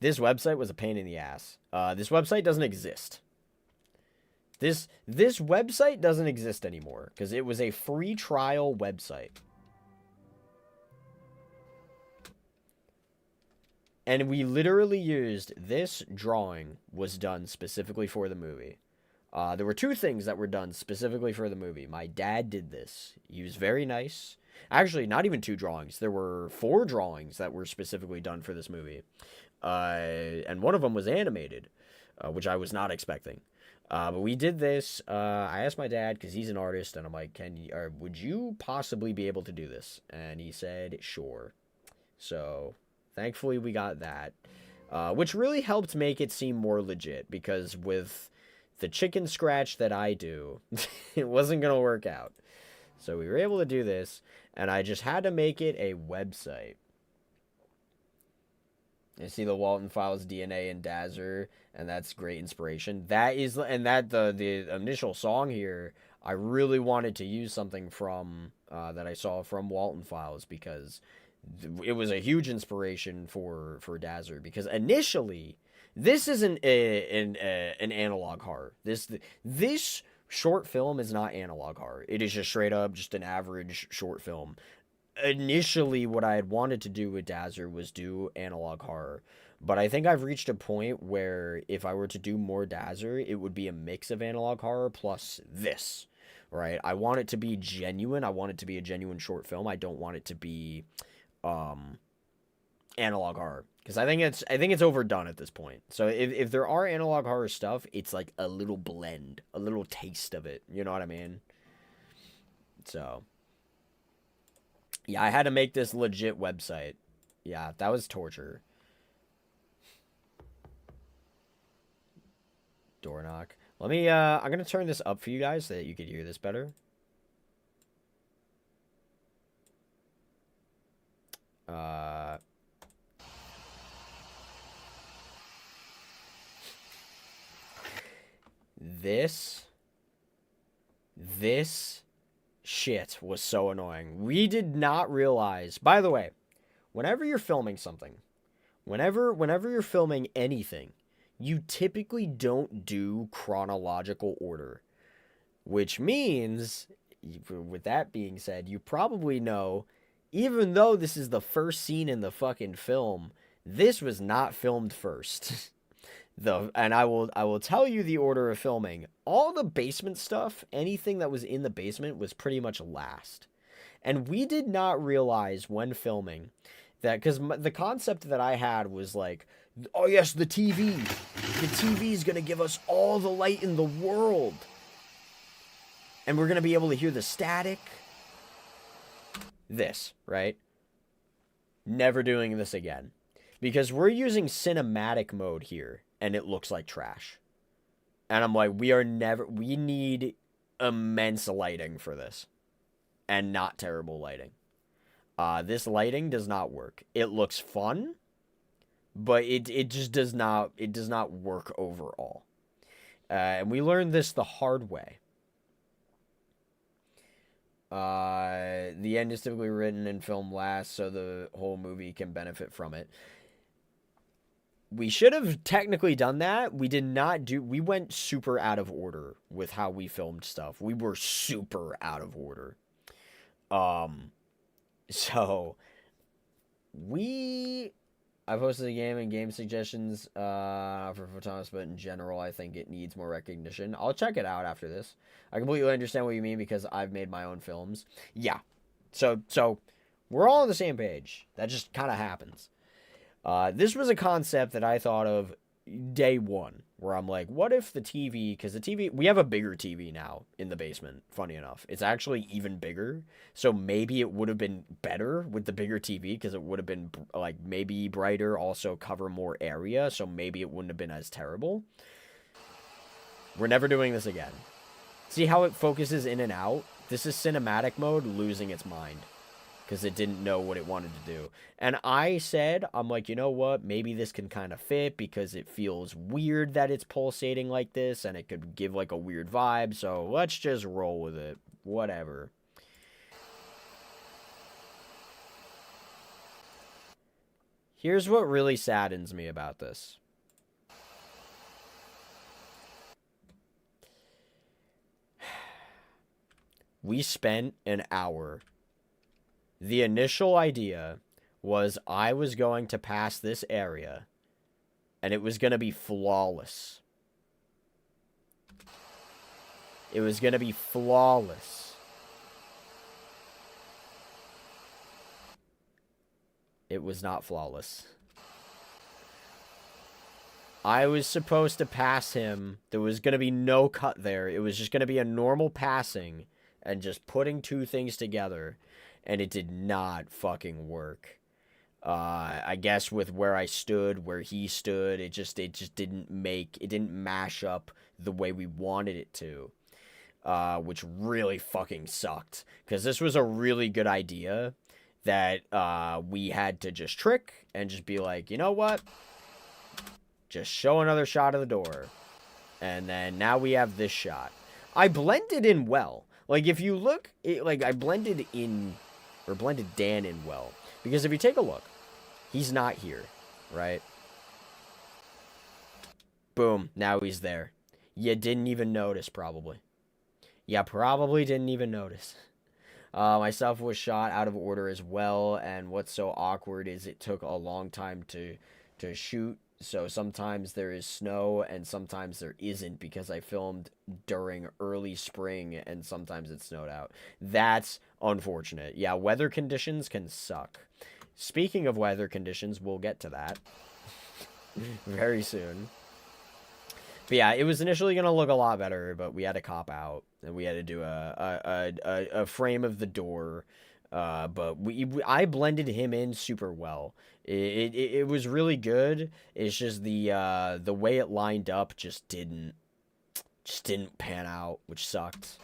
This website was a pain in the ass. This website doesn't exist. This website doesn't exist anymore because it was a free trial website. And we literally used this drawing was done specifically for the movie. There were 2 things that were done specifically for the movie. My dad did this. He was very nice. Actually, not even 2 drawings. There were 4 drawings that were specifically done for this movie. And one of them was animated, which I was not expecting. But we did this. I asked my dad, because he's an artist, and I'm like, would you possibly be able to do this? And he said, sure. So, thankfully, we got that. Which really helped make it seem more legit, because with the chicken scratch that I do, it wasn't going to work out. So we were able to do this, and I just had to make it a website. You see the Walton Files DNA and Dazzer, and that's great inspiration. That is, and that the initial song here, I really wanted to use something from that I saw from Walton Files, because it was a huge inspiration for Dazzer. Because initially, this isn't an analog horror. This short film is not analog horror. It is just straight up just an average short film. Initially, what I had wanted to do with Dazzer was do analog horror, but I think I've reached a point where if I were to do more Dazzer, it would be a mix of analog horror plus this, right? I want it to be genuine. I want it to be a genuine short film. I don't want it to be analog horror, because I think it's overdone at this point. So if there are analog horror stuff, it's like a little blend, a little taste of it. You know what I mean? So yeah, I had to make this legit website. Yeah, that was torture. Door knock. Let me, I'm gonna turn this up for you guys so that you could hear this better. This shit was so annoying. We did not realize, by the way, whenever you're filming something, whenever you're filming anything, you typically don't do chronological order, which means, with that being said, you probably know, even though this is the first scene in the fucking film, this was not filmed first. And I will tell you the order of filming. All the basement stuff, anything that was in the basement, was pretty much last. And we did not realize when filming that, because the concept that I had was like, oh yes, the TV. The TV is going to give us all the light in the world. And we're going to be able to hear the static. This, right? never doing this again. Because we're using cinematic mode here, and it looks like trash. And I'm like, we need immense lighting for this. And not terrible lighting. This lighting does not work. It looks fun, but it just does not work overall. And we learned this the hard way. The end is typically written and filmed last, so the whole movie can benefit from it. We should have technically done that. We did not do... We went super out of order with how we filmed stuff. We were super out of order. So... I posted a game and game suggestions for Thomas, but in general, I think it needs more recognition. I'll check it out after this. I completely understand what you mean because I've made my own films. Yeah. So we're all on the same page. That just kind of happens. This was a concept that I thought of day one, where I'm like, what if the TV, because the TV, we have a bigger TV now in the basement, funny enough. It's actually even bigger, so maybe it would have been better with the bigger TV, because it would have been, like, maybe brighter, also cover more area, so maybe it wouldn't have been as terrible. We're never doing this again. See how it focuses in and out? This is cinematic mode losing its mind. Because it didn't know what it wanted to do. And I said, I'm like, you know what? Maybe this can kind of fit because it feels weird that it's pulsating like this. And it could give like a weird vibe. So let's just roll with it. Whatever. Here's what really saddens me about this. We spent an hour. The initial idea was I was going to pass this area, and it was going to be flawless. It was going to be flawless. It was not flawless. I was supposed to pass him. There was going to be no cut there. It was just going to be a normal passing and just putting two things together. And it did not fucking work. I guess with where I stood, where he stood, it just didn't mash up the way we wanted it to. Which really fucking sucked. Because this was a really good idea that we had to just trick and just be like, you know what? Just show another shot of the door. And then now we have this shot. I blended in well. Like, if you look, I blended in... or blended Dan in well. Because if you take a look, he's not here, right? Boom, now he's there. You didn't even notice, probably. You probably didn't even notice. My stuff was shot out of order as well, and what's so awkward is it took a long time to shoot. So sometimes there is snow and sometimes there isn't because I filmed during early spring and sometimes it snowed out. That's unfortunate. Yeah, weather conditions can suck. Speaking of weather conditions, we'll get to that very soon. But yeah, it was initially going to look a lot better, but we had to cop out and we had to do a frame of the door. But I blended him in super well. It was really good. It's just the way it lined up just didn't pan out, which sucked.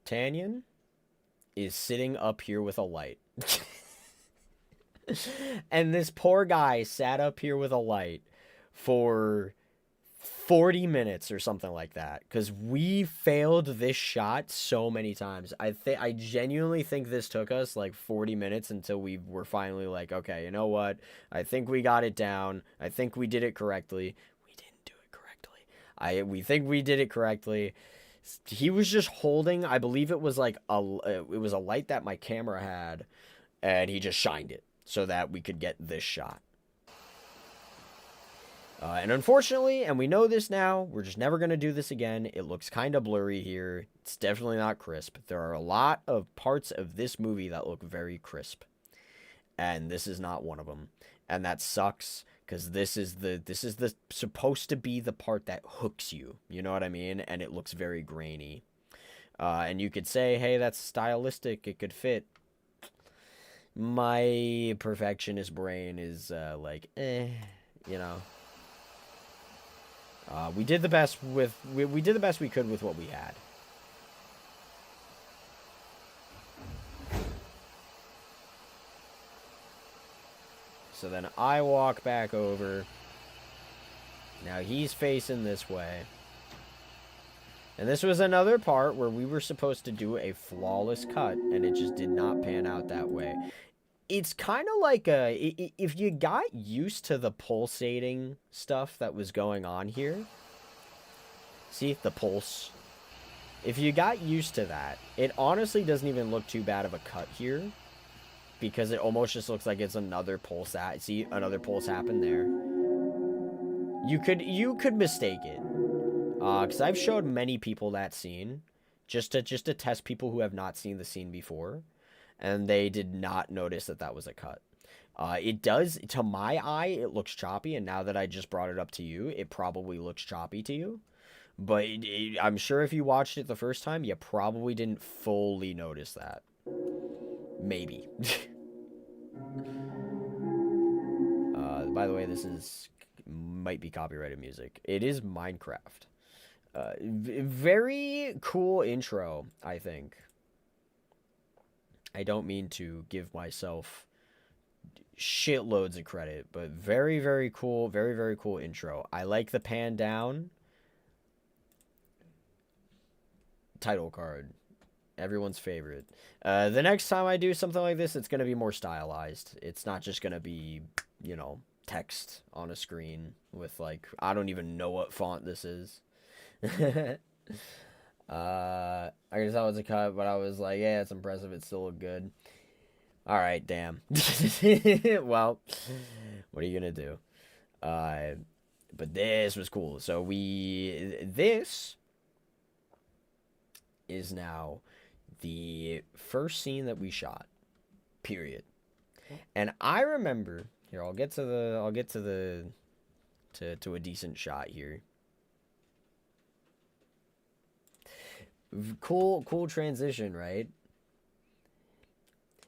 Tanyan is sitting up here with a light. And this poor guy sat up here with a light for 40 minutes or something like that, because we failed this shot so many times. I genuinely think this took us like 40 minutes until we were finally like, okay, you know what? I think we got it down. I think we did it correctly. We didn't do it correctly. We think we did it correctly. He was just holding, I believe it was like a light that my camera had, and he just shined it so that we could get this shot. And unfortunately, and we know this now, we're just never going to do this again. It looks kind of blurry here. It's definitely not crisp. There are a lot of parts of this movie that look very crisp. And this is not one of them. And that sucks, because this is the supposed to be the part that hooks you. You know what I mean? And it looks very grainy. And you could say, hey, that's stylistic. It could fit. My perfectionist brain is like, you know. We did the best we did the best we could with what we had. So then I walk back over. Now he's facing this way. And this was another part where we were supposed to do a flawless cut, and it just did not pan out that way. It's kind of like if you got used to the pulsating stuff that was going on here. See, the pulse. If you got used to that, it honestly doesn't even look too bad of a cut here. Because it almost just looks like it's another pulse. See, another pulse happened there. You could mistake it. Because I've showed many people that scene. Just to test people who have not seen the scene before. And they did not notice that was a cut. It does, to my eye, it looks choppy. And now that I just brought it up to you, it probably looks choppy to you. But I'm sure if you watched it the first time, you probably didn't fully notice that. Maybe. By the way, this might be copyrighted music. It is Minecraft. Very cool intro, I think. I don't mean to give myself shitloads of credit, but very, very cool, very, very cool intro. I like the pan down. Title card. Everyone's favorite. The next time I do something like this, it's going to be more stylized. It's not just going to be, you know, text on a screen with, like, I don't even know what font this is. I guess that was a cut, but I was like, yeah, it's impressive. It still looked good. All right, damn. Well, what are you going to do? But this was cool. So this is now the first scene that we shot, period. And I remember here, I'll get to a decent shot here. Cool transition, right?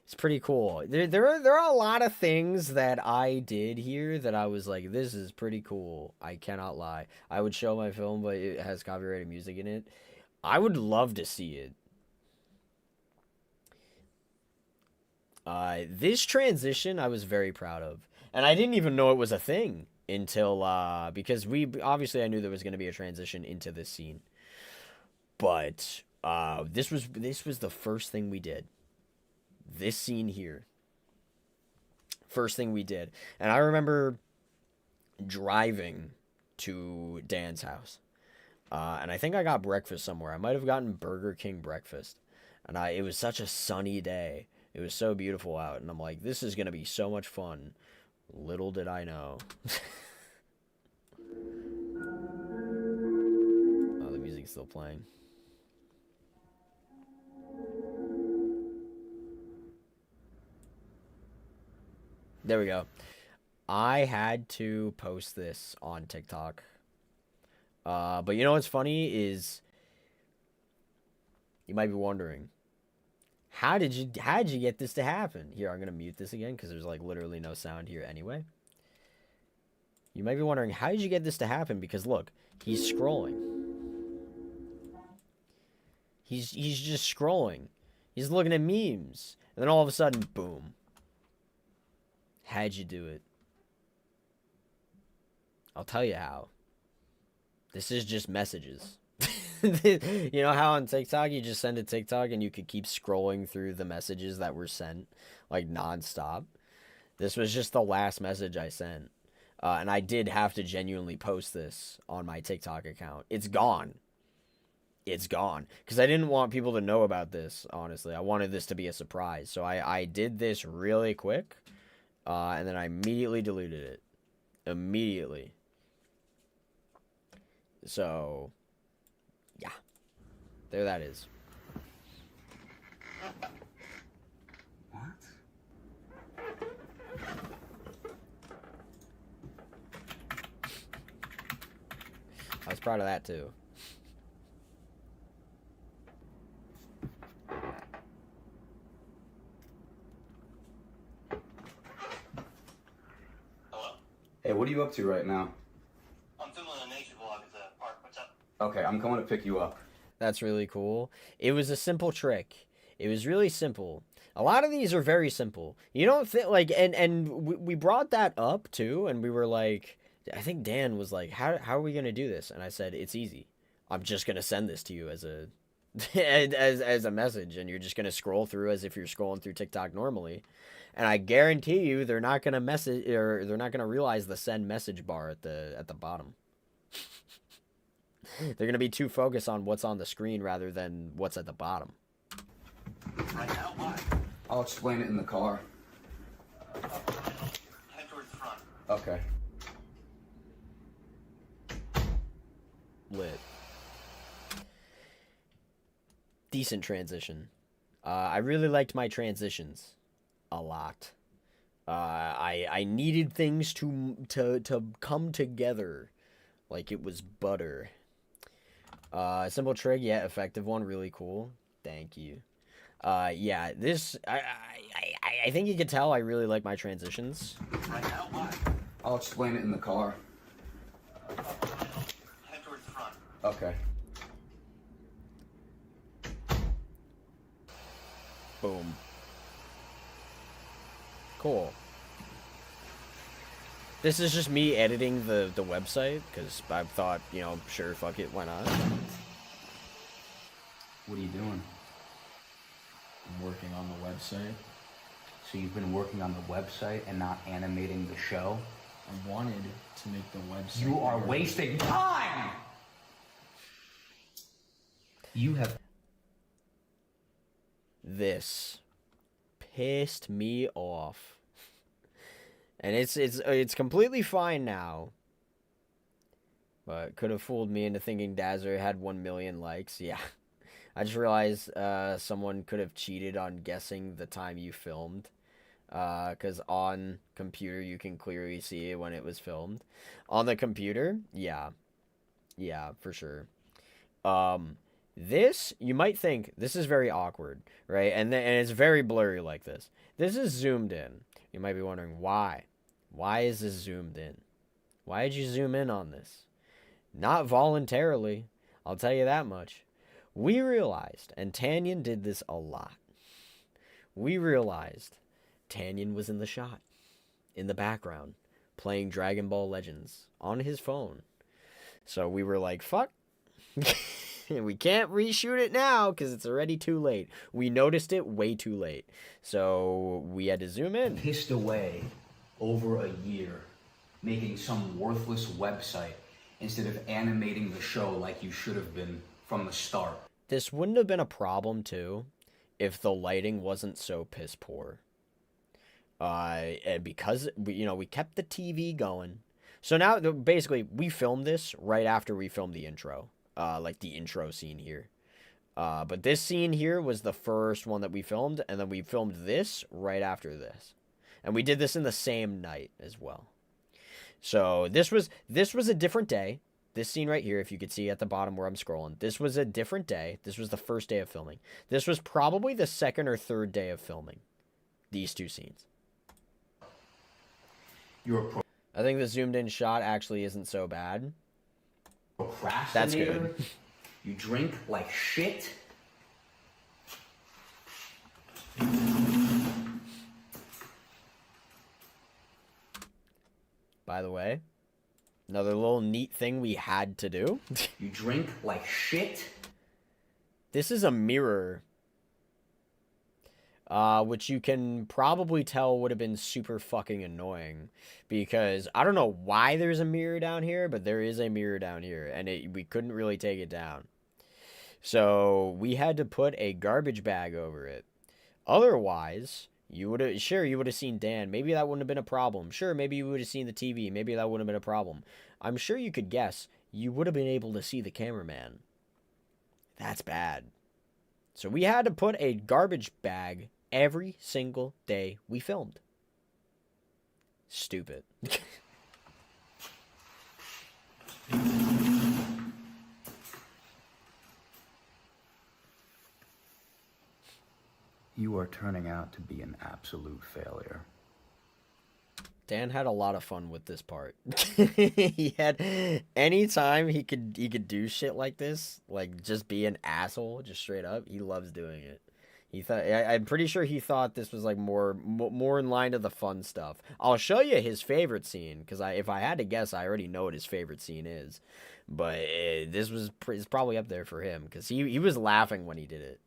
It's pretty cool. There are a lot of things that I did here that I was like, this is pretty cool. I cannot lie. I would show my film, but it has copyrighted music in it. I would love to see it. This transition I was very proud of. And I didn't even know it was a thing until, because obviously I knew there was going to be a transition into this scene. But, this was the first thing we did. This scene here. First thing we did. And I remember driving to Dan's house. And I think I got breakfast somewhere. I might have gotten Burger King breakfast. And it was such a sunny day. It was so beautiful out. And I'm like, this is going to be so much fun. Little did I know. Oh, the music's still playing. There we go. I had to post this on TikTok. But you know what's funny is you might be wondering, how did you get this to happen? Here, I'm gonna mute this again because there's like literally no sound here anyway. You might be wondering, how did you get this to happen? Because look, he's scrolling. He's just scrolling. He's looking at memes, and then all of a sudden, boom. How'd you do it? I'll tell you how. This is just messages. You know how on TikTok you just send a TikTok and you could keep scrolling through the messages that were sent, like nonstop? This was just the last message I sent. And I did have to genuinely post this on my TikTok account. It's gone. It's gone. Because I didn't want people to know about this, honestly. I wanted this to be a surprise. So I did this really quick. And then I immediately deleted it. Immediately. So, yeah. There that is. What? was proud of that too. Hello? Hey, what are you up to right now? I'm filming a nature vlog at the park. What's up? Okay, I'm coming to pick you up. That's really cool. It was a simple trick. It was really simple. A lot of these are very simple. You don't think like, and we brought that up too, and we were like, I think Dan was like, how are we gonna do this? And I said, it's easy. I'm just gonna send this to you as a as a message, and you're just gonna scroll through as if you're scrolling through TikTok normally. And I guarantee you, they're not gonna message, or they're not gonna realize the send message bar at the bottom. They're gonna be too focused on what's on the screen rather than what's at the bottom. Right now? Why? I'll explain it in the car. Head towards the front. Okay. Lit. Decent transition. I really liked my transitions a lot. I needed things to come together like it was butter. Simple trick, yeah, effective one, really cool. Thank you. Yeah, this I think you could tell I really like my transitions. Right now? Why? I'll explain it in the car. Head towards the front. Okay. Boom. Cool. This is just me editing the website, because I thought, you know, sure, fuck it, why not? What are you doing? I'm working on the website. So you've been working on the website and not animating the show? I wanted to make the website. You are wasting time! You have... This pissed me off. And it's completely fine now. But could have fooled me into thinking Dazzer had 1 million likes. Yeah. I just realized someone could have cheated on guessing the time you filmed. Because on computer you can clearly see when it was filmed. On the computer, yeah. Yeah, for sure. This, you might think, this is very awkward, right? And it's very blurry like this. This is zoomed in. You might be wondering, why? Why is this zoomed in? Why did you zoom in on this? Not voluntarily, I'll tell you that much. We realized, and Tanyan did this a lot, we realized Tanyan was in the shot, in the background, playing Dragon Ball Legends on his phone. So we were like, fuck. We can't reshoot it now because it's already too late. We noticed it way too late. So we had to zoom in. Pissed away over a year making some worthless website instead of animating the show like you should have been from the start. This wouldn't have been a problem too if the lighting wasn't so piss poor. And because we kept the TV going. So now basically we filmed this right after we filmed the intro. Like the intro scene here. But this scene here was the first one that we filmed, and then we filmed this right after this. And we did this in the same night as well. So this was a different day. This scene right here, if you could see at the bottom where I'm scrolling, this was a different day. This was the first day of filming. This was probably the second or third day of filming these two scenes. I think the zoomed in shot actually isn't so bad. That's good. You drink like shit. By the way, another little neat thing we had to do. You drink like shit. This is a mirror. Which you can probably tell would have been super fucking annoying. Because I don't know why there's a mirror down here, but there is a mirror down here. And we couldn't really take it down. So we had to put a garbage bag over it. Otherwise, you would have seen Dan. Maybe that wouldn't have been a problem. Sure, maybe you would have seen the TV. Maybe that wouldn't have been a problem. I'm sure you could guess. You would have been able to see the cameraman. That's bad. So we had to put a garbage bag every single day we filmed. Stupid. You are turning out to be an absolute failure. Dan had a lot of fun with this part. He had anytime he could do shit like this, like just be an asshole, just straight up. He loves doing it. He thought I'm pretty sure he thought this was like more in line to the fun stuff. I'll show you his favorite scene because if I had to guess, I already know what his favorite scene is. But this was is probably up there for him because he was laughing when he did it.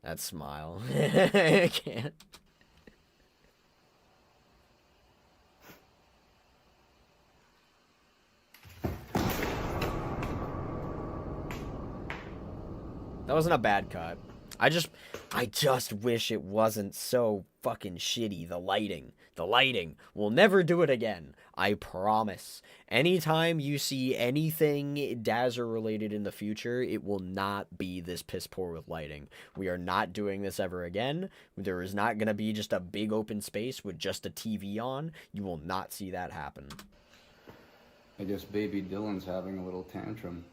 That smile. I can't. That wasn't a bad cut. I just wish it wasn't so fucking shitty. The lighting. We'll never do it again. I promise. Anytime you see anything Dazzer related in the future, it will not be this piss poor with lighting. We are not doing this ever again. There is not going to be just a big open space with just a TV on. You will not see that happen. I guess baby Dylan's having a little tantrum.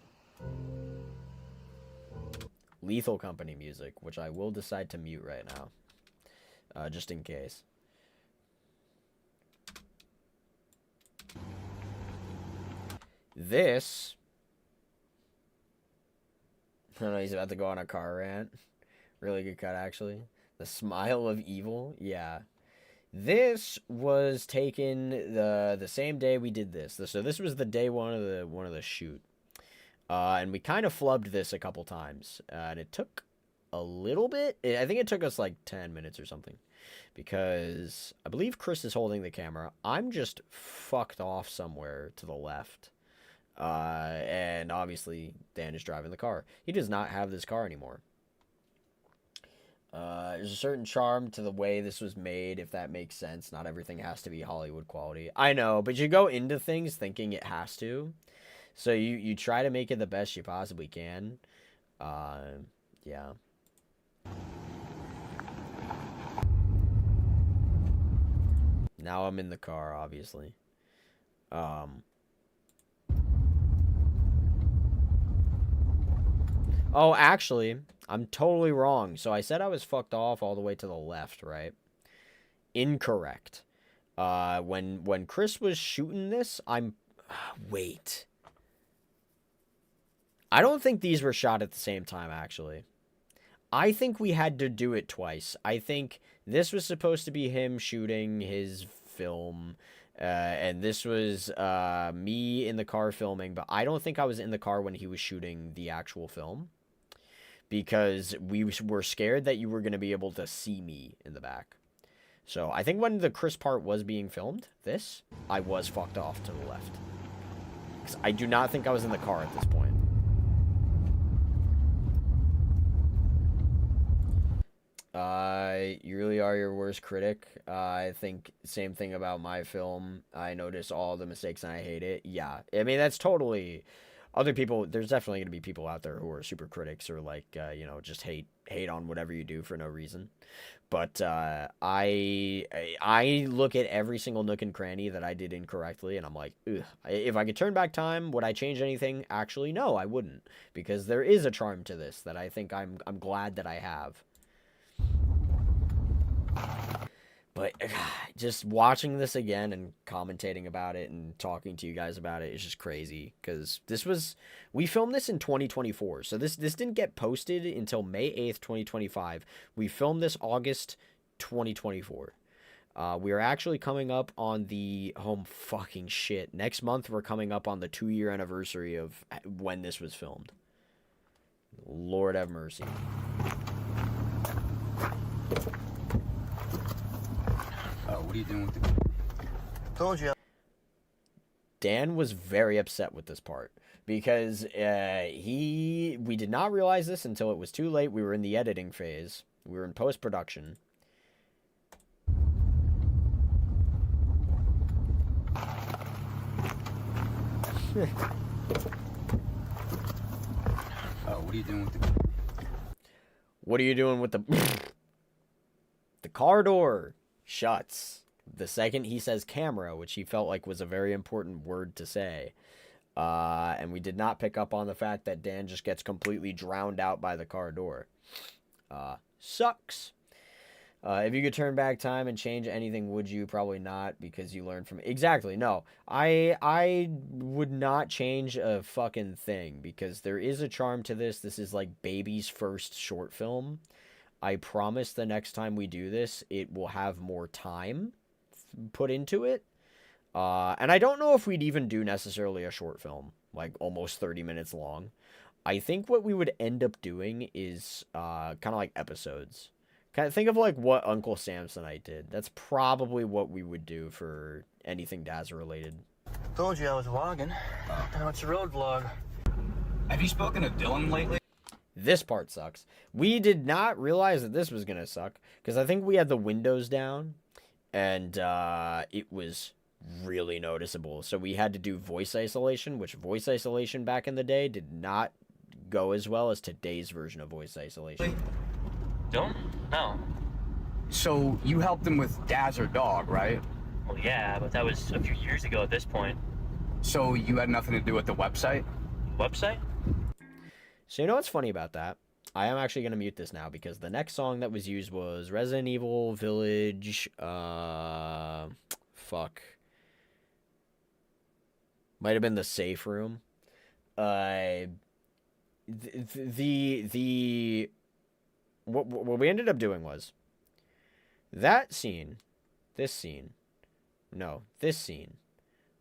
Lethal Company music, which I will decide to mute right now, just in case. This, I don't know, he's about to go on a car rant. Really good cut, actually. The smile of evil, yeah. This was taken the same day we did this. So this was the day one of the shoot. And we kind of flubbed this a couple times. And it took a little bit. I think it took us like 10 minutes or something. Because I believe Chris is holding the camera. I'm just fucked off somewhere to the left. And obviously, Dan is driving the car. He does not have this car anymore. There's a certain charm to the way this was made, if that makes sense. Not everything has to be Hollywood quality. I know, but you go into things thinking it has to. So you try to make it the best you possibly can. Yeah. Now I'm in the car, obviously. Oh, actually, I'm totally wrong. So I said I was fucked off all the way to the left, right? Incorrect. When Chris was shooting this, wait. I don't think these were shot at the same time, actually. I think we had to do it twice. I think this was supposed to be him shooting his film, and this was me in the car filming, but I don't think I was in the car when he was shooting the actual film, because we were scared that you were going to be able to see me in the back. So I think when the Chris part was being filmed, I was fucked off to the left. Because I do not think I was in the car at this point. You really are your worst critic. I think same thing about my film. I notice all the mistakes and I hate it. Yeah. I mean, that's totally... Other people, there's definitely going to be people out there who are super critics or like, just hate on whatever you do for no reason. But I look at every single nook and cranny that I did incorrectly, and I'm like, ugh. If I could turn back time, would I change anything? Actually, no, I wouldn't, because there is a charm to this that I think I'm glad that I have. But just watching this again and commentating about it and talking to you guys about it is just crazy, because we filmed this in 2024, so this didn't get posted until May 8th, 2025. We filmed this August 2024. We are actually coming up on next month we're coming up on the 2-year anniversary of when this was filmed. Lord have mercy. What are you doing with the... Told you. Dan was very upset with this part because we did not realize this until it was too late. We were in the editing phase. We were in post-production. What are you doing with the... What are you doing with the... The car door shuts the second he says camera, which he felt like was a very important word to say. And we did not pick up on the fact that Dan just gets completely drowned out by the car door. Sucks. If you could turn back time and change anything, would you? Probably not, because you learned from it. Exactly. No, I would not change a fucking thing, because there is a charm to this. This is like baby's first short film. I promise the next time we do this, it will have more time put into it. And I don't know if we'd even do necessarily a short film, like almost 30 minutes long. I think what we would end up doing is kind of like episodes. Kind of think of like what Uncle Samsonite did. That's probably what we would do for anything Dazzler related. Told you I was vlogging. Now it's a road vlog. Have you spoken to Dylan lately? This part sucks. We did not realize that this was going to suck, because I think we had the windows down, and it was really noticeable. So we had to do voice isolation, which voice isolation back in the day did not go as well as today's version of voice isolation. Don't? No. So you helped him with Dazzler Dog, right? Well, yeah, but that was a few years ago at this point. So you had nothing to do with the website? Website? So you know what's funny about that? I am actually going to mute this now, because the next song that was used was Resident Evil Village, fuck. Might have been The Safe Room. What we ended up doing was that scene, this scene,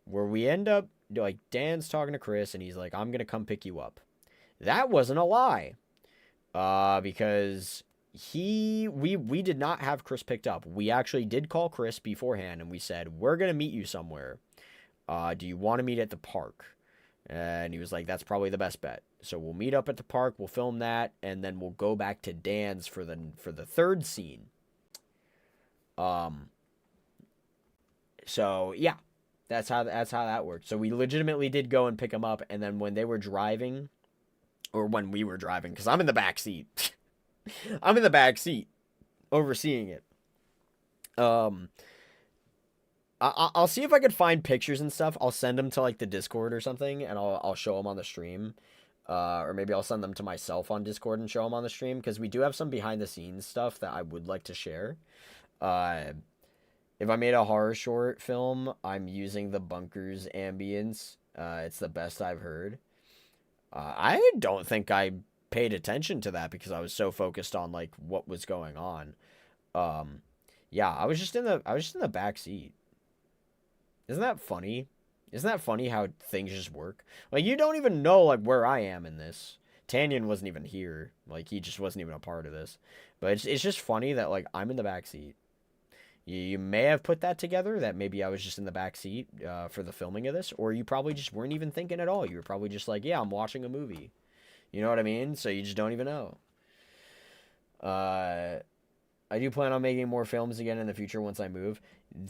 where we end up, like, Dan's talking to Chris, and he's like, I'm going to come pick you up. That wasn't a lie. Because we did not have Chris picked up. We actually did call Chris beforehand, and we said, we're going to meet you somewhere. Do you want to meet at the park? And he was like, that's probably the best bet. So we'll meet up at the park, we'll film that, and then we'll go back to Dan's for the third scene. So yeah, that's how that worked. So we legitimately did go and pick him up, and then when they were driving, or when we were driving, because I'm in the back seat. I'm in the back seat, overseeing it. I'll see if I could find pictures and stuff. I'll send them to like the Discord or something, and I'll show them on the stream. Or maybe I'll send them to myself on Discord and show them on the stream, because we do have some behind the scenes stuff that I would like to share. If I made a horror short film, I'm using the bunker's ambience. It's the best I've heard. I don't think I paid attention to that, because I was so focused on like what was going on. Yeah, I was just in the back seat. Isn't that funny? Isn't that funny how things just work? Like, you don't even know like where I am in this. Tanyan wasn't even here. Like, he just wasn't even a part of this. But it's just funny that like I'm in the back seat. You may have put that together, that maybe I was just in the back seat for the filming of this, or you probably just weren't even thinking at all. You were probably just like, yeah, I'm watching a movie. You know what I mean? So you just don't even know. I do plan on making more films again in the future once I move.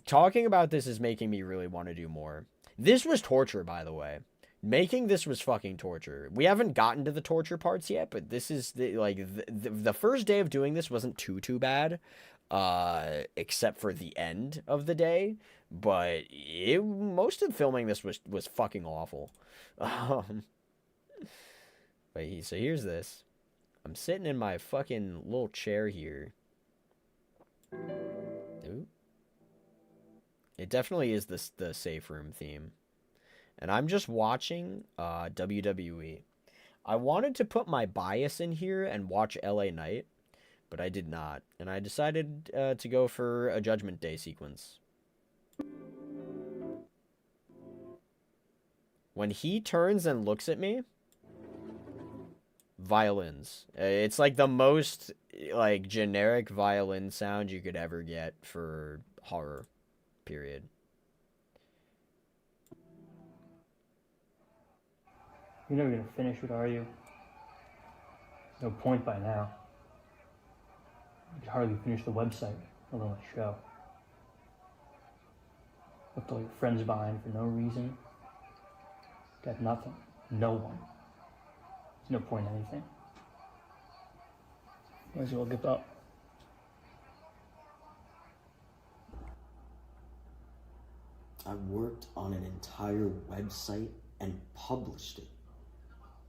Talking about this is making me really want to do more. This was torture, by the way. Making this was fucking torture. We haven't gotten to the torture parts yet, but this is the first day of doing this wasn't too bad. Except for the end of the day, but most of filming this was fucking awful. But so here's this. I'm sitting in my fucking little chair here. Ooh. It definitely is the safe room theme, and I'm just watching WWE. I wanted to put my bias in here and watch LA Knight, but I did not, and I decided to go for a Judgment Day sequence. When he turns and looks at me, violins. It's like the most like generic violin sound you could ever get for horror, period. You're never gonna finish it, are you? No point by now. You could hardly finish the website, let alone the show. Left all your friends behind for no reason. Got nothing. No one. There's no point in anything. Might as well give up. I worked on an entire website and published it.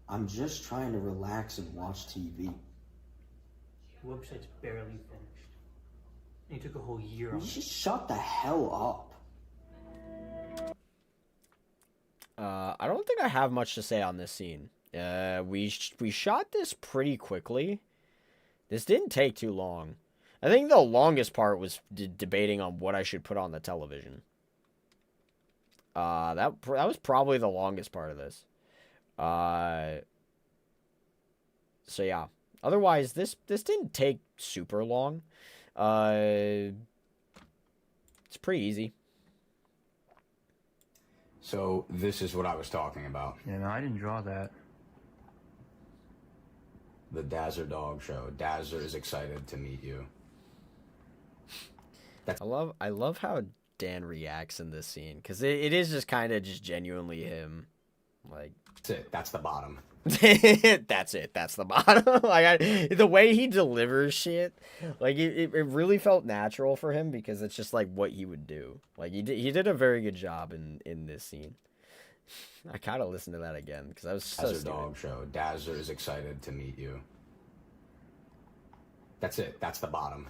I'm just trying to relax and watch TV. Your website's barely finished. You took a whole year on it. Just shut the hell up. I don't think I have much to say on this scene. We shot this pretty quickly. This didn't take too long. I think the longest part was debating on what I should put on the television. That was probably the longest part of this. So yeah. Otherwise, this didn't take super long. It's pretty easy. So this is what I was talking about. Yeah, no, I didn't draw that. The Dazzer Dog Show. Dazzer is excited to meet you. I love how Dan reacts in this scene, because it is just kind of just genuinely him. Like, that's it. That's the bottom. That's it. That's the bottom. Like, the way he delivers shit, like it really felt natural for him, because it's just like what he would do. Like he did a very good job in this scene. I kind of listened to that again because I was so Dazzer stupid. Dog Show. Dazzer is excited to meet you. That's it. That's the bottom.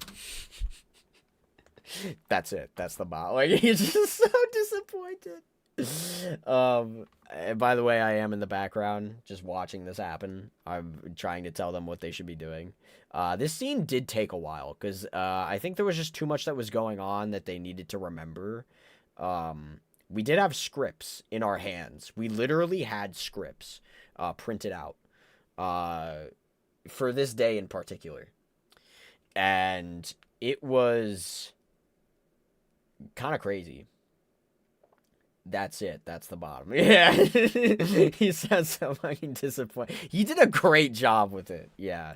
That's it. That's the bot. Like, he's just so disappointed. And by the way, I am in the background just watching this happen. I'm trying to tell them what they should be doing. This scene did take a while because I think there was just too much that was going on that they needed to remember. We did have scripts in our hands. We literally had scripts printed out for this day in particular. And it was kind of crazy. That's it. That's the bottom. Yeah. He sounds so fucking disappointed. He did a great job with it. Yeah.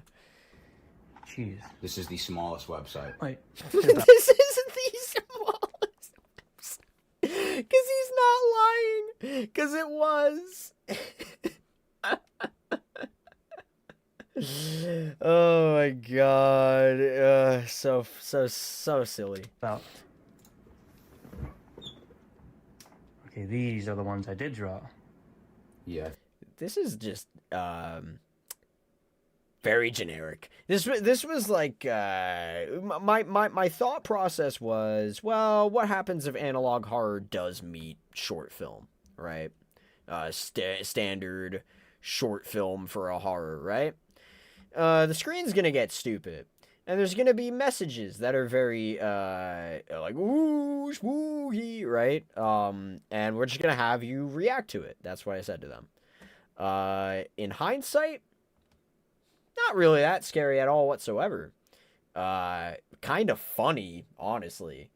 Jeez. This is the smallest website. Wait. This isn't the smallest. Because he's not lying. Because it was. Oh my god. So silly. About. Okay, these are the ones I did draw. Yeah. This is just very generic. This was like my thought process was, well, what happens if analog horror does meet short film, right? Standard short film for a horror, right? The screen's gonna get stupid, and there's gonna be messages that are very like ooh spooky, right? And we're just gonna have you react to it. That's what I said to them. In hindsight, not really that scary at all whatsoever. Kind of funny, honestly.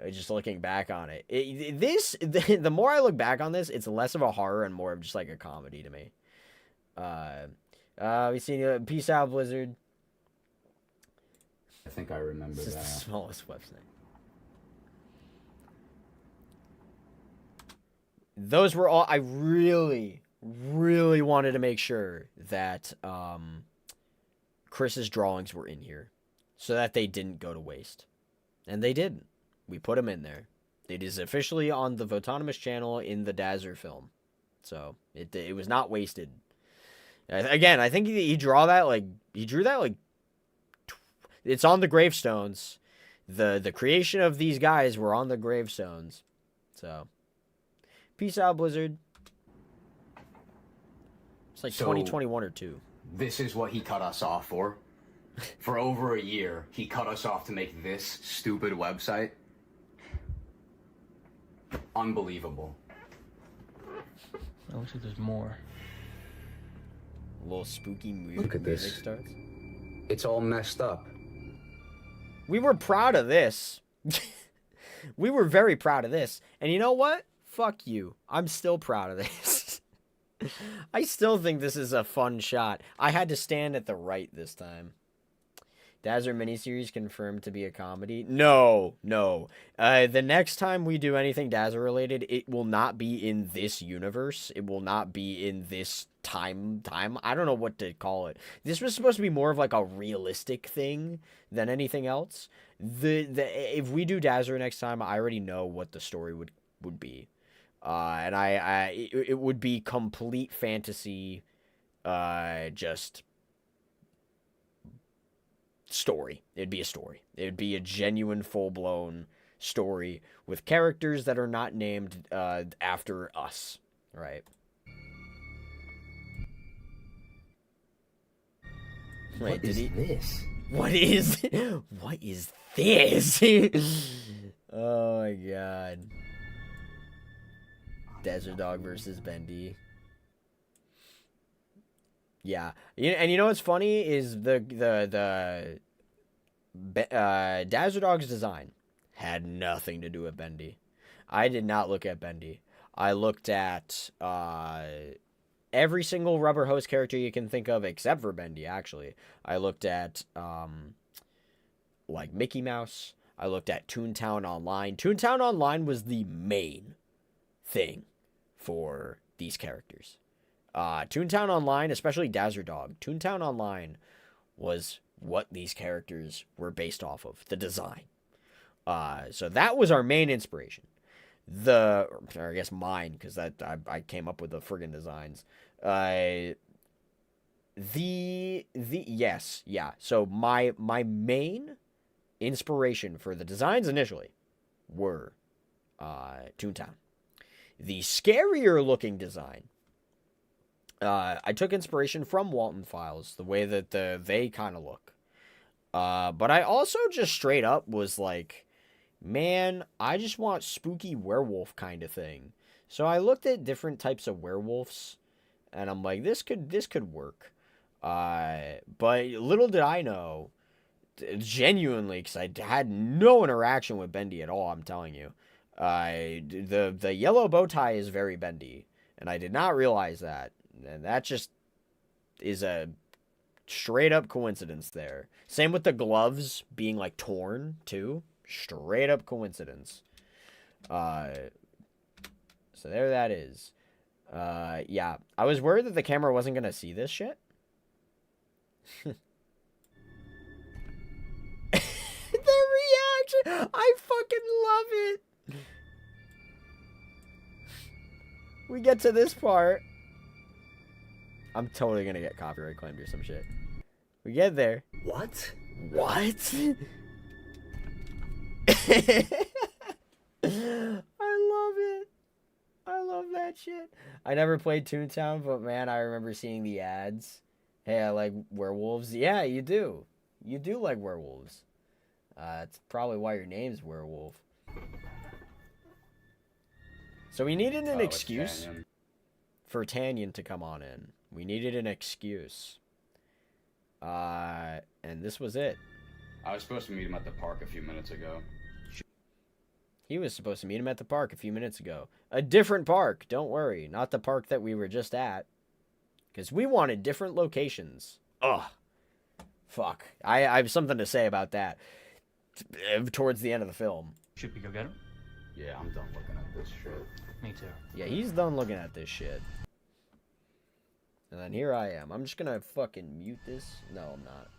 Just looking back on it, the more I look back on this, it's less of a horror and more of just like a comedy to me. We've seen Peace Out, Blizzard. I think I remember This is that. the smallest website. Those were all. I really wanted to make sure that Chris's drawings were in here, so that they didn't go to waste, and they didn't. We put them in there. It is officially on the Votonomous channel in the Dazzer film, so it was not wasted. Again, I think he drew that like it's on the gravestones. The creation of these guys were on the gravestones. So, peace out, Blizzard. It's like 2021 or 2. This is what he cut us off for. For over a year, he cut us off to make this stupid website. Unbelievable. It looks like there's more. A little spooky Look at this. music starts. It's all messed up. We were proud of this. We were very proud of this. And you know what? Fuck you. I'm still proud of this. I still think this is a fun shot. I had to stand at the right this time. Dazzer miniseries confirmed to be a comedy? No. The next time we do anything Dazzer related, it will not be in this universe. It will not be in this time. I don't know what to call it. This was supposed to be more of like a realistic thing than anything else. If we do Dazzer next time, I already know what the story would be. And it would be complete fantasy, just story. It'd be a story. It'd be a genuine, full-blown story with characters that are not named after us, right? Wait, What is this? What is this? Oh my god. Desert Dog versus Bendy. Yeah. And you know what's funny is Desert Dog's design had nothing to do with Bendy. I did not look at Bendy. I looked at every single rubber hose character you can think of except for Bendy, actually. I looked at like Mickey Mouse. I looked at Toontown Online. Toontown Online was the main thing for these characters. Toontown Online, especially Desert Dog, Toontown Online was what these characters were based off of, the design. So that was our main inspiration. Or I guess mine, because I came up with the friggin' designs. Yes, yeah. So my main inspiration for the designs initially were Toontown. The scarier looking design, I took inspiration from Walton Files, the way that they kind of look. But I also just straight up was like, man, I just want spooky werewolf kind of thing. So I looked at different types of werewolves, and I'm like, this could work. But little did I know, genuinely, because I had no interaction with Bendy at all, I'm telling you. The yellow bow tie is very Bendy, and I did not realize that. And that just is a straight up coincidence there. Same with the gloves being like torn too. Straight up coincidence. So there that is. Yeah. I was worried that the camera wasn't gonna see this shit. The reaction! I fucking love it! We get to this part. I'm totally gonna get copyright claimed or some shit. We get there. What? What? I love it. I love that shit. I never played Toontown, but man, I remember seeing the ads. Hey, I like werewolves. Yeah, you do. You do like werewolves. It's probably why your name's Werewolf. So we needed an excuse for Tanyan to come on in. We needed an excuse. And this was it. I was supposed to meet him at the park a few minutes ago. He was supposed to meet him at the park a few minutes ago. A different park, don't worry. Not the park that we were just at. Because we wanted different locations. Ugh. Fuck. I have something to say about that towards the end of the film. Should we go get him? Yeah, I'm done looking at this shit. Me too. Yeah, he's done looking at this shit. And then here I am. I'm just gonna fucking mute this. No, I'm not.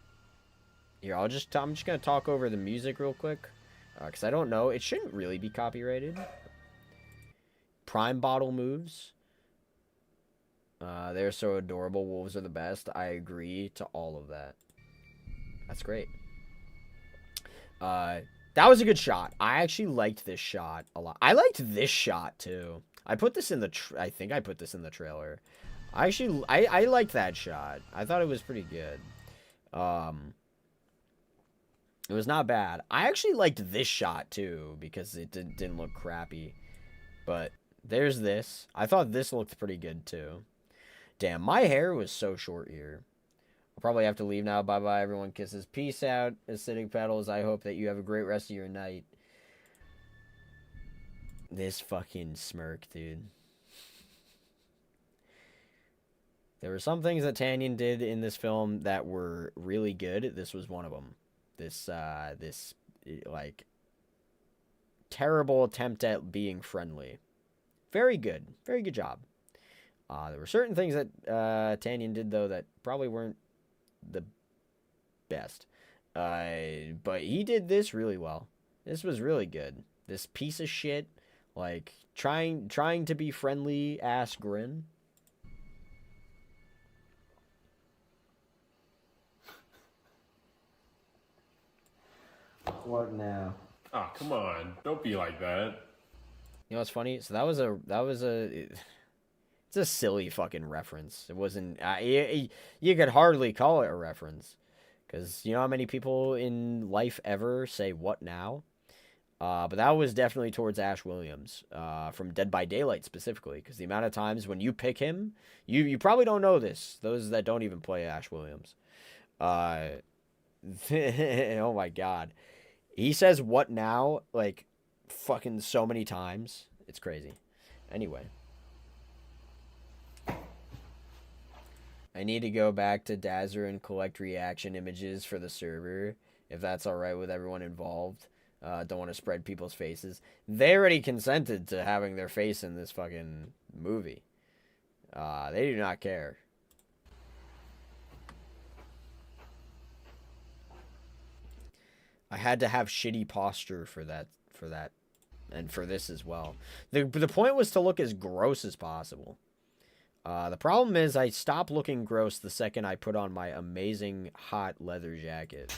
Here, I'm just gonna talk over the music real quick. Because I don't know. It shouldn't really be copyrighted. Prime bottle moves. They're so adorable. Wolves are the best. I agree to all of that. That's great. That was a good shot. I actually liked this shot a lot. I liked this shot too. I put this in the I think I put this in the trailer. I liked that shot. I thought it was pretty good. It was not bad. I actually liked this shot too because it didn't look crappy. But there's this. I thought this looked pretty good too. Damn, my hair was so short here. I'll probably have to leave now. Bye-bye, everyone. Kisses. Peace out, Acidic Petals. I hope that you have a great rest of your night. This fucking smirk, dude. There were some things that Tanyan did in this film that were really good. This was one of them. This like, terrible attempt at being friendly. Very good. Very good job. There were certain things that Tanyan did, though, that probably weren't the best. But he did this really well. This was really good. This piece of shit, like, trying to be friendly ass grin. What now? Ah, come on. Don't be like that. You know what's funny? So it's a silly fucking reference. It wasn't. You could hardly call it a reference, because you know how many people in life ever say "what now?" But that was definitely towards Ash Williams, from Dead by Daylight specifically, because the amount of times when you pick him, you probably don't know this. Those that don't even play Ash Williams. Oh my god. He says "what now?" like fucking so many times. It's crazy. Anyway. I need to go back to Dazzler and collect reaction images for the server, if that's alright with everyone involved. Don't want to spread people's faces. They already consented to having their face in this fucking movie. They do not care. I had to have shitty posture for that, and for this as well. The point was to look as gross as possible. The problem is I stop looking gross the second I put on my amazing hot leather jacket.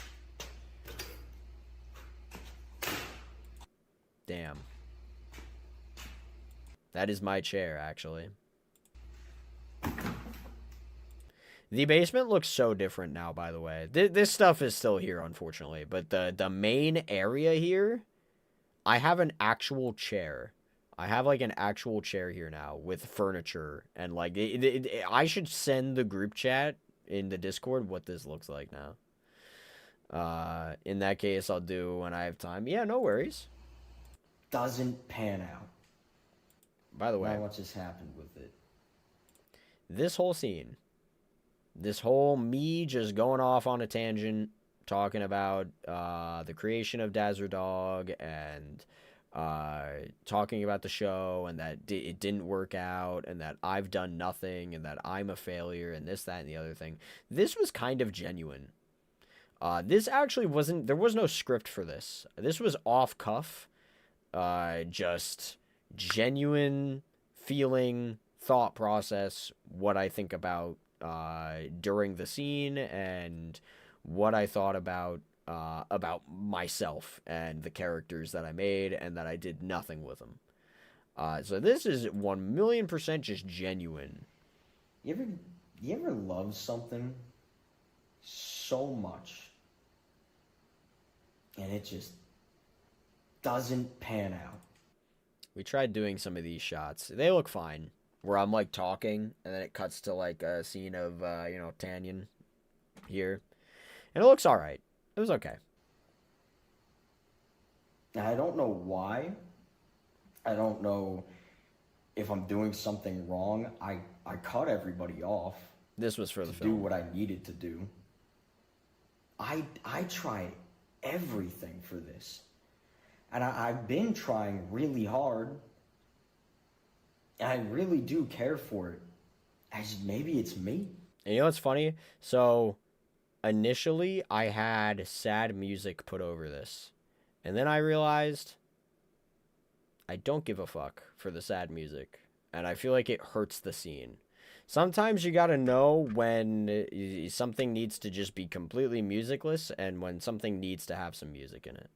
Damn. That is my chair, actually. The basement looks so different now, by the way. This stuff is still here, unfortunately. But the main area here, I have an actual chair. I have, like, an actual chair here now with furniture. And, like, I should send the group chat in the Discord what this looks like now. In that case, I'll do when I have time. Yeah, no worries. Doesn't pan out. By the way, now what just happened with it? This whole scene, this whole me just going off on a tangent, talking about the creation of Dazzler Dog and talking about the show and that it didn't work out and that I've done nothing and that I'm a failure and this, that, and the other thing. This was kind of genuine. This actually wasn't, there was no script for this. This was off cuff. Just genuine feeling, thought process, what I think about during the scene and what I thought about myself and the characters that I made and that I did nothing with them. So this is 1,000,000% just genuine. You ever love something so much and it just doesn't pan out? We tried doing some of these shots. They look fine. Where I'm like talking and then it cuts to like a scene of Tanyan here. And it looks alright. It was okay. I don't know why. I don't know if I'm doing something wrong. I cut everybody off. This was for the film. To do what I needed to do. I tried everything for this. And I've been trying really hard. And I really do care for it. As maybe it's me. And you know what's funny? So, initially, I had sad music put over this. And then I realized I don't give a fuck for the sad music. And I feel like it hurts the scene. Sometimes you gotta know when something needs to just be completely musicless and when something needs to have some music in it.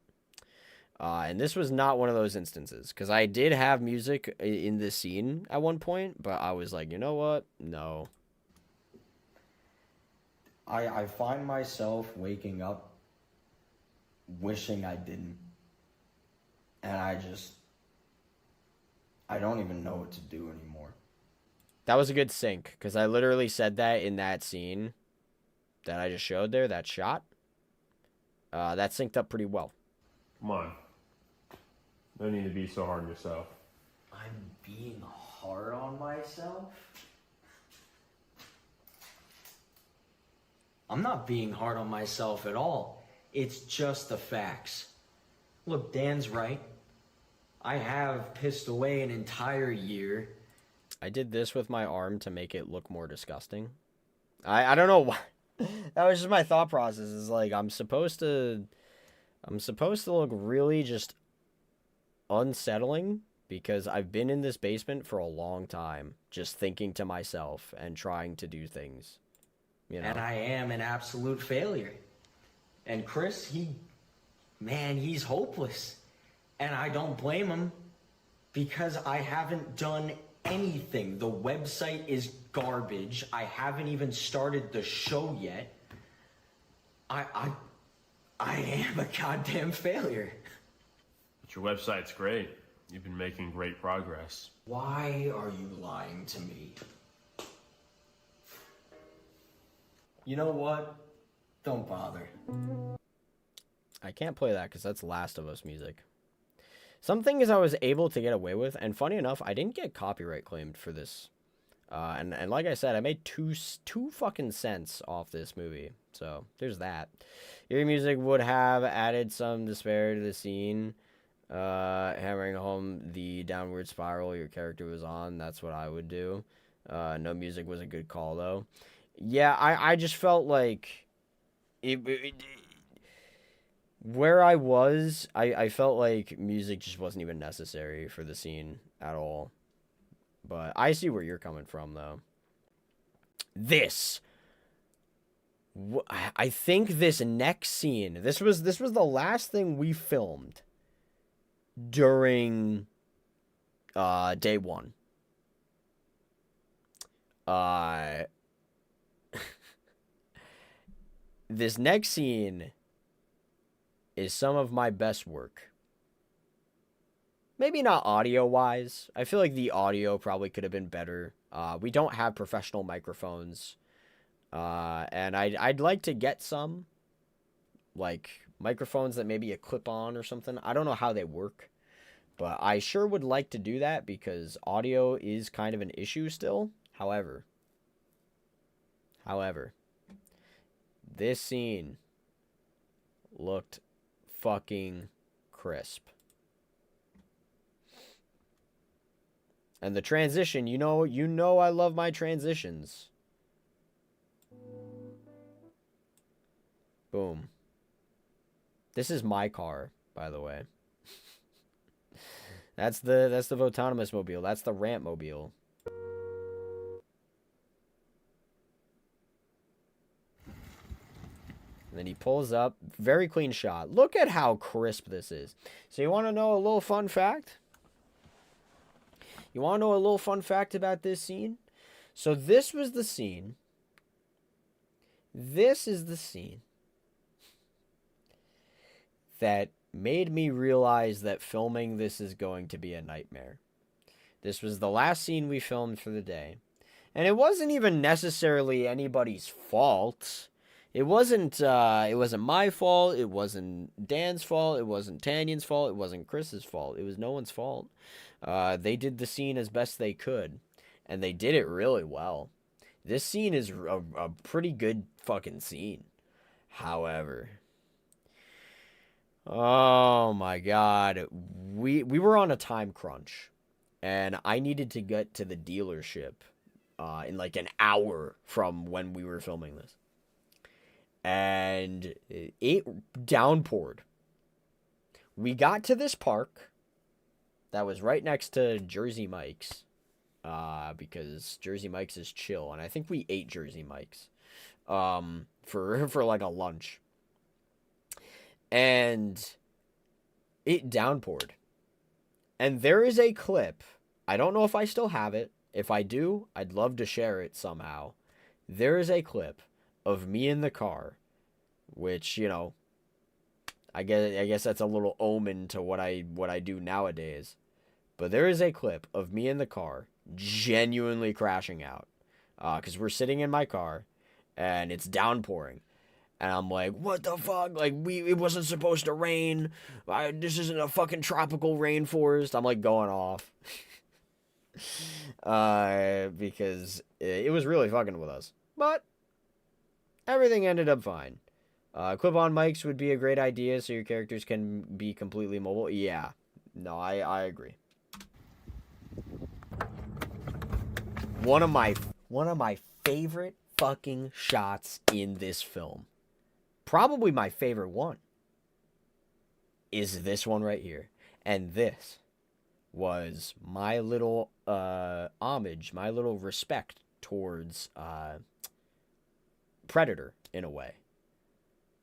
And this was not one of those instances, because I did have music in this scene at one point, but I was like, you know what? No. I find myself waking up wishing I didn't. And I don't even know what to do anymore. That was a good sync, because I literally said that in that scene that I just showed there, that shot. That synced up pretty well. Come on. No need to be so hard on yourself. I'm being hard on myself? I'm not being hard on myself at all. It's just the facts. Look, Dan's right. I have pissed away an entire year. I did this with my arm to make it look more disgusting. I don't know why. That was just my thought process. Is like I'm supposed to look really just unsettling because I've been in this basement for a long time, just thinking to myself and trying to do things. You know? And I am an absolute failure. And Chris, man, he's hopeless. And I don't blame him because I haven't done anything. The website is garbage. I haven't even started the show yet. I am a goddamn failure. But your website's great. You've been making great progress. Why are you lying to me? You know what? Don't bother. I can't play that because that's Last of Us music. Some things I was able to get away with, and funny enough, I didn't get copyright claimed for this. And like I said, I made two fucking cents off this movie. So there's that. Your music would have added some despair to the scene, hammering home the downward spiral your character was on. That's what I would do. No music was a good call though. Yeah, I just felt like where I was, I felt like music just wasn't even necessary for the scene at all. But I see where you're coming from, though. I think this next scene, this was the last thing we filmed during day one. This next scene is some of my best work. Maybe not audio-wise. I feel like the audio probably could have been better. We don't have professional microphones. And I'd like to get some, like, microphones that maybe a clip-on or something. I don't know how they work. But I sure would like to do that because audio is kind of an issue still. However, this scene looked fucking crisp. And the transition, you know I love my transitions. Boom. This is my car, by the way. That's the Votonomous mobile. That's the ramp mobile. And then he pulls up. Very clean shot. Look at how crisp this is. So you want to know a little fun fact? You want to know a little fun fact about this scene? So this was the scene. This is the scene that made me realize that filming this is going to be a nightmare. This was the last scene we filmed for the day. And it wasn't even necessarily anybody's fault. It wasn't my fault. It wasn't Dan's fault. It wasn't Tanyan's fault. It wasn't Chris's fault. It was no one's fault. They did the scene as best they could. And they did it really well. This scene is a pretty good fucking scene. However, oh my god. We were on a time crunch. And I needed to get to the dealership in like an hour from when we were filming this. And it downpoured. We got to this park that was right next to Jersey Mike's. Because Jersey Mike's is chill. And I think we ate Jersey Mike's for like a lunch. And it downpoured. And there is a clip. I don't know if I still have it. If I do, I'd love to share it somehow. There is a clip of me in the car, which, you know, I guess that's a little omen to what I do nowadays. But there is a clip of me in the car genuinely crashing out. Because we're sitting in my car and it's downpouring. And I'm like, what the fuck? Like, it wasn't supposed to rain. This isn't a fucking tropical rainforest. I'm like going off. Because it was really fucking with us. But everything ended up fine. Clip-on mics would be a great idea so your characters can be completely mobile. Yeah. No, I agree. One of my favorite fucking shots in this film, probably my favorite one, is this one right here. And this was my little homage, my little respect towards Predator, in a way.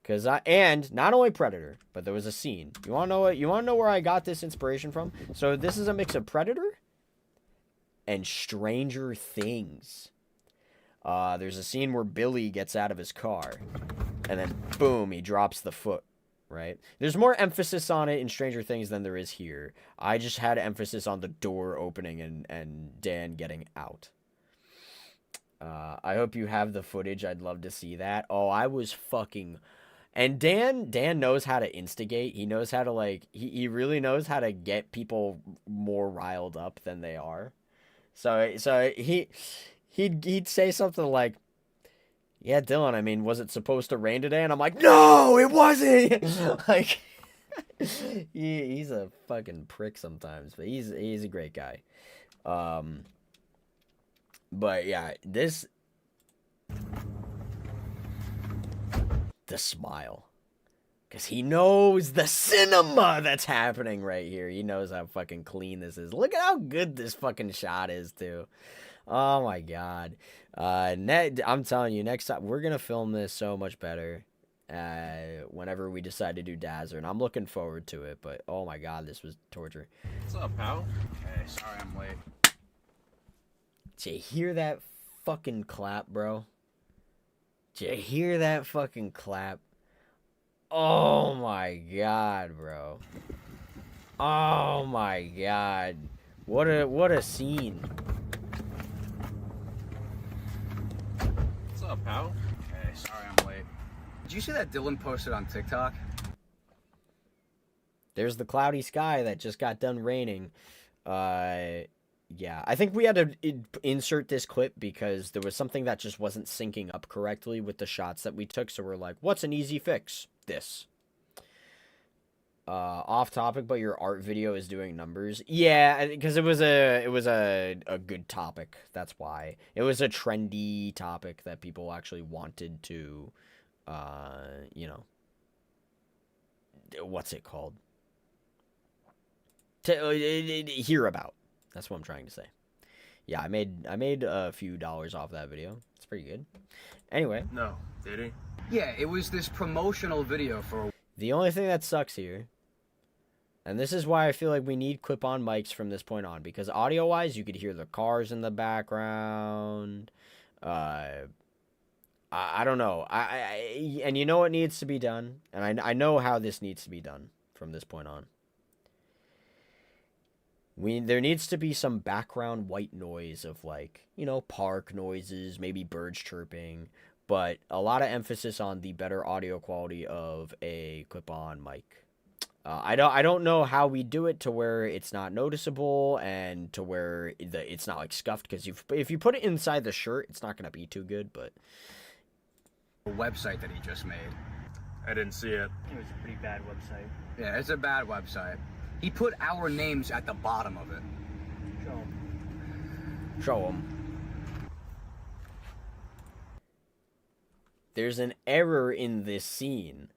And not only Predator, but there was a scene. You want to know where I got this inspiration from? So this is a mix of Predator and Stranger Things. There's a scene where Billy gets out of his car, and then boom, he drops the foot, right? There's more emphasis on it in Stranger Things than there is here. I just had emphasis on the door opening and Dan getting out. I hope you have the footage. I'd love to see that. Oh, I was fucking... And Dan knows how to instigate. He knows how to, like... He really knows how to get people more riled up than they are. So he'd say something like, yeah, Dylan, I mean, was it supposed to rain today? And I'm like, no, it wasn't! Like... he's a fucking prick sometimes, but he's a great guy. But yeah, the smile, because he knows the cinema that's happening right here. He knows how fucking clean this is. Look at how good this fucking shot is too. Oh my god. I'm telling you, next time we're gonna film this so much better. Whenever we decide to do Dazzler, and I'm looking forward to it. But oh my god, this was torture. What's up, pal? Hey, sorry I'm late. Did you hear that fucking clap, bro? Did you hear that fucking clap? Oh my god, bro. Oh my god. What a scene. What's up, pal? Hey, sorry I'm late. Did you see that Dylan posted on TikTok? There's the cloudy sky that just got done raining. Yeah, I think we had to insert this clip because there was something that just wasn't syncing up correctly with the shots that we took. So we're like, what's an easy fix? This. Off topic, but your art video is doing numbers. Yeah, because it was a good topic. That's why. It was a trendy topic that people actually wanted to, you know, what's it called? To hear about. That's what I'm trying to say. Yeah, I made a few dollars off that video. It's pretty good. Anyway. No, did he? Yeah, it was this promotional video for... The only thing that sucks here, and this is why I feel like we need clip-on mics from this point on, because audio-wise, you could hear the cars in the background. I don't know. And you know what needs to be done? And I know how this needs to be done from this point on. There needs to be some background white noise of, like, you know, park noises, maybe birds chirping, but a lot of emphasis on the better audio quality of a clip-on mic. I don't know how we do it to where it's not noticeable and to where it's not like scuffed, because if you put it inside the shirt, it's not gonna be too good. But a website that he just made. I didn't see it. It was a pretty bad website. Yeah, it's a bad website. He put our names at the bottom of it. Show him. There's an error in this scene.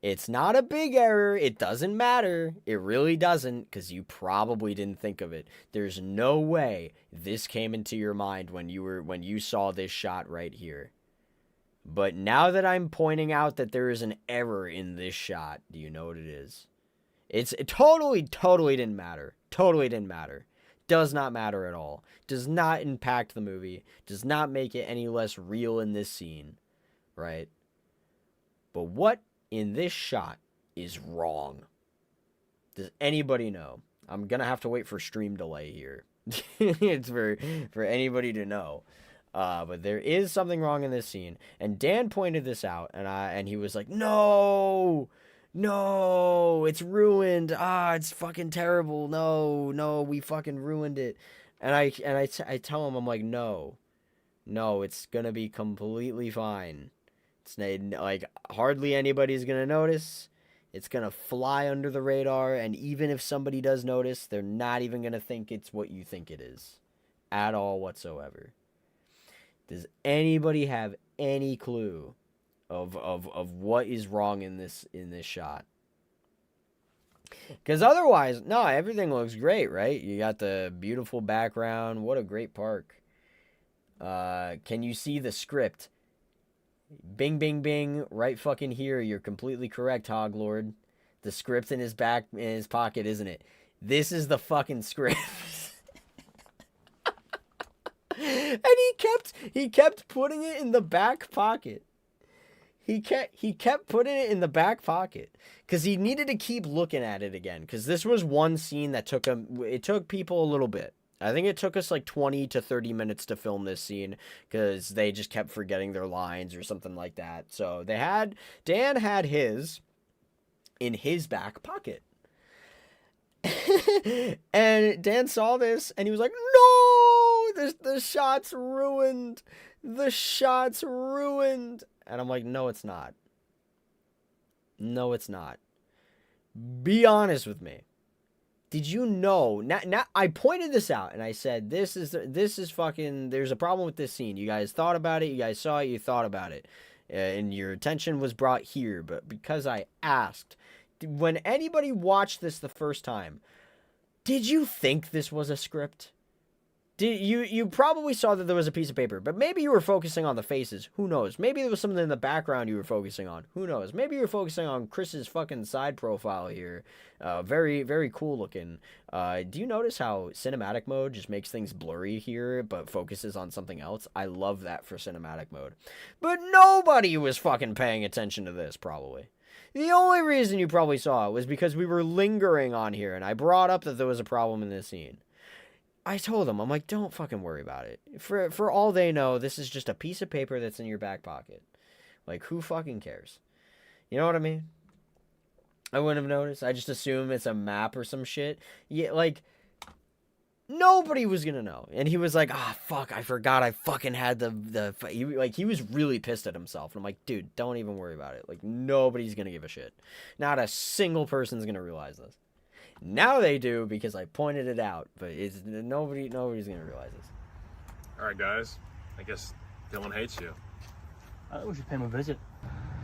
It's not a big error. It doesn't matter. It really doesn't, because you probably didn't think of it. There's no way this came into your mind when you saw this shot right here. But now that I'm pointing out that there is an error in this shot, do you know what it is? It totally didn't matter. Totally didn't matter. Does not matter at all. Does not impact the movie. Does not make it any less real in this scene. Right? But what in this shot is wrong? Does anybody know? I'm going to have to wait for stream delay here. It's for anybody to know. But there is something wrong in this scene. And Dan pointed this out. And he was like, no, it's ruined. It's fucking terrible. No, we fucking ruined it. And I tell him, I'm like, no, it's gonna be completely fine. It's like hardly anybody's gonna notice. It's gonna fly under the radar, and even if somebody does notice, they're not even gonna think it's what you think it is, at all whatsoever. Does anybody have any clue of what is wrong in this shot? Because otherwise, no, everything looks great, right? You got the beautiful background. What a great park. Can you see the script? Bing, bing, bing. Right fucking here. You're completely correct, Hoglord. The script in his pocket, isn't it? This is the fucking script. And he kept putting it in the back pocket. He kept putting it in the back pocket because he needed to keep looking at it again. Because this was one scene that took people a little bit. I think it took us like 20 to 30 minutes to film this scene because they just kept forgetting their lines or something like that. So Dan had his in his back pocket. And Dan saw this and he was like, no, the shot's ruined. The shot's ruined. And I'm like, no, it's not. No, it's not. Be honest with me. Did you know? Now I pointed this out and I said, this is fucking, there's a problem with this scene. You guys thought about it. You guys saw it. You thought about it. And your attention was brought here. But because I asked, when anybody watched this the first time, did you think this was a script? You probably saw that there was a piece of paper, but maybe you were focusing on the faces. Who knows? Maybe there was something in the background you were focusing on. Who knows? Maybe you were focusing on Chris's fucking side profile here. Very, very cool looking. Do you notice how cinematic mode just makes things blurry here, but focuses on something else? I love that for cinematic mode. But nobody was fucking paying attention to this, probably. The only reason you probably saw it was because we were lingering on here, and I brought up that there was a problem in this scene. I told them, I'm like, don't fucking worry about it. For all they know, this is just a piece of paper that's in your back pocket. Like, who fucking cares? You know what I mean? I wouldn't have noticed. I just assume it's a map or some shit. Yeah, like, nobody was gonna know. And he was like, fuck, I forgot I fucking had he was really pissed at himself. And I'm like, dude, don't even worry about it. Like, nobody's gonna give a shit. Not a single person's gonna realize this. Now they do because I pointed it out, but nobody's gonna realize this. All right, guys. I guess Dylan hates you. I think we should pay him a visit.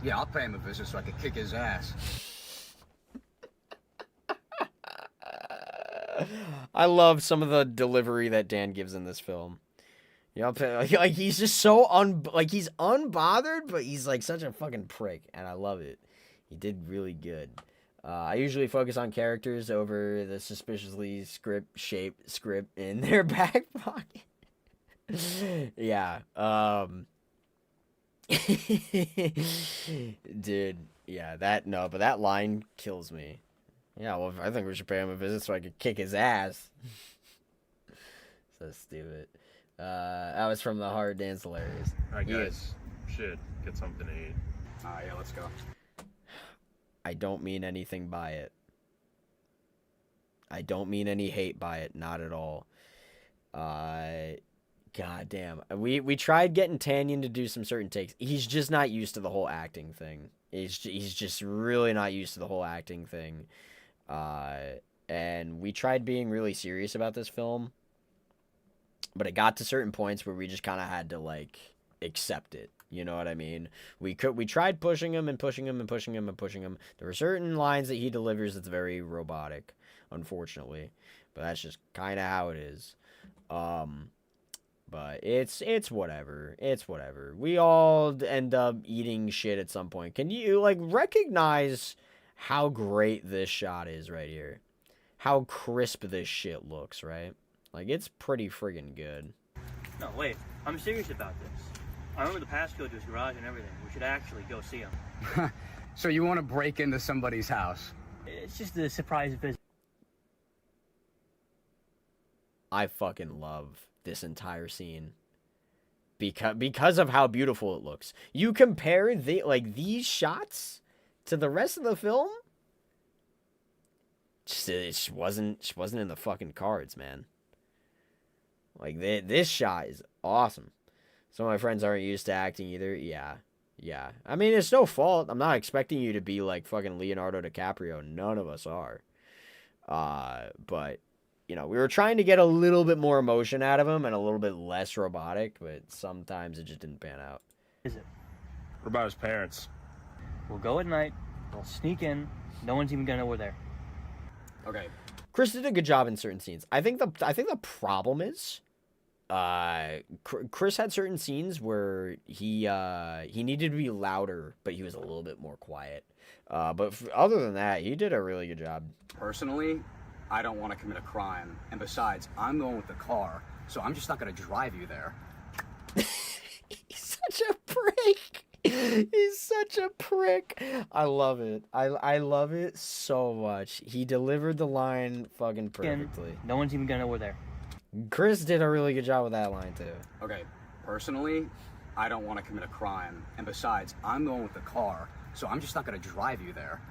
Yeah, I'll pay him a visit so I can kick his ass. I love some of the delivery that Dan gives in this film. You know, like he's just so he's unbothered, but he's like such a fucking prick, and I love it. He did really good. I usually focus on characters over the suspiciously script in their back pocket. Yeah. Dude, yeah, but that line kills me. Yeah, well, I think we should pay him a visit so I could kick his ass. So stupid. That was from The Hard Dance Hilarious. Alright, guys. Should get something to eat. Yeah, let's go. I don't mean anything by it. I don't mean any hate by it. Not at all. God damn. We tried getting Tanyan to do some certain takes. He's just not used to the whole acting thing. He's just really not used to the whole acting thing. And we tried being really serious about this film. But it got to certain points where we just kind of had to, like, accept it. You know what I mean? We tried pushing him and pushing him and pushing him and pushing him. There were certain lines that he delivers that's very robotic, unfortunately. But that's just kind of how it is. But it's whatever. It's whatever. We all end up eating shit at some point. Can you, like, recognize how great this shot is right here? How crisp this shit looks, right? Like, it's pretty friggin' good. No, wait. I'm serious about this. I remember the passcode to his garage and everything. We should actually go see him. So you want to break into somebody's house? It's just a surprise visit. I fucking love this entire scene. Because of how beautiful it looks. You compare these shots to the rest of the film? It just wasn't in the fucking cards, man. Like, this shot is awesome. Some of my friends aren't used to acting either. Yeah. I mean, it's no fault. I'm not expecting you to be like fucking Leonardo DiCaprio. None of us are. But, you know, we were trying to get a little bit more emotion out of him and a little bit less robotic, but sometimes it just didn't pan out. Is it? What about his parents? We'll go at night. We'll sneak in. No one's even gonna know we're there. Okay. Chris did a good job in certain scenes. I think the problem is Chris had certain scenes where he needed to be louder, but he was a little bit more quiet. But other than that, he did a really good job. Personally, I don't want to commit a crime. And besides, I'm going with the car, so I'm just not going to drive you there. He's such a prick. He's such a prick. I love it. I love it so much. He delivered the line fucking perfectly. No one's even gonna know we're there. Chris did a really good job with that line, too. Okay, personally, I don't want to commit a crime. And besides, I'm going with the car, so I'm just not going to drive you there.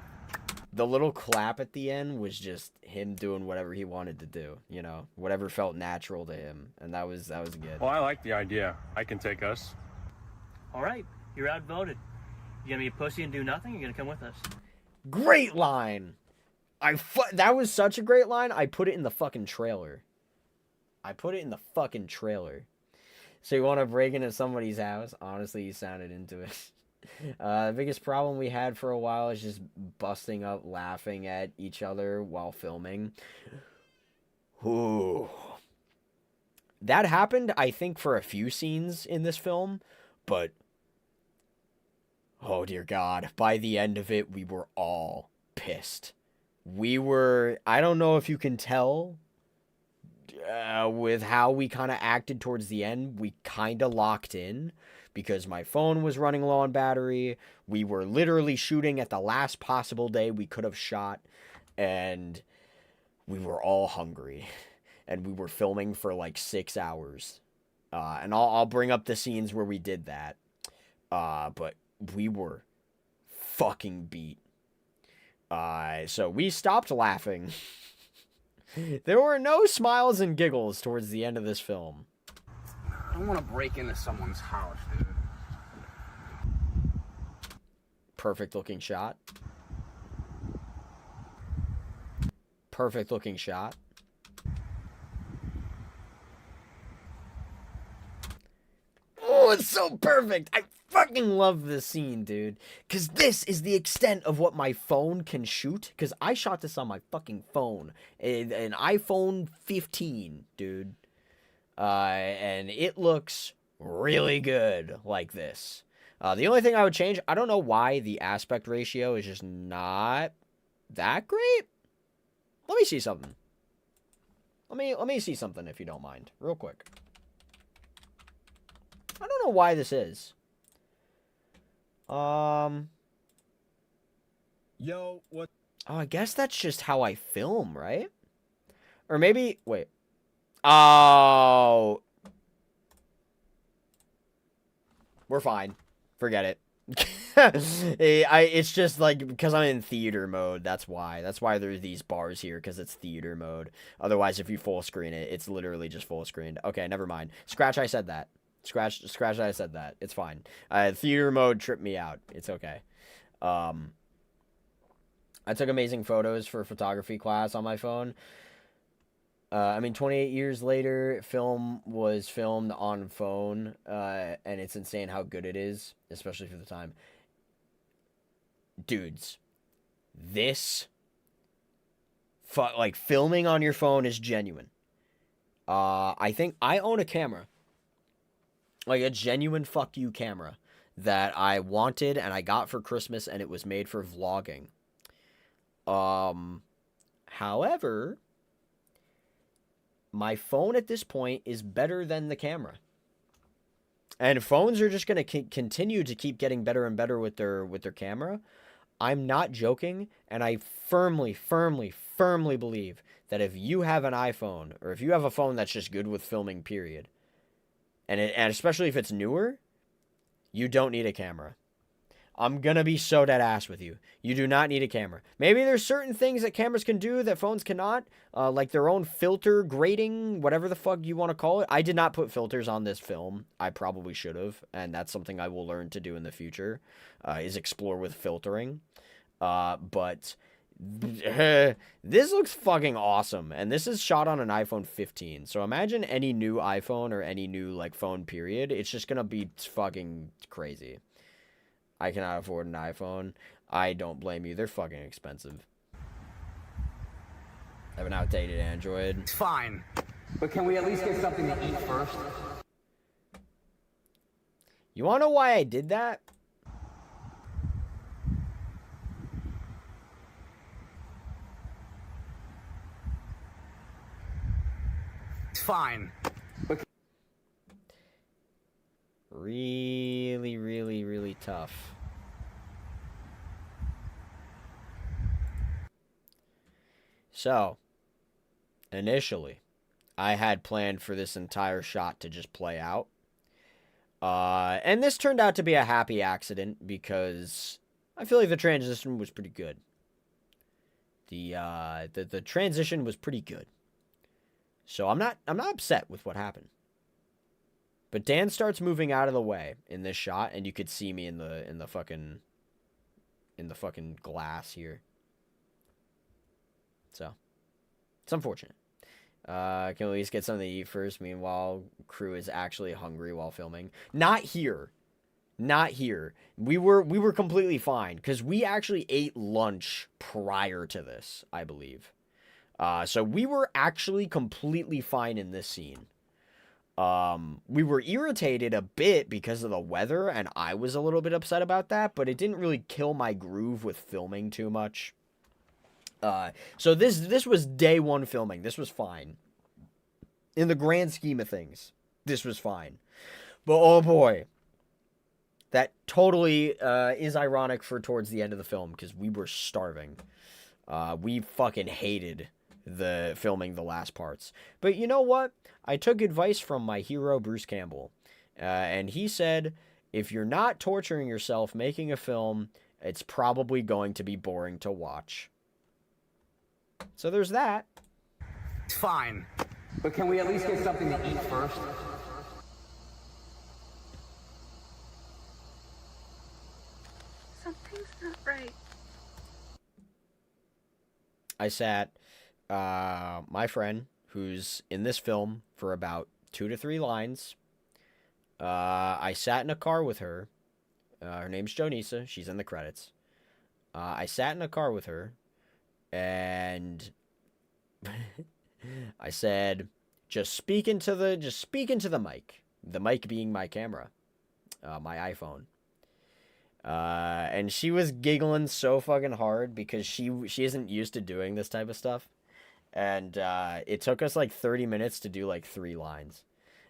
The little clap at the end was just him doing whatever he wanted to do, you know, whatever felt natural to him, and that was good. Well, I like the idea. I can take us. All right, you're outvoted. You gonna be a pussy and do nothing? You're gonna come with us. Great line. That was such a great line. I put it in the fucking trailer. So you want to break into somebody's house? Honestly, you sounded into it. The biggest problem we had for a while is just busting up laughing at each other while filming. Ooh. That happened, I think, for a few scenes in this film, but oh dear God, by the end of it, we were all pissed. I don't know if you can tell with how we kind of acted towards the end, we kind of locked in. Because my phone was running low on battery. We were literally shooting at the last possible day we could have shot. And we were all hungry. And we were filming for like 6 hours. And I'll bring up the scenes where we did that. But we were fucking beat. So we stopped laughing. There were no smiles and giggles towards the end of this film. I don't want to break into someone's house, dude. Perfect looking shot. Perfect looking shot. Oh, it's so perfect. I fucking love this scene, dude. Because this is the extent of what my phone can shoot. Because I shot this on my fucking phone. An iPhone 15, dude. And it looks really good like this. The only thing I would change, I don't know why the aspect ratio is just not that great. Let me see something. Let me see something if you don't mind, real quick. I don't know why this is. Yo, what? Oh, I guess that's just how I film, right? Or maybe, wait. Oh. We're fine. Forget it. It's just like, because I'm in theater mode, that's why. That's why there's these bars here, because it's theater mode. Otherwise, if you full screen it, it's literally just full screened. Okay, never mind. Scratch, I said that. Scratch, I said that. It's fine. Theater mode tripped me out. It's okay. I took amazing photos for photography class on my phone. 28 years later, film was filmed on phone, and it's insane how good it is, especially for the time. Dudes, this, filming on your phone is genuine. I think I own a camera, like a genuine fuck you camera that I wanted and I got for Christmas, and it was made for vlogging. However, my phone at this point is better than the camera. And phones are just going to continue to keep getting better and better with their camera. I'm not joking, and I firmly believe that if you have an iPhone, or if you have a phone that's just good with filming, period, and especially if it's newer, you don't need a camera. I'm gonna be so dead ass with you. You do not need a camera. Maybe there's certain things that cameras can do that phones cannot, like their own filter grading, whatever the fuck you want to call it. I did not put filters on this film. I probably should have, and that's something I will learn to do in the future, is explore with filtering. But this looks fucking awesome, and this is shot on an iPhone 15. So imagine any new iPhone or any new phone period. It's just gonna be fucking crazy. I cannot afford an iPhone. I don't blame you. They're fucking expensive. I have an outdated Android. It's fine. But can we at least get something to eat first? You want to know why I did that? It's fine. But Really, really, really tough. So, initially, I had planned for this entire shot to just play out. And this turned out to be a happy accident because I feel like the transition was pretty good. The transition was pretty good. So I'm not upset with what happened. But Dan starts moving out of the way in this shot, and you could see me in the fucking glass here. So it's unfortunate. Can we at least get something to eat first? Meanwhile, crew is actually hungry while filming. Not here. Not here. We were completely fine because we actually ate lunch prior to this, I believe. So we were actually completely fine in this scene. We were irritated a bit because of the weather, and I was a little bit upset about that, but it didn't really kill my groove with filming too much. So this was day one filming. This was fine. In the grand scheme of things, this was fine. But oh boy, that totally is ironic for towards the end of the film because we were starving. We fucking hated the filming the last parts. But you know what? I took advice from my hero, Bruce Campbell. And he said, if you're not torturing yourself making a film, it's probably going to be boring to watch. So there's that. it's fine. But can we at least get something to eat first? Something's not right. I sat, my friend, who's in this film for about 2 to 3 lines. I sat in a car with her. Her name's Jonisa. She's in the credits. I sat in a car with her, and I said, just speak into the mic. The mic being my camera, my iPhone. And she was giggling so fucking hard because she isn't used to doing this type of stuff. And it took us like 30 minutes to do like 3 lines.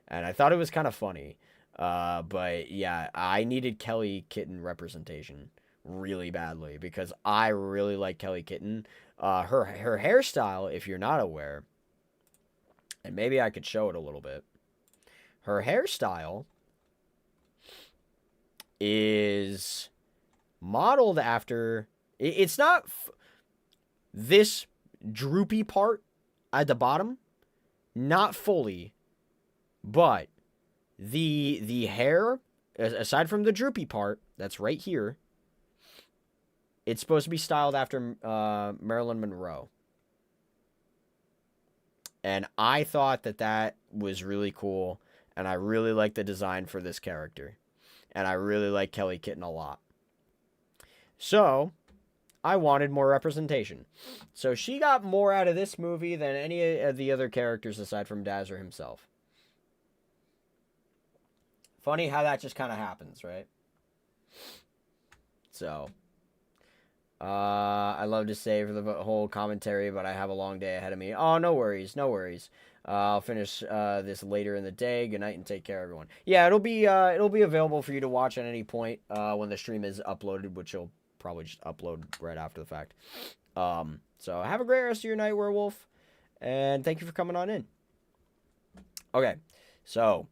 And I thought it was kind of funny. But yeah, I needed Kelly Kitten representation really badly because I really like Kelly Kitten. Her hairstyle, if you're not aware, and maybe I could show it a little bit. Her hairstyle is modeled after, it's not this droopy part at the bottom, not fully, but the hair, aside from the droopy part that's right here, it's supposed to be styled after Marilyn Monroe. And I thought that was really cool, and I really like the design for this character. And I really like Kelly Kitten a lot. So, I wanted more representation. So she got more out of this movie than any of the other characters aside from Dazzler himself. Funny how that just kind of happens, right? So, I love to say for the whole commentary, but I have a long day ahead of me. Oh, no worries, no worries. I'll finish this later in the day. Good night and take care, everyone. Yeah, it'll be available for you to watch at any point when the stream is uploaded, which you'll probably just upload right after the fact. So have a great rest of your night, Werewolf, and thank you for coming on in. Okay, so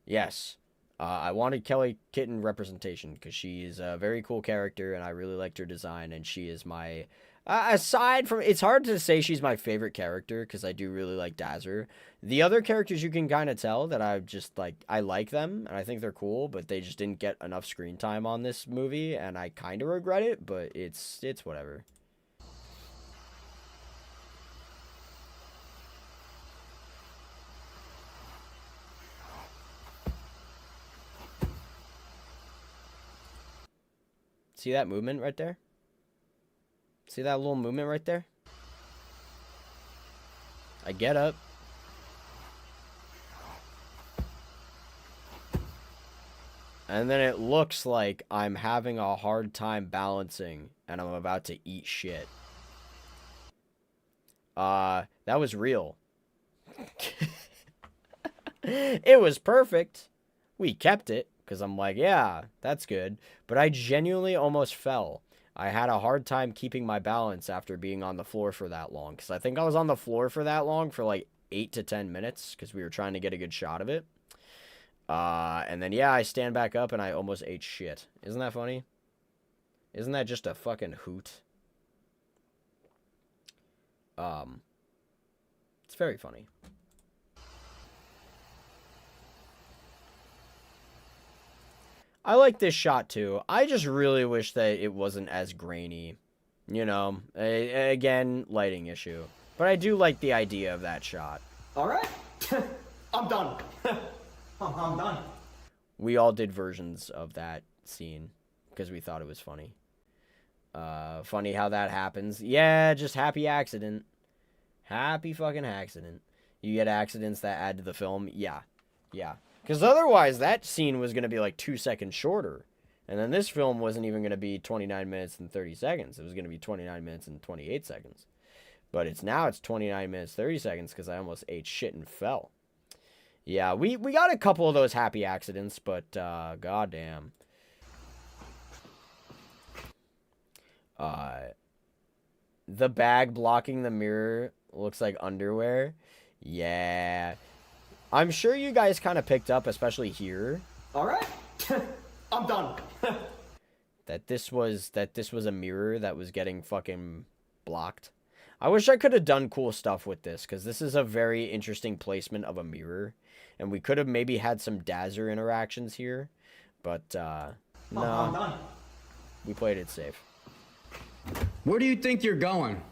yes, I wanted Kelly Kitten representation because she is a very cool character, and I really liked her design, and she is my. Aside from, it's hard to say she's my favorite character because I do really like Dazzler. The other characters you can kind of tell that I just like, I like them and I think they're cool, but they just didn't get enough screen time on this movie, and I kind of regret it, but it's whatever. See that movement right there? See that little movement right there? I get up. And then it looks like I'm having a hard time balancing and I'm about to eat shit. That was real. It was perfect. We kept it because I'm like, yeah, that's good. But I genuinely almost fell. I had a hard time keeping my balance after being on the floor for that long. Because I think I was on the floor for that long for like 8 to 10 minutes because we were trying to get a good shot of it. And then, yeah, I stand back up and I almost ate shit. Isn't that funny? Isn't that just a fucking hoot? It's very funny. I like this shot too. I just really wish that it wasn't as grainy. You know, again, lighting issue. But I do like the idea of that shot. All right, I'm done. I'm done. We all did versions of that scene because we thought it was funny. Funny how that happens. Yeah, just happy accident. Happy fucking accident. You get accidents that add to the film. Yeah. Yeah. Because otherwise, that scene was going to be like 2 seconds shorter. And then this film wasn't even going to be 29 minutes and 30 seconds. It was going to be 29 minutes and 28 seconds. But it's 29 minutes, 30 seconds because I almost ate shit and fell. Yeah, we got a couple of those happy accidents, but goddamn. The bag blocking the mirror looks like underwear. Yeah. I'm sure you guys kind of picked up, especially here. All right, I'm done. that this was a mirror that was getting fucking blocked. I wish I could have done cool stuff with this, because this is a very interesting placement of a mirror. And we could have maybe had some Dazzer interactions here. But, no. I'm done. We played it safe. Where do you think you're going?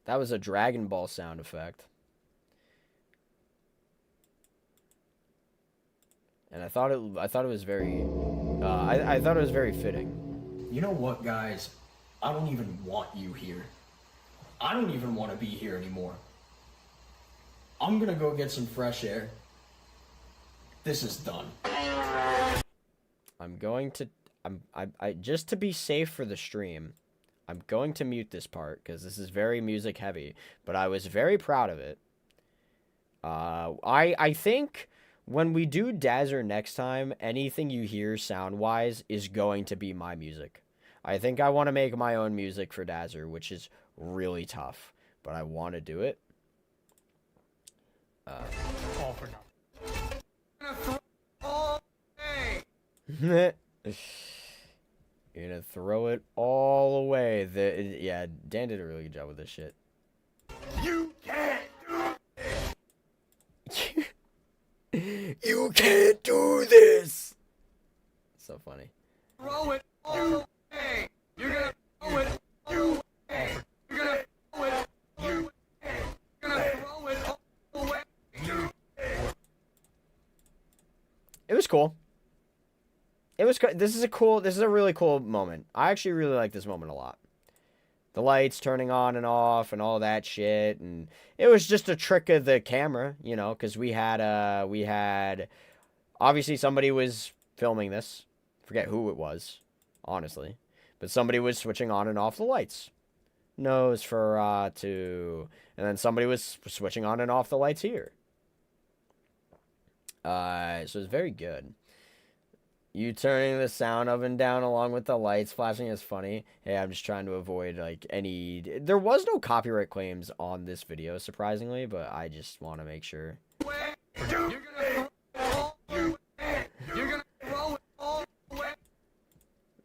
That was a Dragon Ball sound effect. And I thought it was very I thought it was very fitting. You know what, guys? I don't even want you here. I don't even want to be here anymore. I'm gonna go get some fresh air. This is done. I'm going to I just to be safe for the stream, I'm going to mute this part because this is very music heavy, but I was very proud of it. I think when we do Dazzer next time, anything you hear sound-wise is going to be my music. I think I want to make my own music for Dazzer, which is really tough, but I want to do it. All for nothing. You're gonna throw it all away. Yeah, Dan did a really good job with this shit. You can't do it. You can't do this. So funny. Throw it all away. You're gonna throw it all away. You're gonna throw it all away. You're gonna throw it all away. It was cool. It was. This is a really cool moment. I actually really like this moment a lot. The lights turning on and off and all that shit, and it was just a trick of the camera, you know, because we had obviously somebody was filming this. Forget who it was, honestly, but somebody was switching on and off the lights. Nosferatu, and then somebody was switching on and off the lights here. So it's very good. You turning the sound oven down along with the lights flashing is funny. Hey, I'm just trying to avoid, like, any... There was no copyright claims on this video, surprisingly, but I just want to make sure.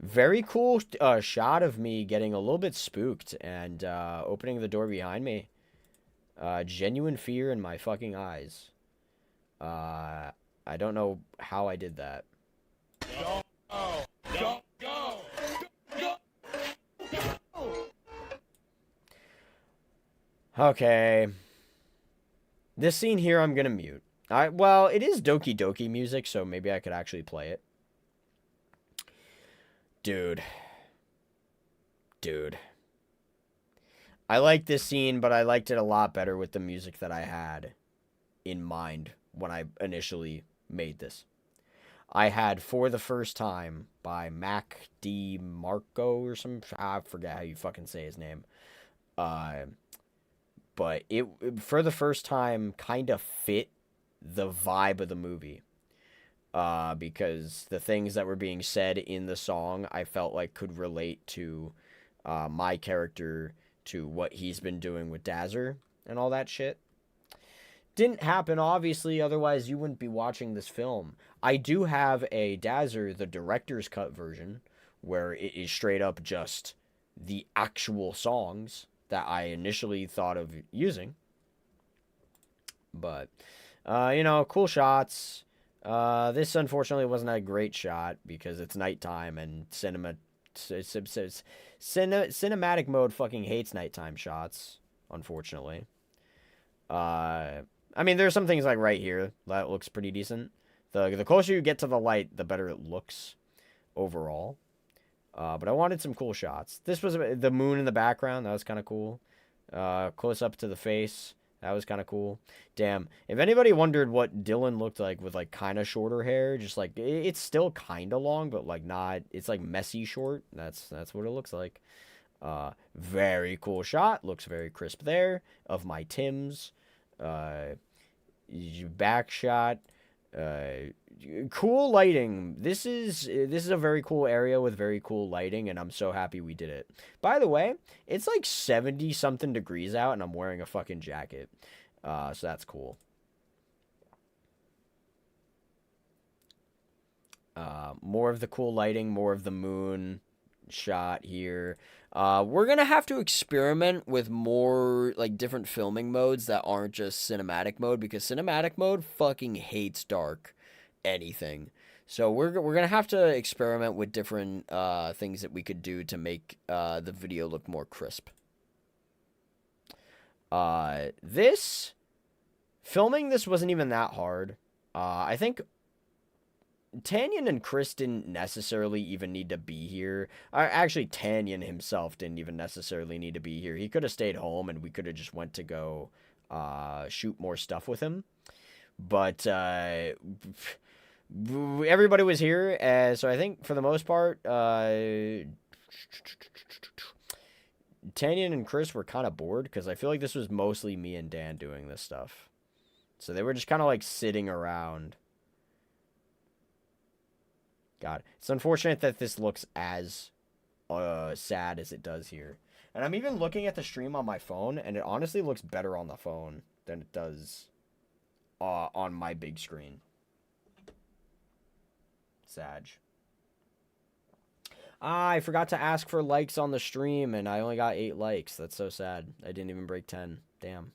Very cool shot of me getting a little bit spooked and opening the door behind me. Genuine fear in my fucking eyes. I don't know how I did that. Okay. This scene here I'm gonna mute. Well, it is Doki Doki music, so maybe I could actually play it. Dude. I like this scene, but I liked it a lot better with the music that I had in mind when I initially made this. I had For the First Time by Mac DeMarco or some, I forget how you fucking say his name. But it, For the First Time, kind of fit the vibe of the movie. Because the things that were being said in the song, I felt like could relate to my character, to what he's been doing with Dazzer and all that shit. Didn't happen, obviously, otherwise you wouldn't be watching this film. I do have a Dazzer, the director's cut version, where it is straight up just the actual songs that I initially thought of using. But, you know, cool shots. This unfortunately wasn't a great shot because it's nighttime and cinematic mode fucking hates nighttime shots, unfortunately. I mean, there's some things like right here that looks pretty decent. The closer you get to the light, the better it looks overall. But I wanted some cool shots. This was the moon in the background. That was kind of cool. Close up to the face. That was kind of cool. Damn. If anybody wondered what Dylan looked like with, like, kind of shorter hair, just, like, it's still kind of long, but, like, not, it's, like, messy short. That's what it looks like. Very cool shot. Looks very crisp there. Of my Tims. Back shot. Cool lighting. This is a very cool area with very cool lighting, and I'm so happy we did it. By the way, it's like 70 something degrees out, and I'm wearing a fucking jacket. So that's cool. More of the cool lighting, more of the moon shot here. We're gonna have to experiment with more, like, different filming modes that aren't just cinematic mode, because cinematic mode fucking hates dark anything. So we're gonna have to experiment with different things that we could do to make the video look more crisp. Filming this wasn't even that hard. I think Tanyan and Chris didn't necessarily even need to be here. Actually, Tanyan himself didn't even necessarily need to be here. He could have stayed home, and we could have just went to go shoot more stuff with him. But everybody was here, so I think for the most part, Tanyan and Chris were kind of bored, because I feel like this was mostly me and Dan doing this stuff. So they were just kind of like sitting around. God, it's unfortunate that this looks as sad as it does here. And I'm even looking at the stream on my phone, and it honestly looks better on the phone than it does on my big screen. Sag. I forgot to ask for likes on the stream, and I only got 8 likes. That's so sad. I didn't even break 10. Damn.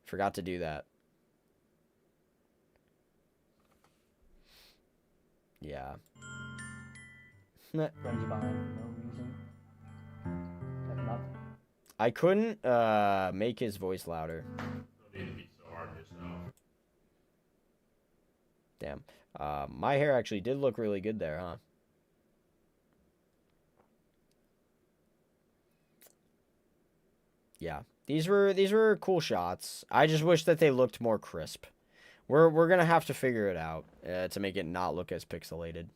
Forgot to do that. Yeah. Friends behind for no reason. Like nothing. I couldn't make his voice louder. Damn. My hair actually did look really good there, huh? Yeah. These were cool shots. I just wish that they looked more crisp. We're gonna have to figure it out to make it not look as pixelated.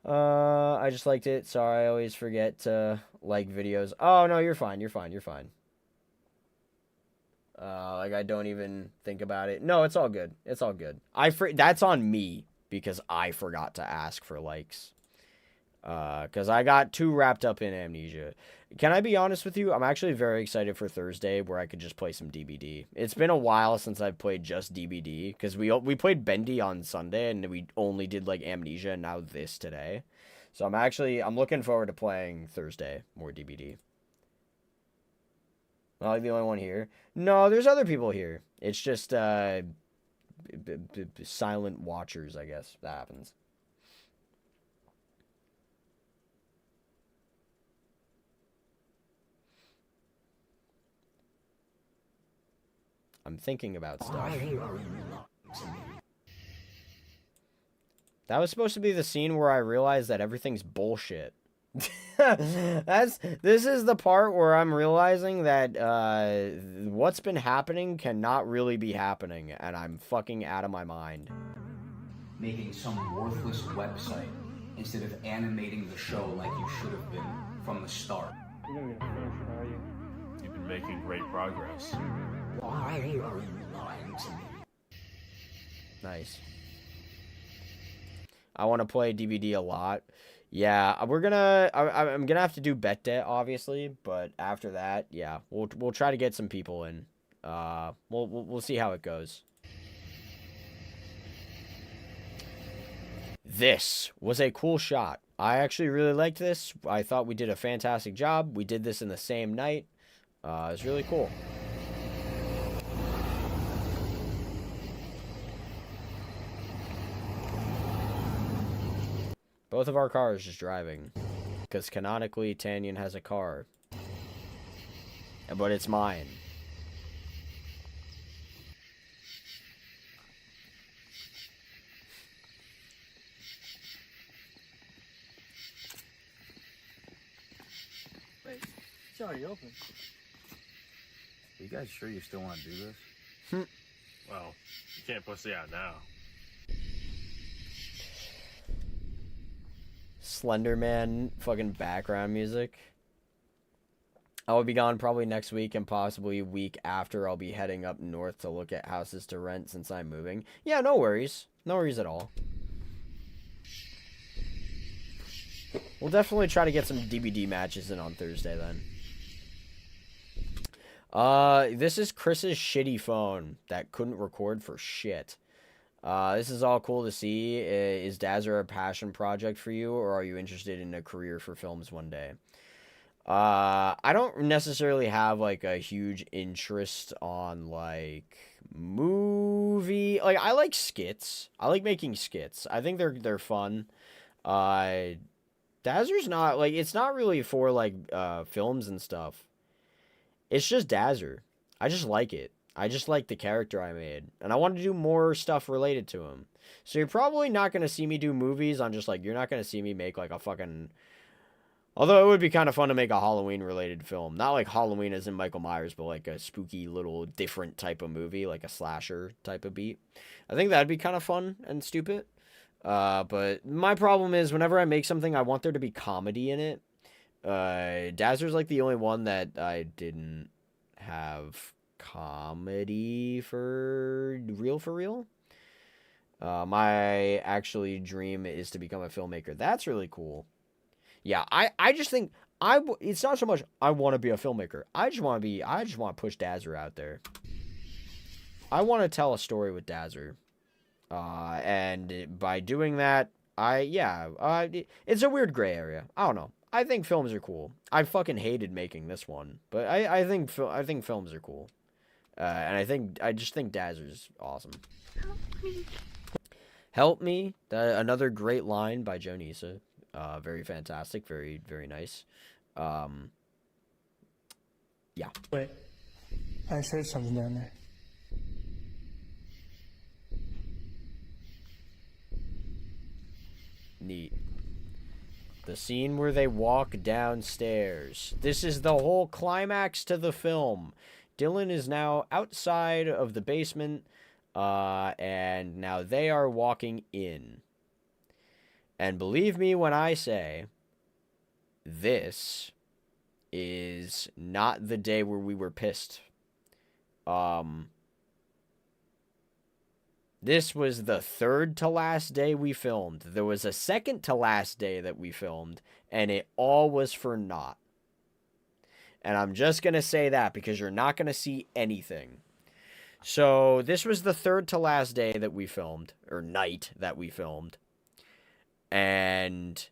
I just liked it. Sorry, I always forget to like videos. Oh no, you're fine. You're fine. You're fine. Like I don't even think about it. No, it's all good. It's all good. That's on me because I forgot to ask for likes. Because I got too wrapped up in Amnesia. Can I be honest with you? I'm actually very excited for Thursday where I could just play some DBD. It's been a while since I've played just DBD because we played Bendy on Sunday and we only did like Amnesia and now this today. So I'm looking forward to playing Thursday more DBD. Not like the only one here. No, there's other people here. It's just silent watchers, I guess. That happens. I'm thinking about stuff. That was supposed to be the scene where I realized that everything's bullshit. This is the part where I'm realizing that what's been happening cannot really be happening, and I'm fucking out of my mind. Making some worthless website instead of animating the show like you should have been from the start. You're never gonna finish it, are you? You've been making great progress. Why are you lying to me? Nice. I want to play DVD a lot. Yeah, I'm gonna have to do bet debt, obviously, but after that, yeah, we'll try to get some people in. We'll see how it goes. This was a cool shot. I actually really liked this. I thought we did a fantastic job. We did this in the same night. It was really cool. Both of our cars just driving. Because canonically, Tanyan has a car. But it's mine. Wait, it's already open. Are you guys sure you still want to do this? Well, you can't pussy out now. Slender Man fucking background music. I will be gone probably next week and possibly a week after. I'll be heading up north to look at houses to rent since I'm moving. Yeah, no worries. No worries at all. We'll definitely try to get some DVD matches in on Thursday then. This is Chris's shitty phone that couldn't record for shit. This is all cool to see. Is Dazzer a passion project for you, or are you interested in a career for films one day? I don't necessarily have, like, a huge interest on, like, movie... Like, I like skits. I like making skits. I think they're fun. Dazzer's not, like, it's not really for, like, films and stuff. It's just Dazzer. I just like it. I just like the character I made. And I want to do more stuff related to him. So you're probably not going to see me do movies on just, like, you're not going to see me make, like, a fucking... Although it would be kind of fun to make a Halloween-related film. Not like Halloween as in Michael Myers, but like a spooky little different type of movie, like a slasher type of beat. I think that'd be kind of fun and stupid. But my problem is whenever I make something, I want there to be comedy in it. Dazzer's like the only one that I didn't have comedy for real. My actually dream is to become a filmmaker. That's really cool. Yeah, I just think it's not so much I want to be a filmmaker. I just want to push Dazzer out there. I want to tell a story with Dazzer. And by doing that, it's a weird gray area. I don't know. I think films are cool. I fucking hated making this one, but I think films are cool. And I just think Dazzer's awesome. Help me. Another great line by Joe Nisa. Very fantastic, very, very nice. Yeah. Wait, I said something down there. Neat. The scene where they walk downstairs. This is the whole climax to the film. Dylan is now outside of the basement, and now they are walking in. And believe me when I say, this is not the day where we were pissed. This was the third to last day we filmed. There was a second to last day that we filmed, and it all was for naught. And I'm just going to say that because you're not going to see anything. So this was the third to last day that we filmed, or night that we filmed. And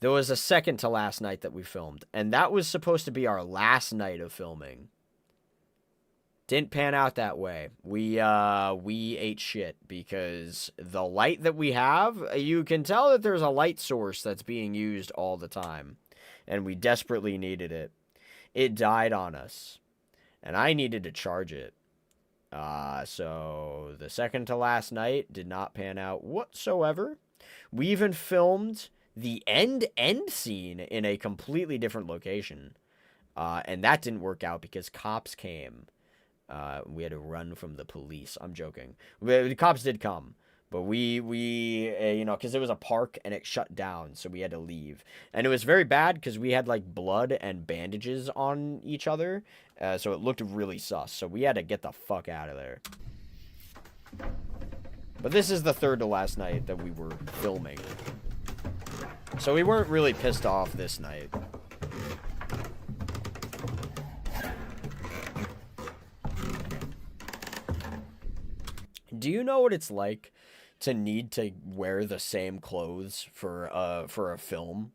there was a second to last night that we filmed. And that was supposed to be our last night of filming. Didn't pan out that way. We ate shit because the light that we have, you can tell that there's a light source that's being used all the time. And we desperately needed it. It died on us. And I needed to charge it. So the second to last night did not pan out whatsoever. We even filmed the end scene in a completely different location. And that didn't work out because cops came. We had to run from the police. I'm joking. The cops did come. But we you know, because it was a park and it shut down, so we had to leave. And it was very bad because we had, like, blood and bandages on each other. So it looked really sus. So we had to get the fuck out of there. But this is the third to last night that we were filming. So we weren't really pissed off this night. Do you know what it's like to need to wear the same clothes for a film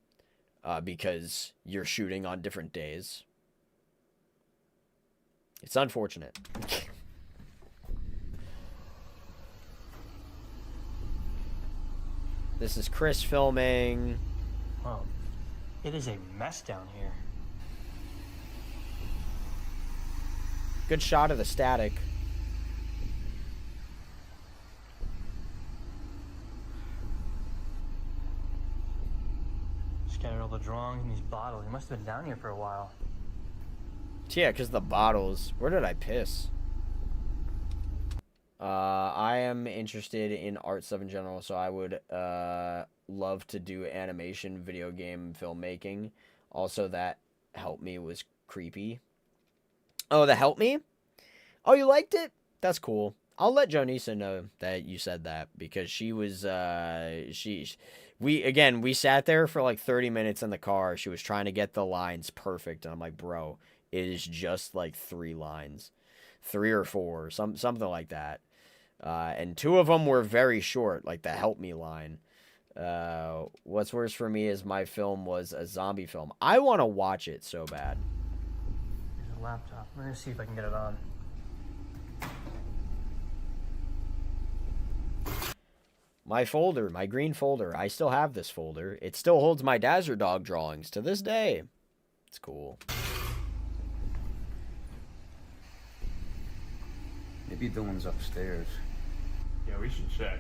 because you're shooting on different days? It's unfortunate. This is Chris filming. Well, it is a mess down here. Good shot of the static. Scattered all the drawings in these bottles. He must have been down here for a while. Yeah, because the bottles. Where did I piss? I am interested in art stuff in general, so I would love to do animation, video game, filmmaking. Also, that Help Me was creepy. Oh, the Help Me? Oh, you liked it? That's cool. I'll let Jonisa know that you said that, because she was, we sat there for like 30 minutes in the car. She was trying to get the lines perfect, and I'm like, bro, it is just like 3 lines. 3 or 4, something like that. And 2 of them were very short, like the Help Me line. What's worse for me is my film was a zombie film. I want to watch it so bad. There's a laptop. I'm gonna see if I can get it on. My folder, my green folder. I still have this folder. It still holds my Dazzler Dog drawings to this day. It's cool. Maybe Dylan's upstairs. Yeah, we should check.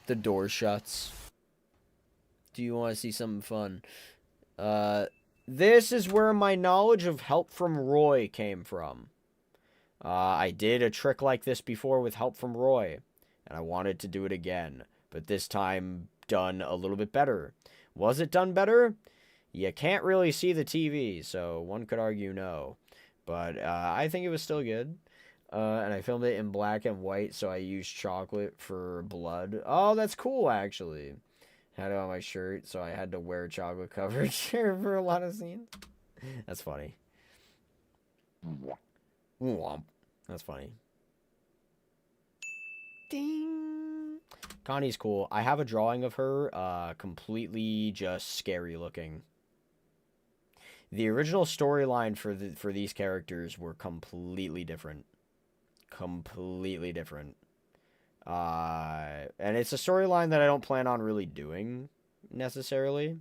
The door shuts. Do you want to see something fun? This is where my knowledge of Help from Roy came from. I did a trick like this before with Help from Roy, and I wanted to do it again, but this time done a little bit better. Was it done better? You can't really see the TV, so one could argue no. But I think it was still good. And I filmed it in black and white, so I used chocolate for blood. Oh, that's cool, actually. Had it on my shirt, so I had to wear chocolate covered shirt for a lot of scenes. That's funny. Womp. That's funny. Ding. Connie's cool. I have a drawing of her, completely just scary looking. The original storyline for these characters were completely different. Completely different. And it's a storyline that I don't plan on really doing, necessarily.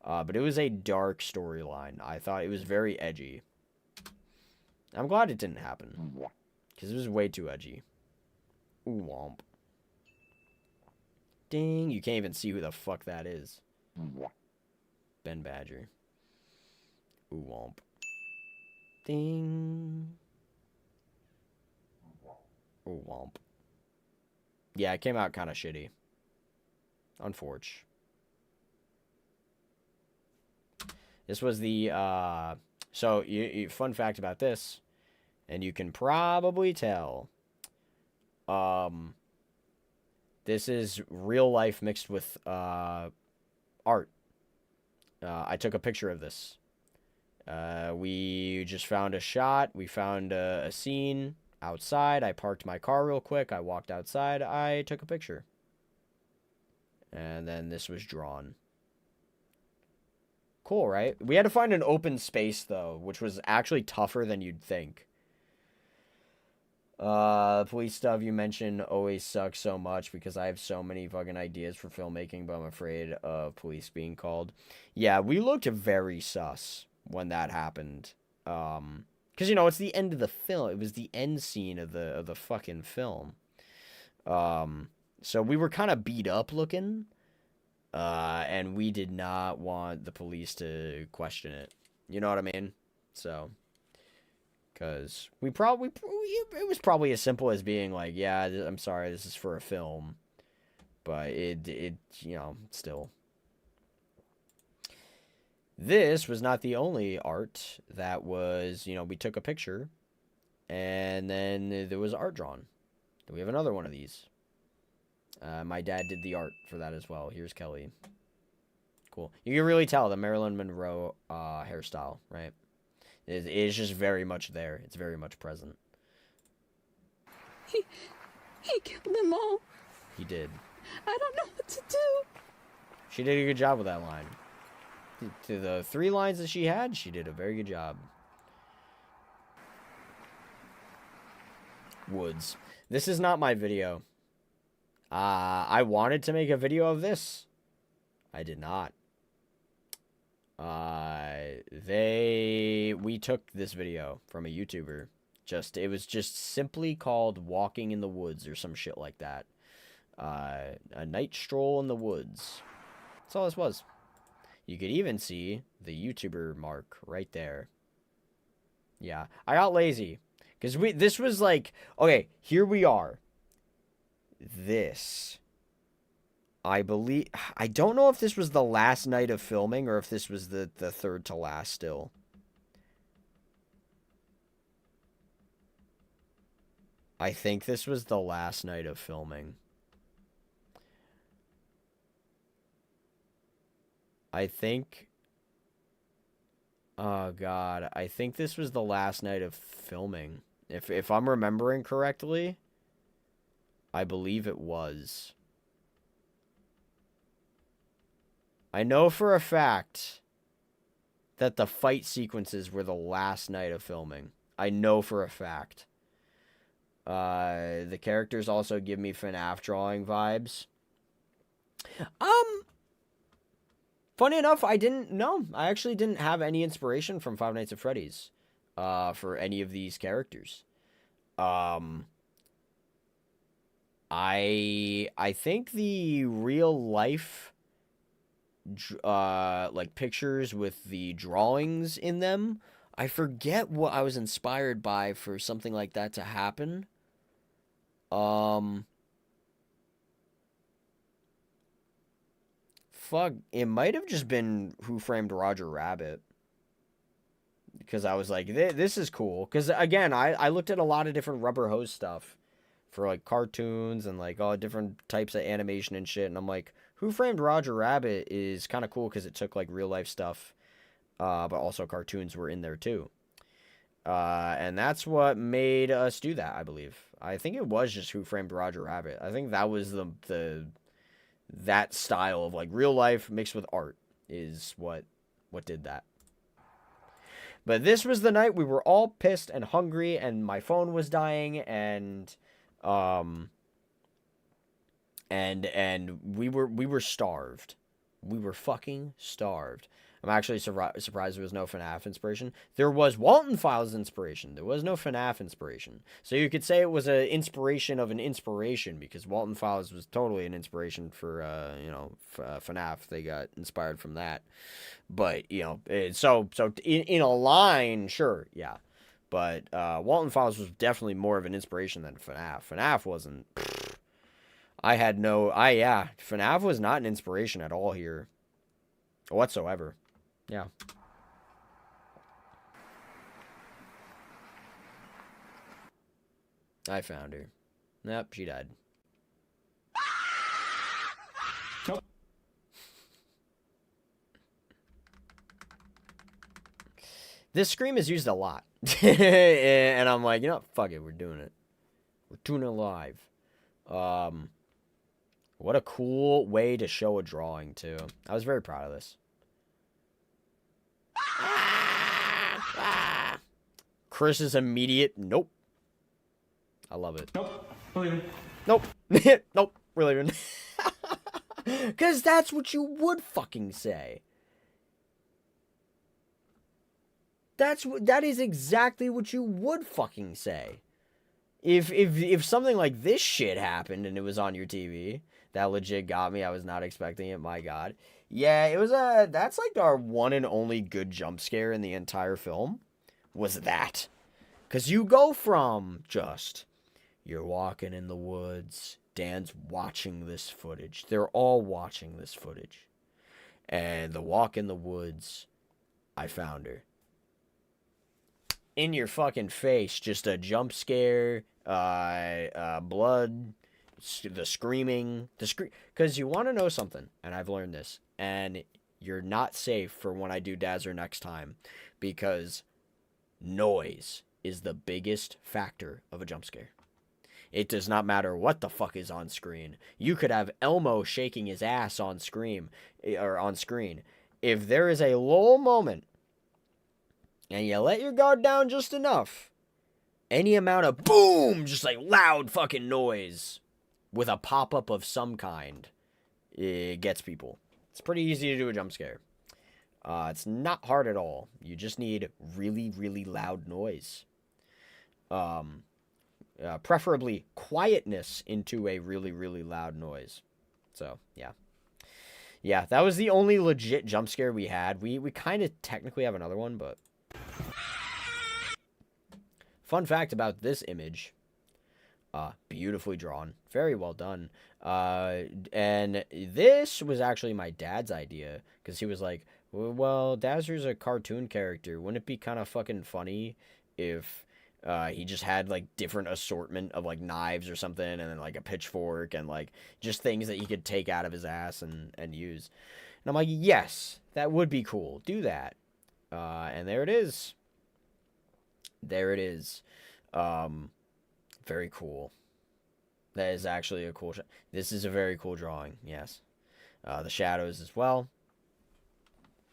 But it was a dark storyline. I thought it was very edgy. I'm glad it didn't happen. Because it was way too edgy. Ooh, womp. Ding. You can't even see who the fuck that is. Ben Badger. Ooh, womp. Ding. Ooh, womp. Yeah, it came out kind of shitty. Unfortunate. This was the, so, fun fact about this, and you can probably tell, this is real life mixed with, art. I took a picture of this. We just found a shot. We found a scene outside. I parked my car real quick. I walked outside. I took a picture. And then this was drawn. Cool, right? We had to find an open space, though, which was actually tougher than you'd think. Police stuff you mentioned always sucks so much because I have so many fucking ideas for filmmaking, but I'm afraid of police being called. Yeah, we looked very sus when that happened. Because, you know, it's the end of the film. It was the end scene of the fucking film. So we were kind of beat up looking. And we did not want the police to question it. You know what I mean? So, because it was probably as simple as being like, yeah, I'm sorry, this is for a film. But it you know, still. This was not the only art that was, you know, we took a picture and then there was art drawn. We have another one of these. My dad did the art for that as well. Here's Kelly. Cool. You can really tell the Marilyn Monroe hairstyle, right? It is just very much there. It's very much present. He killed them all. He did. I don't know what to do. She did a good job with that line. To the 3 lines that she had, she did a very good job. Woods. This is not my video. I wanted to make a video of this. I did not. We took this video from a YouTuber. It was just simply called Walking in the Woods or some shit like that. A night stroll in the woods. That's all this was. You could even see the YouTuber mark right there. Yeah, I got lazy. Because this was like, okay, here we are. This. I don't know if this was the last night of filming or if this was the third to last still. I think this was the last night of filming. I think... Oh, God. I think this was the last night of filming. If I'm remembering correctly, I believe it was. I know for a fact that the fight sequences were the last night of filming. I know for a fact. The characters also give me FNAF drawing vibes. Funny enough, I didn't know. I actually didn't have any inspiration from Five Nights at Freddy's for any of these characters. I think the real life like pictures with the drawings in them, I forget what I was inspired by for something like that to happen. Fuck, it might have just been Who Framed Roger Rabbit. Because I was like, this is cool. Because, again, I looked at a lot of different rubber hose stuff for, like, cartoons and, like, all different types of animation and shit. And I'm like, Who Framed Roger Rabbit is kind of cool because it took, like, real-life stuff. But also cartoons were in there, too. And that's what made us do that, I believe. I think it was just Who Framed Roger Rabbit. I think that was that style of, like, real life mixed with art is what did that. But this was the night we were all pissed and hungry, and my phone was dying, and we were starved. We were fucking starved. I'm actually surprised there was no FNAF inspiration. There was Walton Files inspiration. There was no FNAF inspiration. So you could say it was an inspiration of an inspiration, because Walton Files was totally an inspiration for, FNAF. They got inspired from that. But, so in a line, sure, yeah. But Walton Files was definitely more of an inspiration than FNAF. FNAF wasn't... FNAF was not an inspiration at all here. Whatsoever. Yeah. I found her. Nope, she died. This scream is used a lot. And I'm like, fuck it, we're doing it. We're doing it live. What a cool way to show a drawing, too. I was very proud of this. Chris's immediate, nope. I love it. Nope. Believe me. Nope. Nope. Really didn't. Because that's what you would fucking say. That is exactly what you would fucking say. If something like this shit happened and it was on your TV, that legit got me. I was not expecting it. My God. Yeah, it was that's like our one and only good jump scare in the entire film. Was that. Because you go from just, you're walking in the woods, Dan's watching this footage. They're all watching this footage. And the walk in the woods, I found her. In your fucking face, just a jump scare, blood, the screaming, because you want to know something, and I've learned this, and you're not safe for when I do Dazzer next time, because noise is the biggest factor of a jump scare. It does not matter what the fuck is on screen. You could have Elmo shaking his ass on screen. If there is a lull moment, and you let your guard down just enough, any amount of boom, just like loud fucking noise with a pop-up of some kind, it gets people. It's pretty easy to do a jump scare. It's not hard at all. You just need really, really loud noise. Preferably quietness into a really, really loud noise. So, yeah. Yeah, that was the only legit jump scare we had. We kind of technically have another one, but... Fun fact about this image. Beautifully drawn. Very well done. And this was actually my dad's idea. Because he was like, well, Dazzer's a cartoon character. Wouldn't it be kind of fucking funny if he just had, like, different assortment of, like, knives or something, and then, like, a pitchfork, and, like, just things that he could take out of his ass and use. And I'm like, yes, that would be cool. Do that. And there it is. There it is. Very cool. That is actually a cool... This is a very cool drawing, yes. The shadows as well.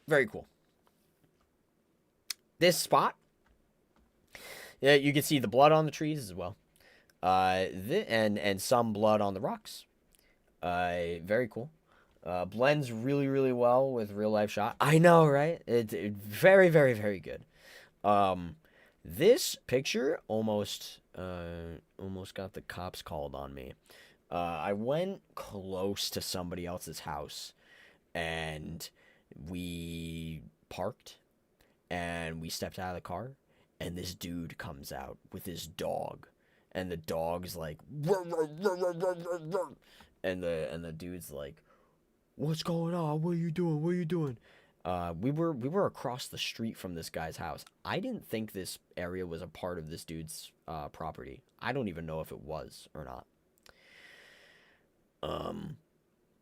Very cool. This spot... Yeah, you can see the blood on the trees as well. And some blood on the rocks. Very cool. Blends really, really well with real life shot. I know, right? It's very, very, very good. This picture almost got the cops called on me. I went close to somebody else's house, and we parked, and we stepped out of the car, and this dude comes out with his dog, and the dog's like, and the dude's like, what's going on? What are you doing? What are you doing? We were across the street from this guy's house. I didn't think this area was a part of this dude's property. I don't even know if it was or not.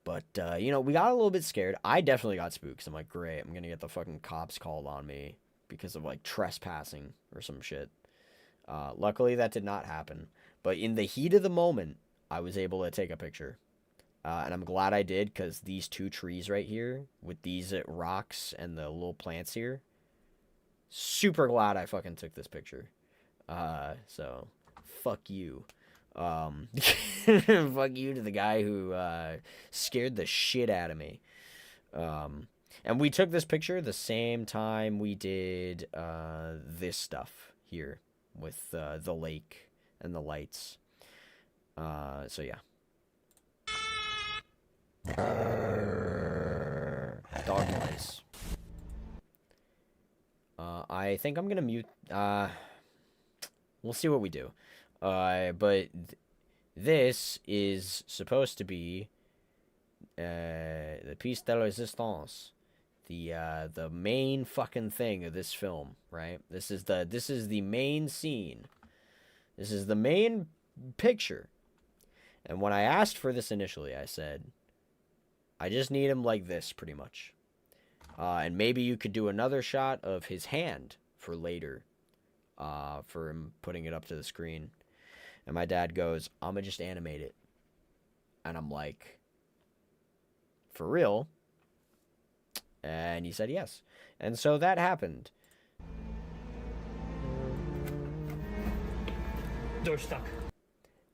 But you know, we got a little bit scared. I definitely got spooked. I'm like, great, I'm gonna get the fucking cops called on me because of, like, trespassing or some shit. Luckily, that did not happen. But in the heat of the moment, I was able to take a picture. And I'm glad I did, because these two trees right here, with these rocks and the little plants here, super glad I fucking took this picture. So, fuck you. Fuck you to the guy who scared the shit out of me. And we took this picture the same time we did this stuff here, with the lake and the lights. So, yeah. Dog noise. I think I'm gonna mute. We'll see what we do. But this is supposed to be the piece de resistance, the main fucking thing of this film, right? This is the main scene. This is the main picture. And when I asked for this initially, I said, I just need him like this, pretty much. And maybe you could do another shot of his hand for later. For him putting it up to the screen. And my dad goes, I'm gonna just animate it. And I'm like, for real? And he said yes. And so that happened. Door stuck.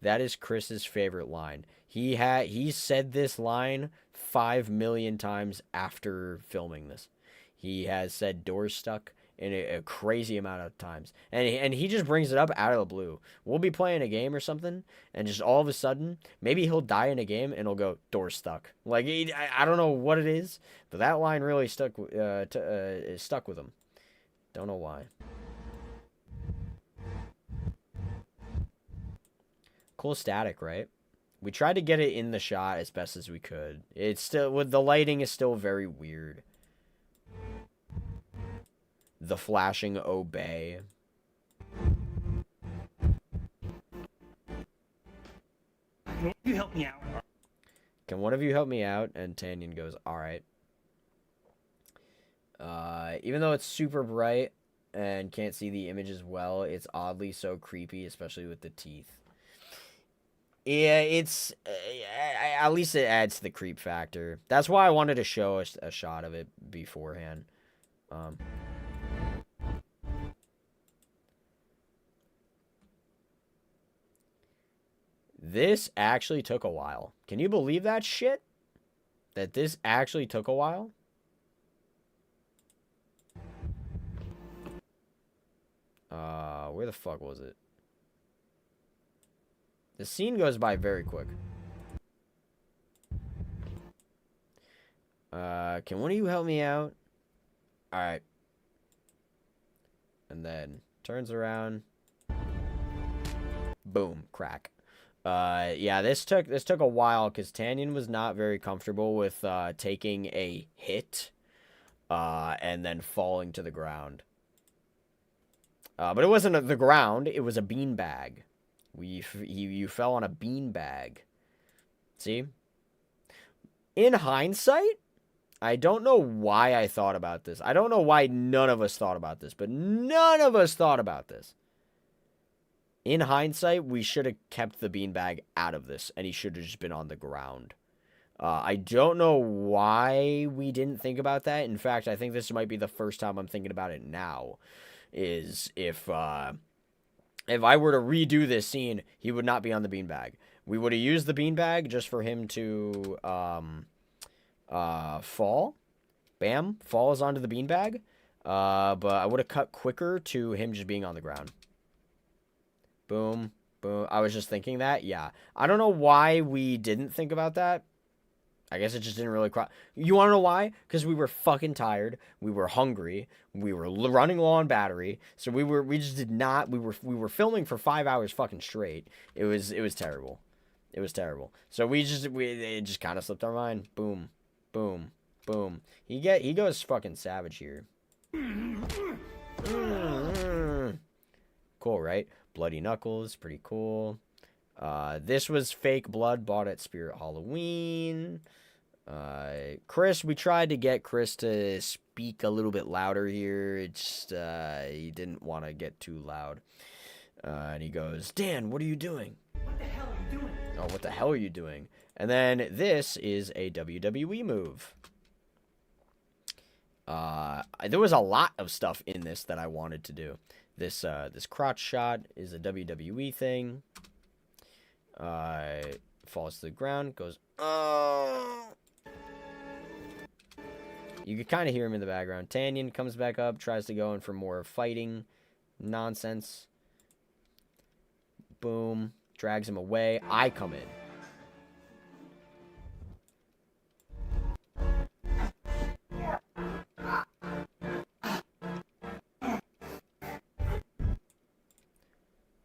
That is Chris's favorite line. He said this line 5 million times after filming this. He has said doors stuck in a crazy amount of times. And he just brings it up out of the blue. We'll be playing a game or something, and just all of a sudden, maybe he'll die in a game, and he'll go, doors stuck. Like, I don't know what it is, but that line really stuck with him. Don't know why. Cool static, right? We tried to get it in the shot as best as we could. It's still, with the lighting is still very weird. The flashing obey. Can you help me out? Can one of you help me out? And Tanyan goes, alright. Even though it's super bright and can't see the image as well, it's oddly so creepy, especially with the teeth. Yeah, it's... at least it adds to the creep factor. That's why I wanted to show a shot of it beforehand. This actually took a while. Can you believe that shit? That this actually took a while? Where the fuck was it? The scene goes by very quick. Can one of you help me out? Alright. And then turns around. Boom, crack. Yeah, this took a while because Tanyan was not very comfortable with taking a hit and then falling to the ground. But it wasn't the ground, it was a beanbag. You fell on a beanbag. See? In hindsight, I don't know why I thought about this. I don't know why none of us thought about this, but none of us thought about this. In hindsight, we should have kept the beanbag out of this, and he should have just been on the ground. I don't know why we didn't think about that. In fact, I think this might be the first time I'm thinking about it now. Is if I were to redo this scene, he would not be on the beanbag. We would have used the beanbag just for him to fall. Bam, falls onto the beanbag. But I would have cut quicker to him just being on the ground. Boom, boom. I was just thinking that. Yeah. I don't know why we didn't think about that. I guess it just didn't really cross. You want to know why? Because we were fucking tired. We were hungry. We were running low on battery. So we just did not. We were filming for 5 hours fucking straight. It was terrible. It was terrible. So it just kind of slipped our mind. Boom, boom, boom. He goes fucking savage here. Cool, right? Bloody Knuckles, pretty cool. This was fake blood bought at Spirit Halloween. Chris, we tried to get Chris to speak a little bit louder here. It's he didn't want to get too loud. And he goes, Dan, what are you doing? What the hell are you doing? Oh, what the hell are you doing? And then this is a WWE move. There was a lot of stuff in this that I wanted to do. This crotch shot is a WWE thing. Falls to the ground, goes, oh. You could kind of hear him in the background. Tanyan comes back up, tries to go in for more fighting nonsense. Boom. Drags him away. I come in.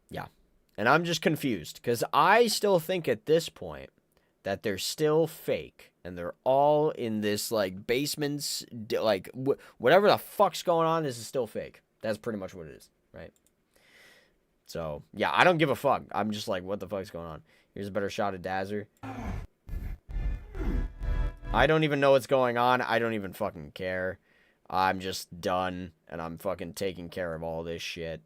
Yeah. And I'm just confused, because I still think at this point that they're still fake, and they're all in this, like, basements, like, whatever the fuck's going on, this is still fake. That's pretty much what it is, right? So, yeah, I don't give a fuck. I'm just like, what the fuck's going on? Here's a better shot of Dazzer. I don't even know what's going on. I don't even fucking care. I'm just done, and I'm fucking taking care of all this shit.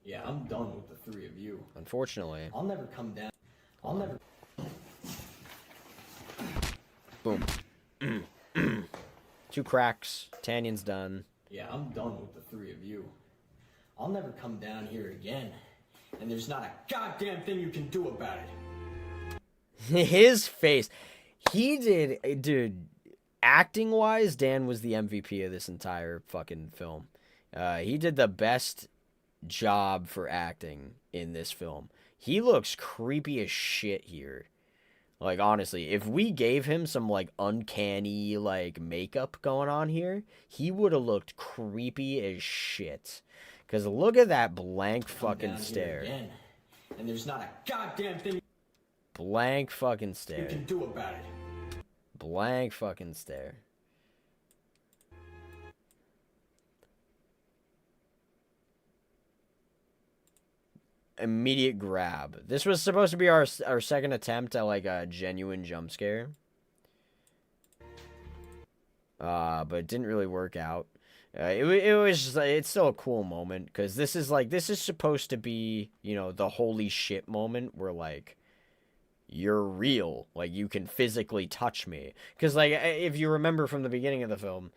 Yeah, I'm done with the three of you. Unfortunately. I'll never come down. I'll never... Boom. 2 cracks. Tanyan's done. Yeah, I'm done with the three of you. I'll never come down here again, and there's not a goddamn thing you can do about it. His face. He did, dude, acting-wise, Dan was the MVP of this entire fucking film. He did the best job for acting in this film. He looks creepy as shit here. Like, honestly, if we gave him some, like, uncanny, like, makeup going on here, he would have looked creepy as shit. Because look at that blank fucking stare. Again, and there's not a goddamn thing Blank fucking stare. you can do about it. Blank fucking stare. Immediate grab. This was supposed to be our second attempt at, like, a genuine jump scare. But it didn't really work out. It's still a cool moment, because this is supposed to be, you know, the holy shit moment where, like, you're real, like, you can physically touch me. Because, like, if you remember from the beginning of the film,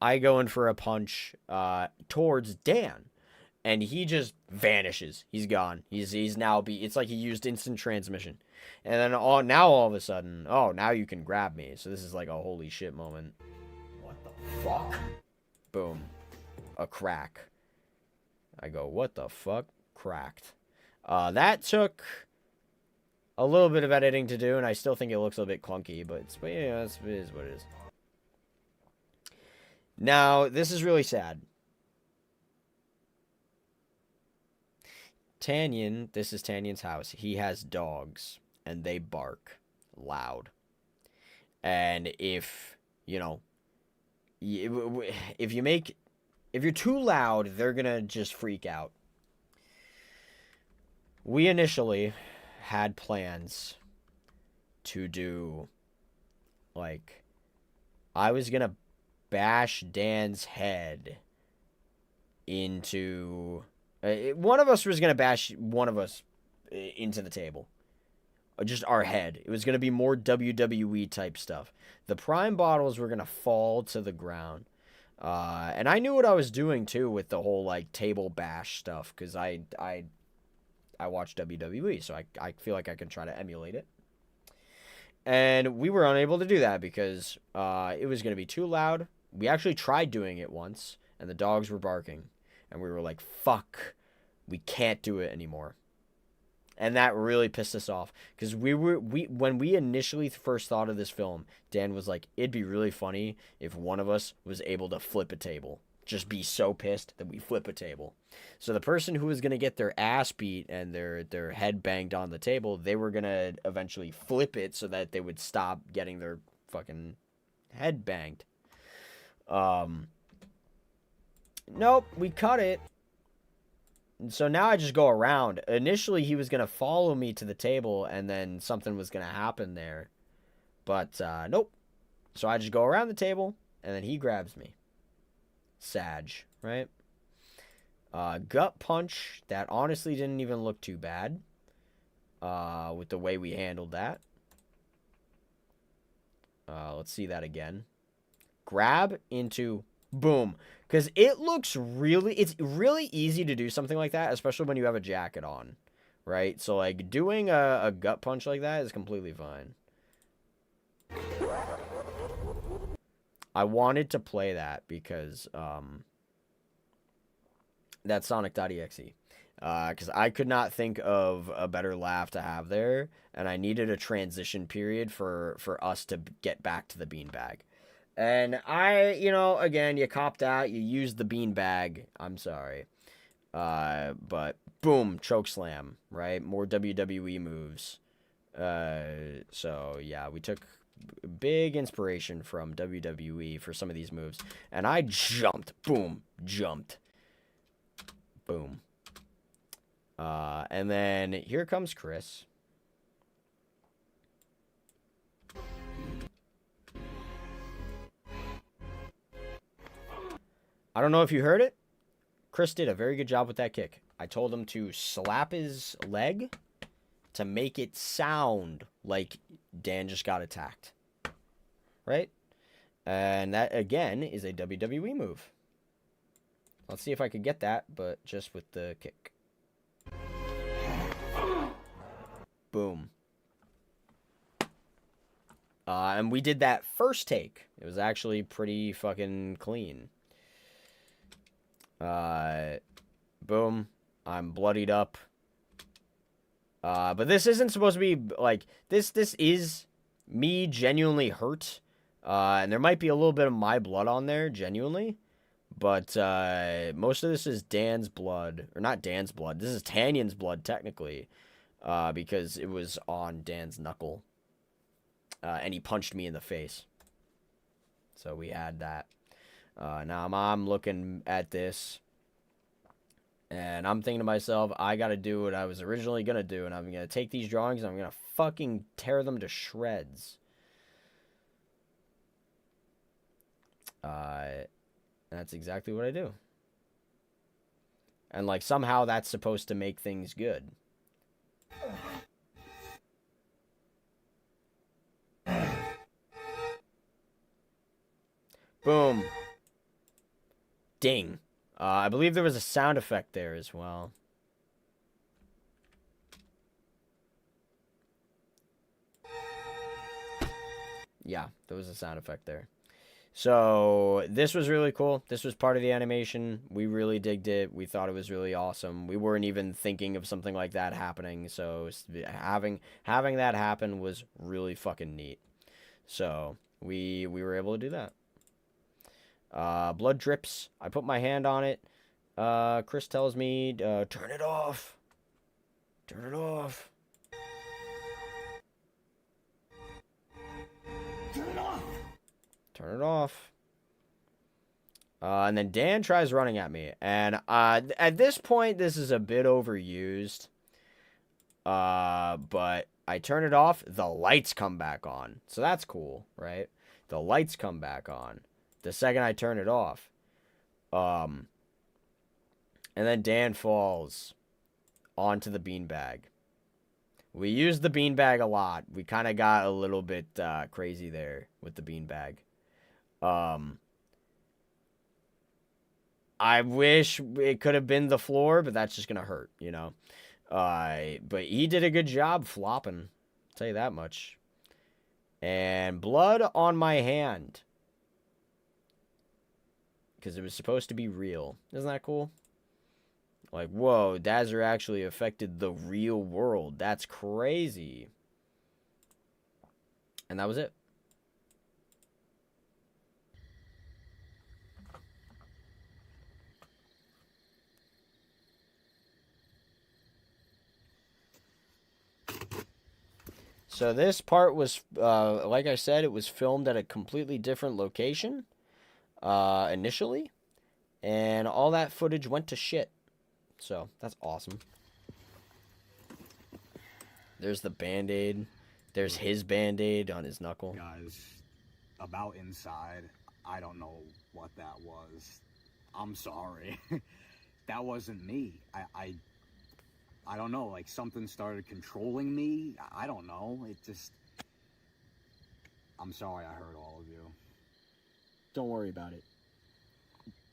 I go in for a punch towards Dan, and he just vanishes. He's gone. He's now it's like he used instant transmission. And then now all of a sudden, now you can grab me. So this is like a holy shit moment. What the fuck? Boom. A crack. I go, what the fuck? Cracked. That took a little bit of editing to do, and I still think it looks a bit clunky, but it is what it is. Now, this is really sad. Tanyan, this is Tanyan's house. He has dogs, and they bark loud. And if, you know, if you're too loud, they're gonna just freak out. We initially had plans to do, like, I was gonna bash Dan's head into... one of us was gonna bash one of us into the table. Just our head. It was gonna be more WWE type stuff. The prime bottles were gonna fall to the ground. And I knew what I was doing too with the whole, like, table bash stuff, because I watch WWE, so I feel like I can try to emulate it. And we were unable to do that because it was gonna be too loud. We actually tried doing it once, and the dogs were barking. And we were like, fuck, we can't do it anymore. And that really pissed us off. Because when we initially first thought of this film, Dan was like, it'd be really funny if one of us was able to flip a table. Just be so pissed that we flip a table. So the person who was going to get their ass beat and their head banged on the table, they were going to eventually flip it so that they would stop getting their fucking head banged. Nope, we cut it. And so now I just go around. Initially, he was going to follow me to the table, and then something was going to happen there. But, nope. So I just go around the table, and then he grabs me. Sag, right? Gut punch. That honestly didn't even look too bad. With the way we handled that. Let's see that again. Grab into... boom. Because it's really easy to do something like that, especially when you have a jacket on, right? So, like, doing a gut punch like that is completely fine. I wanted to play that because, that's Sonic.exe. Because I could not think of a better laugh to have there, and I needed a transition period for us to get back to the beanbag. And again, you copped out, you used the beanbag. I'm sorry. But boom, choke slam, right? More WWE moves. So yeah, we took big inspiration from WWE for some of these moves. And I jumped, boom, jumped. Boom. And then here comes Chris. I don't know if you heard it. Chris did a very good job with that kick. I told him to slap his leg to make it sound like Dan just got attacked. Right? And that, again, is a WWE move. Let's see if I could get that, but just with the kick. Boom. And we did that first take. It was actually pretty fucking clean. Boom. I'm bloodied up. But this isn't supposed to be, like, this is me genuinely hurt. And there might be a little bit of my blood on there, genuinely. But, most of this is Dan's blood. Or not Dan's blood. This is Tanyan's blood, technically. Because it was on Dan's knuckle. And he punched me in the face. So we had that. Now I'm looking at this. And I'm thinking to myself, I gotta do what I was originally gonna do. And I'm gonna take these drawings and I'm gonna fucking tear them to shreds. That's exactly what I do. And, like, somehow that's supposed to make things good. Boom. Ding. I believe there was a sound effect there as well. Yeah, there was a sound effect there. So, this was really cool. This was part of the animation. We really digged it. We thought it was really awesome. We weren't even thinking of something like that happening. So, having that happen was really fucking neat. So, we were able to do that. Blood drips. I put my hand on it. Chris tells me, turn it off. Turn it off. Turn it off. Turn it off. And then Dan tries running at me. And at this point, this is a bit overused. But I turn it off. The lights come back on. So that's cool, right? The lights come back on the second I turn it off. And then Dan falls onto the beanbag. We used the beanbag a lot. We kind of got a little bit crazy there with the beanbag. I wish it could have been the floor, but that's just going to hurt, you know. But he did a good job flopping. I'll tell you that much. And blood on my hand. Because it was supposed to be real. Isn't that cool? Like, whoa, Dazzer actually affected the real world. That's crazy. And that was it. So this part was, like I said, it was filmed at a completely different location initially. And all that footage went to shit. So, that's awesome. There's the Band-Aid. There's his Band-Aid on his knuckle. Guys, about inside, I don't know what that was. I'm sorry. That wasn't me. I don't know, like something started controlling me. I don't know. It just... I'm sorry I hurt all of you. Don't worry about it.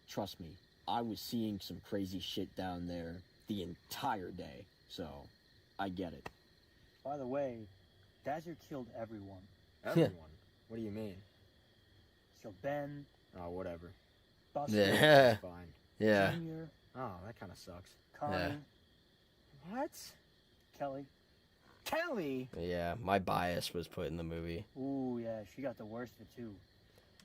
Trust me, I was seeing some crazy shit down there the entire day, so I get it. By the way, Dazzer killed everyone. Everyone? What do you mean? Killed Ben. Oh, whatever. Buster. Yeah. Fine. Yeah. Junior. Oh, that kind of sucks. Connie. Yeah. What? Kelly. Kelly? Yeah, my bias was put in the movie. Ooh, yeah, she got the worst of it too.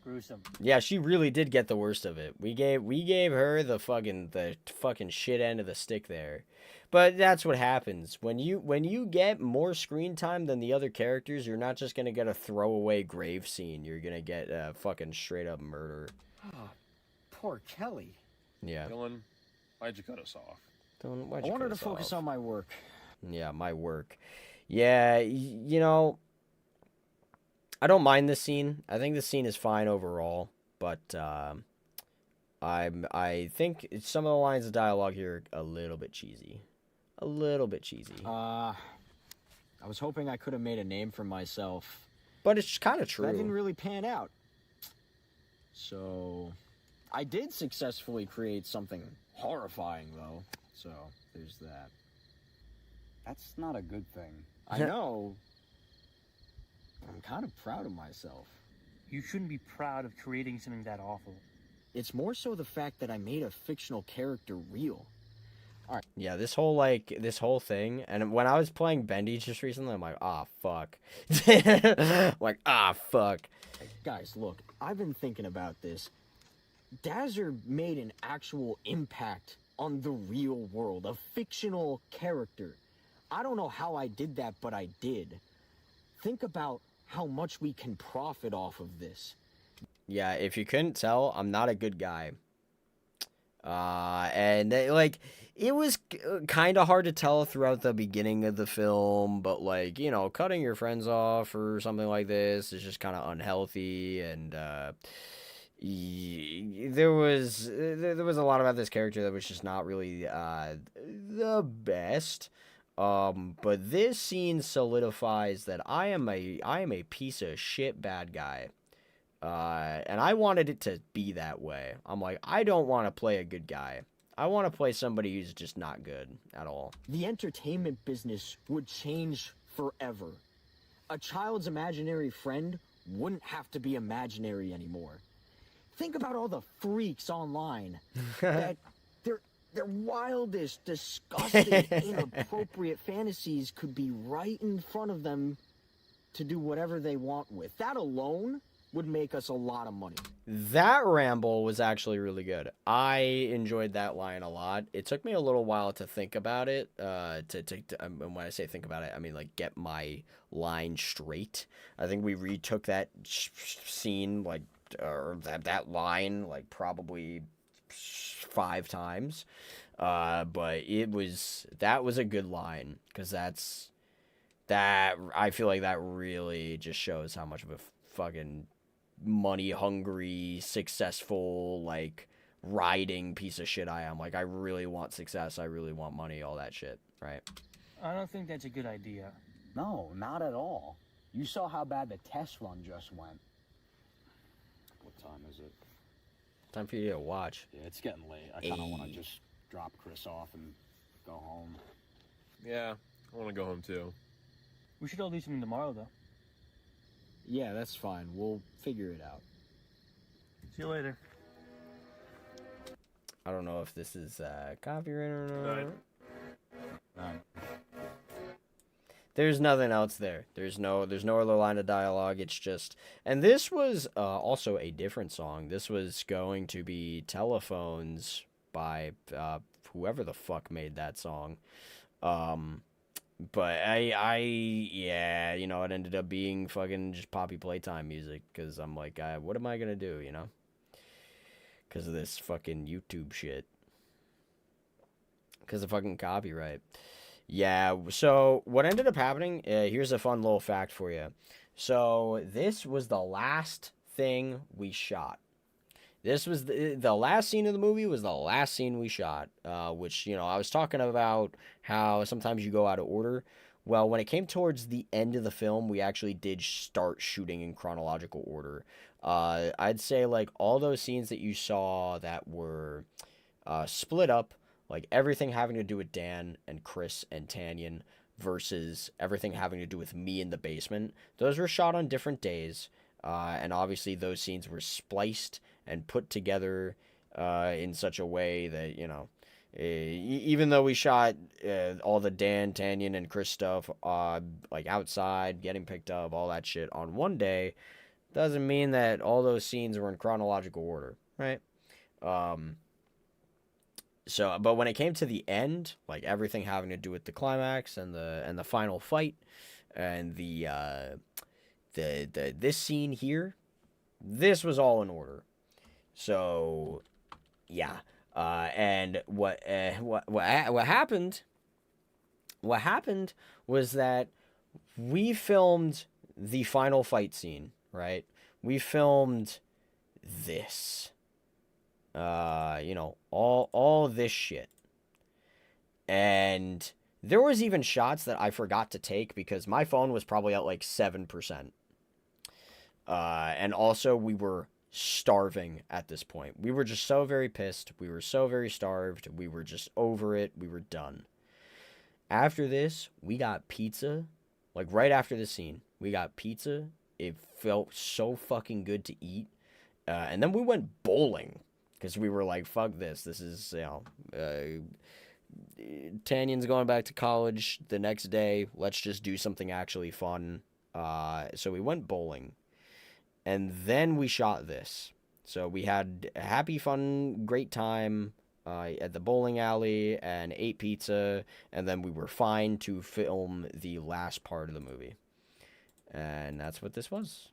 Gruesome. Yeah, she really did get the worst of it. We gave her the fucking shit end of the stick there. But that's what happens. When you get more screen time than the other characters, you're not just gonna get a throwaway grave scene. You're gonna get a fucking straight up murder. Oh, poor Kelly. Yeah. Dylan, why'd you cut us off? Dylan, why'd I you wanted cut to us focus off? on my work. Yeah, my work. Yeah, you know, I don't mind this scene. I think this scene is fine overall, but I think some of the lines of dialogue here are a little bit cheesy. A little bit cheesy. I was hoping I could have made a name for myself. But it's kind of true. That didn't really pan out. So, I did successfully create something horrifying, though. So, there's that. That's not a good thing. I know. I'm kind of proud of myself. You shouldn't be proud of creating something that awful. It's more so the fact that I made a fictional character real. Alright. Yeah, this whole thing, and when I was playing Bendy just recently, I'm like, ah, fuck. I'm like, ah, fuck. Guys, look, I've been thinking about this. Dazzer made an actual impact on the real world, a fictional character. I don't know how I did that, but I did. Think about how much we can profit off of this. Yeah, if you couldn't tell, I'm not a good guy. And like, it was kind of hard to tell throughout the beginning of the film, but like, you know, cutting your friends off or something like this is just kind of unhealthy, and there was a lot about this character that was just not really the best. But this scene solidifies that I am a piece of shit bad guy. And I wanted it to be that way. I'm like, I don't want to play a good guy. I want to play somebody who's just not good at all. The entertainment business would change forever. A child's imaginary friend wouldn't have to be imaginary anymore. Think about all the freaks online that their wildest, disgusting, inappropriate fantasies could be right in front of them to do whatever they want with. That alone would make us a lot of money. That ramble was actually really good. I enjoyed that line a lot. It took me a little while to think about it. And when I say think about it, I mean like get my line straight. I think we retook that scene like or that line like probably 5 times. But that was a good line, because I feel like that really just shows how much of a fucking money hungry, successful, like riding piece of shit I am. Like, I really want success, I really want money, all that shit, right? I don't think that's a good idea. No, not at all. You saw how bad the test run just went. What time is it? Time for you to watch. Yeah, it's getting late. I kind of want to just drop Chris off and go home. Yeah, I want to go home too. We should all do something tomorrow, though. Yeah, that's fine. We'll figure it out. See you later. I don't know if this is copyright or not. Right. There's nothing else there. There's no other line of dialogue. It's just, and this was also a different song. This was going to be Telephones by whoever the fuck made that song. But yeah, you know, it ended up being fucking just Poppy Playtime music, because I'm like, what am I gonna do, you know? Because of this fucking YouTube shit. Because of fucking copyright. Yeah, so what ended up happening, here's a fun little fact for you. So this was the last thing we shot. This was the last scene of the movie was the last scene we shot, which, you know, I was talking about how sometimes you go out of order. Well, when it came towards the end of the film, we actually did start shooting in chronological order. I'd say, like, all those scenes that you saw that were split up, like everything having to do with Dan and Chris and Tanyan versus everything having to do with me in the basement, those were shot on different days. And obviously those scenes were spliced and put together in such a way that, you know, even though we shot all the Dan, Tanyan, and Chris stuff like outside, getting picked up, all that shit on one day, doesn't mean that all those scenes were in chronological order, right? So, but when it came to the end, like everything having to do with the climax and the final fight and this scene here, this was all in order. So, yeah. And what happened was that we filmed the final fight scene, right? We filmed this. You know, all this shit. And there was even shots that I forgot to take because my phone was probably at like 7%. And also we were starving at this point. We were just so very pissed. We were so very starved. We were just over it. We were done. After this, we got pizza. Like, right after the scene, we got pizza. It felt so fucking good to eat. And then we went bowling. Because we were like, fuck this. This is, Tanyan's going back to college the next day. Let's just do something actually fun. So we went bowling. And then we shot this. So we had a happy, fun, great time at the bowling alley and ate pizza. And then we were fine to film the last part of the movie. And that's what this was.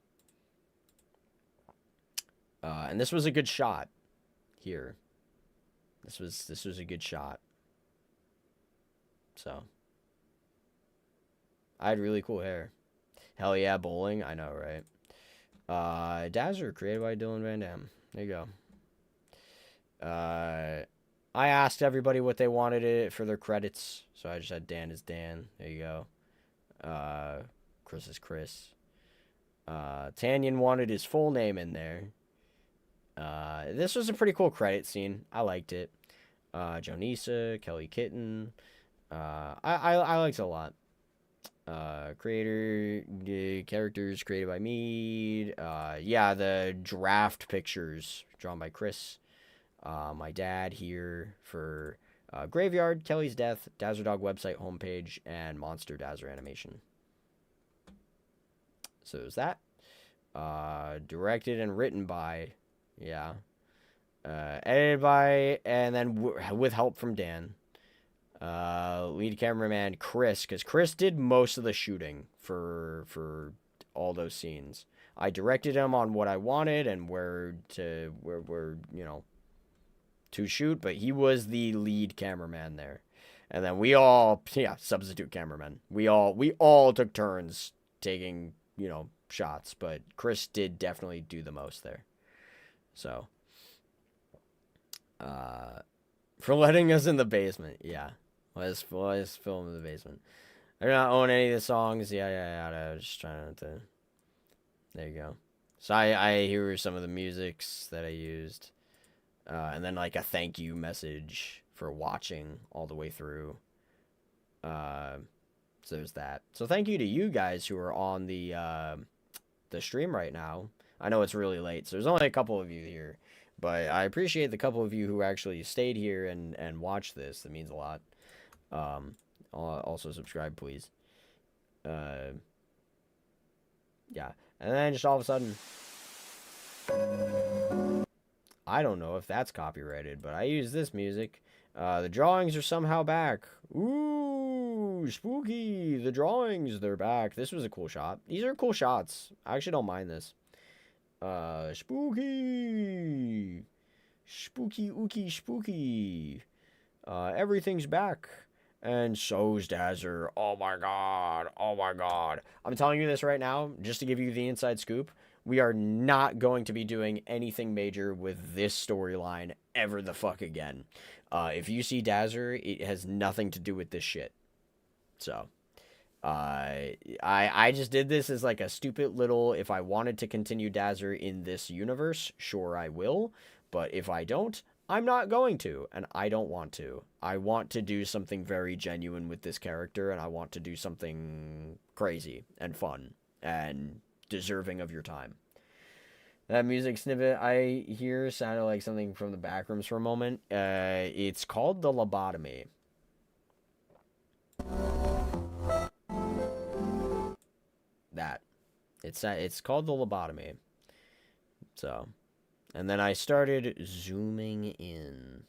And this was a good shot here. This was a good shot. So. I had really cool hair. Hell yeah, bowling. I know, right? Dazzler, created by Dylan Van Dam. There you go. I asked everybody what they wanted it for their credits, so I just had Dan as Dan. There you go. Chris is Chris. Tanyan wanted his full name in there. This was a pretty cool credit scene. I liked it. Jonisa, Kelly Kitten. I liked it a lot. Characters created by me. Yeah, the draft pictures drawn by Chris. My dad here for Graveyard, Kelly's Death, Dazzler Dog website homepage, and Monster Dazzler animation. So it was that. Directed and written by, yeah. Edited by, and then with help from Dan. Lead cameraman Chris, because Chris did most of the shooting for all those scenes. I directed him on what I wanted and where to shoot, but he was the lead cameraman there. And then we all, substitute cameramen. We all took turns taking, shots, but Chris did definitely do the most there. So, for letting us in the basement, yeah. Let's film in the basement. I do not own any of the songs. Yeah. I was just trying to. There you go. So here are some of the musics that I used, and then like a thank you message for watching all the way through. So there's that. So thank you to you guys who are on the stream right now. I know it's really late, so there's only a couple of you here, but I appreciate the couple of you who actually stayed here and watched this. It means a lot. Also subscribe, please. Yeah. And then just all of a sudden, I don't know if that's copyrighted, but I use this music. The drawings are somehow back. Ooh, spooky. The drawings, they're back. This was a cool shot. These are cool shots. I actually don't mind this. Spooky. Spooky, ooky, spooky. Everything's back. And so's Dazzler. Oh my god. Oh my god. I'm telling you this right now, just to give you the inside scoop. We are not going to be doing anything major with this storyline ever the fuck again. If you see Dazzler, it has nothing to do with this shit. So, I just did this as like a stupid little, if I wanted to continue Dazzler in this universe, sure I will. But if I don't, I'm not going to, and I don't want to. I want to do something very genuine with this character, and I want to do something crazy and fun and deserving of your time. That music snippet I hear sounded like something from the Backrooms for a moment. It's called The Lobotomy. That. It's called The Lobotomy. So... And then I started zooming in.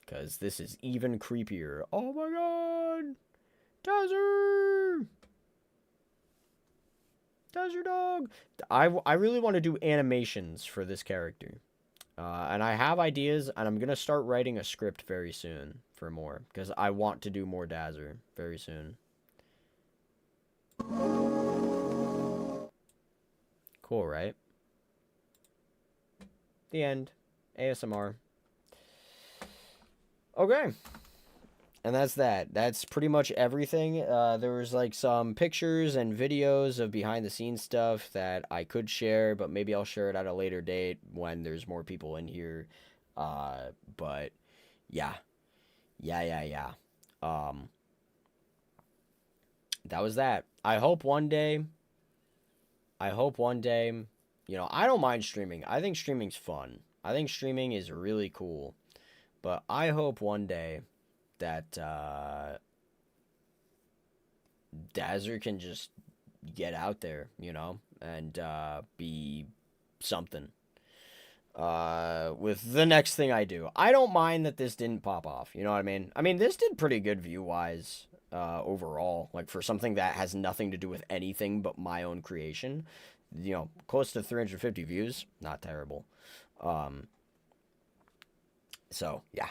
Because this is even creepier. Oh my god! Dazzler! Dazzler dog! I really want to do animations for this character. And I have ideas, and I'm going to start writing a script very soon for more. Because I want to do more Dazzler very soon. Cool, right? The end. ASMR. Okay. And that's that. That's pretty much everything. There was like some pictures and videos of behind the scenes stuff that I could share, but maybe I'll share it at a later date when there's more people in here. But yeah. Yeah. That was that. I hope one day, you know, I don't mind streaming. I think streaming's fun. I think streaming is really cool. But I hope one day that Dazzer can just get out there, you know, and be something with the next thing I do. I don't mind that this didn't pop off, you know what I mean? I mean, this did pretty good view-wise overall, like for something that has nothing to do with anything but my own creation. You know, close to 350 views, not terrible. So, yeah.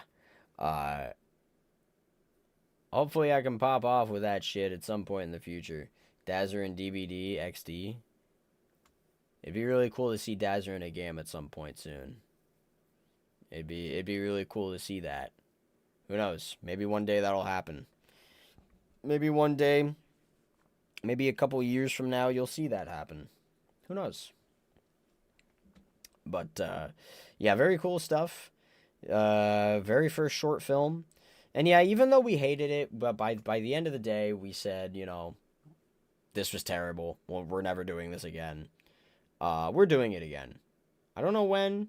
Hopefully I can pop off with that shit at some point in the future. Dazzer and DBD XD. It'd be really cool to see Dazzer in a game at some point soon. It'd be really cool to see that. Who knows? Maybe one day that'll happen. Maybe one day, maybe a couple years from now, you'll see that happen. Who knows? But, yeah, very cool stuff. Very first short film. And yeah, even though we hated it, but by the end of the day, we said, you know, this was terrible. Well, we're never doing this again. We're doing it again. I don't know when.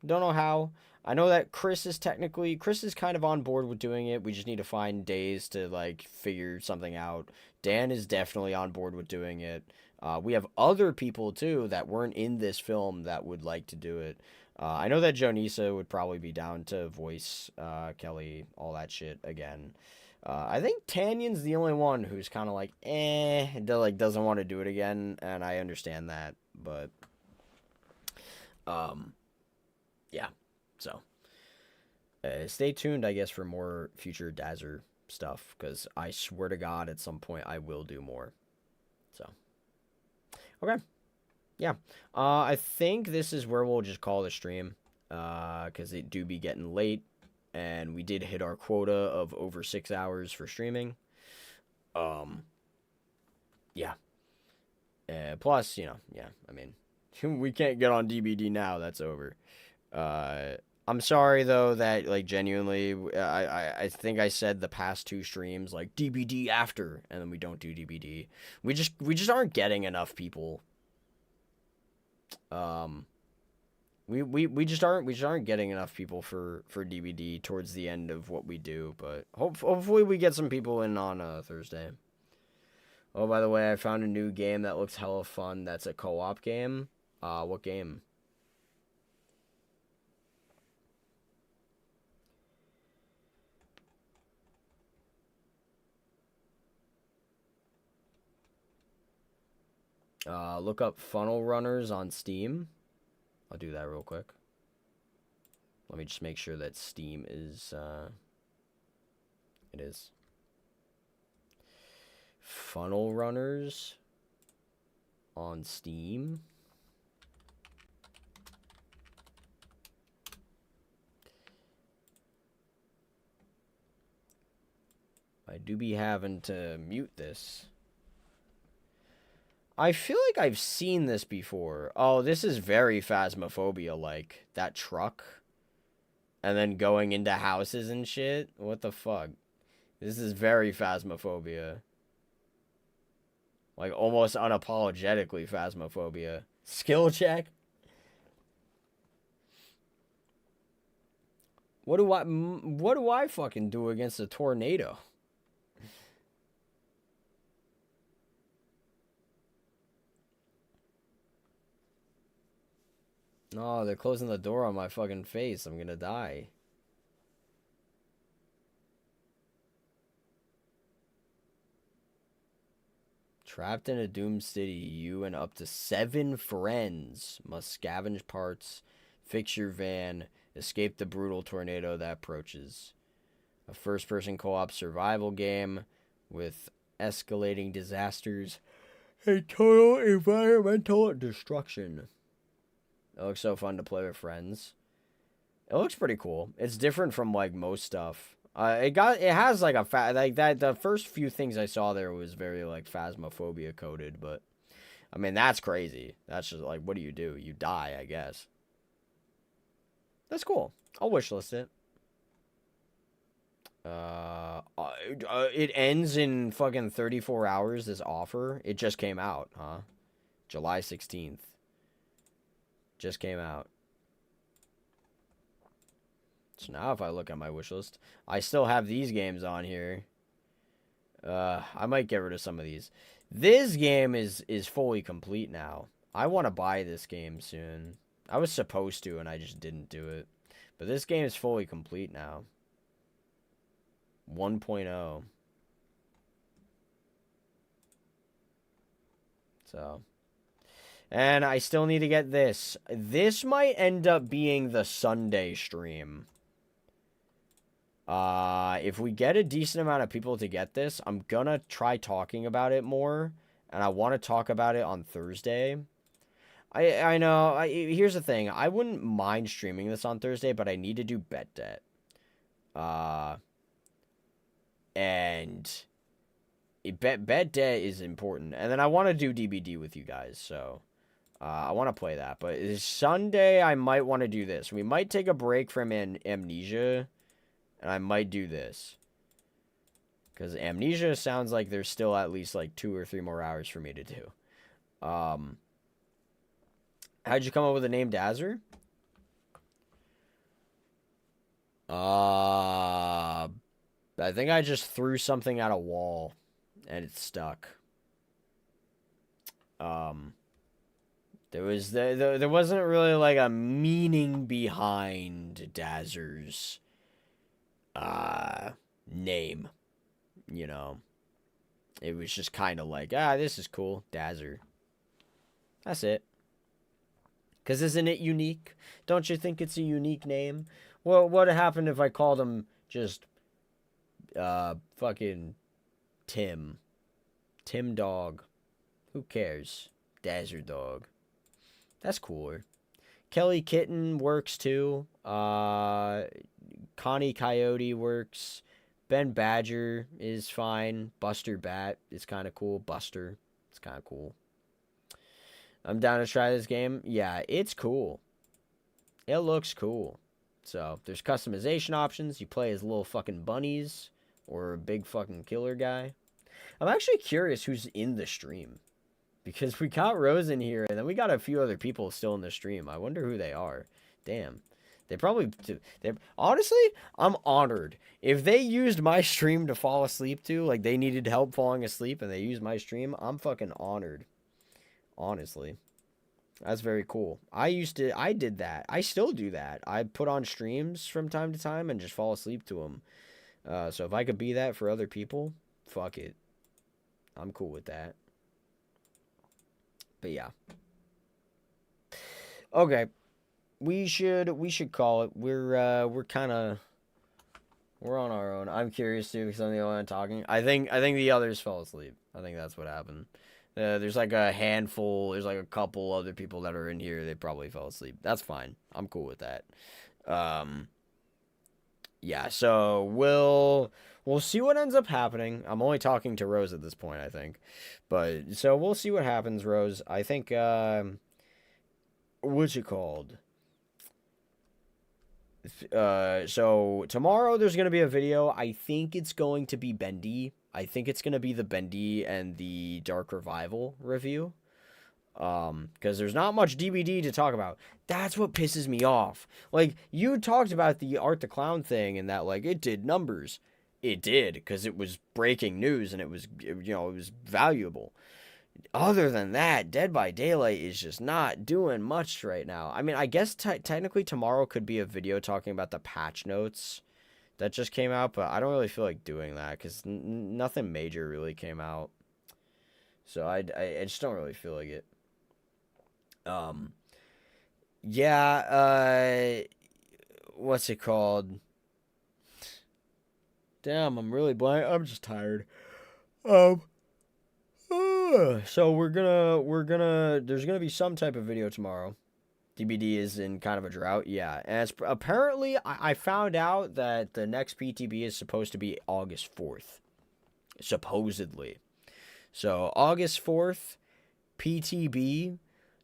Don't know how. I know that Chris is kind of on board with doing it. We just need to find days to, like, figure something out. Dan is definitely on board with doing it. We have other people, too, that weren't in this film that would like to do it. I know that Jonisa would probably be down to voice Kelly, all that shit again. I think Tanyan's the only one who's kind of like, doesn't want to do it again, and I understand that, but, yeah, so, stay tuned, I guess, for more future Dazzer stuff, because I swear to God, at some point, I will do more, so, okay. Yeah, I think this is where we'll just call the stream, because it do be getting late, and we did hit our quota of over 6 hours for streaming. Yeah. Plus, you know, yeah, I mean, we can't get on DBD now, that's over. I'm sorry, though, that, like, genuinely, I think I said the past 2 streams, like, DBD after, and then we don't do DBD. We just aren't getting enough people. We just aren't getting enough people for DVD towards the end of what we do, but hopefully we get some people in on Thursday. Oh, by the way, I found a new game that looks hella fun. That's a co-op game. What game? Look up Funnel Runners on Steam. I'll do that real quick. Let me just make sure that Steam is, it is. Funnel Runners on Steam. I do be having to mute this. I feel like I've seen this before. Oh, this is very Phasmophobia-like. That truck. And then going into houses and shit. What the fuck? This is very Phasmophobia. Like, almost unapologetically Phasmophobia. Skill check? What do I fucking do against a tornado? No, they're closing the door on my fucking face. I'm gonna die. Trapped in a doomed city, you and up to 7 friends must scavenge parts, fix your van, escape the brutal tornado that approaches. A first-person co-op survival game with escalating disasters and total environmental destruction. It looks so fun to play with friends. It looks pretty cool. It's different from, like, most stuff. It has like like that. The first few things I saw there was very like phasmophobia coded, but I mean that's crazy. That's just like, what do? You die, I guess. That's cool. I'll wishlist it. It ends in fucking 34 hours. This offer. It just came out, huh? July 16th. Just came out. So now if I look at my wish list, I still have these games on here. I might get rid of some of these. This game is fully complete now. I want to buy this game soon. I was supposed to, and I just didn't do it. But this game is fully complete now. 1.0. So... And I still need to get this. This might end up being the Sunday stream. If we get a decent amount of people to get this, I'm gonna try talking about it more. And I want to talk about it on Thursday. I know. Here's the thing. I wouldn't mind streaming this on Thursday, but I need to do Bet Debt. And... Bet Debt is important. And then I want to do DBD with you guys, so... I want to play that, but Sunday I might want to do this. We might take a break from Amnesia, and I might do this. Because Amnesia sounds like there's still at least like 2 or 3 more hours for me to do. How'd you come up with the name Dazzer? I think I just threw something at a wall, and it stuck. There wasn't really like a meaning behind Dazzer's name, you know. It was just kind of like, this is cool, Dazzer. That's it. Because isn't it unique? Don't you think it's a unique name? Well, what happened if I called him just fucking Tim Dog? Who cares? Dazzer Dog. That's cooler. Kelly Kitten works too. Connie Coyote works. Ben Badger is fine. Buster Bat is kind of cool. Buster. It's kind of cool. I'm down to try this game. Yeah, it's cool. It looks cool. So, there's customization options. You play as little fucking bunnies or a big fucking killer guy. I'm actually curious who's in the stream. Because we got Rose in here, and then we got a few other people still in the stream. I wonder who they are. Damn. They probably... Honestly, I'm honored. If they used my stream to fall asleep to, like they needed help falling asleep, and they used my stream, I'm fucking honored. Honestly. That's very cool. I did that. I still do that. I put on streams from time to time and just fall asleep to them. So if I could be that for other people, fuck it. I'm cool with that. But yeah. Okay. We should call it. We're on our own. I'm curious too because I'm the only one talking. I think the others fell asleep. I think that's what happened. There's like a handful. There's like a couple other people that are in here. They probably fell asleep. That's fine. I'm cool with that. Yeah. So we'll see what ends up happening. I'm only talking to Rose at this point, I think. But so we'll see what happens, Rose. I think what's it called? So tomorrow there's gonna be a video. I think it's going to be Bendy. I think it's gonna be the Bendy and the Dark Revival review. Because there's not much DBD to talk about. That's what pisses me off. Like, you talked about the Art the Clown thing and that, like, it did numbers. It did, because it was breaking news and it was valuable. Other than that, Dead by Daylight is just not doing much right now. I mean, I guess technically tomorrow could be a video talking about the patch notes that just came out, but I don't really feel like doing that because nothing major really came out. So I just don't really feel like it. Yeah, what's it called? Damn, I'm really blank. I'm just tired. So there's gonna be some type of video tomorrow. DBD is in kind of a drought. Yeah, and it's, apparently I found out that the next PTB is supposed to be August 4th, supposedly. So August 4th, PTB.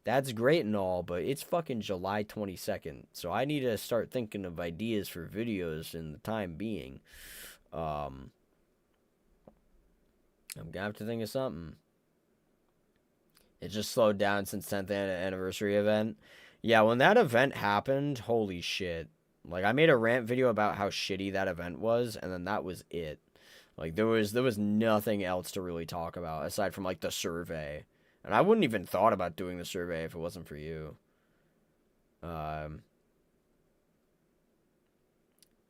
That's great and all, but it's fucking July 22nd. So I need to start thinking of ideas for videos in the time being. I'm gonna have to think of something. It just slowed down since 10th anniversary event. Yeah, when that event happened, holy shit. Like, I made a rant video about how shitty that event was, and then that was it. Like, there was nothing else to really talk about, aside from, like, the survey. And I wouldn't even thought about doing the survey if it wasn't for you.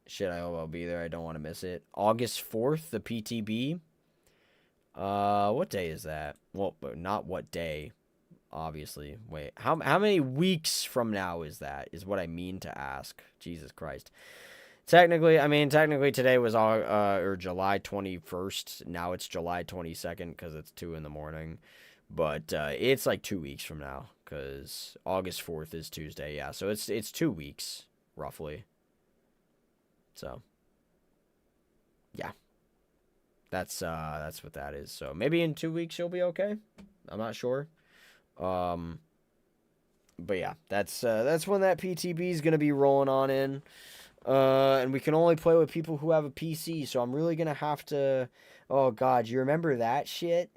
Shit, I hope I'll be there. I don't want to miss it. August 4th, the PTB. What day is that? Well, not what day, obviously. Wait, how many weeks from now is that? Is what I mean to ask. Jesus Christ. Technically today was or July 21st. Now it's July 22nd because it's 2 in the morning. But it's like 2 weeks from now because August 4th is Tuesday. Yeah, so it's 2 weeks roughly. So yeah. That's what that is. So maybe in 2 weeks you'll be okay. I'm not sure. But yeah, that's when that PTB is gonna be rolling on in. And we can only play with people who have a PC. So I'm really gonna have to. Oh God, you remember that shit?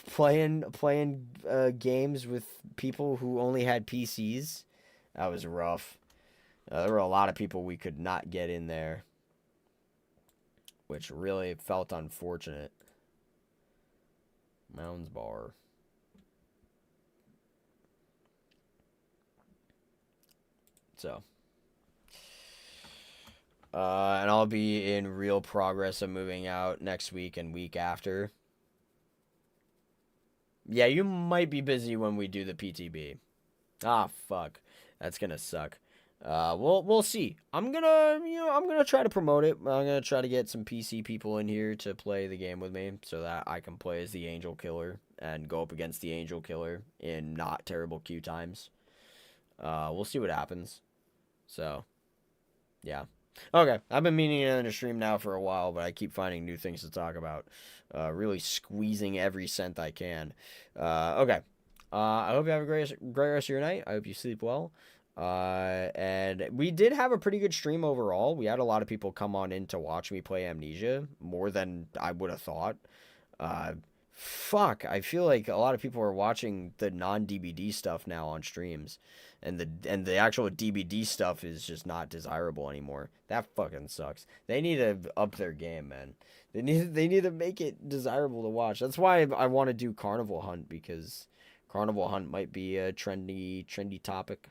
Playing games with people who only had PCs. That was rough. There were a lot of people we could not get in there, which really felt unfortunate. Mounds Bar. So. And I'll be in real progress of moving out next week and week after. Yeah, you might be busy when we do the PTB. Ah, fuck. That's gonna suck. We'll see. I'm gonna try to promote it. I'm gonna try to get some PC people in here to play the game with me so that I can play as the Angel Killer and go up against the Angel Killer in not terrible queue times. We'll see what happens. So, yeah. Okay, I've been meaning to end a stream now for a while, but I keep finding new things to talk about. Really squeezing every cent I can. Okay. I hope you have a great rest of your night. I hope you sleep well. And we did have a pretty good stream overall. We had a lot of people come on in to watch me play Amnesia, more than I would have thought. Fuck, I feel like a lot of people are watching the non-DBD stuff now on streams, and the actual DBD stuff is just not desirable anymore. That fucking sucks. They need to up their game, man. They need to make it desirable to watch. That's why I want to do Carnival Hunt, because Carnival Hunt might be a trendy topic.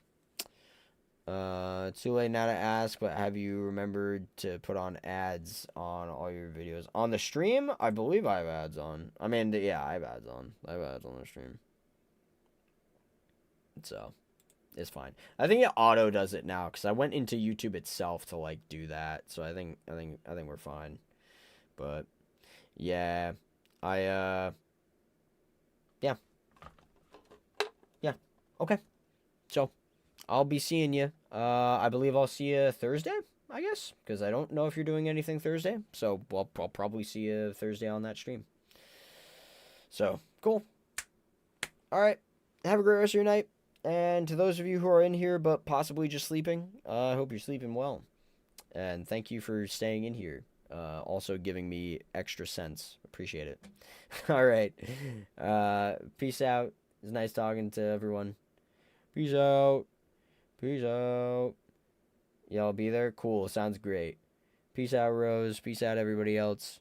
Too late now to ask, but have you remembered to put on ads on all your videos? On the stream? I believe I have ads on. I mean, yeah, I have ads on. I have ads on the stream. So, it's fine. I think it auto does it now, because I went into YouTube itself to, like, do that. So I think we're fine. But, yeah. Yeah. Yeah. Okay. So, I'll be seeing you. I believe I'll see you Thursday, I guess, because I don't know if you're doing anything Thursday. So I'll probably see you Thursday on that stream. So, cool. All right. Have a great rest of your night. And to those of you who are in here but possibly just sleeping, I hope you're sleeping well. And thank you for staying in here. Also giving me extra cents. Appreciate it. All right. Peace out. It's nice talking to everyone. Peace out. Peace out. Y'all be there? Cool. Sounds great. Peace out, Rose. Peace out, everybody else.